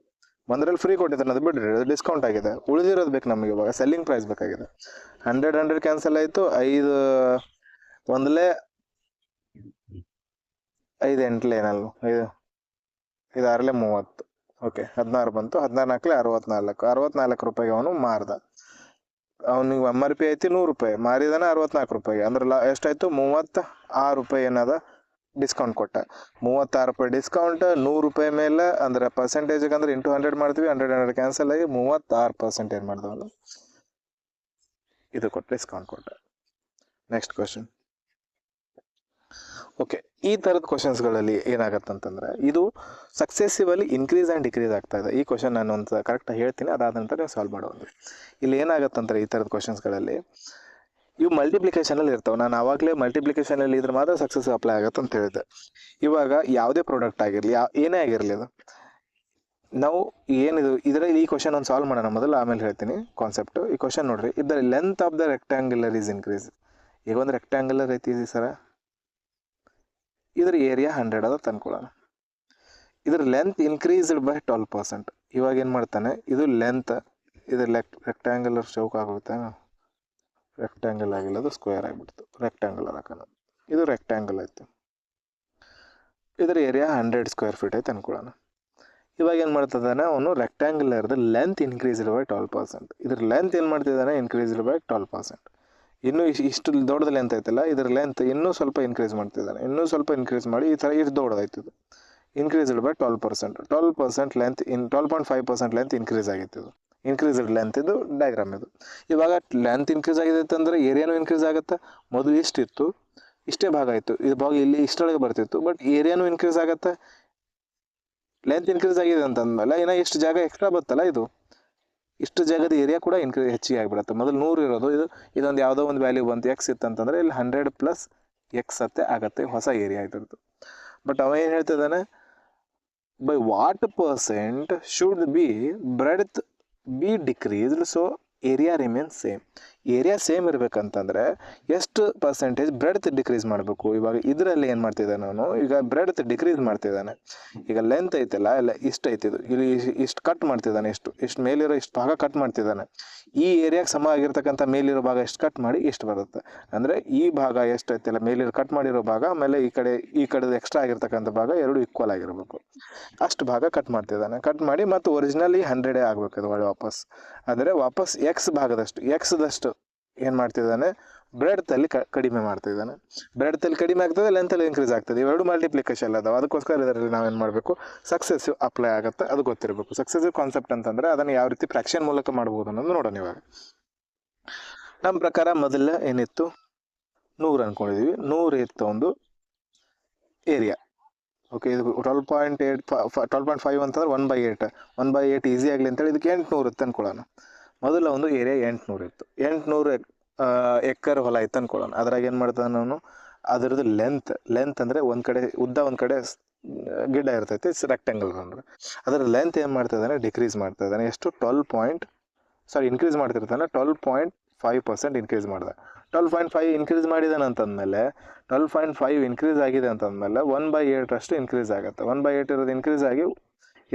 ಒಂದರಲ್ಲಿ ಫ್ರೀ ಕೊಟ್ಟಿದ್ದಾನೆ, ಅದು ಬಿಡ್ರಿ, ಅದು ಡಿಸ್ಕೌಂಟ್ ಆಗಿದೆ. ಉಳಿದಿರೋದು ಬೇಕು ನಮಗೆ. ಇವಾಗ ಸೆಲ್ಲಿಂಗ್ ಪ್ರೈಸ್ ಬೇಕಾಗಿದೆ. 100 ಕ್ಯಾನ್ಸಲ್ ಆಯಿತು. 5 ಒಂದಲೇ 5 8 ಏನಲ್ಲ, 5 6 30. ಓಕೆ, 16 ಬಂತು. 16 64 ರೂಪಾಯಿಗೆ ಅವನು ಮಾರ್ದ. ಅವನಿಗೆ MRP ಐತಿ 100 ರೂಪಾಯಿ, ಮಾರಿದಾನೆ 64 ರೂಪಾಯಿಗೆ. ಅಂದ್ರೆ ಎಷ್ಟಾಯ್ತು? 36 ರೂಪಾಯಿ ಏನದ ಡಿಸ್ಕೌಂಟ್ ಕೊಟ್ಟ. 36 ರೂಪಾಯಿ ಡಿಸ್ಕೌಂಟ್ 100 ರೂಪಾಯಿ ಮೇಲೆ, ಅಂದ್ರೆ ಪರ್ಸೆಂಟೇಜಿಗೆ ಅಂದ್ರೆ ಇಂಟು 100 ಮಾಡ್ತೀವಿ. 100 ಕ್ಯಾನ್ಸಲ್ ಆಗಿ 36% ಏನು ಮಾಡ್ದವನು, ಇದು ಕೊಟ್ಟು ಡಿಸ್ಕೌಂಟ್ ಕೊಟ್ಟ. Next question. ಓಕೆ, ಈ ಥರದ ಕ್ವಶನ್ಸ್ಗಳಲ್ಲಿ ಏನಾಗತ್ತಂತಂದ್ರೆ ಇದು ಸಕ್ಸೆಸಿವಲಿ ಇನ್ಕ್ರೀಸ್ ಆ್ಯಂಡ್ ಡಿಕ್ರೀಸ್ ಆಗ್ತಾ ಇದೆ. ಈ ಕ್ವಶನ್ ನಾನು ಒಂದು ಕರೆಕ್ಟಾಗಿ ಹೇಳ್ತೀನಿ, ಅದಾದ ನಂತರ ನೀವು ಸಾಲ್ವ್ ಮಾಡೋದು. ಇಲ್ಲಿ ಏನಾಗತ್ತಂದ್ರೆ ಈ ಥರದ ಕ್ವಶನ್ಸ್ಗಳಲ್ಲಿ ಇವು ಮಲ್ಟಿಪ್ಲಿಕೇಶನಲ್ಲಿ ಇರ್ತಾವೆ. ನಾನು ಆವಾಗಲೇ ಮಲ್ಟಿಪ್ಲಿಕೇಶನಲ್ಲಿ ಇದ್ರೆ ಮಾತ್ರ ಸಕ್ಸಸ್ ಅಪ್ಲೈ ಆಗುತ್ತೆ ಅಂತ ಹೇಳಿದ್ದೆ. ಇವಾಗ ಯಾವುದೇ ಪ್ರಾಡಕ್ಟ್ ಆಗಿರಲಿ, ಏನೇ ಆಗಿರಲಿ, ಅದು ನಾವು ಏನಿದು ಇದರಲ್ಲಿ ಈ ಕ್ವಶನ್ ಒಂದು ಸಾಲ್ವ್ ಮಾಡೋಣ ಮೊದಲು, ಆಮೇಲೆ ಹೇಳ್ತೀನಿ ಕಾನ್ಸೆಪ್ಟು. ಈ ಕ್ವಶನ್ ನೋಡ್ರಿ, ಇದರ length of the rectangular is increase. ಈಗ ಒಂದು ರೆಕ್ಟ್ಯಾಂಗ್ಯುಲರ್ ಐತಿ ಸರ, ಇದ್ರ ಏರಿಯಾ 100 ಅದ ತಂದ್ಕೊಳ್ಳೋಣ. ಇದ್ರ ಲೆಂತ್ ಇನ್ಕ್ರೀಸ್ಡ್ ಬೈ 12%. ಇವಾಗ ಏನು ಮಾಡ್ತಾನೆ, ಇದು ಲೆಂತ್, ಇದ್ರ ರೆಕ್ಟ್ಯಾಂಗ್ಯುಲರ್ ಚೌಕ್ ಆಗುತ್ತೆ. ರೆಕ್ಟ್ಯಾಂಗಲ್ ಆಗಿಲ್ಲ, ಅದು ಸ್ಕ್ವೇರ್ ಆಗಿಬಿಡ್ತು. ರೆಕ್ಟ್ಯಾಂಗ್ಯುಲರ್ ಹಾಕೋಣ. ಇದು ರೆಕ್ಟ್ಯಾಂಗಲ್ ಐತೆ, ಇದ್ರ ಏರಿಯಾ 100 ಸ್ಕ್ವೇರ್ ಫೀಟ್ ಐತೆ ಅನ್ಕೊಳ್ಳೋಣ. ಇವಾಗ ಏನು ಮಾಡ್ತಿದ್ದಾನೆ ಅವನು, ರೆಕ್ಟ್ಯಾಂಗ್ಯುಲರ್ದ ಲೆಂತ್ ಇನ್ಕ್ರೀಸ್ಡ್ ಬೈ 12%. ಇದ್ರ ಲೆಂತ್ ಏನು ಮಾಡ್ತಿದ್ದಾನೆ, ಇನ್ಕ್ರೀಸ್ಡ್ ಬೈ 12%. ಇನ್ನೂ ಇಷ್ಟು ದೊಡ್ಡದ ಲೆಂತ್ ಐತಲ್ಲ, ಇದ್ರ ಲೆಂತ್ ಇನ್ನೂ ಸ್ವಲ್ಪ ಇನ್ಕ್ರೀಸ್ ಮಾಡ್ತಿದ್ದಾನೆ. ಇನ್ನೂ ಸ್ವಲ್ಪ ಇನ್ಕ್ರೀಸ್ ಮಾಡಿ ಈ ಥರ ಇಷ್ಟು ದೊಡ್ಡದಾಯ್ತದು. Increased by 12%. 12% length 12.5% length increase ಆಗಿತ್ತು. ಇದು ಇನ್ಕ್ರೀಸ್ಡ್ ಲೆಂತ್, ಇದು ಡಯಾಗ್ರಾಮ್ ಇದು. ಇವಾಗ ಲೆಂತ್ ಇನ್ಕ್ರೀಸ್ ಆಗಿದೆ ಅಂತಂದರೆ ಏರಿಯಾನು ಇನ್ಕ್ರೀಸ್ ಆಗುತ್ತೆ. ಮೊದಲು ಇಷ್ಟಿತ್ತು, ಇಷ್ಟೇ ಭಾಗ ಆಯಿತು, ಇದು ಭಾಗ ಇಲ್ಲಿ ಇಷ್ಟೊಳಗೆ ಬರ್ತಿತ್ತು. ಬಟ್ ಏರಿಯಾನು ಇನ್ಕ್ರೀಸ್ ಆಗುತ್ತೆ. ಲೆಂತ್ ಇನ್ಕ್ರೀಸ್ ಆಗಿದೆ ಅಂತಂದಮೇಲೆ ಇನ್ನೂ ಎಷ್ಟು ಜಾಗ ಎಕ್ಸ್ಟ್ರಾ ಬರ್ತಲ್ಲ, ಇಷ್ಟು ಜಾಗದ ಏರಿಯಾ ಕೂಡ ಹೆಚ್ಚಿಗೆ ಆಗಿಬಿಡುತ್ತೆ. ಮೊದಲು 100 ಇರೋದು, ಇದೊಂದು ಯಾವುದೋ ಒಂದು ವ್ಯಾಲ್ಯೂ ಬಂತು, ಎಕ್ಸ್ ಇತ್ತು ಅಂತಂದರೆ ಇಲ್ಲಿ 100 ಪ್ಲಸ್ ಎಕ್ಸ್ ಆಗುತ್ತೆ, ಹೊಸ ಏರಿಯಾ ಇದ್ರದ್ದು. ಬಟ್ ಅವ ಏನು ಹೇಳ್ತಿದ್ದಾನೆ, by what percent should be breadth be decreased so area remains same. Area same ಇರಬೇಕಂತಂದರೆ ಎಷ್ಟು ಪರ್ಸೆಂಟೇಜ್ ಬ್ರೆಡ್ತ್ ಡಿಕ್ರೀಸ್ ಮಾಡಬೇಕು. ಇವಾಗ ಇದರಲ್ಲಿ ಏನು ಮಾಡ್ತಿದ್ದಾನೆ ಅವನು, ಈಗ ಬ್ರೆಡ್ತ್ ಡಿಕ್ರೀಸ್ ಮಾಡ್ತಿದ್ದಾನೆ. ಈಗ ಲೆಂತ್ ಐತಲ್ಲ, ಎಲ್ಲ ಇಷ್ಟು ಐತಿದು, ಇಲ್ಲಿ ಇಷ್ಟು ಕಟ್ ಮಾಡ್ತಿದ್ದಾನೆ, ಇಷ್ಟು ಮೇಲಿರೋ ಇಷ್ಟು ಭಾಗ ಕಟ್ ಮಾಡ್ತಿದ್ದಾನೆ. ಈ ಏರಿಯಾಗೆ ಸಮ ಆಗಿರ್ತಕ್ಕಂಥ ಮೇಲಿರೋ ಭಾಗ ಎಷ್ಟು ಕಟ್ ಮಾಡಿ ಇಷ್ಟು ಬರುತ್ತೆ. ಅಂದರೆ ಈ ಭಾಗ ಎಷ್ಟು ಐತಲ್ಲ ಮೇಲಿರೋ ಕಟ್ ಮಾಡಿರೋ ಭಾಗ, ಆಮೇಲೆ ಈ ಕಡೆದು ಎಕ್ಸ್ಟ್ರಾ ಆಗಿರ್ತಕ್ಕಂಥ ಭಾಗ ಎರಡು ಈಕ್ವಲ್ ಆಗಿರಬೇಕು. ಅಷ್ಟು ಭಾಗ ಕಟ್ ಮಾಡ್ತಿದ್ದಾನೆ. ಕಟ್ ಮಾಡಿ ಮತ್ತು ಒರಿಜಿನಲಿ 100 ಆಗಬೇಕು ಅದು ಒಳ್ಳೆ ವಾಪಸ್. ಅಂದರೆ ವಾಪಸ್ ಎಕ್ಸ್ದಷ್ಟು ಏನು ಮಾಡ್ತಿದ್ದಾನೆ, ಬ್ರೆಡ್ತಲ್ಲಿ ಕಡಿಮೆ ಮಾಡ್ತಿದ್ದಾನೆ. ಬ್ರೆಡ್ತಲ್ಲಿ ಕಡಿಮೆ ಆಗ್ತದೆ, ಲೆಂತಲ್ಲಿ ಇನ್ಕ್ರೀಸ್ ಆಗ್ತದೆ. ಇವೆರಡು ಮಲ್ಟಿಪ್ಲಿಕೇಶನ್ ಅದಾವೆ. ಅದಕ್ಕೋಸ್ಕರ ಇದರಲ್ಲಿ ನಾವೇನು ಮಾಡಬೇಕು, ಸಕ್ಸೆಸಿವ್ ಅಪ್ಲೈ ಆಗುತ್ತೆ, ಅದು ಗೊತ್ತಿರಬೇಕು. ಸಕ್ಸೆಸಿವ್ ಕಾನ್ಸೆಪ್ಟ್ ಅಂತಂದರೆ ಅದನ್ನು ಯಾವ ರೀತಿ ಫ್ರ್ಯಾಕ್ಷನ್ ಮೂಲಕ ಮಾಡ್ಬೋದು ಅನ್ನೋದು ನೋಡೋಣ. ಇವಾಗ ನಮ್ಮ ಪ್ರಕಾರ ಮೊದಲ ಏನಿತ್ತು, 100 ಅಂದ್ಕೊಂಡಿದ್ದೀವಿ. 100 ಇತ್ತು ಒಂದು ಏರಿಯಾ. ಓಕೆ, ಇದು 12.5 ಅಂತಂದ್ರೆ 1/8. 1/8 ಈಸಿ ಆಗಲಿ ಅಂತೇಳಿ ಇದಕ್ಕೆ 800 ಇತ್ತು ಅಂದ್ಕೊಳ್ಳೋಣ. ಮೊದಲ ಒಂದು ಏರಿಯಾ 800 ಇತ್ತು. 800 ಎಕರ್ ಹೊಲ ಇತ್ತು ಅಂದ್ಕೊಳ್ಳೋಣ. ಅದ್ರಾಗ ಏನು ಮಾಡ್ತಾನೆ ಅವನು, ಅದರದ್ದು ಲೆಂತ್ ಅಂದರೆ ಒಂದು ಕಡೆ ಉದ್ದ, ಒಂದು ಕಡೆ ಗಿಡ್ಡ ಇರ್ತೈತೆ, ರೆಕ್ಟ್ಯಾಂಗಲ್ ಅಂದ್ರೆ ಅದರ ಲೆಂತ್ ಏನು ಮಾಡ್ತಿದ್ದಾನೆ, ಡಿಕ್ರೀಸ್ ಮಾಡ್ತಾ ಇದ್ದಾನೆ. ಎಷ್ಟು, ಇನ್ಕ್ರೀಸ್ ಮಾಡ್ತಿರ್ತಾನೆ. 12.5% ಇನ್ಕ್ರೀಸ್ ಮಾಡಿದೆ. 12.5 ಇನ್ಕ್ರೀಸ್ ಮಾಡಿದಾನೆ ಅಂತಂದಮೇಲೆ 12.5 ಇನ್ಕ್ರೀಸ್ ಆಗಿದೆ ಅಂತಂದಮೇಲೆ 1/8 ಇನ್ಕ್ರೀಸ್ ಆಗುತ್ತೆ. 1/8 ಇರೋದು ಇನ್ಕ್ರೀಸ್ ಆಗಿ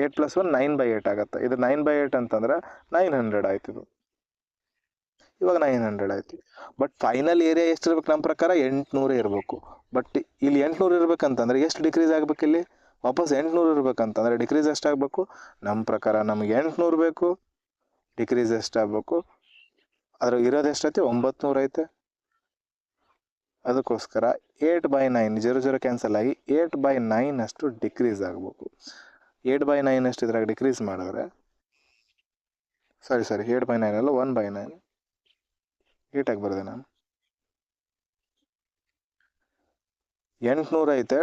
8 + 1 9/8 ಆಗುತ್ತೆ. ಇದು 9/8 ಅಂತಂದ್ರೆ 900 ಆಯ್ತು. ಇದು ಇವಾಗ 900 ಆಯ್ತು. ಬಟ್ ಫೈನಲ್ ಏರಿಯಾ ಎಷ್ಟು ಇರ್ಬೇಕು, ನಮ್ಮ ಪ್ರಕಾರ 800 ಇರಬೇಕು. ಬಟ್ ಇಲ್ಲಿ 800 ಇರ್ಬೇಕಂತಂದ್ರೆ ಎಷ್ಟು ಡಿಕ್ರೀಸ್ ಆಗ್ಬೇಕು, ಇಲ್ಲಿ ವಾಪಸ್ 800 ಇರ್ಬೇಕಂತಂದ್ರೆ ಡಿಕ್ರೀಸ್ ಎಷ್ಟಾಗಬೇಕು, ನಮ್ಮ ಪ್ರಕಾರ ನಮಗೆ 800 ಬೇಕು. ಡಿಕ್ರೀಸ್ ಎಷ್ಟಾಗಬೇಕು, ಅದ್ರ ಇರೋದು ಎಷ್ಟೈತಿ 900 ಐತೆ. ಅದಕ್ಕೋಸ್ಕರ 8/9 0 ಕ್ಯಾನ್ಸಲ್ ಆಗಿ 8/9 ಅಷ್ಟು ಡಿಕ್ರೀಸ್ ಆಗಬೇಕು. 8/9 ಅಷ್ಟು ಇದ್ರಾಗ ಡಿಕ್ರೀಸ್ ಮಾಡಿದ್ರೆ ಸಾರಿ 8/9 ಅಲ್ಲ 1/9 ಏಟಾಗಿ ಬರೆದೆ ನಾನು. 800 ಐತೆ,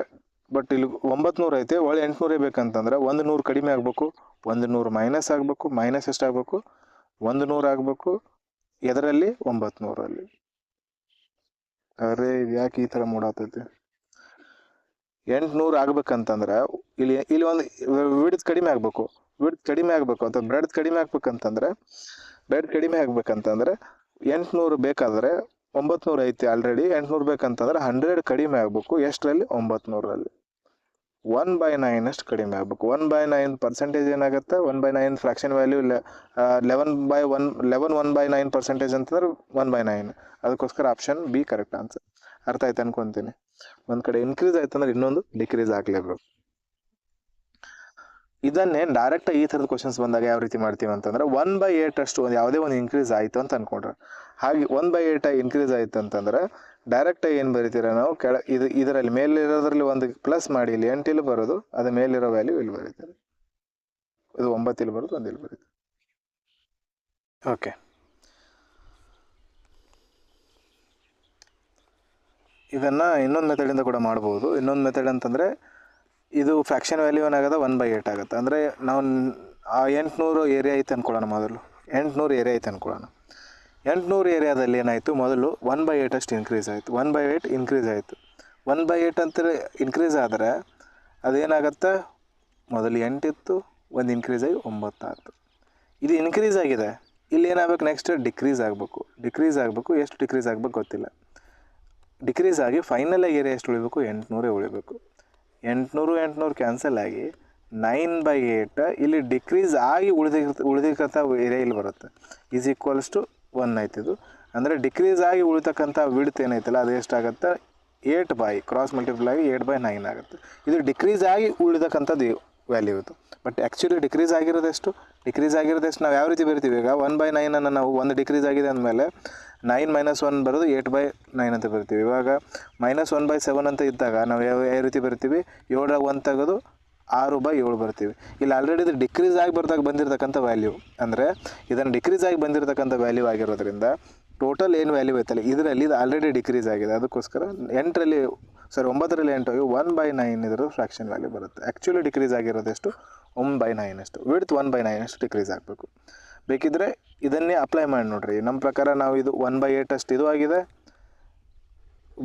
ಬಟ್ ಇಲ್ಲಿ 900 ಐತೆ, ಒಳ್ಳೆ 800 ಬೇಕಂತಂದ್ರೆ 100 ಕಡಿಮೆ ಆಗಬೇಕು, 100 ಮೈನಸ್ ಆಗಬೇಕು. ಮೈನಸ್ ಎಷ್ಟಾಗಬೇಕು 100 ಆಗಬೇಕು. ಎದರಲ್ಲಿ 900ಅಲ್ಲಿ. ಅರೆ ಇದು ಯಾಕೆ ಈ ಥರ ಮೂಡಾತೈತಿ? 800 ಆಗ್ಬೇಕಂತಂದ್ರೆ ಇಲ್ಲಿ ಒಂದು ವಿಡ್ತ್ ಕಡಿಮೆ ಆಗಬೇಕು. ಅಥವಾ ಬ್ರೆಡ್ ಕಡಿಮೆ ಆಗ್ಬೇಕಂತಂದ್ರೆ 800 ಬೇಕಾದರೆ 900 ಐತಿ ಆಲ್ರೆಡಿ. 800 ಬೇಕಂತಂದ್ರೆ 100 ಕಡಿಮೆ ಆಗಬೇಕು. ಎಷ್ಟರಲ್ಲಿ 900ರಲ್ಲಿ 1/9 ಅಷ್ಟು ಕಡಿಮೆ ಆಗಬೇಕು. 1/9 ಪರ್ಸೆಂಟೇಜ್ ಏನಾಗುತ್ತೆ, 1/9 ಫ್ರಾಕ್ಷನ್ ವ್ಯಾಲ್ಯೂ 1/9% ಅಂತಂದ್ರೆ 1/9. ಅದಕ್ಕೋಸ್ಕರ ಆಪ್ಷನ್ ಬಿ ಕರೆಕ್ಟ್ ಆನ್ಸರ್. ಅರ್ಥ ಆಯ್ತು ಅನ್ಕೊಂತೀನಿ. ಒಂದು ಕಡೆ ಇನ್ಕ್ರೀಸ್ ಆಯ್ತಂದ್ರೆ ಇನ್ನೊಂದು ಡಿಕ್ರೀಸ್ ಆಗಲೇಬೇಕು. ಇದನ್ನೇ ಡೈರೆಕ್ಟ್ ಈ ಥರದ ಕ್ವಶನ್ಸ್ ಬಂದಾಗ ಯಾವ ರೀತಿ ಮಾಡ್ತೀವಿ ಅಂತಂದ್ರೆ 1/8 ಅಷ್ಟು ಯಾವುದೇ ಒಂದು ಇನ್ಕ್ರೀಸ್ ಆಯಿತು ಅಂತ ಅನ್ಕೊಂಡ್ರೆ, ಹಾಗೆ 1/8 ಇನ್ಕ್ರೀಸ್ ಆಯಿತು ಅಂತಂದ್ರೆ ಡೈರೆಕ್ಟ್ ಏನು ಬರೀತೀರ ನಾವು ಇದರಲ್ಲಿ ಮೇಲಿರೋದ್ರಲ್ಲಿ ಒಂದು ಪ್ಲಸ್ ಮಾಡಿ ಇಲ್ಲಿ 8 ಇಲ್ಲಿ ಬರೋದು, ಅದು ಮೇಲಿರೋ ವ್ಯಾಲ್ಯೂ ಇಲ್ಲಿ ಬರೀತಾರೆ. ಇದು 9 ಇಲ್ಲಿ ಬರೋದು, 1 ಇಲ್ಲಿ ಬರೀತಾರೆ. ಓಕೆ, ಇದನ್ನು ಇನ್ನೊಂದು ಮೆಥಡಿಂದ ಕೂಡ ಮಾಡ್ಬೋದು. ಇನ್ನೊಂದು ಮೆಥಡ್ ಅಂತಂದರೆ ಇದು ಫ್ರಾಕ್ಷನ್ ವ್ಯಾಲ್ಯೂ ಏನಾಗುತ್ತೆ 1/8 ಆಗುತ್ತೆ. ಅಂದರೆ ನಾವು 800 ಏರಿಯಾ ಐತೆ ಅಂದ್ಕೊಳ್ಳೋಣ. ಮೊದಲು 800 ಏರಿಯಾ ಐತೆ ಅಂದ್ಕೊಳ್ಳೋಣ. 800 ಏರಿಯಾದಲ್ಲಿ ಏನಾಯಿತು, ಮೊದಲು 1/8 ಅಷ್ಟು ಇನ್ಕ್ರೀಸ್ ಆಯಿತು. 1/8 ಇನ್ಕ್ರೀಸ್ ಆಯಿತು. 1/8 ಅಂತ ಇನ್ಕ್ರೀಸ್ ಆದರೆ ಅದೇನಾಗುತ್ತೆ, ಮೊದಲು 8 ಇತ್ತು, ಒಂದು ಇನ್ಕ್ರೀಸ್ ಆಗಿ 9 ಆಯಿತು. ಇದು ಇನ್ಕ್ರೀಸ್ ಆಗಿದೆ. ಇಲ್ಲಿ ಏನಾಗಬೇಕು, ನೆಕ್ಸ್ಟ್ ಡಿಕ್ರೀಸ್ ಆಗಬೇಕು. ಎಷ್ಟು ಡಿಕ್ರೀಸ್ ಆಗಬೇಕು ಗೊತ್ತಿಲ್ಲ. ಡಿಕ್ರೀಸ್ ಆಗಿ ಫೈನಲ್ ಏರಿಯಾ ಎಷ್ಟು ಉಳಿಬೇಕು, 800 ಉಳಿಬೇಕು. 800 ಕ್ಯಾನ್ಸಲ್ ಆಗಿ 9/8 ಇಲ್ಲಿ ಡಿಕ್ರೀಸ್ ಆಗಿ ಉಳಿದಿರ್ತಕ್ಕಂಥ ಏರಿಯಾ ಇಲ್ಲಿ ಬರುತ್ತೆ. ಈಸ್ ಈಕ್ವಲ್ಸ್ ಟು 1 ಆಯ್ತಿದು. ಅಂದರೆ ಡಿಕ್ರೀಸ್ ಆಗಿ ಉಳಿತಕ್ಕಂಥ ವಿಡ್ತ್ ಏನೈತಲ್ಲ ಅದು ಎಷ್ಟಾಗುತ್ತೆ, 8 ಕ್ರಾಸ್ ಮಲ್ಟಿಪ್ಲೈ ಆಗಿ 8/9 ಆಗುತ್ತೆ. ಇದು ಡಿಕ್ರೀಸ್ ಆಗಿ ಉಳಿತಕ್ಕಂಥದ್ದು ವ್ಯಾಲ್ಯೂ ಇದು. ಬಟ್ ಆ್ಯಕ್ಚುಲಿ ಡಿಕ್ರೀಸ್ ಆಗಿರೋದೆಷ್ಟು ನಾವು ಯಾವ ರೀತಿ ಬರಿತೀವಿ, ಈಗ 1/9 ನಾವು ಒಂದು ಡಿಕ್ರೀಸ್ ಆಗಿದೆ ಅಂದಮೇಲೆ 9 - 1 ಬರೋದು 8/9 ಅಂತ ಬರ್ತೀವಿ. ಇವಾಗ -1/7 ಅಂತ ಇದ್ದಾಗ ನಾವು ಯಾವ ರೀತಿ ಬರ್ತೀವಿ, 7 1 ತೆಗೆದು 6/7 ಬರ್ತೀವಿ. ಇಲ್ಲಿ ಆಲ್ರೆಡಿ ಇದು ಡಿಕ್ರೀಸ್ ಆಗಿ ಬಂದಿರತಕ್ಕಂಥ ವ್ಯಾಲ್ಯೂ, ಅಂದರೆ ಇದನ್ನು ಡಿಕ್ರೀಸ್ ಆಗಿ ಬಂದಿರತಕ್ಕಂಥ ವ್ಯಾಲ್ಯೂ ಆಗಿರೋದ್ರಿಂದ ಟೋಟಲ್ ಏನು ವ್ಯಾಲ್ಯೂ ಐತಲ್ಲ ಇದರಲ್ಲಿ ಇದು ಆಲ್ರೆಡಿ ಡಿಕ್ರೀಸ್ ಆಗಿದೆ. ಅದಕ್ಕೋಸ್ಕರ 9ರಲ್ಲಿ 8 1/9 ಇದ್ರ ಫ್ರಾಕ್ಷನ್ ವ್ಯಾಲ್ಯೂ ಬರುತ್ತೆ. ಆ್ಯಕ್ಚುಲಿ ಡಿಕ್ರೀಸ್ ಆಗಿರೋದೆಷ್ಟು 1/9 ಅಷ್ಟು. ವಿಡ್ತ್ 1/9 ಅಷ್ಟು ಡಿಕ್ರೀಸ್ ಆಗಬೇಕು. ಬೇಕಿದ್ರೆ ಇದನ್ನೇ ಅಪ್ಲೈ ಮಾಡಿ ನೋಡ್ರಿ. ನಮ್ಮ ಪ್ರಕಾರ ನಾವು ಇದು 1/8 ಅಷ್ಟು ಇದು ಆಗಿದೆ,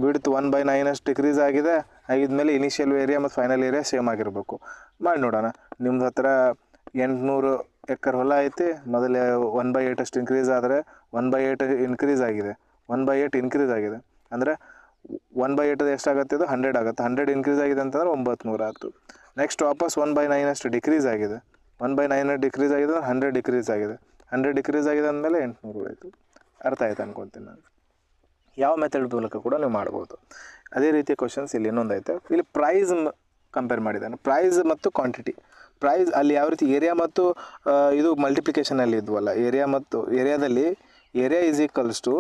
ವಿಡ್ತ್ 1/9 ಅಷ್ಟು ಡಿಕ್ರೀಸ್ ಆಗಿದೆ. ಆಗಿದ್ಮೇಲೆ ಇನಿಷಿಯಲ್ ಏರಿಯಾ ಮತ್ತು ಫೈನಲ್ ಏರಿಯಾ ಸೇಮ್ ಆಗಿರಬೇಕು. ಮಾಡಿ ನೋಡೋಣ. ನಿಮ್ದು ಹತ್ರ 800 ಎಕರೆ ಹೊಲ ಐತಿ. ಮೊದಲೇ 1/8 ಅಷ್ಟು ಇನ್ಕ್ರೀಸ್ ಆದರೆ 1/8 ಇನ್ಕ್ರೀಸ್ ಆಗಿದೆ. 1/8 ಇನ್ಕ್ರೀಸ್ ಆಗಿದೆ ಅಂದರೆ 1/8 ಎಷ್ಟಾಗುತ್ತೆ, ಇದು 100 ಆಗುತ್ತೆ. 100 ಇನ್ಕ್ರೀಸ್ ಆಗಿದೆ ಅಂತಂದ್ರೆ 900 ಆಯಿತು. ನೆಕ್ಸ್ಟ್ ವಾಪಸ್ 1/9 ಅಷ್ಟು ಡಿಕ್ರೀಸ್ ಆಗಿದೆ. 1/9 ಡಿಕ್ರೀಸ್ ಆಗಿದೆ ಅಂದರೆ 100 ಡಿಕ್ರೀಸ್ ಆಗಿದೆ. 100 ಡಿಕ್ರೀಸ್ ಆಗಿದೆ ಅಂದಮೇಲೆ 800 ಆಯಿತು. ಅರ್ಥ ಆಯ್ತು ಅನ್ಕೊತೀನಿ ನಾನು. ಯಾವ ಮೆಥಡ್ ಮೂಲಕ ಕೂಡ ನೀವು ಮಾಡ್ಬೋದು. ಅದೇ ರೀತಿಯ ಕ್ವಶನ್ಸ್ ಇಲ್ಲಿ ಇನ್ನೊಂದು ಐತೆ. ಇಲ್ಲಿ ಪ್ರೈಸ್ ಕಂಪೇರ್ ಮಾಡಿದ್ದಾನೆ. ಪ್ರೈಸ್ ಮತ್ತು ಕ್ವಾಂಟಿಟಿ. ಪ್ರೈಸ್ ಅಲ್ಲಿ ಯಾವ ರೀತಿ ಏರಿಯಾ ಮತ್ತು ಇದು ಮಲ್ಟಿಪ್ಲಿಕೇಶನಲ್ಲಿ ಇದ್ವಲ್ಲ, ಏರಿಯಾ ಮತ್ತು ಏರಿಯಾದಲ್ಲಿ area is equals to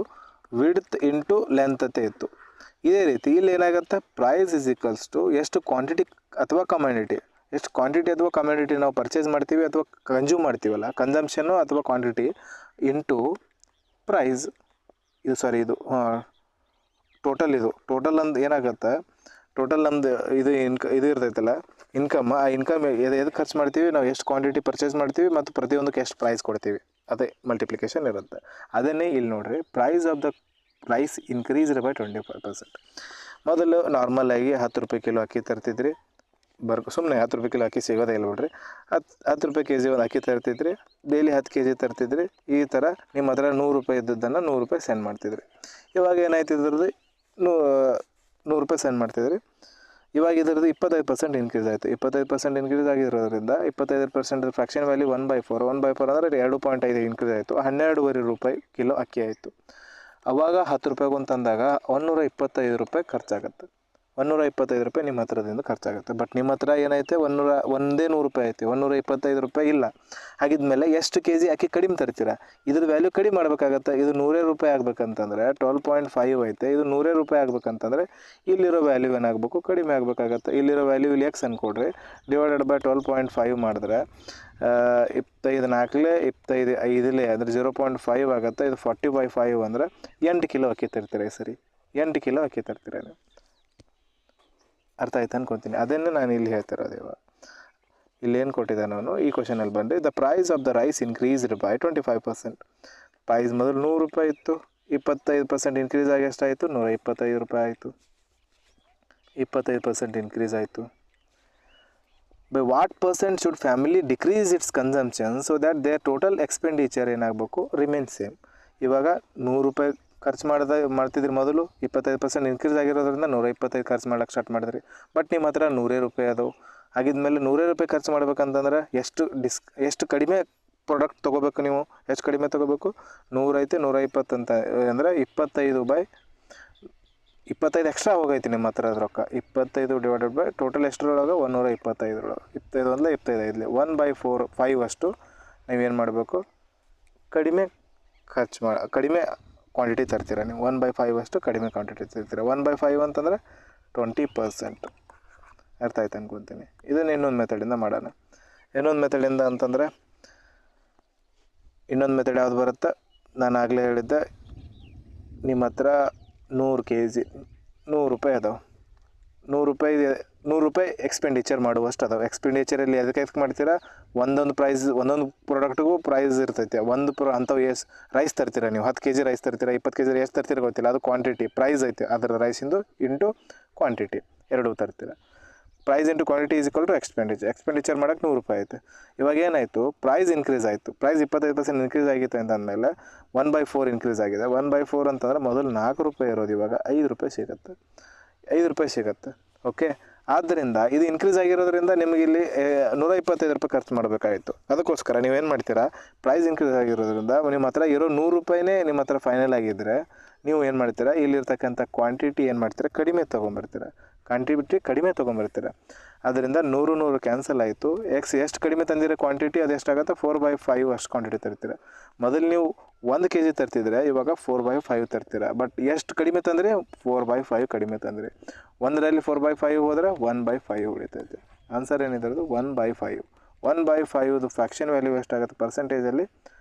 width into length ಅಂತ ಇತ್ತು. ಇದೇ ರೀತಿ ಇಲ್ಲಿ ಏನಾಗುತ್ತೆ, ಪ್ರೈಸ್ ಈಸ್ ಈಕ್ವಲ್ಸ್ ಟು ಎಷ್ಟು ಕ್ವಾಂಟಿಟಿ ಅಥವಾ ಕಮ್ಯುನಿಟಿ, ಎಷ್ಟು ಕ್ವಾಂಟಿಟಿ ಅಥವಾ ಕಮ್ಯುನಿಟಿ ನಾವು ಪರ್ಚೇಸ್ ಮಾಡ್ತೀವಿ ಅಥವಾ ಕನ್ಸ್ಯೂಮ್ ಮಾಡ್ತೀವಲ್ಲ, ಕನ್ಸಂಪ್ಷನ್ನು ಅಥವಾ ಕ್ವಾಂಟಿಟಿ ಇಂಟು ಪ್ರೈಸ್. ಇದು ಟೋಟಲ್ ಅಂದು ಏನಾಗುತ್ತೆ, ಟೋಟಲ್ ನಮ್ದು ಇದು ಇದು ಇರ್ತೈತಲ್ಲ ಇನ್ಕಮ್. ಆ ಇನ್ಕಮ್ ಎದಕ್ಕೆ ಖರ್ಚು ಮಾಡ್ತೀವಿ, ನಾವು ಎಷ್ಟು ಕ್ವಾಂಟಿಟಿ ಪರ್ಚೇಸ್ ಮಾಡ್ತೀವಿ ಮತ್ತು ಪ್ರತಿಯೊಂದಕ್ಕೆ ಎಷ್ಟು ಪ್ರೈಸ್ ಕೊಡ್ತೀವಿ, ಅದೇ ಮಲ್ಟಿಪ್ಲಿಕೇಶನ್ ಇರುತ್ತೆ. ಅದನ್ನೇ ಇಲ್ಲಿ ನೋಡಿರಿ, ಪ್ರೈಸ್ ಇನ್ಕ್ರೀಸ್ಡ್ ಬೈ 25%. ಮೊದಲು ನಾರ್ಮಲಾಗಿ 10 ರೂಪಾಯಿ ಕಿಲೋ ಅಕ್ಕಿ ತರ್ತಿದ್ರಿ, ಸುಮ್ಮನೆ 10 ರೂಪಾಯಿ ಕಿಲೋ ಅಕ್ಕಿ ಸಿಗೋದೇ ಇಲ್ಲ ಬಿಡ್ರಿ. 10 ರೂಪಾಯಿ ಕೆಜಿ ಒಂದು ಅಕ್ಕಿ ತರ್ತಿದ್ರಿ, ಡೈಲಿ 10 kg ತರ್ತಿದ್ರಿ. ಈ ಥರ ನಿಮ್ಮ ಹತ್ರ 100 ರೂಪಾಯಿ ಇದ್ದದ್ದನ್ನು 100 ರೂಪಾಯಿ ಸೆಂಡ್ ಮಾಡ್ತಿದ್ರಿ. ಇವಾಗ ಏನಾಯ್ತು, ಇದ್ರದ್ದು 100 ರೂಪಾಯಿ ಸೆಂಡ್ ಮಾಡ್ತಿದ್ರಿ. ಇವಾಗ ಇದರದ್ದು 25% ಇನ್ಕ್ರೀಸ್ ಆಯಿತು. 25% ಇನ್ಕ್ರೀಸ್ ಆಗಿರೋದ್ರಿಂದ 25% ಫ್ರಾಕ್ಷನ್ ವ್ಯಾಲ್ಯೂ 1/4 ಅಂದರೆ 2.5 ಇನ್ಕ್ರೀಸ್ ಆಯಿತು. 12.5 ರೂಪಾಯಿ ಕಿಲೋ ಅಕ್ಕಿ ಆಯಿತು. ಅವಾಗ 10 ರೂಪಾಯಿಗೆ ಒಂದು ತಂದಾಗ 125 ರೂಪಾಯಿ ಖರ್ಚಾಗುತ್ತೆ. 125 ರೂಪಾಯಿ ನಿಮ್ಮ ಹತ್ರದಿಂದ ಖರ್ಚಾಗುತ್ತೆ. ಬಟ್ ನಿಮ್ಮ ಹತ್ರ ಏನೈತೆ ಒಂದೇ 100 ರೂಪಾಯಿ ಐತೆ, 125 ರೂಪಾಯಿ ಇಲ್ಲ. ಹಾಗಿದ್ಮೇಲೆ ಎಷ್ಟು ಕೆ ಜಿ ಅಕ್ಕಿ ಕಡಿಮೆ ತರ್ತೀರಾ, ಇದ್ರ ವ್ಯಾಲ್ಯೂ ಕಡಿಮೆ ಮಾಡ್ಬೇಕಾಗತ್ತೆ. ಇದು 100 ರೂಪಾಯಿ ಆಗ್ಬೇಕಂತಂದರೆ 12.5 ಐತೆ, ಇದು 100 ರೂಪಾಯಿ ಆಗ್ಬೇಕಂತಂದರೆ ಇಲ್ಲಿರೋ ವ್ಯಾಲ್ಯೂ ಏನಾಗಬೇಕು, ಕಡಿಮೆ ಆಗಬೇಕಾಗತ್ತೆ. ಇಲ್ಲಿರೋ ವ್ಯಾಲ್ಯೂ ಇಲ್ಲಿ ಎಕ್ಸ್ ಅನ್ಕೊಡ್ರಿ, ಡಿವೈಡೆಡ್ ಬೈ 12.5 ಮಾಡಿದ್ರೆ 25 4 25 5 ಅಂದರೆ 0.5 ಆಗುತ್ತೆ. ಇದು 40/5 ಅಂದರೆ 8 ಕಿಲೋ ಅಕ್ಕಿ ತರ್ತೀರ. ಸರಿ, 8 ಕಿಲೋ ಅಕ್ಕಿ ತರ್ತೀರ. ಅರ್ಥ ಆಯ್ತು ಅನ್ಕೊತೀನಿ. ಅದನ್ನೇ ನಾನು ಇಲ್ಲಿ ಹೇಳ್ತಿರೋದು. ಇವಾಗ ಇಲ್ಲಿ ಏನು ಕೊಟ್ಟಿದ್ದಾನೆ ಅವನು ಈ ಕ್ವಶನಲ್ಲಿ ಬಂದರೆ, the price of the rice increased by 25%. ಪ್ರೈಸ್ ಮೊದಲು 100 ರೂಪಾಯಿ ಇತ್ತು, 25% ಇನ್ಕ್ರೀಸ್ ಆಗಿ ಎಷ್ಟಾಯಿತು, 125 ರೂಪಾಯಿ ಆಯಿತು. 25% ಇನ್ಕ್ರೀಸ್ ಆಯಿತು. By what percent should family decrease its consumption so that their total expenditure ಏನಾಗಬೇಕು, ರಿಮೇನ್ ಸೇಮ್. ಇವಾಗ 100 ರೂಪಾಯಿ ಖರ್ಚು ಮಾಡ್ತಿದ್ರಿ ಮೊದಲು, 25% ಇನ್ಕ್ರೀಸ್ ಆಗಿರೋದ್ರಿಂದ 125 ಖರ್ಚು ಮಾಡೋಕ್ಕೆ ಸ್ಟಾರ್ಟ್ ಮಾಡಿದ್ರಿ. ಬಟ್ ನಿಮ್ಮ ಹತ್ರ 100 ರೂಪಾಯಿ ಅದಾವೆ. ಹಾಗಿದ್ಮೇಲೆ 100 ರೂಪಾಯಿ ಖರ್ಚು ಮಾಡ್ಬೇಕಂತಂದ್ರೆ ಎಷ್ಟು ಕಡಿಮೆ ಪ್ರಾಡಕ್ಟ್ ತೊಗೋಬೇಕು ನೀವು, ಎಷ್ಟು ಕಡಿಮೆ ತೊಗೋಬೇಕು, 100 ಐತೆ 120 ಅಂತ ಅಂದರೆ 25 ಎಕ್ಸ್ಟ್ರಾ ಹೋಗೈತಿ ನಿಮ್ಮ ಹತ್ರ ಅದ್ರ ರೊಕ್ಕ. 25 ಡಿವೈಡೆಡ್ ಬೈ ಟೋಟಲ್ ಎಷ್ಟರೊಳಗೆ 125 25 ಅಂದರೆ 25 1/5 ಅಷ್ಟು ನೀವೇನು ಮಾಡಬೇಕು, ಕಡಿಮೆ ಕಡಿಮೆ ಕ್ವಾಂಟಿಟಿ ತರ್ತೀರ ನೀವು. 1/5 ಅಷ್ಟು ಕಡಿಮೆ ಕ್ವಾಂಟಿಟಿ ತರ್ತೀರ. 1/5 ಅಂತಂದರೆ 20%. ಅರ್ಥ ಆಯ್ತು ಅನ್ಕೊತೀನಿ. ಇದನ್ನು ಇನ್ನೊಂದು ಮೆಥಡಿಂದ ಮಾಡೋಣ. ಇನ್ನೊಂದು ಮೆಥಡಿಂದ ಅಂತಂದರೆ, ಇನ್ನೊಂದು ಮೆಥಡ್ ಯಾವ್ದು ಬರುತ್ತೆ, ನಾನು ಆಗಲೇ ಹೇಳಿದ್ದೆ, ನಿಮ್ಮ ಹತ್ರ 100 kg 100 ರೂಪಾಯಿ ಅದಾವೆ. 100 ರೂಪಾಯಿ ಎಕ್ಸ್ಪೆಂಡಿಚರ್ ಮಾಡುವಷ್ಟು ಅದಾವೆ. ಎಕ್ಸ್ಪೆಂಡಿಚರಲ್ಲಿ ಅದಕ್ಕೆ ಮಾಡ್ತೀರಾ, ಒಂದೊಂದು ಪ್ರಾಡಕ್ಟಿಗೂ ಪ್ರೈಸ್ ಇರ್ತೈತೆ. ಅಂಥವು ರೈಸ್ ತರ್ತೀರ ನೀವು, 10 kg ರೈಸ್ ತರ್ತೀರ, 20 kg ಎಷ್ಟು ತರ್ತೀರ ಗೊತ್ತಿಲ್ಲ, ಅದು ಕ್ವಾಂಟಿಟಿ ಪ್ರೈಸ್ ಐತೆ. ಅದರ ರೈಸಿಂದು ಇಂಟು ಕ್ವಾಂಟಿಟಿ ಎರಡೂ ತರ್ತೀರ. Price into quantity is equal to expenditure ಮಾಡೋಕ್ಕೆ 100 ರೂಪಾಯಿ ಐತೆ. ಇವಾಗ ಏನಾಯಿತು, ಪ್ರೈಸ್ ಇನ್ಕ್ರೀಸ್ ಆಯಿತು. ಪ್ರೈಸ್ 25% ಇನ್ಕ್ರೀಸ್ ಆಗಿತ್ತು ಅಂತಂದಮೇಲೆ 1/4 ಇನ್ಕ್ರೀಸ್ ಆಗಿದೆ. 1/4 ಅಂತಂದರೆ ಮೊದಲು 4 ರೂಪಾಯಿ ಇರೋದು ಇವಾಗ 5 ರೂಪಾಯಿ ಸಿಗುತ್ತೆ. ಓಕೆ, ಆದ್ದರಿಂದ ಇದು ಇನ್ಕ್ರೀಸ್ ಆಗಿರೋದ್ರಿಂದ ನಿಮಗೆ ಇಲ್ಲಿ 125 ರೂಪಾಯಿ ಖರ್ಚು ಮಾಡಬೇಕಾಯಿತು. ಅದಕ್ಕೋಸ್ಕರ ನೀವೇನು ಮಾಡ್ತೀರಾ, ಪ್ರೈಸ್ ಇನ್ಕ್ರೀಸ್ ಆಗಿರೋದ್ರಿಂದ ನಿಮ್ಮ ಹತ್ರ ಇರೋ 100 ರೂಪಾಯಿನೇ ನಿಮ್ಮ ಹತ್ರ ಫೈನಲ್ ಆಗಿದ್ದರೆ ನೀವು ಏನು ಮಾಡ್ತೀರಾ, ಇಲ್ಲಿರ್ತಕ್ಕಂಥ ಕ್ವಾಂಟಿಟಿ ಏನು ಮಾಡ್ತೀರಾ, ಕಡಿಮೆ ತೊಗೊಂಬರ್ತೀರ. ಅದರಿಂದ 100 ಕ್ಯಾನ್ಸಲ್ ಆಯಿತು. ಎಷ್ಟು ಕಡಿಮೆ ತಂದಿರೋ ಕ್ವಾಂಟಿಟಿ ಅದು ಎಷ್ಟಾಗುತ್ತೆ, 4/5 ಅಷ್ಟು ಕ್ವಾಂಟಿಟಿ ತರ್ತೀರ. ಮೊದಲು ನೀವು 1 kg ತರ್ತಿದ್ರೆ ಇವಾಗ 4/5 ತರ್ತೀರ. ಬಟ್ ಎಷ್ಟು ಕಡಿಮೆ ತಂದರೆ 4/5 ಕಡಿಮೆ ತಂದ್ರಿ. 1ರಲ್ಲಿ 4/5 ಹೋದರೆ 1/5 ಉಳಿತೈತೆ. ಆನ್ಸರ್ ಏನಿದ್ರದ್ದು 1/5. 1/5 ಫ್ಯಾಕ್ಷನ್ ವ್ಯಾಲ್ಯೂ ಎಷ್ಟಾಗುತ್ತೆ ಪರ್ಸೆಂಟೇಜಲ್ಲಿ,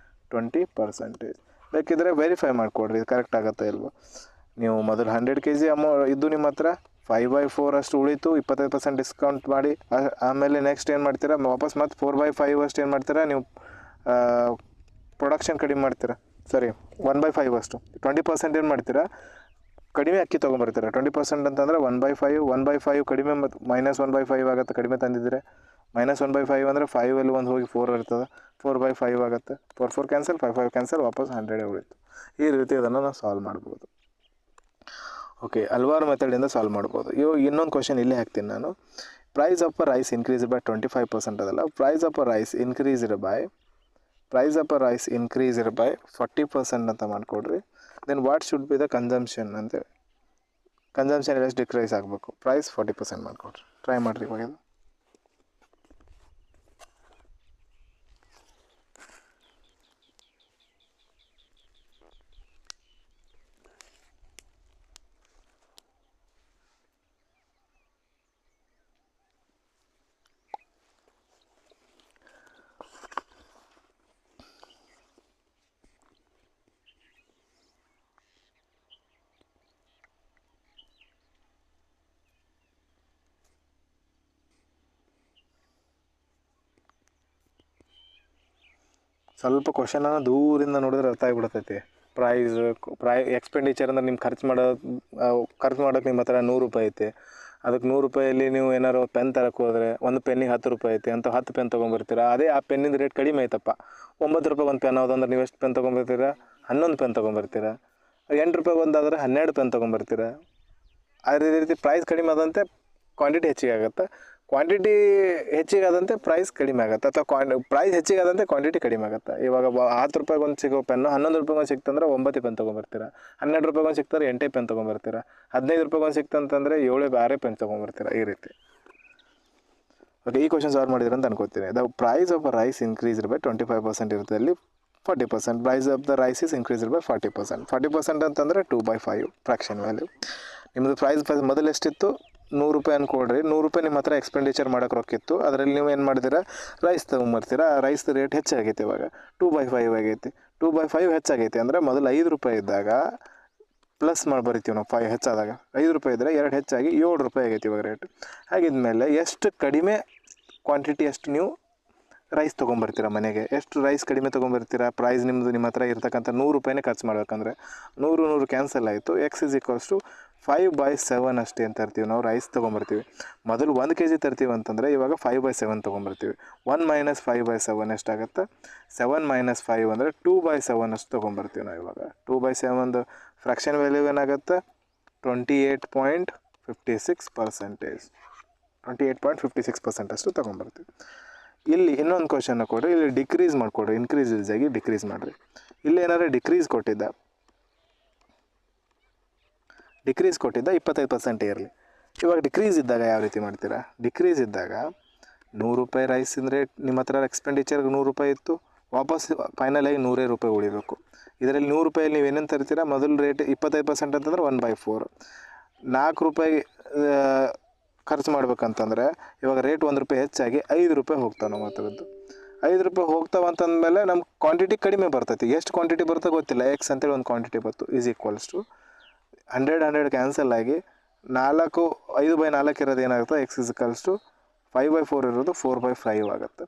20%. ಬೇಕಿದ್ರೆ ವೆರಿಫೈ ಮಾಡಿಕೊಡ್ರಿ ಇದು ಕರೆಕ್ಟ್ ಆಗುತ್ತೆ ಇಲ್ವೋ. ನೀವು ಮೊದಲು 100 kg ಇದ್ದು ನಿಮ್ಮ ಹತ್ರ 5/4 ಅಷ್ಟು ಉಳಿತು, 25% ಡಿಸ್ಕೌಂಟ್ ಮಾಡಿ. ಆಮೇಲೆ ನೆಕ್ಸ್ಟ್ ಏನು ಮಾಡ್ತೀರಾ, ವಾಪಸ್ ಮತ್ತೆ 4/5 ಅಷ್ಟು ಏನು ಮಾಡ್ತೀರಾ ನೀವು, ಪ್ರೊಡಕ್ಷನ್ ಕಡಿಮೆ ಮಾಡ್ತೀರಾ. ಸರಿ, 1/5 ಅಷ್ಟು 20% ಏನು ಮಾಡ್ತೀರಾ, ಕಡಿಮೆ ಅಕ್ಕಿ ತೊಗೊಂಬರ್ತೀರ. 20% ಅಂತಂದರೆ 1/5 ಕಡಿಮೆ, ಮತ್ತು -1/5 ಆಗುತ್ತೆ ಕಡಿಮೆ ತಂದಿದ್ದರೆ. -1/5 ಅಂದರೆ 5ಅಲ್ಲಿ ಒಂದು ಹೋಗಿ 4 ಇರ್ತದೆ, 4/5 ಆಗುತ್ತೆ. 4 ಕ್ಯಾನ್ಸಲ್, 5 ಕ್ಯಾನ್ಸಲ್, ವಾಪಸ್ 100 ಉಳಿತು. ಈ ರೀತಿ ಅದನ್ನು ನಾವು ಸಾಲ್ವ್ ಮಾಡ್ಬೋದು. ಓಕೆ, ಹಲವಾರು ಮೆಥಡಿಂದ ಸಾಲ್ವ್ ಮಾಡ್ಬೋದು. ಇವಾಗ ಇನ್ನೊಂದು ಕ್ವಶನ್ ಇಲ್ಲೇ ಹಾಕ್ತೀನಿ ನಾನು. Price of a rice increased by 25% ಅದಲ್ಲ, price of a rice increased by 40% ಅಂತ ಮಾಡಿಕೊಡ್ರಿ. Then what should be the consumption ಅಂತೇಳಿ, ಕನ್ಸಂಪ್ಷನ್ ಎಷ್ಟು ಡಿಕ್ರೈಸ್ ಆಗಬೇಕು, ಪ್ರೈಸ್ 40% ಮಾಡಿಕೊಡ್ರಿ. ಟ್ರೈ ಮಾಡಿರಿ ಇವಾಗ ಇದು. ಸ್ವಲ್ಪ ಕ್ವಶನನ್ನು ದೂರಿಂದ ನೋಡಿದ್ರೆ ಅರ್ಥ ಆಗಿಬಿಡ್ತೈತಿ. ಎಕ್ಸ್ಪೆಂಡಿಚರ್ ಅಂದ್ರೆ ನಿಮ್ಮ ಖರ್ಚು ಮಾಡೋಕ್ಕೆ ನಿಮ್ಮ ಹತ್ರ 100 ರೂಪಾಯಿ ಐತೆ. ಅದಕ್ಕೆ 100 ರೂಪಾಯಲ್ಲಿ ನೀವು ಏನಾರು ಪೆನ್ ತರಕ್ಕೆ ಹೋದರೆ ಒಂದು ಪೆನ್ನಿಗೆ 10 ರೂಪಾಯಿ ಐತೆ ಅಂತ 10 ಪೆನ್ ತೊಗೊಂಬರ್ತೀರ. ಅದೇ ಆ ಪೆನ್ನಿಂದ ರೇಟ್ ಕಡಿಮೆ ಐತಪ್ಪ, 9 ರೂಪಾಯಿ ಒಂದು ಪೆನ್ ಹೌದಂದ್ರೆ ನೀವು ಎಷ್ಟು ಪೆನ್ ತೊಗೊಂಬರ್ತೀರ, 11 ಪೆನ್ ತೊಗೊಂಬರ್ತೀರ. 8 ರೂಪಾಯಿ ಒಂದಾದರೆ 12 ಪೆನ್ ತೊಗೊಂಬರ್ತೀರ. ಅದೇ ರೀತಿ ಪ್ರೈಸ್ ಕಡಿಮೆ ಆದಂತೆ ಕ್ವಾಂಟಿಟಿ ಹೆಚ್ಚಿಗೆ ಆಗುತ್ತೆ. ಕ್ವಾಂಟಿಟಿ ಹೆಚ್ಚಿಗಾದಂತೆ ಪ್ರೈಸ್ ಕಡಿಮೆ ಆಗುತ್ತೆ, ಅಥವಾ ಪ್ರೈಸ್ ಹೆಚ್ಚಿಗಾದಂತೆ ಕ್ವಾಂಟಿಟಿ ಕಡಿಮೆ ಆಗುತ್ತೆ. ಇವಾಗ 10 ರೂಪಾಯಿಗೆ ಒಂದು ಸಿಗೋ ಪೆನ್ನು 11 ರೂಪಾಯಿಗೆ ಒಂದು ಸಿಕ್ತಂದ್ರೆ 9 ಪೆನ್ ತೊಗೊಂಬರ್ತೀರಾ, 12 ರೂಪಾಯಿಗೆ ಒಂದು ಸಿಕ್ತಾರೆ 8 ಪೆನ್ ತೊಗೊಂಬರ್ತೀರಾ, 15 ರೂಪಾಯಿಗೆ ಒಂದು ಸಿಕ್ತಂತಂದರೆ 7 ಪೆನ್ ತೊಗೊಂಬರ್ತೀರಾ, ಈ ರೀತಿ. ಓಕೆ, ಈ ಕ್ವಶನ್ ಸಾಲ್ವ್ ಮಾಡಿದ್ರೆ ಅಂತ ಅನ್ಕೋತೀನಿ. The price of rice increased by 25% ಇರುತ್ತೆ, ಅಲ್ಲಿ 40%. Price of the rice is increased by 40%. 40% ಅಂತಂದರೆ 2/5 ಫ್ರಾಕ್ಷನ್ ವ್ಯಾಲ್ಯೂ. ನಿಮ್ಮದು ಪ್ರೈಸ್ ಮೊದಲು ಎಷ್ಟಿತ್ತು, 100 ರೂಪಾಯಿ ಅನ್ಕೊಳ್ರಿ. 100 ರೂಪಾಯಿ ನಿಮ್ಮ ಹತ್ರ ಎಕ್ಸ್ಪೆಂಡಿಚರ್ ಮಾಡೋಕೆ ರೊಕ್ಕಿತ್ತು, ಅದರಲ್ಲಿ ನೀವು ಏನು ಮಾಡಿದ್ದೀರಾ, ರೈಸ್ ತೊಗೊಂಬರ್ತೀರಾ. ಆ ರೈಸ್ ರೇಟ್ ಹೆಚ್ಚಾಗೈತೆ, ಇವಾಗ 2/5 ಆಗೈತಿ. 2/5 ಹೆಚ್ಚಾಗೈತಿ ಅಂದರೆ ಮೊದಲು 5 ರೂಪಾಯಿ ಇದ್ದಾಗ ಪ್ಲಸ್ ಮಾಡಿ ಬರಿತೀವಿ ನಾವು, 5 ಹೆಚ್ಚಾದಾಗ 5 ರೂಪಾಯಿ ಇದ್ದರೆ 2 ಹೆಚ್ಚಾಗಿ 7 ರೂಪಾಯಿ ಆಗೈತಿ ಇವಾಗ ರೇಟ್. ಹಾಗಿದ್ಮೇಲೆ ಎಷ್ಟು ಕಡಿಮೆ ಕ್ವಾಂಟಿಟಿ ಅಷ್ಟು ನೀವು ರೈಸ್ ತೊಗೊಂಬರ್ತೀರಾ ಮನೆಗೆ, ಎಷ್ಟು ರೈಸ್ ಕಡಿಮೆ ತೊಗೊಂಬರ್ತೀರಾ. ಪ್ರೈಸ್ ನಿಮ್ಮ ಹತ್ರ ಇರ್ತಕ್ಕಂಥ 100 ರೂಪಾಯಿನೇ ಖರ್ಚು ಮಾಡ್ಬೇಕಂದ್ರೆ 100 ಕ್ಯಾನ್ಸಲ್ ಆಯಿತು. ಎಕ್ಸ್ ಇಸ್ ಈಕ್ವಲ್ಸ್ ಟು 5/7 ಅಷ್ಟೇ ಅಂತ ತರ್ತೀವಿ ನಾವು, ರೈಸ್ ತೊಗೊಂಬರ್ತೀವಿ. ಮೊದಲು 1 kg ತರ್ತೀವಿ ಅಂತಂದರೆ ಇವಾಗ 5/7 ತೊಗೊಂಬರ್ತೀವಿ. 1 - 5/7 ಎಷ್ಟಾಗುತ್ತೆ, 7 - 5 ಅಂದರೆ 2/7 ಅಷ್ಟು ತೊಗೊಂಬರ್ತೀವಿ ನಾವು. ಇವಾಗ 2/7 ಫ್ರಾಕ್ಷನ್ ವ್ಯಾಲ್ಯೂ ಏನಾಗುತ್ತೆ, 28.56%. 28.56% ಅಷ್ಟು ತೊಗೊಂಬರ್ತೀವಿ. ಇಲ್ಲಿ ಇನ್ನೊಂದು ಕ್ವಶನ್ನ ಕೊಡ್ರಿ, ಇಲ್ಲಿ ಡಿಕ್ರೀಸ್ ಮಾಡಿಕೊಡ್ರಿ, ಇನ್ಕ್ರೀಸ್ ಆಗಿ ಡಿಕ್ರೀಸ್ ಮಾಡಿರಿ. ಇಲ್ಲಿ ಏನಾದ್ರು ಡಿಕ್ರೀಸ್ ಕೊಟ್ಟಿದ್ದ 25% ಇರಲಿ. ಇವಾಗ ಡಿಕ್ರೀಸ್ ಇದ್ದಾಗ ಯಾವ ರೀತಿ ಮಾಡ್ತೀರಾ, ಡಿಕ್ರೀಸ್ ಇದ್ದಾಗ 100 ರೂಪಾಯಿ ರೈಸಿನ ರೇಟ್ ನಿಮ್ಮ ಹತ್ರ ಎಕ್ಸ್ಪೆಂಡಿಚರ್ಗೆ 100 ರೂಪಾಯಿ ಇತ್ತು, ವಾಪಸ್ ಫೈನಲಾಗಿ 100 ರೂಪಾಯಿ ಉಳಿಬೇಕು. ಇದರಲ್ಲಿ 100 ರೂಪಾಯಲ್ಲಿ ನೀವು ಏನೇನು ತರ್ತೀರಾ, ಮೊದಲು ರೇಟ್ 25% ಅಂತಂದ್ರೆ 1/4. 4 ರೂಪಾಯಿ ಖರ್ಚು ಮಾಡ್ಬೇಕಂತಂದರೆ ಇವಾಗ ರೇಟ್ 1 ರೂಪಾಯಿ ಹೆಚ್ಚಾಗಿ 5 ರೂಪಾಯಿ ಹೋಗ್ತಾವೆ ನಮ್ಮ ಹತ್ರದ್ದು. 5 ರೂಪಾಯಿ ಹೋಗ್ತಾವೆ ಅಂತಂದಮೇಲೆ ನಮ್ಮ ಕ್ವಾಂಟಿಟಿ ಕಡಿಮೆ ಬರ್ತೈತಿ. ಎಷ್ಟು ಕ್ವಾಂಟಿಟಿ ಬರ್ತೋ ಗೊತ್ತಿಲ್ಲ, ಎಕ್ಸ್ ಅಂತೇಳಿ ಒಂದು ಕ್ವಾಂಟಿಟಿ ಬಂತು, ಈಸ್ ಈಕ್ವಲ್ಸ್ ಟು 100 ಕ್ಯಾನ್ಸಲ್ ಆಗಿ 5/4 ಇರೋದು ಏನಾಗುತ್ತೆ, ಎಕ್ಸ್ ಇಸ್ ಈಕ್ವಲ್ಸ್ ಟು 5/4 ಇರೋದು 4/5 ಆಗುತ್ತೆ.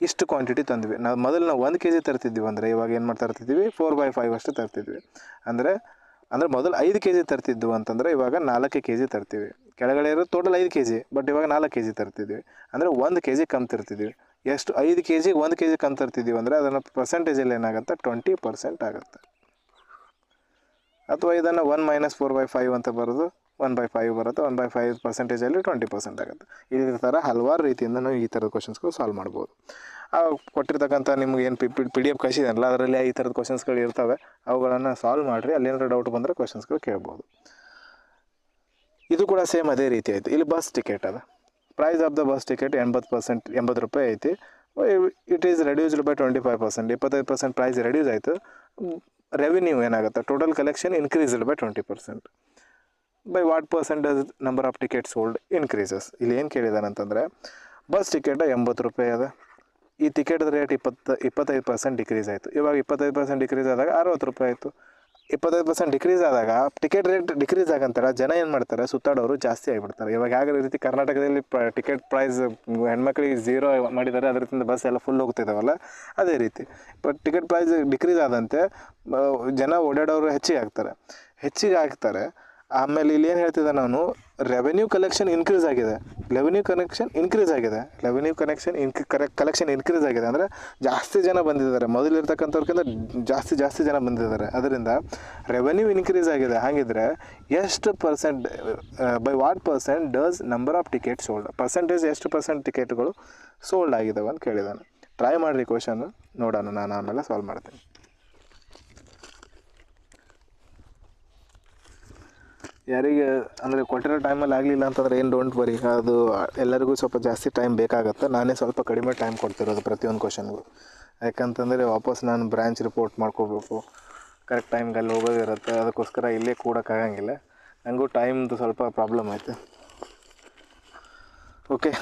ಇಷ್ಟು ಕ್ವಾಂಟಿಟಿ ತಂದ್ವಿ ನಾವು. ಮೊದಲು ನಾವು 1 kg ತರ್ತಿದ್ವಿ ಅಂದರೆ ಇವಾಗ ಏನು ಮಾಡ್ತಾ ಇರ್ತಿದ್ವಿ, 4/5 ಅಷ್ಟು ತರ್ತಿದ್ವಿ. ಅಂದರೆ ಮೊದಲು 5 kg ತರ್ತಿದ್ವು ಅಂತಂದರೆ ಇವಾಗ 4 kg ತರ್ತೀವಿ. ಕೆಳಗಡೆ ಇರೋದು ಟೋಟಲ್ 5 kg, ಬಟ್ ಇವಾಗ 4 kg ತರ್ತಿದ್ವಿ ಅಂದರೆ 1 kg ಕಮ್ಮಿ ತರ್ತಿದ್ವಿ. ಎಷ್ಟು 5 kg 1 kg ಕಮ್ಮಿ ತರ್ತಿದ್ದೀವಿ ಅಂದರೆ ಅದನ್ನು ಪರ್ಸೆಂಟೇಜಲ್ಲಿ ಏನಾಗುತ್ತೆ, 20% ಆಗುತ್ತೆ. ಅಥವಾ ಇದನ್ನು 1 - 4/5 ಅಂತ ಬರೋದು 1/5 ಬರುತ್ತೆ. 1/5% 20% ಆಗುತ್ತೆ. ಇದೇ ಥರ ಹಲವಾರು ರೀತಿಯಿಂದ ನಾವು ಈ ಥರದ ಕ್ವಶನ್ಸ್ಗಳು ಸಾಲ್ವ್ ಮಾಡ್ಬೋದು. ಕೊಟ್ಟಿರ್ತಕ್ಕಂಥ ನಿಮ್ಗೆ ಏನು PDF ಕಳಿಸಿದನಲ್ಲ, ಅದರಲ್ಲಿ ಈ ಥರದ ಕ್ವಶನ್ಸ್ಗಳು ಇರ್ತವೆ, ಅವುಗಳನ್ನು ಸಾಲ್ವ್ ಮಾಡಿರಿ. ಅಲ್ಲೇನಾದ್ರು ಡೌಟ್ ಬಂದರೆ ಕ್ವಶನ್ಸ್ಗಳು ಕೇಳ್ಬೋದು. ಇದು ಕೂಡ ಸೇಮ್ ಅದೇ ರೀತಿ ಆಯಿತು. ಇಲ್ಲಿ ಬಸ್ ಟಿಕೆಟ್ ಅದ, price of the bus ticket 80 ರೂಪಾಯಿ ಐತಿ. It is reduced by 25%. 25% price reduce ಆಯಿತು. ರೆವಿನ್ಯೂ ಏನಾಗುತ್ತೆ, total collection increased by 20%. By what percentage number of ticket sold increases. ಇಲ್ಲಿ ಏನು ಕೇಳಿದಾನೆ ಅಂತಂದರೆ, ಬಸ್ ಟಿಕೆಟ್ 80 ರೂಪಾಯಿ ಅದ, ಈ ಟಿಕೆಟ್ದ ರೇಟ್ 25% ಡಿಕ್ರೀಸ್ ಆಯಿತು. ಇವಾಗ 25% ಡಿಕ್ರೀಸ್ ಆದಾಗ 60 ರೂಪಾಯಿ ಆಯಿತು. 25% ಡಿಕ್ರೀಸ್ ಆದಾಗ ಟಿಕೆಟ್ ರೇಟ್ ಡಿಕ್ರೀಸ್ ಆಗಂತಾರೆ, ಜನ ಏನು ಮಾಡ್ತಾರೆ, ಸುತ್ತಾಡೋರು ಜಾಸ್ತಿ ಆಗಿಬಿಡ್ತಾರೆ. ಇವಾಗ ಯಾವ ರೀತಿ ಕರ್ನಾಟಕದಲ್ಲಿ ಟಿಕೆಟ್ ಪ್ರೈಸ್ ಹೆಣ್ಮಕ್ಳಿಗೆ 0 ಮಾಡಿದ್ದಾರೆ, ಅದರಿಂದ ಬಸ್ ಎಲ್ಲ ಫುಲ್ ಹೋಗ್ತಿದ್ದಾವಲ್ಲ, ಅದೇ ರೀತಿ ಟಿಕೆಟ್ ಪ್ರೈಸ್ ಡಿಕ್ರೀಸ್ ಆದಂತೆ ಜನ ಓಡಾಡೋರು ಹೆಚ್ಚಿಗೆ ಆಗ್ತಾರೆ. ಆಮೇಲೆ ಇಲ್ಲಿ ಏನು ಹೇಳ್ತಿದ್ದೆ ನಾನು, ರೆವೆನ್ಯೂ ಕಲೆಕ್ಷನ್ ಇನ್ಕ್ರೀಸ್ ಆಗಿದೆ. ಕಲೆಕ್ಷನ್ ಇನ್ಕ್ರೀಸ್ ಆಗಿದೆ ಅಂದರೆ ಜಾಸ್ತಿ ಜನ ಬಂದಿದ್ದಾರೆ, ಮೊದಲಿರ್ತಕ್ಕಂಥವ್ರಿಗಿಂತ ಜಾಸ್ತಿ ಜನ ಬಂದಿದ್ದಾರೆ. ಅದರಿಂದ ರೆವೆನ್ಯೂ ಇನ್ಕ್ರೀಸ್ ಆಗಿದೆ. ಹಾಗಿದ್ರೆ ಎಷ್ಟು percent, by what percent does number of ticket sold, percentage ಎಷ್ಟು ಪರ್ಸೆಂಟ್ ಟಿಕೆಟ್ಗಳು ಸೋಲ್ಡ್ ಆಗಿದ್ದಾವೆ ಅಂತ ಕೇಳಿದ್ದಾನೆ. ಟ್ರೈ ಮಾಡಿರಿ ಕ್ವಶನ್, ನೋಡೋಣ, ನಾನು ಆಮೇಲೆ ಸಾಲ್ವ್ ಮಾಡ್ತೀನಿ. ಯಾರಿಗೆ ಅಂದರೆ ಕೊಟ್ಟಿರೋ ಟೈಮಲ್ಲಿ ಆಗಲಿಲ್ಲ ಅಂತಂದರೆ ಏನು ಡೋಂಟ್ ವರಿ, ಅದು ಎಲ್ಲರಿಗೂ ಸ್ವಲ್ಪ ಜಾಸ್ತಿ ಟೈಮ್ ಬೇಕಾಗುತ್ತೆ. ನಾನೇ ಸ್ವಲ್ಪ ಕಡಿಮೆ ಟೈಮ್ ಕೊಡ್ತಿರೋದು ಪ್ರತಿಯೊಂದು ಕ್ವಶನ್ಗೂ. ಯಾಕಂತಂದರೆ ವಾಪಸ್ ನಾನು ಬ್ರ್ಯಾಂಚ್ ರಿಪೋರ್ಟ್ ಮಾಡ್ಕೋಬೇಕು, ಕರೆಕ್ಟ್ ಟೈಮ್ಗೆ ಅಲ್ಲಿ ಹೋಗೋದಿರುತ್ತೆ. ಅದಕ್ಕೋಸ್ಕರ ಇಲ್ಲೇ ಕೂಡೋಕ್ಕಾಗಂಗಿಲ್ಲ, ನನಗೂ ಟೈಮ್ದು ಸ್ವಲ್ಪ ಪ್ರಾಬ್ಲಮ್ ಐತೆ. ಓಕೆ,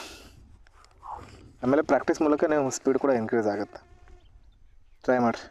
ಆಮೇಲೆ ಪ್ರಾಕ್ಟೀಸ್ ಮೂಲಕ ನೀವು ಸ್ಪೀಡ್ ಕೂಡ ಇನ್ಕ್ರೀಸ್ ಆಗುತ್ತೆ. ಟ್ರೈ ಮಾಡಿರಿ.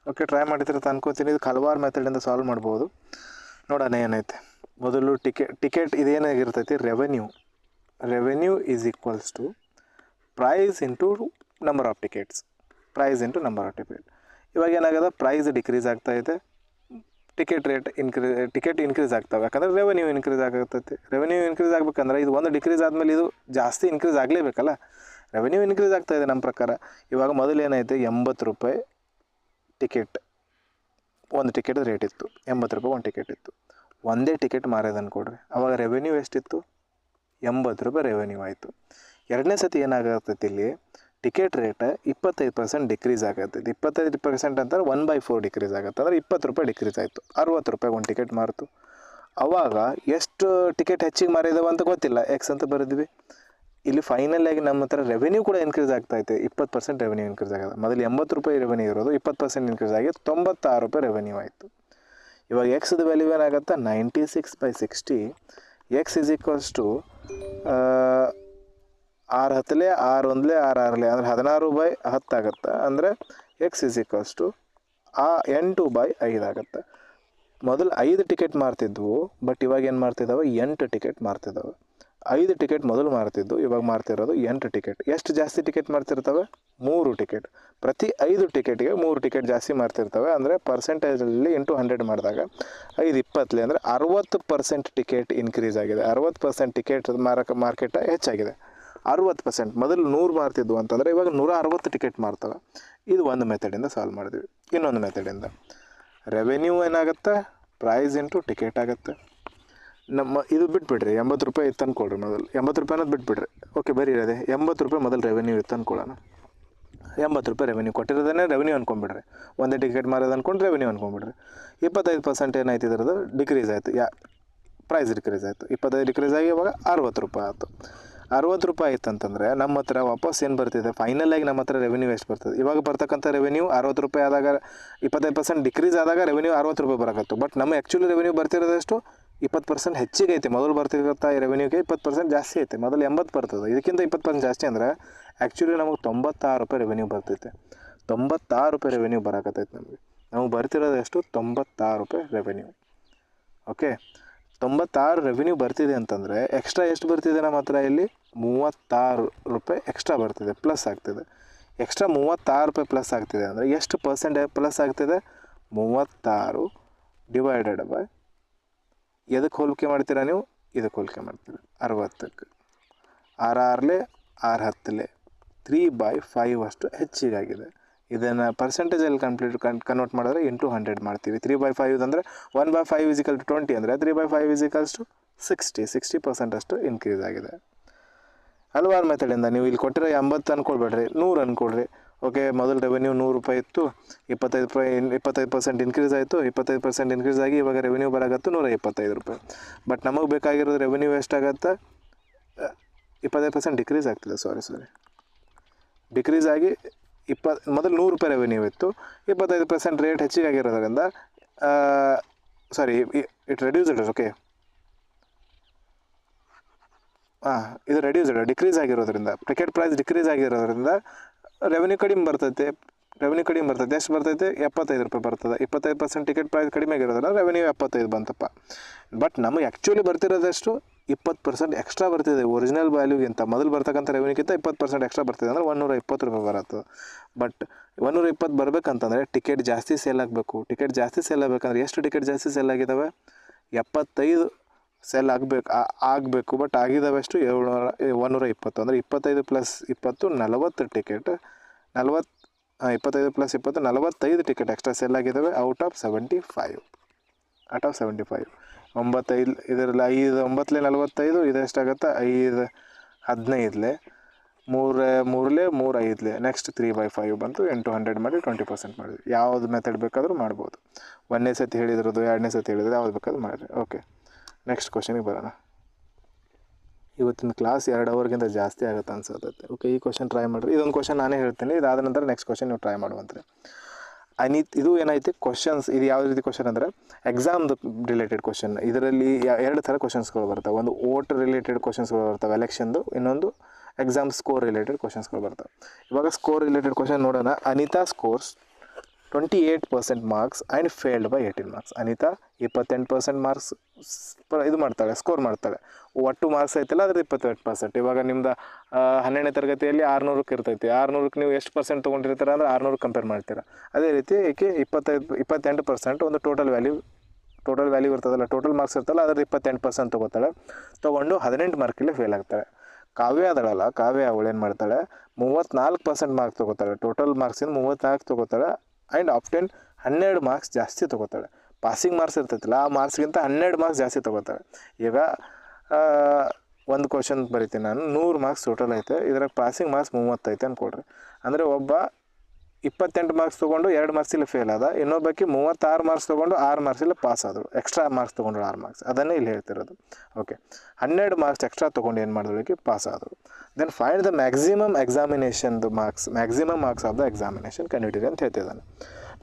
ಓಕೆ, ಟ್ರೈ ಮಾಡಿದ್ರೆ ಅನ್ಕೋತೀನಿ. ಇದು ಹಲವಾರು ಮೆಥಡಿಂದ ಸಾಲ್ವ್ ಮಾಡ್ಬೋದು. ನೋಡೋಣ ಏನೈತೆ. ಮೊದಲು ಟಿಕೆಟ್ ಇದೇನಾಗಿರ್ತೈತಿ, revenue is equals to price into number of tickets. ಇವಾಗ ಏನಾಗದ, ಪ್ರೈಸ್ ಡಿಕ್ರೀಸ್ ಆಗ್ತಾಯಿದೆ, ಟಿಕೆಟ್ ಇನ್ಕ್ರೀಸ್ ಆಗ್ತವೆ. ಯಾಕಂದರೆ ರೆವೆನ್ಯೂ ಇನ್ಕ್ರೀಸ್ ಆಗತ್ತೈತಿ. ರೆವೆನ್ಯೂ ಇನ್ಕ್ರೀಸ್ ಆಗ್ಬೇಕಂದ್ರೆ ಇದು ಒಂದು ಡಿಕ್ರೀಸ್ ಆದಮೇಲೆ ಇದು ಜಾಸ್ತಿ ಇನ್ಕ್ರೀಸ್ ಆಗಲೇಬೇಕಲ್ಲ. ರೆವೆನ್ಯೂ ಇನ್ಕ್ರೀಸ್ ಆಗ್ತಾಯಿದೆ ನಮ್ಮ ಪ್ರಕಾರ. ಇವಾಗ ಮೊದಲು ಏನೈತೆ, 80 ರೂಪಾಯಿ ಟಿಕೆಟ್, ಒಂದು ಟಿಕೆಟ್ ರೇಟ್ ಇತ್ತು, 80 ರೂಪಾಯಿ ಒಂದು ಟಿಕೆಟ್ ಇತ್ತು. ಒಂದೇ ಟಿಕೆಟ್ ಮಾರೋದು ಅಂದ್ಕೊಡ್ರಿ, ಅವಾಗ ರೆವೆನ್ಯೂ ಎಷ್ಟಿತ್ತು, 80 ರೂಪಾಯಿ ರೆವೆನ್ಯೂ ಆಯಿತು. ಎರಡನೇ ಸತಿ ಏನಾಗತ್ತೈತಿ, ಇಲ್ಲಿ ಟಿಕೆಟ್ ರೇಟ್ 25% ಡಿಕ್ರೀಸ್ ಆಗತ್ತೈತಿ. 25% ಅಂತಂದ್ರೆ 1/4 ಡಿಕ್ರೀಸ್ ಆಗುತ್ತೆ. ಅಂದರೆ 20 ರೂಪಾಯಿ ಡಿಕ್ರೀಸ್ ಆಯಿತು. 60 ರೂಪಾಯಿ ಒಂದು ಟಿಕೆಟ್ ಮಾರ್ತು. ಅವಾಗ ಎಷ್ಟು ಟಿಕೆಟ್ ಹೆಚ್ಚಿಗೆ ಮಾರಿದಾವೆ ಅಂತ ಗೊತ್ತಿಲ್ಲ, ಎಕ್ಸ್ ಅಂತ ಬರೆದ್ವಿ. ಇಲ್ಲಿ ಫೈನಲ್ ಆಗಿ ನಮ್ಮ ಹತ್ರ ರೆವೆನ್ಯೂ ಕೂಡ ಇನ್ಕ್ರೀಸ್ ಆಗ್ತಾಯಿದೆ. 20% ರೆವೆನ್ಯೂ ಇನ್ಕ್ರೀಸ್ ಆಗೋದು. ಮೊದಲು 80 ರೂಪಾಯಿ ರೆವೆನ್ಯೂ ಇರೋದು 20% ಇನ್ಕ್ರೀಸ್ ಆಗಿ 96 ರೂಪಾಯಿ ರೆವೆನ್ಯೂ ಆಯಿತು. ಇವಾಗ ಎಕ್ಸ್ದು ವ್ಯಾಲ್ಯೂ ಏನಾಗುತ್ತೆ, 96/60. ಎಕ್ಸ್ ಇಸ್ ಈಕ್ವಲ್ಸ್ ಟು 6 10 6 1 6 6 ಅಂದರೆ 16/10 ಆಗುತ್ತೆ. ಅಂದರೆ ಎಕ್ಸ್ ಇಸ್ ಈಕ್ವಲ್ಸ್ ಟು 8/5 ಆಗುತ್ತೆ. ಮೊದಲು 5 ಟಿಕೆಟ್ ಮಾರ್ತಿದ್ವು, ಬಟ್ ಇವಾಗ ಏನು ಮಾಡ್ತಿದ್ದಾವೆ, 8 ಟಿಕೆಟ್ ಮಾರ್ತಿದ್ದಾವೆ. 5 ಟಿಕೆಟ್ ಮೊದಲು ಮಾರ್ತಿದ್ದು, ಇವಾಗ ಮಾರ್ತಿರೋದು 8 ಟಿಕೆಟ್. ಎಷ್ಟು ಜಾಸ್ತಿ ಟಿಕೆಟ್ ಮಾರ್ತಿರ್ತವೆ, 3 ಟಿಕೆಟ್. ಪ್ರತಿ 5 ಟಿಕೆಟ್ಗೆ 3 ಟಿಕೆಟ್ ಜಾಸ್ತಿ ಮಾರ್ತಿರ್ತವೆ. ಅಂದರೆ ಪರ್ಸೆಂಟೇಜಲ್ಲಿ ಇಂಟು 100 ಮಾಡಿದಾಗ 5 20 ಅಂದರೆ 60% ಟಿಕೆಟ್ ಇನ್ಕ್ರೀಸ್ ಆಗಿದೆ. 60% ಟಿಕೆಟ್ ಮಾರ್ಕೆಟ್ ಹೆಚ್ಚಾಗಿದೆ. 60%. ಮೊದಲು 100 ಮಾರ್ತಿದ್ವು ಅಂತಂದರೆ ಇವಾಗ 160 ಟಿಕೆಟ್ ಮಾರ್ತವೆ. ಇದು ಒಂದು ಮೆಥಡಿಂದ ಸಾಲ್ವ್ ಮಾಡಿದ್ವಿ. ಇನ್ನೊಂದು ಮೆಥಡಿಂದ ರೆವೆನ್ಯೂ ಏನಾಗುತ್ತೆ, ಪ್ರೈಸ್ ಇಂಟು ಟಿಕೆಟ್ ಆಗುತ್ತೆ. ಇದು ಬಿಟ್ಬಿಡ್ರಿ, 80 ರೂಪಾಯಿ ಇತ್ತು ಅಂದ್ಕೊಳ್ರಿ. ಮೊದಲು 80 ರೂಪಾಯಿ ಅನ್ನೋದು ಬಿಟ್ಬಿಡ್ರಿ. ಓಕೆ, ಬರೀ ಇರೋದೆ 80 ರೂಪಾಯಿ ಮೊದಲು ರೆವೆನ್ಯೂ ಇತ್ತು ಅಂದ್ಕೊಳ್ಳೋಣ. 80 ರೂಪಾಯಿ ರೆವೆನ್ಯೂ ಕೊಟ್ಟಿರೋದನ್ನೇ ರೆವೆನ್ಯೂ ಅಂದ್ಕೊಂಬಿಡ್ರಿ. ಒಂದೇ ಟಿಕೆಟ್ ಮಾರೋದು ಅಂದ್ಕೊಂಡು ರೆವೆನ್ಯೂ ಅಂದ್ಕೊಂಬಿಡ್ರಿ. 25% ಏನಾಯ್ತು, ಇದರದ್ದು ಡಿಕ್ರೀಸ್ ಆಯಿತು. ಪ್ರೈಸ್ ಡಿಕ್ರೀಸ್ ಆಯಿತು. 25 ಡಿಕ್ರೀಸ್ ಆಗಿ ಇವಾಗ 60 ರೂಪಾಯಿ ಆಯಿತು. 60 ರೂಪಾಯಿ ಆಯ್ತು ಅಂತಂದರೆ ನಮ್ಮ ಹತ್ರ ವಾಪಸ್ ಏನು ಬರ್ತಿದೆ, ಫೈನಲಾಗಿ ನಮ್ಮ ಹತ್ರ ರೆವೆನ್ಯೂ ಎಷ್ಟು ಬರ್ತದೆ. ಇವಾಗ ಬರ್ತಕ್ಕಂಥ ರೆವೆನ್ಯೂ 60 ರೂಪಾಯಿ ಆದಾಗ 25% ಡಿಕ್ರೀಸ್ ಆದಾಗ ರೆವೆನ್ಯೂ 60 ರೂಪಾಯಿ ಬರಕತ್ತು. ಬಟ್ ನಮ್ಮ ಆ್ಯಕ್ಚುಲಿ ರೆವೆನ್ಯೂ ಬರ್ತಿರೋದಷ್ಟು 20% ಹೆಚ್ಚಿಗೆ ಐತೆ. ಮೊದಲು ಬರ್ತಿರೋಂಥ ಈ ರೆವೆನ್ಯೂಗೆ 20% ಜಾಸ್ತಿ ಐತೆ. ಮೊದಲು 80 ಬರ್ತದೆ, ಇದಕ್ಕಿಂತ 20% ಜಾಸ್ತಿ ಅಂದರೆ ಆ್ಯಕ್ಚುಲಿ ನಮಗೆ 96 ರೂಪಾಯಿ ರೆವೆನ್ಯೂ ಬರ್ತೈತೆ. 96 ರೂಪಾಯಿ ರೆವೆನ್ಯೂ ಬರಕತ್ತೈತೆ ನಮಗೆ ಬರ್ತಿರೋದು ಎಷ್ಟು, 96 ರೂಪಾಯಿ ರೆವೆನ್ಯೂ. ಓಕೆ, 96 ರೆವೆನ್ಯೂ ಬರ್ತಿದೆ ಅಂತಂದರೆ ಎಕ್ಸ್ಟ್ರಾ ಎಷ್ಟು ಬರ್ತಿದೆ ನಮ್ಮ ಹತ್ರ, ಇಲ್ಲಿ 36 ರೂಪಾಯಿ ಎಕ್ಸ್ಟ್ರಾ ಬರ್ತಿದೆ, ಪ್ಲಸ್ ಆಗ್ತಿದೆ. ಎಕ್ಸ್ಟ್ರಾ 36 ರೂಪಾಯಿ ಪ್ಲಸ್ ಆಗ್ತಿದೆ ಅಂದರೆ ಎಷ್ಟು ಪರ್ಸೆಂಟ್ ಪ್ಲಸ್ ಆಗ್ತಿದೆ, 36 ಡಿವೈಡೆಡ್ ಬೈ ಎದಕ್ಕೆ ಹೋಲಿಕೆ ಮಾಡ್ತೀರಾ ನೀವು, ಇದಕ್ಕೆ ಹೋಲಿಕೆ ಮಾಡ್ತೀರಾ 60ಕ್ಕೆ. 6 6 6 10 3/5 ಅಷ್ಟು ಹೆಚ್ಚಿಗಾಗಿದೆ. ಇದನ್ನು ಪರ್ಸೆಂಟೇಜಲ್ಲಿ ಕನ್ವರ್ಟ್ ಮಾಡಿದ್ರೆ ಇಂಟು 100 ಮಾಡ್ತೀವಿ. 3/5 ಅಂದರೆ 1/5 = 20 ಅಂದರೆ 3/5 = 60% ಅಷ್ಟು ಇನ್ಕ್ರೀಸ್ ಆಗಿದೆ. ಹಲವಾರು ಮೆಥಡಿಂದ ನೀವು ಇಲ್ಲಿ ಕೊಟ್ಟಿರೋ 80 ಅಂದ್ಕೊಳ್ಬೇಡ್ರಿ, 100 ಅಂದ್ಕೊಳ್ರಿ. ಓಕೆ, ಮೊದಲು ರೆವೆನ್ಯೂ 100 ರೂಪಾಯಿ ಇತ್ತು, 25% ಇನ್ಕ್ರೀಸ್ ಆಯಿತು. 25% ಇನ್ಕ್ರೀಸ್ ಆಗಿ ಇವಾಗ ರೆವೆನ್ಯೂ ಬರಾಗತ್ತು 125 ರೂಪಾಯಿ. ಬಟ್ ನಮಗೆ ಬೇಕಾಗಿರೋದು ರೆವೆನ್ಯೂ ಎಷ್ಟಾಗತ್ತೆ, 25% ಡಿಕ್ರೀಸ್ ಆಗ್ತಿದೆ. ಸಾರಿ ಡಿಕ್ರೀಸ್ ಆಗಿ ಮೊದಲು 100 ರೂಪಾಯಿ ರೆವೆನ್ಯೂ ಇತ್ತು, 25% ರೇಟ್ ಹೆಚ್ಚಿಗೆ ಆಗಿರೋದ್ರಿಂದ ಇಟ್ ರೆಡ್ಯೂಸ್ಡ್. ಓಕೆ, ಇದು ಡಿಕ್ರೀಸ್ ಆಗಿರೋದ್ರಿಂದ, ಟಿಕೆಟ್ ಪ್ರೈಸ್ ಡಿಕ್ರೀಸ್ ಆಗಿರೋದ್ರಿಂದ ರೆವೆನ್ಯೂ ಕಡಿಮೆ ಬರ್ತೈತೆ. ಎಷ್ಟು ಬರ್ತೈತೆ, 75 ರೂಪಾಯಿ ಬರ್ತದೆ. 25% ಟಿಕೆಟ್ ಪ್ರೈಸ್ ಕಡಿಮೆ ಆಗಿರೋದ್ರಿಂದ ರೆವೆನ್ಯೂ 75 ಬಂತಪ್ಪ. ಬಟ್ ನಮಗೆ ಆ್ಯಕ್ಚುಲಿ ಬರ್ತಿರೋದಷ್ಟು 20% ಎಕ್ಸ್ಟ್ರಾ ಬರ್ತಿದೆ. ಒರಿಜಿನಲ್ ವ್ಯಾಲ್ಯೂಗಿಂತ ಮೊದಲು ಬರ್ತಕ್ಕಂಥ ರೆವೆನ್ಯೂಗಿಂತ 20% ಎಕ್ಸ್ಟ್ರಾ ಬರ್ತಿದೆ. ಅಂದರೆ 120 ರೂಪಾಯಿ ಬರುತ್ತೆ. ಬಟ್ 120 ಬರಬೇಕಂತಂದರೆ ಟಿಕೆಟ್ ಜಾಸ್ತಿ ಸೇಲ್ ಆಗಬೇಕು. ಟಿಕೆಟ್ ಜಾಸ್ತಿ ಸೇಲ್ ಆಗಬೇಕಂದ್ರೆ ಎಷ್ಟು ಟಿಕೆಟ್ ಜಾಸ್ತಿ ಸೇಲ್ ಆಗಿದ್ದಾವೆ, 75 ಸೇಲ್ ಆಗಬೇಕು. ಬಟ್ ಆಗಿದ್ದಾವೆ ಎಷ್ಟು, 120. ಅಂದರೆ 25 + 20 40 ಟಿಕೆಟ್, 25 + 20 45 ಟಿಕೆಟ್ ಎಕ್ಸ್ಟ್ರಾ ಸೇಲ್ ಆಗಿದ್ದಾವೆ ಔಟ್ ಆಫ್ 75. 95 ಇದರಲ್ಲಿ 5 9 45, ಇದು ಎಷ್ಟಾಗುತ್ತೆ, 5 15 3 5 ನೆಕ್ಸ್ಟ್ 3/5 ಬಂತು. 100 ಮಾಡಿ 20% ಮಾಡಿದ್ವಿ. ಯಾವುದು ಮೆಥಡ್ ಬೇಕಾದರೂ ಮಾಡ್ಬೋದು. 1ನೇ ಸತಿ ಹೇಳಿದ್ರದ್ದು, 2ನೇ ಸತಿ ಹೇಳಿದ್ರೆ ಯಾವ್ದು ಬೇಕಾದ್ರೂ ಮಾಡಿರಿ. ಓಕೆ, ನೆಕ್ಸ್ಟ್ ಕ್ವಶನಿಗೆ ಬರೋಣ. ಇವತ್ತಿನ ಕ್ಲಾಸ್ 2 ಅವರ್ಗಿಂತ ಜಾಸ್ತಿ ಆಗುತ್ತೆ ಅನ್ಸುತ್ತೆ. ಓಕೆ, ಈ ಕ್ವಶನ್ ಟ್ರೈ ಮಾಡಿರಿ. ಇದೊಂದು ಕ್ವಶನ್ ನಾನೇ ಹೇಳ್ತೀನಿ, ಇದಾದ ನಂತರ ನೆಕ್ಸ್ಟ್ ಕ್ವಶನ್ ನೀವು ಟ್ರೈ ಮಾಡುವಂತ್ರಿ. ಇದು ಏನೈತಿ ಕ್ವಶನ್ಸ್, ಇದು ಯಾವ ರೀತಿ ಕ್ವಶನ್ ಅಂದರೆ ಎಕ್ಸಾಮ್ದು ರಿಲೇಟೆಡ್ ಕ್ವಶನ್. ಇದರಲ್ಲಿ 2 ಥರ ಕ್ವಶನ್ಸ್ಗಳು ಬರ್ತವೆ. ಒಂದು ವೋಟ್ ರಿಲೇಟೆಡ್ ಕ್ವಶನ್ಸ್ಗಳು ಬರ್ತವೆ ಎಲೆಕ್ಷನ್ದು, ಇನ್ನೊಂದು ಎಕ್ಸಾಮ್ ಸ್ಕೋರ್ ರಿಲೇಟೆಡ್ ಕ್ವಶನ್ಸ್ಗಳು ಬರ್ತವೆ. ಇವಾಗ ಸ್ಕೋರ್ ರಿಲೇಟೆಡ್ ಕ್ವಶನ್ ನೋಡೋಣ. Anita scores 28% marks and failed by 18 marks. Anita 28% marks ಇದು ಮಾಡ್ತಾಳೆ, ಸ್ಕೋರ್ ಮಾಡ್ತಾಳೆ. ಒಟ್ಟು ಮಾರ್ಕ್ಸ್ ಐತಲ್ಲ ಅದ್ರ 28%. ಇವಾಗ ನಿಮ್ದು 12ನೇ ತರಗತಿಯಲ್ಲಿ 600ಕ್ಕೆ ಇರ್ತೈತಿ. 600ಕ್ಕೆ ನೀವು ಎಷ್ಟು ಪರ್ಸೆಂಟ್ ತೊಗೊಂಡಿರ್ತೀರ ಅಂದರೆ 600 ಕಂಪೇರ್ ಮಾಡ್ತೀರಾ. ಅದೇ ರೀತಿ ಈಕೆ 28% ಒಂದು ಟೋಟಲ್ ವ್ಯಾಲ್ಯೂ ಇರ್ತದಲ್ಲ, ಟೋಟಲ್ ಮಾರ್ಕ್ಸ್ ಇರ್ತಲ್ಲ ಅದ್ರ 28% ತೊಗೋತಾಳೆ. ತೊಗೊಂಡು 18 ಮಾರ್ಕಲ್ಲಿ ಫೇಲ್ ಆಗ್ತಾಳೆ. ಕಾವ್ಯ ಅದಳಲ್ಲ, ಕಾವ್ಯ ಅವಳು ಏನು ಮಾಡ್ತಾಳೆ, 34% ಮಾರ್ಕ್ಸ್ ತೊಗೋತಾಳೆ. ಟೋಟಲ್ ಮಾರ್ಕ್ಸಿಂದ 34 ತೊಗೋತಾಳೆ. ಆ್ಯಂಡ್ ಆಪ್ಟೆನ್ 12 ಮಾರ್ಕ್ಸ್ ಜಾಸ್ತಿ ತೊಗೋತಾಳೆ. ಪಾಸಿಂಗ್ ಮಾರ್ಕ್ಸ್ ಇರ್ತೈತಿಲ್ಲ ಆ ಮಾರ್ಕ್ಸ್ಗಿಂತ 12 ಮಾರ್ಕ್ಸ್ ಜಾಸ್ತಿ ತೊಗೋತಾಳೆ. ಈಗ ಒಂದು ಕ್ವಶನ್ ಬರಿತೀನಿ ನಾನು, 100 ಮಾರ್ಕ್ಸ್ ಟೋಟಲ್ ಐತೆ, ಇದ್ರಾಗ ಪಾಸಿಂಗ್ ಮಾರ್ಕ್ಸ್ 30 ಐತೆ ಅಂದ್ಕೊಡ್ರಿ. ಅಂದರೆ ಒಬ್ಬ 28 ಮಾರ್ಕ್ಸ್ ತೊಗೊಂಡು 2 ಮಾರ್ಕ್ಸಿಲ್ಲಿ ಫೇಲ್ ಆದ, ಇನ್ನೊಬ್ಬಕ್ಕೆ 36 ಮಾರ್ಕ್ಸ್ ತೊಗೊಂಡು 6 ಮಾರ್ಕ್ಸಿಲ್ಲಿ ಪಾಸ್ ಆದರು. ಎಕ್ಸ್ಟ್ರಾ ಮಾರ್ಕ್ಸ್ ತೊಗೊಂಡು 6 ಮಾರ್ಕ್ಸ್, ಅದನ್ನೇ ಇಲ್ಲಿ ಹೇಳ್ತಿರೋದು. ಓಕೆ, 12 ಮಾರ್ಕ್ಸ್ ಎಕ್ಸ್ಟ್ರಾ ತೊಗೊಂಡು ಏನು ಮಾಡಿದೋಳಿಗೆ ಪಾಸ್ ಆದರು. ದೆನ್ ಫೈಂಡ್ ದ ಮ್ಯಾಕ್ಸಿಮಮ್ ಎಕ್ಸಾಮಿನೇಷನ್ದು marks, maximum marks of the examination ಕಂಡುಹಿಡಿಯಿರಿ ಅಂತ ಹೇಳ್ತಿದ್ದಾನೆ.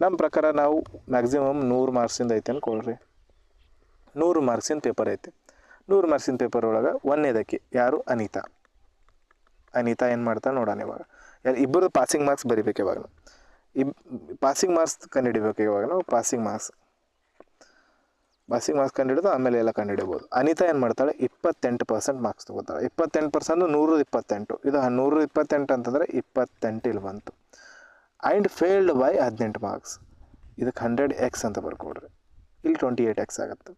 ನಮ್ಮ ಪ್ರಕಾರ ನಾವು ಮ್ಯಾಕ್ಸಿಮಮ್ 100 ಮಾರ್ಕ್ಸಿಂದ ಐತೆ ಅಂದ್ಕೊಳ್ರಿ. 100 ಮಾರ್ಕ್ಸಿನ ಪೇಪರ್ ಐತೆ. 100 ಮಾರ್ಕ್ಸಿನ ಪೇಪರ್ ಒಳಗೆ ಒಂದನೇದಕ್ಕೆ ಯಾರು, ಅನಿತಾ ಏನು ಮಾಡ್ತಾಳೆ ನೋಡೋಣ. ಇವಾಗ ಇಬ್ಬರು ಪಾಸಿಂಗ್ ಮಾರ್ಕ್ಸ್ ಬರಿಬೇಕು. ಇವಾಗ ಪಾಸಿಂಗ್ ಮಾರ್ಕ್ಸ್ ಕಂಡುಹಿಡಿಬೇಕು. ಇವಾಗ ನಾವು ಪಾಸಿಂಗ್ ಮಾರ್ಕ್ಸ್ ಕಂಡುಹಿಡಿದು ಆಮೇಲೆ ಎಲ್ಲ ಕಂಡುಹಿಡಿಬೋದು. ಅನಿತಾ ಏನು ಮಾಡ್ತಾಳೆ, 28% ಮಾರ್ಕ್ಸ್ ತೊಗೋತಾಳೆ. 28% 128. ಇದು 128 ಅಂತಂದರೆ 28 ಇಲ್ಲಿ ಬಂತು. And failed by 18 marks. ಇದಕ್ಕೆ 100x ಅಂತ ಬರ್ಕೊಡ್ರಿ. ಇಲ್ಲಿ 28x ಆಗುತ್ತೆ.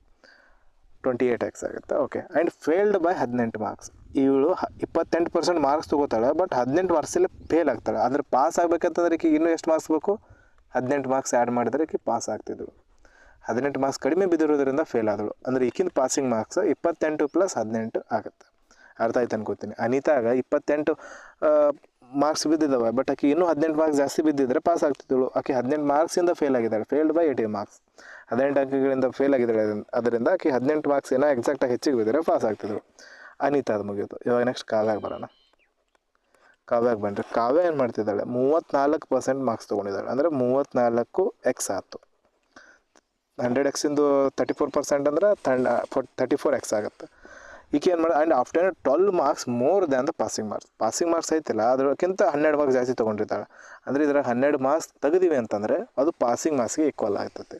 Okay. And failed by 18 marks. ಇವಳು 28% ಮಾರ್ಕ್ಸ್ ತೊಗೋತಾಳೆ, ಬಟ್ 18 ಮಾರ್ಕ್ಸಲ್ಲಿ ಫೇಲ್ ಆಗ್ತಾಳೆ. ಅಂದರೆ ಪಾಸ್ ಆಗಬೇಕಂತಂದ್ರೆ ಈಗ ಇನ್ನೂ ಎಷ್ಟು ಮಾರ್ಕ್ಸ್ ಬೇಕು, 18 ಮಾರ್ಕ್ಸ್ ಆ್ಯಡ್ ಮಾಡಿದ್ರೆ ಈಕೆ ಪಾಸ್ ಆಗ್ತಿದ್ದಳು. 18 ಮಾರ್ಕ್ಸ್ ಕಡಿಮೆ ಬಿದ್ದಿರೋದ್ರಿಂದ ಫೇಲ್ ಆದಳು. ಅಂದರೆ ಈಗಿನ ಪಾಸಿಂಗ್ ಮಾರ್ಕ್ಸ್ 28 + 18 ಆಗುತ್ತೆ. ಅರ್ಥ ಆಯ್ತು ಅನ್ಕೋತೀನಿ. ಅನಿತಾಗ 28 ಮಾರ್ಕ್ಸ್ ಬಿದ್ದಿದ್ದಾವೆ, ಬಟ್ ಆಕೆ ಇನ್ನೂ 18 ಮಾರ್ಕ್ಸ್ ಜಾಸ್ತಿ ಬಿದ್ದಿದ್ರೆ ಪಾಸ್ ಆಗ್ತಿದ್ದಳು. ಆಕೆ 18 ಮಾರ್ಕ್ಸಿಂದ ಫೇಲ್ ಆಗಿದ್ದಾಳೆ. Failed by 18 marks. 18 ಅಂಕಗಳಿಂದ ಫೇಲ್ ಆಗಿದ್ದಾಳೆ. ಅದರಿಂದ ಆಕೆ 18 ಮಾರ್ಕ್ಸ್ ಏನೋ ಎಕ್ಸಾಕ್ಟಾಗಿ ಹೆಚ್ಚಿಗೆ ಬಿದ್ದರೆ ಪಾಸ್ ಆಗ್ತಿದ್ದಳು. ಅನಿತಾ ಅದು ಮುಗಿಯಿತು. ಇವಾಗ ನೆಕ್ಸ್ಟ್ ಕಾವ್ಯಾಗ ಬರೋಣ. ಕಾವ್ಯಾಗ ಬಂದರೆ ಕಾವ್ಯ ಏನು ಮಾಡ್ತಿದ್ದಾಳೆ, 34% ಮಾರ್ಕ್ಸ್ ತೊಗೊಂಡಿದ್ದಾಳೆ. ಅಂದರೆ 34x ಆಯಿತು. 100xಂದು 34% ಅಂದರೆ 34x ಆಗುತ್ತೆ. ಈಕೆ ಏನು ಮಾಡಿ, and after 12 marks more than the passing marks ಐತಿಲ್ಲ ಅದಕ್ಕಿಂತ 12 ಮಾರ್ಕ್ಸ್ ಜಾಸ್ತಿ ತೊಗೊಂಡಿರ್ತಾಳೆ. ಅಂದರೆ ಇದ್ರಾಗ 12 ಮಾರ್ಕ್ಸ್ ತೆಗೆದಿವೆ ಅಂತಂದರೆ ಅದು ಪಾಸಿಂಗ್ ಮಾರ್ಕ್ಸ್ಗೆ ಈಕ್ವಲ್ ಆಗ್ತದೆ.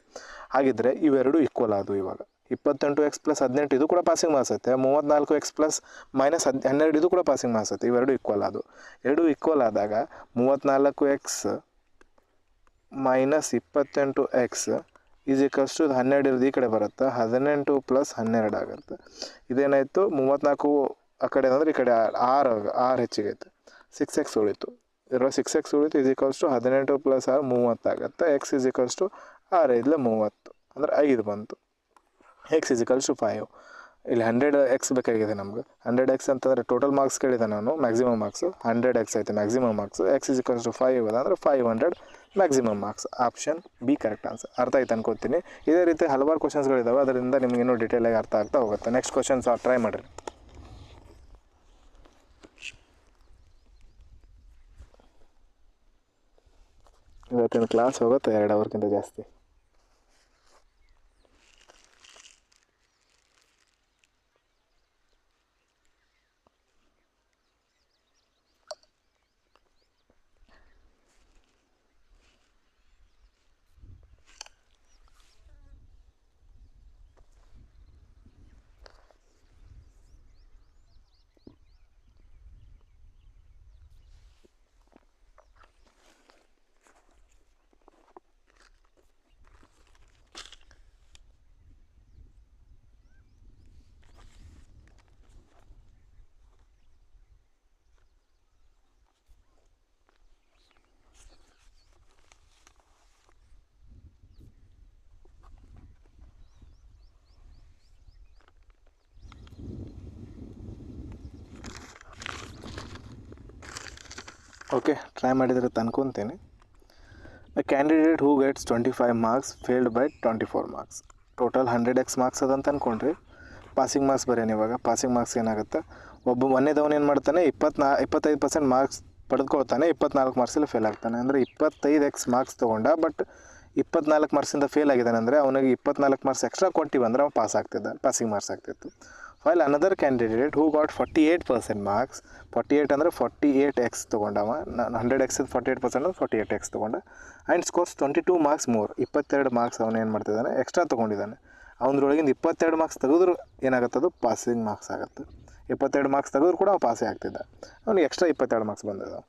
ಹಾಗಿದ್ರೆ ಇವೆರಡು ಈಕ್ವಲ್ ಆದವು. ಇವಾಗ 28x + 18 ಇದು ಕೂಡ ಪಾಸಿಂಗ್ ಮಾರ್ಕ್ಸ್ ಐತೆ. 34x + -12 ಇದು ಕೂಡ ಪಾಸಿಂಗ್ ಮಾರ್ಕ್ಸ್ ಐತೆ. ಇವೆರಡು ಈಕ್ವಲ್ ಆದವು. ಎರಡು ಈಕ್ವಲ್ ಆದಾಗ 34x - 28x = 12 ಇರೋದು ಈ ಕಡೆ ಬರುತ್ತೆ. 18 + 12 ಆಗುತ್ತೆ. ಇದೇನಾಯಿತು, 34 ಆ ಕಡೆ ಅಂದರೆ ಈ ಕಡೆ 6 ಹೆಚ್ಚಿಗೆ ಐತೆ. 6x ಉಳಿತು. ಇರೋ 6x ಉಳಿತು. = 18 + 6 30 ಆಗುತ್ತೆ. x = 6 5 30 ಅಂದರೆ 5 ಬಂತು. x = 5. ಇಲ್ಲಿ 100x ಬೇಕಾಗಿದೆ ನಮ್ಗೆ. 100x ಅಂತಂದರೆ ಟೋಟಲ್ ಮಾರ್ಕ್ಸ್ ಕೇಳಿದೆ ನಾನು, ಮ್ಯಾಕ್ಸಿಮಮ್ ಮಾರ್ಕ್ಸು 100x ಐತೆ ಮ್ಯಾಕ್ಸಿಮಮ್ ಮಾರ್ಕ್ಸು. x = 5 ಅದ ಅಂದರೆ 500 maximum marks. Option B correct answer. ಅರ್ಥ ಆಯ್ತು ಅನ್ಕೋತೀನಿ. ಇದೇ ರೀತಿ ಹಲವಾರು ಕ್ವಶನ್ಸ್ಗಳಿದ್ದಾವೆ, ಅದರಿಂದ ನಿಮ್ಗೆ ಇನ್ನೂ ಡೀಟೇಲಾಗಿ ಅರ್ಥ ಆಗ್ತಾ ಹೋಗುತ್ತೆ. ನೆಕ್ಸ್ಟ್ ಕ್ವಶನ್ಸ್ ಟ್ರೈ ಮಾಡಿರಿ. ಇವತ್ತಿನ ಕ್ಲಾಸ್ ಹೋಗುತ್ತೆ 2 ಅವರ್ಗಿಂತ ಜಾಸ್ತಿ. ಓಕೆ, ಟ್ರೈ ಮಾಡಿದರೆ ಅನ್ಕೊತೀನಿ. A candidate who gets 25 marks failed by 24 marks. Total 100x marks ಅದಂತ ಅಂದ್ಕೊಂಡ್ರಿ. ಪಾಸಿಂಗ್ ಮಾರ್ಕ್ಸ್ ಬರೆಯೋಣ. ಇವಾಗ ಪಾಸಿಂಗ್ ಮಾರ್ಕ್ಸ್ ಏನಾಗುತ್ತೆ, ಒಂದೇದವನು ಏನು ಮಾಡ್ತಾನೆ, 25% ಮಾರ್ಕ್ಸ್ ಪಡೆದುಕೊಳ್ತಾನೆ, 24 ಮಾರ್ಕ್ಸಲ್ಲಿ ಫೇಲ್ ಆಗ್ತಾನೆ. ಅಂದರೆ 25x ಮಾರ್ಕ್ಸ್ ತೊಗೊಂಡ, ಬಟ್ 24 ಮಾರ್ಕ್ಸಿಂದ ಫೇಲ್ ಆಗಿದ್ದಾನೆ. ಅಂದರೆ ಅವನಿಗೆ 24 ಮಾರ್ಕ್ಸ್ ಎಕ್ಸ್ಟ್ರಾ ಕೊಟ್ಟಿವಿ ಅಂದರೆ ಅವ್ನು ಪಾಸಿಂಗ್ ಮಾರ್ಕ್ಸ್ ಆಗ್ತಿತ್ತು. ವೈಲ್ ಅನದರ್ ಕ್ಯಾಂಡಿಡೇಟ್ ಹೂ ಗಾಟ್ 48% ಮಾರ್ಕ್ಸ್, 48 ಅಂದರೆ 48x ತೊಗೊಂಡವ, 100x 48% ಅಂದರೆ 48x ತೊಗೊಂಡ, and scores 22 marks more, 22 marks ಅವನು ಏನು ಮಾಡ್ತಿದ್ದಾನೆ ಎಕ್ಸ್ಟ್ರಾ ತೊಗೊಂಡಿದ್ದಾನೆ. ಅವನದ್ರೊಳಗಿಂದ 22 ಮಾರ್ಕ್ಸ್ ತೆಗೆದ್ರು ಏನಾಗುತ್ತೆ, ಅದು ಪಾಸಿಂಗ್ ಮಾರ್ಕ್ಸ್ ಆಗುತ್ತೆ. 22 ಮಾರ್ಕ್ಸ್ ತೆಗೆದ್ರು ಕೂಡ ಪಾಸೇ ಆಗ್ತಿದ್ದ, ಅವನಿಗೆ ಎಕ್ಸ್ಟ್ರಾ 22 ಮಾರ್ಕ್ಸ್ ಬಂದಿದ್ದಾವೆ.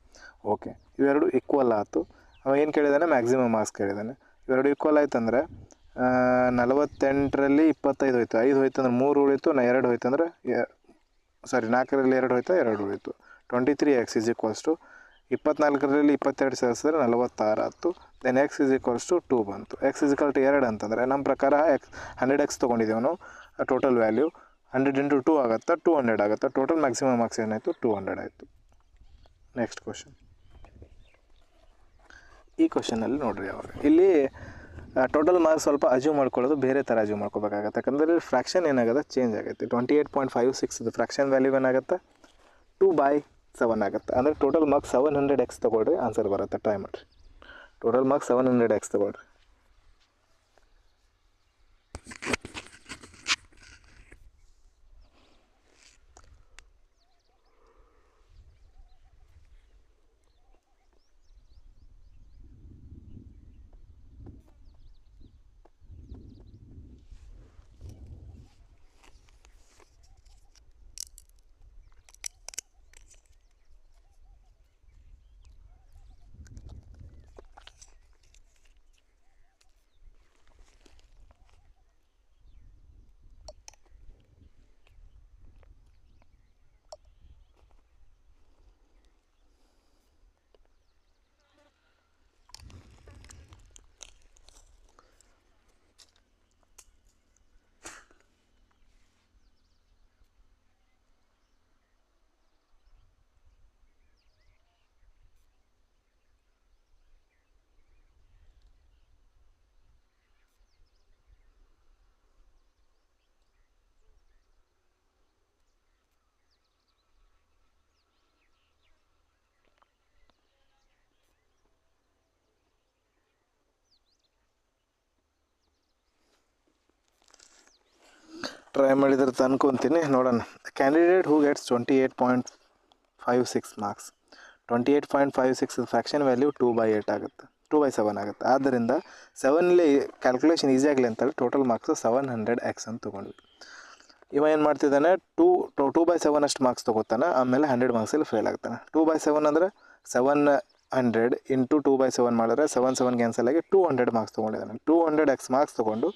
ಓಕೆ, ಇವೆರಡು ಈಕ್ವಲ್ ಆಯಿತು. ಅವ ಏನು ಕೇಳಿದ್ದಾನೆ, ಮ್ಯಾಕ್ಸಿಮಮ್ ಮಾರ್ಕ್ಸ್ ಕೇಳಿದ್ದಾನೆ. ಇವೆರಡು ಈಕ್ವಲ್ ಆಯ್ತು ಅಂದರೆ 48ರಲ್ಲಿ 25 ಹೋಯ್ತು, 5 ಹೋಯ್ತು ಅಂದ್ರೆ 3 ಉಳಿತು, 2 ಹೋಯ್ತು ಅಂದರೆ 4ರಲ್ಲಿ 2 ಹೋಯ್ತು, 2 ಉಳಿತು. 23x = 24ರಲ್ಲಿ 22 ಸೇರಿಸಿದ್ರೆ 46 ಆಯಿತು. ದೆನ್ x = 2 ಬಂತು. x = 2 ಅಂತಂದರೆ ನಮ್ಮ ಪ್ರಕಾರ 100x ತೊಗೊಂಡಿದ್ದೀವಿ ನಾವು, ಟೋಟಲ್ ವ್ಯಾಲ್ಯೂ 100 × 2 ಆಗುತ್ತೆ, 200 ಆಗುತ್ತೆ. ಟೋಟಲ್ ಮ್ಯಾಕ್ಸಿಮಮ್ ಮಾರ್ಕ್ಸ್ ಏನಾಯಿತು, 200 ಆಯಿತು. Next question. ಈ ಕ್ವಶನಲ್ಲಿ ನೋಡಿರಿ, ಅವಾಗ ಇಲ್ಲಿ ಟೋಟಲ್ ಮಾರ್ಕ್ಸ್ ಸ್ವಲ್ಪ ಅಜ್ಯೂಮ್ ಮಾಡ್ಕೊಳ್ಳೋದು ಬೇರೆ ಥರ ಅಜ್ಯೂಮ್ ಮಾಡ್ಕೋಬೇಕಾಗತ್ತೆ. ಯಾಕಂದರೆ ಫ್ರ್ಯಾಕ್ಷನ್ ಏನಾಗುತ್ತೆ, ಚೇಂಜ್ ಆಗುತ್ತೆ. 28.56 ಫ್ರ್ಯಾಕ್ಷನ್ ವ್ಯಾಲ್ಯೂ ಏನಾಗುತ್ತೆ, 2/7 ಆಗುತ್ತೆ. ಅಂದರೆ ಟೋಟಲ್ ಮಾರ್ಕ್ಸ್ 700x ತೊಗೊಳ್ರಿ, ಆನ್ಸರ್ ಬರುತ್ತೆ. ಟ್ರೈ ಮಾಡಿರಿ. ಟೋಟಲ್ ಮಾರ್ಕ್ಸ್ 700x ತೊಗೊಳ್ರಿ. ಟ್ರೈ ಮಾಡಿದ್ರೆ ಅನ್ಕೊತೀನಿ, ನೋಡೋಣ. ಕ್ಯಾಂಡಿಡೇಟ್ ಹೂ ಗೆಟ್ಸ್ 28.56 ಮಾರ್ಕ್ಸ್, 28.56 ಫ್ರ್ಯಾಕ್ಷನ್ ವ್ಯಾಲ್ಯೂ 2/8 ಆಗುತ್ತೆ, 2/7 ಆಗುತ್ತೆ. ಆದ್ದರಿಂದ 7ಲ್ಲಿ ಕ್ಯಾಲ್ಕುಲೇಷನ್ ಈಸಿ ಆಗಲಿ ಅಂತೇಳಿ ಟೋಟಲ್ ಮಾರ್ಕ್ಸು 700x ಅಂತ ತೊಗೊಂಡ್ವಿ. ಇವ ಏನು ಮಾಡ್ತಿದ್ದಾನೆ, 2/7 ಅಷ್ಟು ಮಾರ್ಕ್ಸ್ ತೊಗೋತಾನೆ, ಆಮೇಲೆ 100 ಮಾರ್ಕ್ಸಲ್ಲಿ ಫೇಲ್ ಆಗ್ತಾನೆ. 2/7 ಅಂದರೆ 700 × 2/7 ಮಾಡಿದ್ರೆ 7 ಕ್ಯಾನ್ಸಲ್ ಆಗಿ 200 ಮಾರ್ಕ್ಸ್ ತೊಗೊಂಡಿದ್ದಾನೆ. 200x ಮಾರ್ಕ್ಸ್ ತೊಗೊಂಡು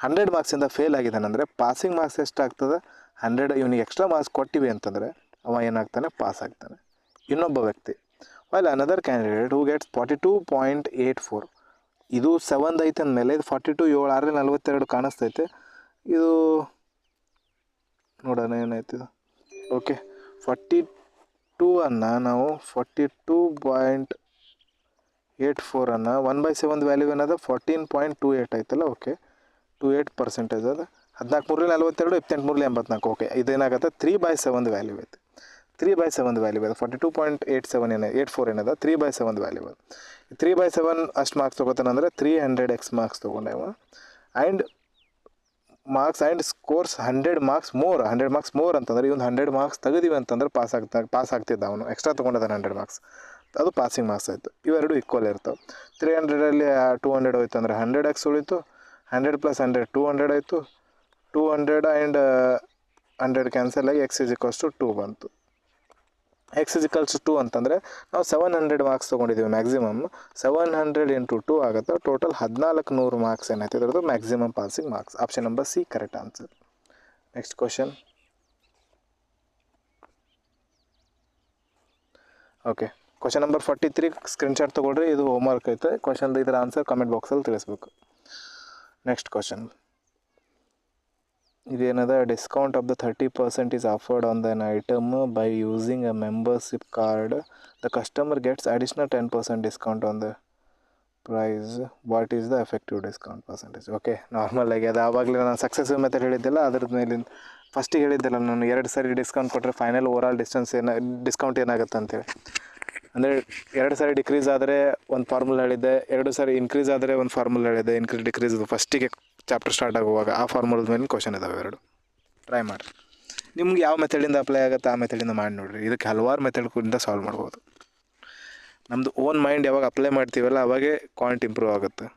100 ಮಾರ್ಕ್ಸಿಂದ ಫೇಲ್ ಆಗಿದ್ದಾನೆ ಅಂದರೆ ಪಾಸಿಂಗ್ ಮಾರ್ಕ್ಸ್ ಎಷ್ಟಾಗ್ತದೆ, 100. ಇವನಿಗೆ ಎಕ್ಸ್ಟ್ರಾ ಮಾರ್ಕ್ಸ್ ಕೊಟ್ಟಿವಿ ಅಂತಂದರೆ ಅವ ಏನಾಗ್ತಾನೆ, ಪಾಸ್ ಆಗ್ತಾನೆ. ಇನ್ನೊಬ್ಬ ವ್ಯಕ್ತಿ, ವೈಲ್ ಅನದರ್ ಕ್ಯಾಂಡಿಡೇಟ್ ಹೂ ಗೆಟ್ಸ್ 42.84, ಇದು 7 ಐತೆ ಅಂದಮೇಲೆ ಇದು 42, 7 6 42 ಕಾಣಿಸ್ತೈತೆ. ಇದು ನೋಡೋಣ ಏನಾಯ್ತು. ಓಕೆ, 42 ಅನ್ನು ನಾವು 42.84 ಅನ್ನು 1/7 ವ್ಯಾಲ್ಯೂ ಏನದ 14.28 ಐತಲ್ಲ. ಓಕೆ, 28% ಅದು 14 42, 28 84. ಓಕೆ, ಇದೇನಾಗುತ್ತೆ 3/7 ವ್ಯಾಲ್ಯೂ ಐತೆ. 3/7 ವ್ಯಾಲ್ಯೂ ಇದೆ. 42.87 84 ಏನದ 3/7 ವ್ಯಾಲ್ಯೂ ಅದು. 3/7 ಅಷ್ಟು ಮಾರ್ಕ್ಸ್ ತೊಗೋತಾನೆ ಅಂದರೆ 300x ಮಾರ್ಕ್ಸ್ ತೊಗೊಂಡೆವ. And marks and scores 100 marks more. 100 marks more ಅಂತಂದರೆ ಇವನು 100 ಮಾರ್ಕ್ಸ್ ತೆಗೆದಿವಿ ಅಂತಂದ್ರೆ ಪಾಸ್ ಆಗ್ತಿದ್ದ ಅವನು. ಎಕ್ಸ್ಟ್ರಾ ತೊಗೊಂಡಿದ್ದಾನೆ 100 ಮಾರ್ಕ್ಸ್, ಅದು ಪಾಸಿಂಗ್ ಮಾರ್ಕ್ಸ್ ಆಯಿತು. ಇವೆರಡು ಈಕ್ವಲ್ ಇರ್ತವೆ. 300ರಲ್ಲಿ 200 ಹೋಯ್ತು ಅಂದರೆ 100x ಉಳಿತು. 100 + 100 200 ಆಯಿತು. 200 ಆ್ಯಂಡ್ 100 ಕ್ಯಾನ್ಸಲ್ ಆಗಿ x = 2 ಬಂತು. x = 2 ಅಂತಂದರೆ ನಾವು 700 ಮಾರ್ಕ್ಸ್ ತೊಗೊಂಡಿದ್ದೀವಿ ಮ್ಯಾಕ್ಸಿಮಮ್. 700 × 2 ಆಗುತ್ತೆ. ಟೋಟಲ್ 1400 ಮಾರ್ಕ್ಸ್ ಏನಾಯ್ತು ಇದ್ರದ್ದು maximum passing marks. Option number C correct answer. Next question. Okay, question number 43 screenshot ತೊಗೊಳ್ರಿ. ಇದು ಹೋಮ್ವರ್ಕ್ ಐತೆ. ಕ್ವಶನ್ದು ಇದರ ಆನ್ಸರ್ ಕಮೆಂಟ್ ಬಾಕ್ಸಲ್ಲಿ ತಿಳಿಸ್ಬೇಕು. ನೆಕ್ಸ್ಟ್ ಕ್ವಶನ್ ಇದೇನದ, discount of the 30% is offered on an item by using a membership card. The customer gets additional 10% discount on the price. What is the effective discount percentage? Okay, normal ಆಗಿ ಅದು ಆವಾಗಲೇ ನಾನು ಸಕ್ಸಸ್ಸಿವ್ method ಹೇಳಿದ್ದಿಲ್ಲ, ಅದ್ರದ್ದು ಮೇಲಿಂದ ಫಸ್ಟಿಗೆ ಹೇಳಿದ್ದಿಲ್ಲ ನಾನು 2 ಸಾರಿ discount ಕೊಟ್ಟರೆ final overall discount ಏನಾಗುತ್ತೆ ಅಂತೇಳಿ. ಅಂದರೆ 2 ಸಾರಿ ಡಿಕ್ರೀಸ್ ಆದರೆ ಒಂದು ಫಾರ್ಮುಲಾ ಹೇಳಿದ್ದೆ, 2 ಸಾರಿ ಇನ್ಕ್ರೀಸ್ ಆದರೆ ಒಂದು ಫಾರ್ಮುಲಾ ಹೇಳಿದ್ದೆ. ಡಿಕ್ರೀಸ್ ಫಸ್ಟಿಗೆ ಚಾಪ್ಟರ್ ಸ್ಟಾರ್ಟ್ ಆಗುವಾಗ ಆ ಫಾರ್ಮುಲಾದ ಮೇಲೆ ಕ್ವಶನ್ ಇದಾವೆ ಎರಡು. ಟ್ರೈ ಮಾಡಿ. ನಿಮ್ಗೆ ಯಾವ ಮೆಥಡಿಂದ ಅಪ್ಲೈ ಆಗುತ್ತೆ ಆ ಮೆಥಡಿಂದ ಮಾಡಿ ನೋಡಿರಿ. ಇದಕ್ಕೆ ಹಲವಾರು ಮೆಥಡ್ಗಳಿಂದ ಸಾಲ್ವ್ ಮಾಡ್ಬೋದು. ನಮ್ಮದು ಓನ್ ಮೈಂಡ್ ಯಾವಾಗ ಅಪ್ಲೈ ಮಾಡ್ತೀವಲ್ಲ ಅವಾಗೇ ಕ್ವಾಂಟ್ ಇಂಪ್ರೂವ್ ಆಗುತ್ತೆ.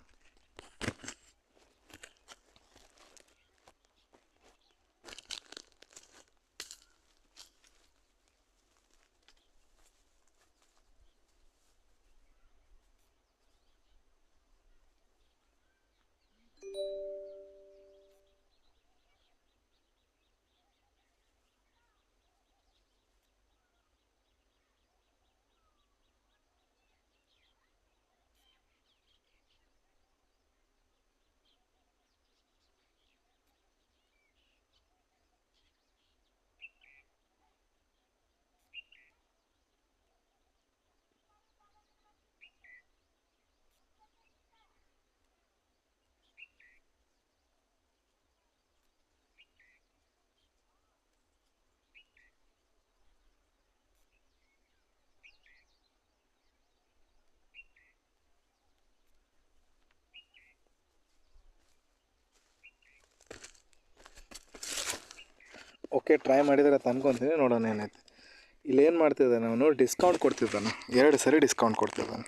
ಓಕೆ, ಟ್ರೈ ಮಾಡಿದರೆ ಅನ್ಕೊತೀನಿ, ನೋಡೋಣ ಏನೈತೆ. ಇಲ್ಲಿ ಏನು ಮಾಡ್ತಿದ್ದಾನೆ ಅವನು, ಡಿಸ್ಕೌಂಟ್ ಕೊಡ್ತಿದ್ದಾನೆ. 2 ಸರಿ ಡಿಸ್ಕೌಂಟ್ ಕೊಡ್ತಿದ್ದಾನೆ.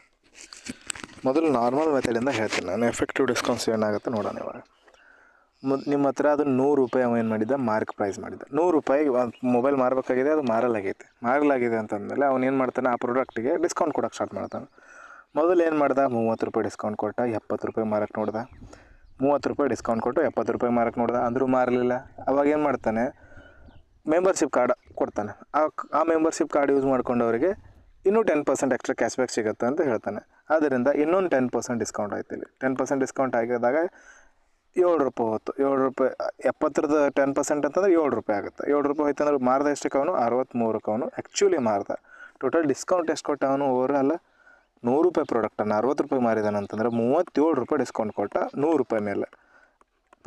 ಮೊದಲು ನಾರ್ಮಲ್ ಮೆಥಡಿಂದ ಹೇಳ್ತೀನಿ ನಾನು. ಎಫೆಕ್ಟಿವ್ ಡಿಸ್ಕೌಂಟ್ಸ್ ಏನಾಗುತ್ತೆ ನೋಡೋಣ ಇವಾಗ. ನಿಮ್ಮ ಹತ್ರ ಅದು 100 ರೂಪಾಯಿ ಅವ ಏನು ಮಾಡಿದ್ದ, ಮಾರ್ಕ್ ಪ್ರೈಸ್ ಮಾಡಿದ್ದ. 100 ರೂಪಾಯಿ ಮೊಬೈಲ್ ಮಾರಬೇಕಾಗಿದೆ, ಅದು ಮಾರಲಾಗಿದೆ ಅಂತಂದಮೇಲೆ ಅವ್ನು ಏನು ಮಾಡ್ತಾನೆ, ಆ ಪ್ರಾಡಕ್ಟಿಗೆ ಡಿಸ್ಕೌಂಟ್ ಕೊಡೋಕ್ಕೆ ಸ್ಟಾರ್ಟ್ ಮಾಡ್ತಾನೆ. ಮೊದಲು ಏನು ಮಾಡ್ದೆ, 30 ರೂಪಾಯಿ ಡಿಸ್ಕೌಂಟ್ ಕೊಟ್ಟ, 70 ರೂಪಾಯಿ ಮಾರಕ್ಕೆ ನೋಡ್ದೆ. 30 ರೂಪಾಯಿ ಡಿಸ್ಕೌಂಟ್ ಕೊಟ್ಟು 70 ರೂಪಾಯಿ ಮಾರಕ್ಕೆ ನೋಡ್ದೆ, ಅಂದರೂ ಮಾರಲಿಲ್ಲ. ಅವಾಗ ಏನು ಮಾಡ್ತಾನೆ, ಮೆಂಬರ್ಶಿಪ್ ಕಾರ್ಡ್ ಕೊಡ್ತಾನೆ. ಆ ಮೆಂಬರ್ಶಿಪ್ ಕಾರ್ಡ್ ಯೂಸ್ ಮಾಡ್ಕೊಂಡವರಿಗೆ ಇನ್ನೂ 10% ಎಕ್ಸ್ಟ್ರಾ ಕ್ಯಾಶ್ ಬ್ಯಾಕ್ ಸಿಗುತ್ತೆ ಅಂತ ಹೇಳ್ತಾನೆ. ಆದ್ದರಿಂದ ಇನ್ನೊಂದು 10% ಡಿಸ್ಕೌಂಟ್ ಆಯ್ತು. ಇಲ್ಲಿ 10% ಡಿಸ್ಕೌಂಟ್ ಆಗಿದಾಗ 7 ರೂಪಾಯಿ ಹೋಯ್ತು. 7 ರೂಪಾಯಿ 70ರದ 10% ಅಂತಂದ್ರೆ 7 ರೂಪಾಯಿ ಆಗುತ್ತೆ. 7 ರೂಪಾಯಿ ಹೋಯ್ತು ಅಂದ್ರೆ ಮಾರ್ದ ಎಷ್ಟಕ್ಕೆ ಅವನು, 63ಕ್ಕೆ ಅವನು ಆ್ಯಕ್ಚುಲಿ ಮಾರ್ದ. ಟೋಟಲ್ ಡಿಸ್ಕೌಂಟ್ ಎಷ್ಟು ಕೊಟ್ಟ ಅವನು, ಓವರಾಲ್ 100 ರೂಪಾಯಿ ಪ್ರಾಡಕ್ಟನ್ನು 60 ರೂಪಾಯಿ ಮಾರಿದಾನೆ ಅಂತಂದ್ರೆ 37 ರೂಪಾಯಿ ಡಿಸ್ಕೌಂಟ್ ಕೊಟ್ಟ 100 ರೂಪಾಯಿ ಮೇಲೆ.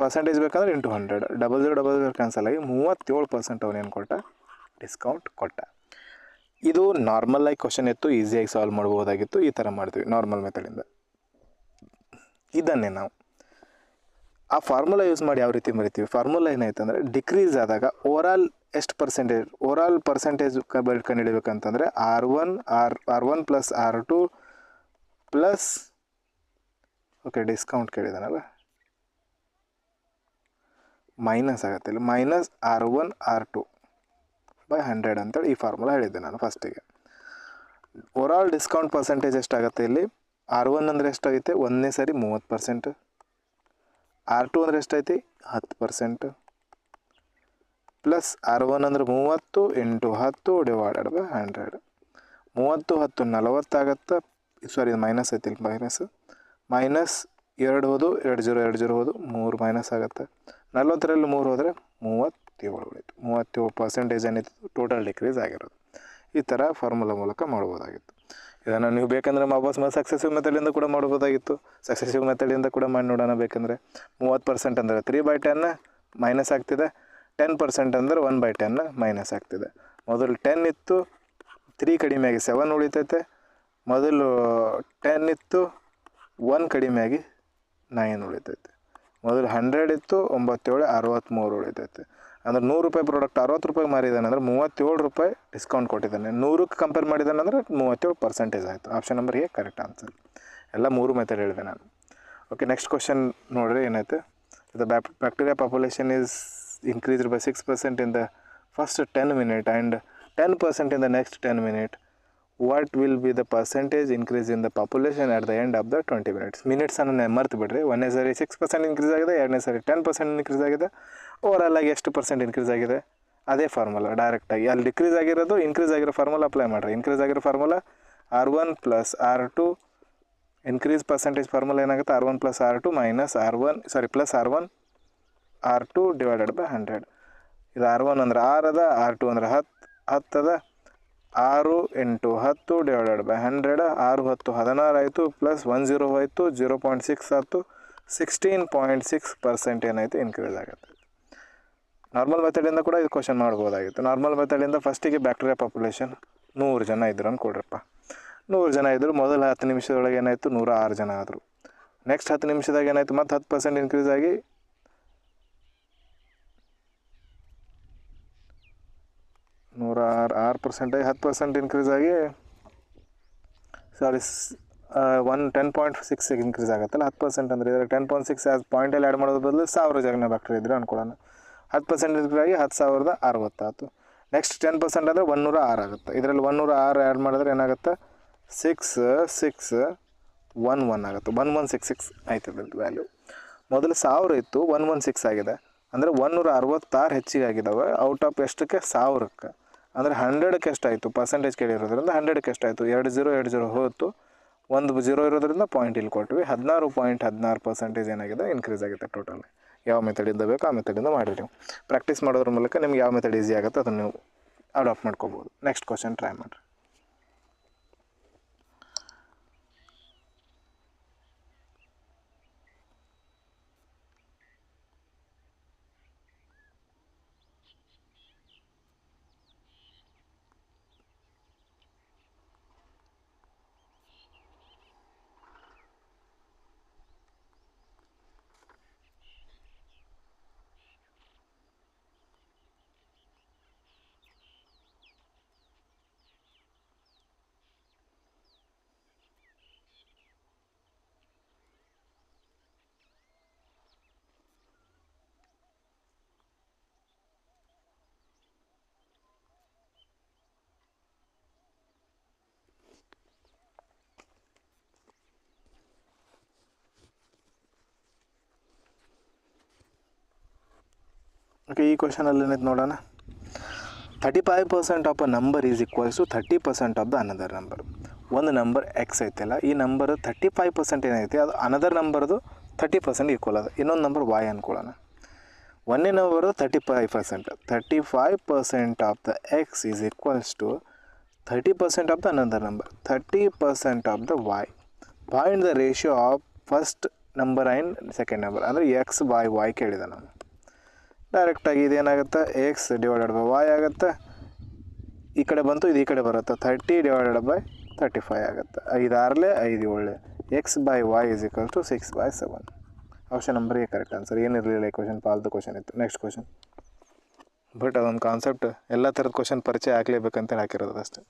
ಪರ್ಸೆಂಟೇಜ್ ಬೇಕಂದ್ರೆ ಇಂಟು 100, 00 ಕ್ಯಾನ್ಸಲ್ ಆಗಿ 37% ಅವನೇನು ಕೊಟ್ಟ, ಡಿಸ್ಕೌಂಟ್ ಕೊಟ್ಟ. ಇದು ನಾರ್ಮಲ್ ಆಗಿ ಕ್ವಶನ್ ಇತ್ತು, ಈಸಿಯಾಗಿ ಸಾಲ್ವ್ ಮಾಡ್ಬೋದಾಗಿತ್ತು. ಈ ಥರ ಮಾಡ್ತೀವಿ ನಾರ್ಮಲ್ ಮೆಥಡಿಂದ. ಇದನ್ನೇ ನಾವು ಆ ಫಾರ್ಮುಲಾ ಯೂಸ್ ಮಾಡಿ ಯಾವ ರೀತಿ ಮರಿತೀವಿ. ಫಾರ್ಮುಲಾ ಏನಾಯ್ತು ಅಂದರೆ, ಡಿಕ್ರೀಸ್ ಆದಾಗ ಓವರಾಲ್ ಎಷ್ಟು ಪರ್ಸೆಂಟೇಜ್ ಕಂಡುಹಿಡಬೇಕಂತಂದರೆ R1 plus R2 plus okay discount ಕೇಳಿದಾನಲ್ಲ, ಮೈನಸ್ ಆಗುತ್ತೆ ಇಲ್ಲಿ, ಮೈನಸ್ R1 R2 ಬೈ 100 ಅಂತೇಳಿ ಈ ಫಾರ್ಮುಲಾ ಹೇಳಿದ್ದೆ ನಾನು ಫಸ್ಟಿಗೆ. ಓವರಾಲ್ ಡಿಸ್ಕೌಂಟ್ ಪರ್ಸೆಂಟೇಜ್ ಎಷ್ಟಾಗುತ್ತೆ ಇಲ್ಲಿ, R1 ಅಂದರೆ ಎಷ್ಟಾಗೈತೆ, 1ನೇ ಸರಿ 30%, R2 ಅಂದರೆ ಎಷ್ಟೈತಿ 10%, ಪ್ಲಸ್ R1 ಅಂದರೆ 30 ಇಂಟು 10 ಡಿವೈಡೆಡ್ ಬೈ 100. 30 10 40 ಆಗುತ್ತೆ. ಸಾರಿ, ಇದು ಮೈನಸ್ ಐತಿ, ಇಲ್ಲಿ ಮೈನಸ್ 2 ಹೋದು 20 ಹೋದು 3 ಮೈನಸ್ ಆಗುತ್ತೆ. 40ರಲ್ಲಿ 3 ಹೋದರೆ 37 ಉಳಿತು. 37% ಏನಿತ್ತು ಟೋಟಲ್ ಡಿಕ್ರೀಸ್ ಆಗಿರೋದು. ಈ ಥರ ಫಾರ್ಮುಲಾ ಮೂಲಕ ಮಾಡ್ಬೋದಾಗಿತ್ತು. ಇದನ್ನು ನೀವು ಬೇಕಂದರೆ ವಾಪಸ್ ಸಕ್ಸೆಸಿವ್ ಮೆಥಡಿಂದ ಕೂಡ ಮಾಡ್ಬೋದಾಗಿತ್ತು. ಸಕ್ಸೆಸಿವ್ ಮೆಥಡಿಂದ ಕೂಡ ಮಾಡಿ ನೋಡೋಣ. ಬೇಕಂದರೆ 30% ಅಂದರೆ 3/10 ಮೈನಸ್ ಆಗ್ತಿದೆ, 10% ಅಂದರೆ 1/10 ಮೈನಸ್ ಆಗ್ತಿದೆ. ಮೊದಲು 10 ಇತ್ತು, 3 ಕಡಿಮೆಯಾಗಿ 7 ಉಳಿತೈತೆ. ಮೊದಲು 10 ಇತ್ತು, 1 ಕಡಿಮೆಯಾಗಿ 9 ಉಳಿತೈತೆ. ಮೊದಲು 100 ಇತ್ತು, 97 63 ಉಳಿತೈತೆ. ಅಂದ್ರೆ 100 ರೂಪಾಯಿ ಪ್ರಾಡಕ್ಟ್ 60 ರೂಪಾಯಿ ಮಾರಿದ್ದಾನೆ ಅಂದರೆ 37 ರೂಪಾಯಿ ಡಿಸ್ಕೌಂಟ್ ಕೊಟ್ಟಿದ್ದಾನೆ. 100ಕ್ಕೆ ಕಂಪೇರ್ ಮಾಡಿದ್ದಾನೆ ಅಂದರೆ 37% ಆಯಿತು. Option number A correct answer. ಎಲ್ಲ 3 ಮೆಥಡ್ ಹೇಳಿದೆ ನಾನು. ಓಕೆ, ನೆಕ್ಸ್ಟ್ ಕ್ವಶನ್ ನೋಡಿರಿ ಏನೈತೆ. The bacteria population is increased by 6% in the first 10 minutes and 10% in the next 10 minutes. What will be the percentage increase in the population at the end of the 20 minutes? Minutes ಅನ್ನು ಮರ್ತು ಬಿಡ್ರಿ. 1ನೇ ಸರಿ 6% increase ಆಗಿದೆ, 2ನೇ ಸರಿ 10% increase ಆಗಿದೆ. Overall ಆಗಿ ಎಷ್ಟು ಪರ್ಸೆಂಟ್ ಇನ್ಕ್ರೀಸ್ ಆಗಿದೆ, ಅದೇ ಫಾರ್ಮುಲಾ ಡೈರೆಕ್ಟಾಗಿ ಅಲ್ಲಿ ಡಿಕ್ರೀಸ್ ಆಗಿರೋದು ಇನ್ಕ್ರೀಸ್ ಆಗಿರೋ ಫಾರ್ಮುಲಾ ಅಪ್ಲೈ ಮಾಡಿರಿ. ಇನ್ಕ್ರೀಸ್ ಆಗಿರೋ formula R1 plus R2, increase percentage formula ಏನಾಗುತ್ತೆ, R1 plus R2 minus plus R1 R2 divided by 100. ಇದು R1 ಅಂದ್ರೆ 6 ಅದ, R2 ಅಂದ್ರೆ 10 ಅದ. 6 ಇಂಟು 10 ಡಿವೈಡೆಡ್ ಬೈ 100. 6 10 16 ಆಯಿತು, ಪ್ಲಸ್ 10 ಆಯಿತು, 0.6 ಆಯಿತು. 16.6% ಏನಾಯಿತು ಇನ್ಕ್ರೀಸ್ ಆಗುತ್ತೆ. ನಾರ್ಮಲ್ ಮೆಥಡಿಂದ ಕೂಡ ಇದು ಕ್ವಶನ್ ಮಾಡ್ಬೋದಾಗಿತ್ತು. ನಾರ್ಮಲ್ ಮೆಥಡಿಂದ ಫಸ್ಟಿಗೆ ಬ್ಯಾಕ್ಟೀರಿಯಾ ಪಾಪ್ಯುಲೇಷನ್ 100 ಜನ ಇದ್ರು ಅಂದ್ಕೊಡ್ರಪ್ಪ. 100 ಜನ ಇದ್ದರು. ಮೊದಲ 10 ನಿಮಿಷದೊಳಗೆ ಏನಾಯಿತು, 106 ಜನ ಆದರು. ನೆಕ್ಸ್ಟ್ 10 ನಿಮಿಷದಾಗ ಏನಾಯಿತು, ಮತ್ತು 10% ಇನ್ಕ್ರೀಸ್ ಆಗಿ 6% 10% ಇನ್ಕ್ರೀಸ್ ಆಗಿ ಸಾರಿ 10.6 ಇನ್ಕ್ರೀಸ್ ಆಗುತ್ತಲ್ಲ 10% ಅಂದರೆ ಇದರ 10.6 ಪಾಯಿಂಟಲ್ಲಿ ಆ್ಯಡ್ ಮಾಡೋದ್ರ ಬದಲು 1000 ಜಾಗನ ಬ್ಯಾಕ್ಟೀರಿಯಾ ಇದ್ರೆ ಅನ್ಕೊಳ್ಳೋಣ 10% ಇನ್ಕ್ರೀಸ್ ಆಗಿ 10,060 ಆಯಿತು. ನೆಕ್ಸ್ಟ್ 10% ಅಂದರೆ 106 ಆಗುತ್ತೆ. ಇದರಲ್ಲಿ 106 ಆ್ಯಡ್ ಮಾಡಿದ್ರೆ ಏನಾಗುತ್ತೆ 6611 ಆಗುತ್ತೆ. 1166 ಆಯ್ತು ಇದ್ರದ್ದು ವ್ಯಾಲ್ಯೂ. ಮೊದಲು 1000 ಇತ್ತು 116 ಆಗಿದೆ ಅಂದರೆ 166 ಹೆಚ್ಚಿಗೆ ಆಗಿದ್ದಾವೆ ಔಟ್ ಆಫ್ ಎಷ್ಟಕ್ಕೆ 1000ಕ್ಕೆ. ಅಂದರೆ 100ಕ್ಕೆ ಎಷ್ಟಾಯಿತು ಪರ್ಸೆಂಟೇಜ್ ಕೇಳಿರೋದ್ರಿಂದ 100ಕ್ಕೆ ಎಷ್ಟಾಯಿತು 20 ಹೋಯಿತು 1 0 ಇರೋದ್ರಿಂದ ಪಾಯಿಂಟ್ ಇಲ್ಲಿ ಕೊಟ್ವಿ 16.16% ಏನಾಗಿದೆ ಇನ್ಕ್ರೀಸ್ ಆಗಿದೆ ಟೋಟಲ್. ಯಾವ ಮೆಥಡಿಂದ ಬೇಕು ಆ ಮೆಥಡಿಂದ ಮಾಡಿರಿ. ನೀವು ಪ್ರಾಕ್ಟೀಸ್ ಮಾಡೋದ್ರ ಮೂಲಕ ನಿಮ್ಗೆ ಯಾವ ಮೆಥಡ್ ಈಸಿ ಆಗುತ್ತೆ ಅದನ್ನು ನೀವು ಅಡಾಪ್ಟ್ ಮಾಡ್ಕೋಬೋದು. ನೆಕ್ಸ್ಟ್ ಕ್ವಶನ್ ಟ್ರೈ ಮಾಡಿರಿ. ಓಕೆ, ಈ ಕ್ವಶನಲ್ಲಿ ಏನಿದೆ ನೋಡೋಣ. 35% of a number is equals to 30% of the another number. ಒಂದು ನಂಬರ್ ಎಕ್ಸ್ ಐತಲ್ಲ, ಈ ನಂಬರ್ 35% ಏನೈತಿ ಅದು ಅನದರ್ ನಂಬರ್ದು 30% ಈಕ್ವಲ್ ಅದ. ಇನ್ನೊಂದು ನಂಬರ್ ವಾಯ್ ಅಂದ್ಕೊಳ್ಳೋಣ. ಒಂದೇ number 35%. 35% of the X is equals to 30% of the another number 30% of the Y. Find the ratio of first number and second number. ಅಂದರೆ ಎಕ್ಸ್ ಬೈ ವಾಯ್ ಕೇಳಿದ ನಾನು. ಡೈರೆಕ್ಟಾಗಿ ಇದೇನಾಗುತ್ತೆ ಎಕ್ಸ್ ಡಿವೈಡೆಡ್ ಬೈ ವಾಯ್ ಆಗುತ್ತೆ. ಈ ಕಡೆ ಬಂತು ಇದು ಈ ಕಡೆ ಬರುತ್ತೆ 30 ಡಿವೈಡೆಡ್ ಬೈ 35 ಆಗುತ್ತೆ. 5 6 5 7 X by Y is equal to 6/7. Option number A correct answer. ಏನಿರಲಿಲ್ಲ ಈ ಕ್ವಶನ್, ಪಾಲ್ತು ಕ್ವಶನ್ ಇತ್ತು. Next question. ಬಟ್ ಅದೊಂದು ಕಾನ್ಸೆಪ್ಟ್ ಎಲ್ಲ ಥರದ ಕ್ವಶನ್ ಪರಿಚಯ ಆಗಲೇಬೇಕಂತೇಳಿ ಹಾಕಿರೋದು ಅಷ್ಟೇ.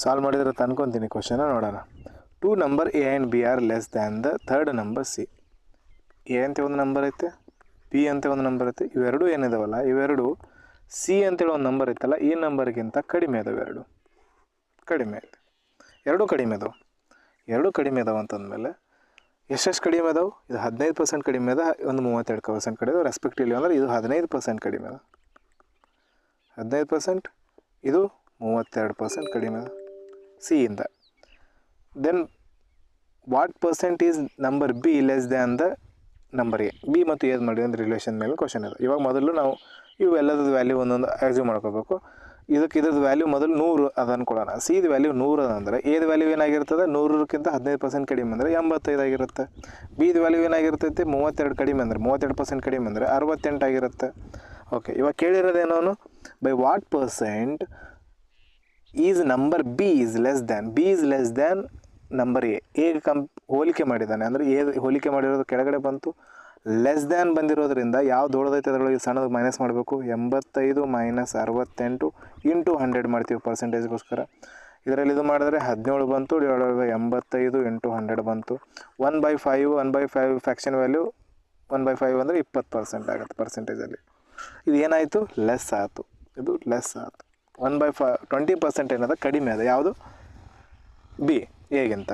ಸಾಲ್ವ್ ಮಾಡಿದ್ರೆ ತಂದ್ಕೊತೀನಿ ಕ್ವಶನ ನೋಡೋಣ. 2 number A and B are less than the third number C. A ಅಂತ ಒಂದು ನಂಬರ್ ಐತೆ, ಬಿ ಅಂತ ಒಂದು ನಂಬರ್ ಐತೆ. ಇವೆರಡು ಏನಿದಾವಲ್ಲ ಇವೆರಡು ಸಿ ಅಂತೇಳಿ ಒಂದು ನಂಬರ್ ಐತಲ್ಲ ಈ ನಂಬರ್ಗಿಂತ ಕಡಿಮೆ ಅದಾವೆ. ಎರಡು ಕಡಿಮೆ ಐತೆ, ಎರಡೂ ಕಡಿಮೆ ಅದಾವೆ. ಎರಡೂ ಕಡಿಮೆ ಅದಾವೆ ಅಂತಂದಮೇಲೆ ಎಷ್ಟೆಷ್ಟು ಕಡಿಮೆ ಅದಾವೆ? ಇದು 15% ಕಡಿಮೆ ಅದ, ಒಂದು 32% ಕಡಿಮೆ ಅದಾವೆ ರೆಸ್ಪೆಕ್ಟಿವ್ಲಿ. ಅಂದರೆ ಇದು 15% ಕಡಿಮೆ ಅದ, 15%, ಇದು 32% ಕಡಿಮೆ ಅದ ಸಿ ಇಂದ. Then what percent is number B less than the number A. B ಮತ್ತು ಎ ಮಾಡಿ ಒಂದು ರಿಲೇಷನ್ ಮೇಲೆ ಕ್ವಶನ್ ಇದೆ. ಇವಾಗ ಮೊದಲು ನಾವು ಇವೆಲ್ಲದ ವ್ಯಾಲ್ಯೂ ಒಂದೊಂದು ಎಕ್ಸ್ಯೂಮ್ ಮಾಡ್ಕೋಬೇಕು. ಇದ್ರದ್ದು ವ್ಯಾಲ್ಯೂ ಮೊದಲು 100 ಅದು ಅನ್ಕೊಳ್ಳೋಣ. ಸಿದು ವ್ಯಾಲ್ಯೂ 100 ಅಂದರೆ ಎದು ವ್ಯಾಲ್ಯೂ ಏನಾಗಿರ್ತದೆ 100ಕ್ಕಿಂತ 15% ಕಡಿಮೆ ಅಂದರೆ 85 ಆಗಿರುತ್ತೆ. ಬಿದು ವ್ಯಾಲ್ಯೂ ಏನಾಗಿರ್ತೈತಿ 32 ಕಡಿಮೆ ಅಂದರೆ 32% ಕಡಿಮೆ ಅಂದರೆ 68 ಆಗಿರುತ್ತೆ. ಓಕೆ, ಇವಾಗ ಕೇಳಿರೋದೇನೋನು by what percent is number B is less than number ಎಗೆ ಹೋಲಿಕೆ ಮಾಡಿದ್ದಾನೆ ಅಂದರೆ ಹೋಲಿಕೆ ಮಾಡಿರೋದು ಕೆಳಗಡೆ ಬಂತು, ಲೆಸ್ ದ್ಯಾನ್ ಬಂದಿರೋದ್ರಿಂದ ಯಾವ ದೊಡ್ಡದೈತೆ ಅದರೊಳಗೆ ಸಣ್ಣದು ಮೈನಸ್ ಮಾಡಬೇಕು. 85 - 68 ಇಂಟು 100 ಮಾಡ್ತೀವಿ ಪರ್ಸೆಂಟೇಜ್ಗೋಸ್ಕರ. ಇದರಲ್ಲಿ ಇದು ಮಾಡಿದ್ರೆ 17 ಬಂತು, ಡಿವೈಡೆಡ್ ಬೈ 85 ಇಂಟು 100 ಬಂತು. 1/5 ಫ್ಯಾಕ್ಷನ್ ವ್ಯಾಲ್ಯೂ 1/5 ಅಂದರೆ 20% ಆಗುತ್ತೆ ಪರ್ಸೆಂಟೇಜಲ್ಲಿ. ಇದು ಏನಾಯಿತು ಲೆಸ್ ಆಯಿತು, ಇದು ಲೆಸ್ ಆಯಿತು. 1/20% ಏನದ ಕಡಿಮೆ ಅದ ಯಾವುದು ಬಿ ಹೇಗಿಂತ.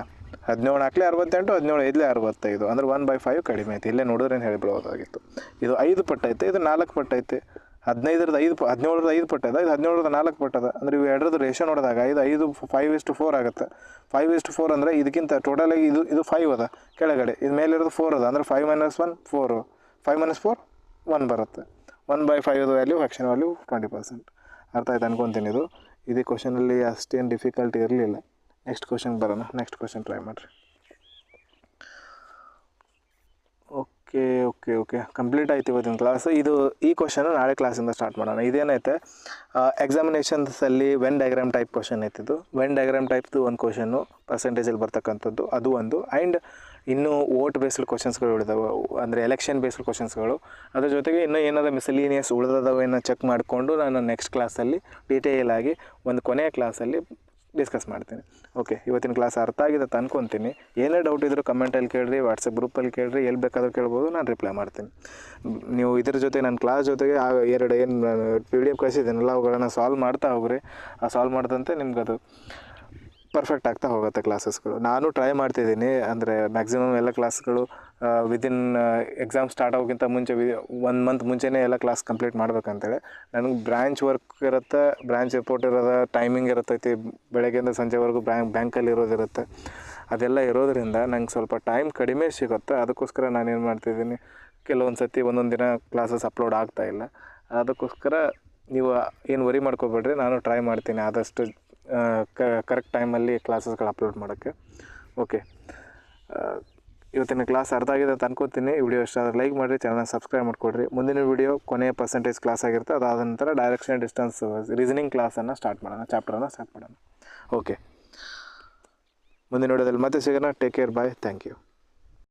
17 ಹಾಕಲಿ 68, 17 ಐದಲೇ 65 ಅಂದರೆ 1/5 ಕಡಿಮೆ ಐತೆ. ಇಲ್ಲೇ ನೋಡಿದ್ರೆ ಏನು ಹೇಳಿಬಿಡ್ಬೋದಾಗಿತ್ತು. ಇದು 5 ಪಟ್ಟೈತೆ, ಇದು 4 ಪಟ್ಟೈತೆ. 15ರದ 5 17ರದ 5 ಪಟ್ಟದ, ಇದು 17ರದ 4 ಪಟ್ಟದ. ಅಂದರೆ ಇವು ಎರಡರದ್ದು ರೇಷೋ ನೋಡಿದಾಗ ಇದು 5:4 ಆಗುತ್ತೆ. 5:4 ಅಂದರೆ ಇದಕ್ಕಿಂತ ಟೋಟಲಾಗಿ ಇದು 5 ಅದ ಕೆಳಗಡೆ, ಇದು ಮೇಲಿರೋದು 4 ಅದ. ಅಂದರೆ 5 - 1 4, 5 - 4 1 ಬರುತ್ತೆ. 1/5 ವ್ಯಾಲ್ಯೂ ಫ್ಯಾಕ್ಷನ್ ವ್ಯಾಲ್ಯೂ 20%. ಅರ್ಥ ಆಯ್ತು ಅನ್ಕೊತೀನಿ. ಇದು ಕ್ವಶನಲ್ಲಿ ಅಷ್ಟೇನು ಡಿಫಿಕಲ್ಟಿ ಇರಲಿಲ್ಲ. ನೆಕ್ಸ್ಟ್ ಕ್ವಶನ್ಗೆ ಬರೋಣ. ನೆಕ್ಸ್ಟ್ ಕ್ವಶನ್ ಟ್ರೈ ಮಾಡಿರಿ. ಓಕೆ ಕಂಪ್ಲೀಟ್ ಆಯ್ತು ಇವತ್ತಿನ ಕ್ಲಾಸ್. ಈ ಕ್ವಶನು ನಾಳೆ ಕ್ಲಾಸಿಂದ ಸ್ಟಾರ್ಟ್ ಮಾಡೋಣ. ಇದೇನೈತೆ ಎಕ್ಸಾಮಿನೇಷನ್ಸಲ್ಲಿ ವೆನ್ ಡಯಾಗ್ರಾಮ್ ಟೈಪ್ ಕ್ವಶನ್ ಐತಿದ್ದು. ವೆನ್ ಡಯಾಗ್ರಾಮ್ ಟೈಪ್ದು ಒಂದು ಕ್ವಶನ್ನು ಪರ್ಸೆಂಟೇಜಲ್ಲಿ ಬರ್ತಕ್ಕಂಥದ್ದು ಅದು ಒಂದು. ಆ್ಯಂಡ್ ಇನ್ನೂ ವೋಟ್ ಬೇಸ್ಡ್ ಕ್ವಶನ್ಸ್ಗಳು ಉಳಿದಾವೆ, ಅಂದರೆ ಎಲೆಕ್ಷನ್ ಬೇಸ್ಡ್ ಕ್ವಶನ್ಸ್ಗಳು. ಅದ್ರ ಜೊತೆಗೆ ಇನ್ನೂ ಏನಾದರೂ ಮಿಸಲೀನಿಯಸ್ ಉಳಿದವೇನೋ ಚೆಕ್ ಮಾಡಿಕೊಂಡು ನಾನು ನೆಕ್ಸ್ಟ್ ಕ್ಲಾಸಲ್ಲಿ ಡೀಟೇಲ್ ಆಗಿ ಒಂದು ಕೊನೆಯ ಕ್ಲಾಸಲ್ಲಿ ಡಿಸ್ಕಸ್ ಮಾಡ್ತೀನಿ. ಓಕೆ, ಇವತ್ತಿನ ಕ್ಲಾಸ್ ಅರ್ಥ ಆಗಿದೆ ಅಂತ ಅನ್ಕೊತೀನಿ. ಏನೇ ಡೌಟ್ ಇದ್ದರೂ ಕಮೆಂಟಲ್ಲಿ ಕೇಳಿರಿ, ವಾಟ್ಸಪ್ ಗ್ರೂಪಲ್ಲಿ ಕೇಳಿರಿ, ಎಲ್ಲಿ ಬೇಕಾದರೂ ಕೇಳ್ಬೋದು, ನಾನು ರಿಪ್ಲೈ ಮಾಡ್ತೀನಿ. ನೀವು ಇದ್ರ ಜೊತೆ ನನ್ನ ಕ್ಲಾಸ್ ಜೊತೆಗೆ ಎರಡು ಏನು PDF ಕಳಿಸಿದ್ದೀನಲ್ಲ ಅವುಗಳನ್ನು ಸಾಲ್ವ್ ಮಾಡ್ತಾ ಹೋಗ್ರಿ. ಆ ಸಾಲ್ವ್ ಮಾಡಿದಂತೆ ನಿಮ್ಗೆ ಅದು ಪರ್ಫೆಕ್ಟ್ ಆಗ್ತಾ ಹೋಗುತ್ತೆ ಕ್ಲಾಸಸ್ಗಳು. ನಾನು ಟ್ರೈ ಮಾಡ್ತಿದ್ದೀನಿ, ಅಂದರೆ ಮ್ಯಾಕ್ಸಿಮಮ್ ಎಲ್ಲ ಕ್ಲಾಸ್ಗಳು ವಿದಿನ್ ಎಕ್ಸಾಮ್ ಸ್ಟಾರ್ಟ್ ಆಗೋಕ್ಕಿಂತ ಮುಂಚೆ 1 ಮಂತ್ ಮುಂಚೆನೇ ಎಲ್ಲ ಕ್ಲಾಸ್ ಕಂಪ್ಲೀಟ್ ಮಾಡ್ಬೇಕಂತೇಳಿ. ನನಗೆ ಬ್ರ್ಯಾಂಚ್ ವರ್ಕ್ ಇರುತ್ತೆ, ಬ್ರ್ಯಾಂಚ್ ರಿಪೋರ್ಟ್ ಇರೋದು, ಟೈಮಿಂಗ್ ಇರುತ್ತೈತಿ, ಬೆಳಗ್ಗೆಯಿಂದ ಸಂಜೆವರೆಗೂ ಬ್ಯಾಂಕಲ್ಲಿ ಇರೋದಿರುತ್ತೆ. ಅದೆಲ್ಲ ಇರೋದರಿಂದ ನಂಗೆ ಸ್ವಲ್ಪ ಟೈಮ್ ಕಡಿಮೆ ಸಿಗುತ್ತೆ. ಅದಕ್ಕೋಸ್ಕರ ನಾನೇನು ಮಾಡ್ತಿದ್ದೀನಿ, ಕೆಲವೊಂದು ಸತಿ ಒಂದೊಂದು ದಿನ ಕ್ಲಾಸಸ್ ಅಪ್ಲೋಡ್ ಆಗ್ತಾಯಿಲ್ಲ. ಅದಕ್ಕೋಸ್ಕರ ನೀವು ಏನು ವರಿ ಮಾಡ್ಕೊಬೇಡ್ರಿ, ನಾನು ಟ್ರೈ ಮಾಡ್ತೀನಿ ಆದಷ್ಟು ಕರೆಕ್ಟ್ ಟೈಮಲ್ಲಿ ಕ್ಲಾಸಸ್ಗಳು ಅಪ್ಲೋಡ್ ಮಾಡೋಕ್ಕೆ. ಓಕೆ, ಇವತ್ತಿನ ಕ್ಲಾಸ್ ಅರ್ಥ ಆಗಿದೆ ಅಂತ ಅನ್ಕೋತೀನಿ. ವಿಡಿಯೋ ಇಷ್ಟ ಆದರೆ ಲೈಕ್ ಮಾಡಿರಿ, ಚಾನಲ್ನ ಸಬ್ಸ್ಕ್ರೈಬ್ ಮಾಡಿಕೊಡ್ರಿ. ಮುಂದಿನ ವಿಡಿಯೋ ಕೊನೆಯ ಪರ್ಸೆಂಟೇಜ್ ಕ್ಲಾಸ್ ಆಗಿರುತ್ತೆ. ಅದಾದ ನಂತರ ಡೈರೆಕ್ಷನ್ ಡಿಸ್ಟೆನ್ಸ್ ರೀಸನಿಂಗ್ ಕ್ಲಾಸನ್ನು ಸ್ಟಾರ್ಟ್ ಮಾಡೋಣ, ಚಾಪ್ಟರನ್ನು ಸ್ಟಾರ್ಟ್ ಮಾಡೋಣ. ಓಕೆ, ಮುಂದಿನ ವಿಡಿಯೋದಲ್ಲಿ ಮತ್ತೆ ಸಿಗೋಣ. Take care, bye, thank you.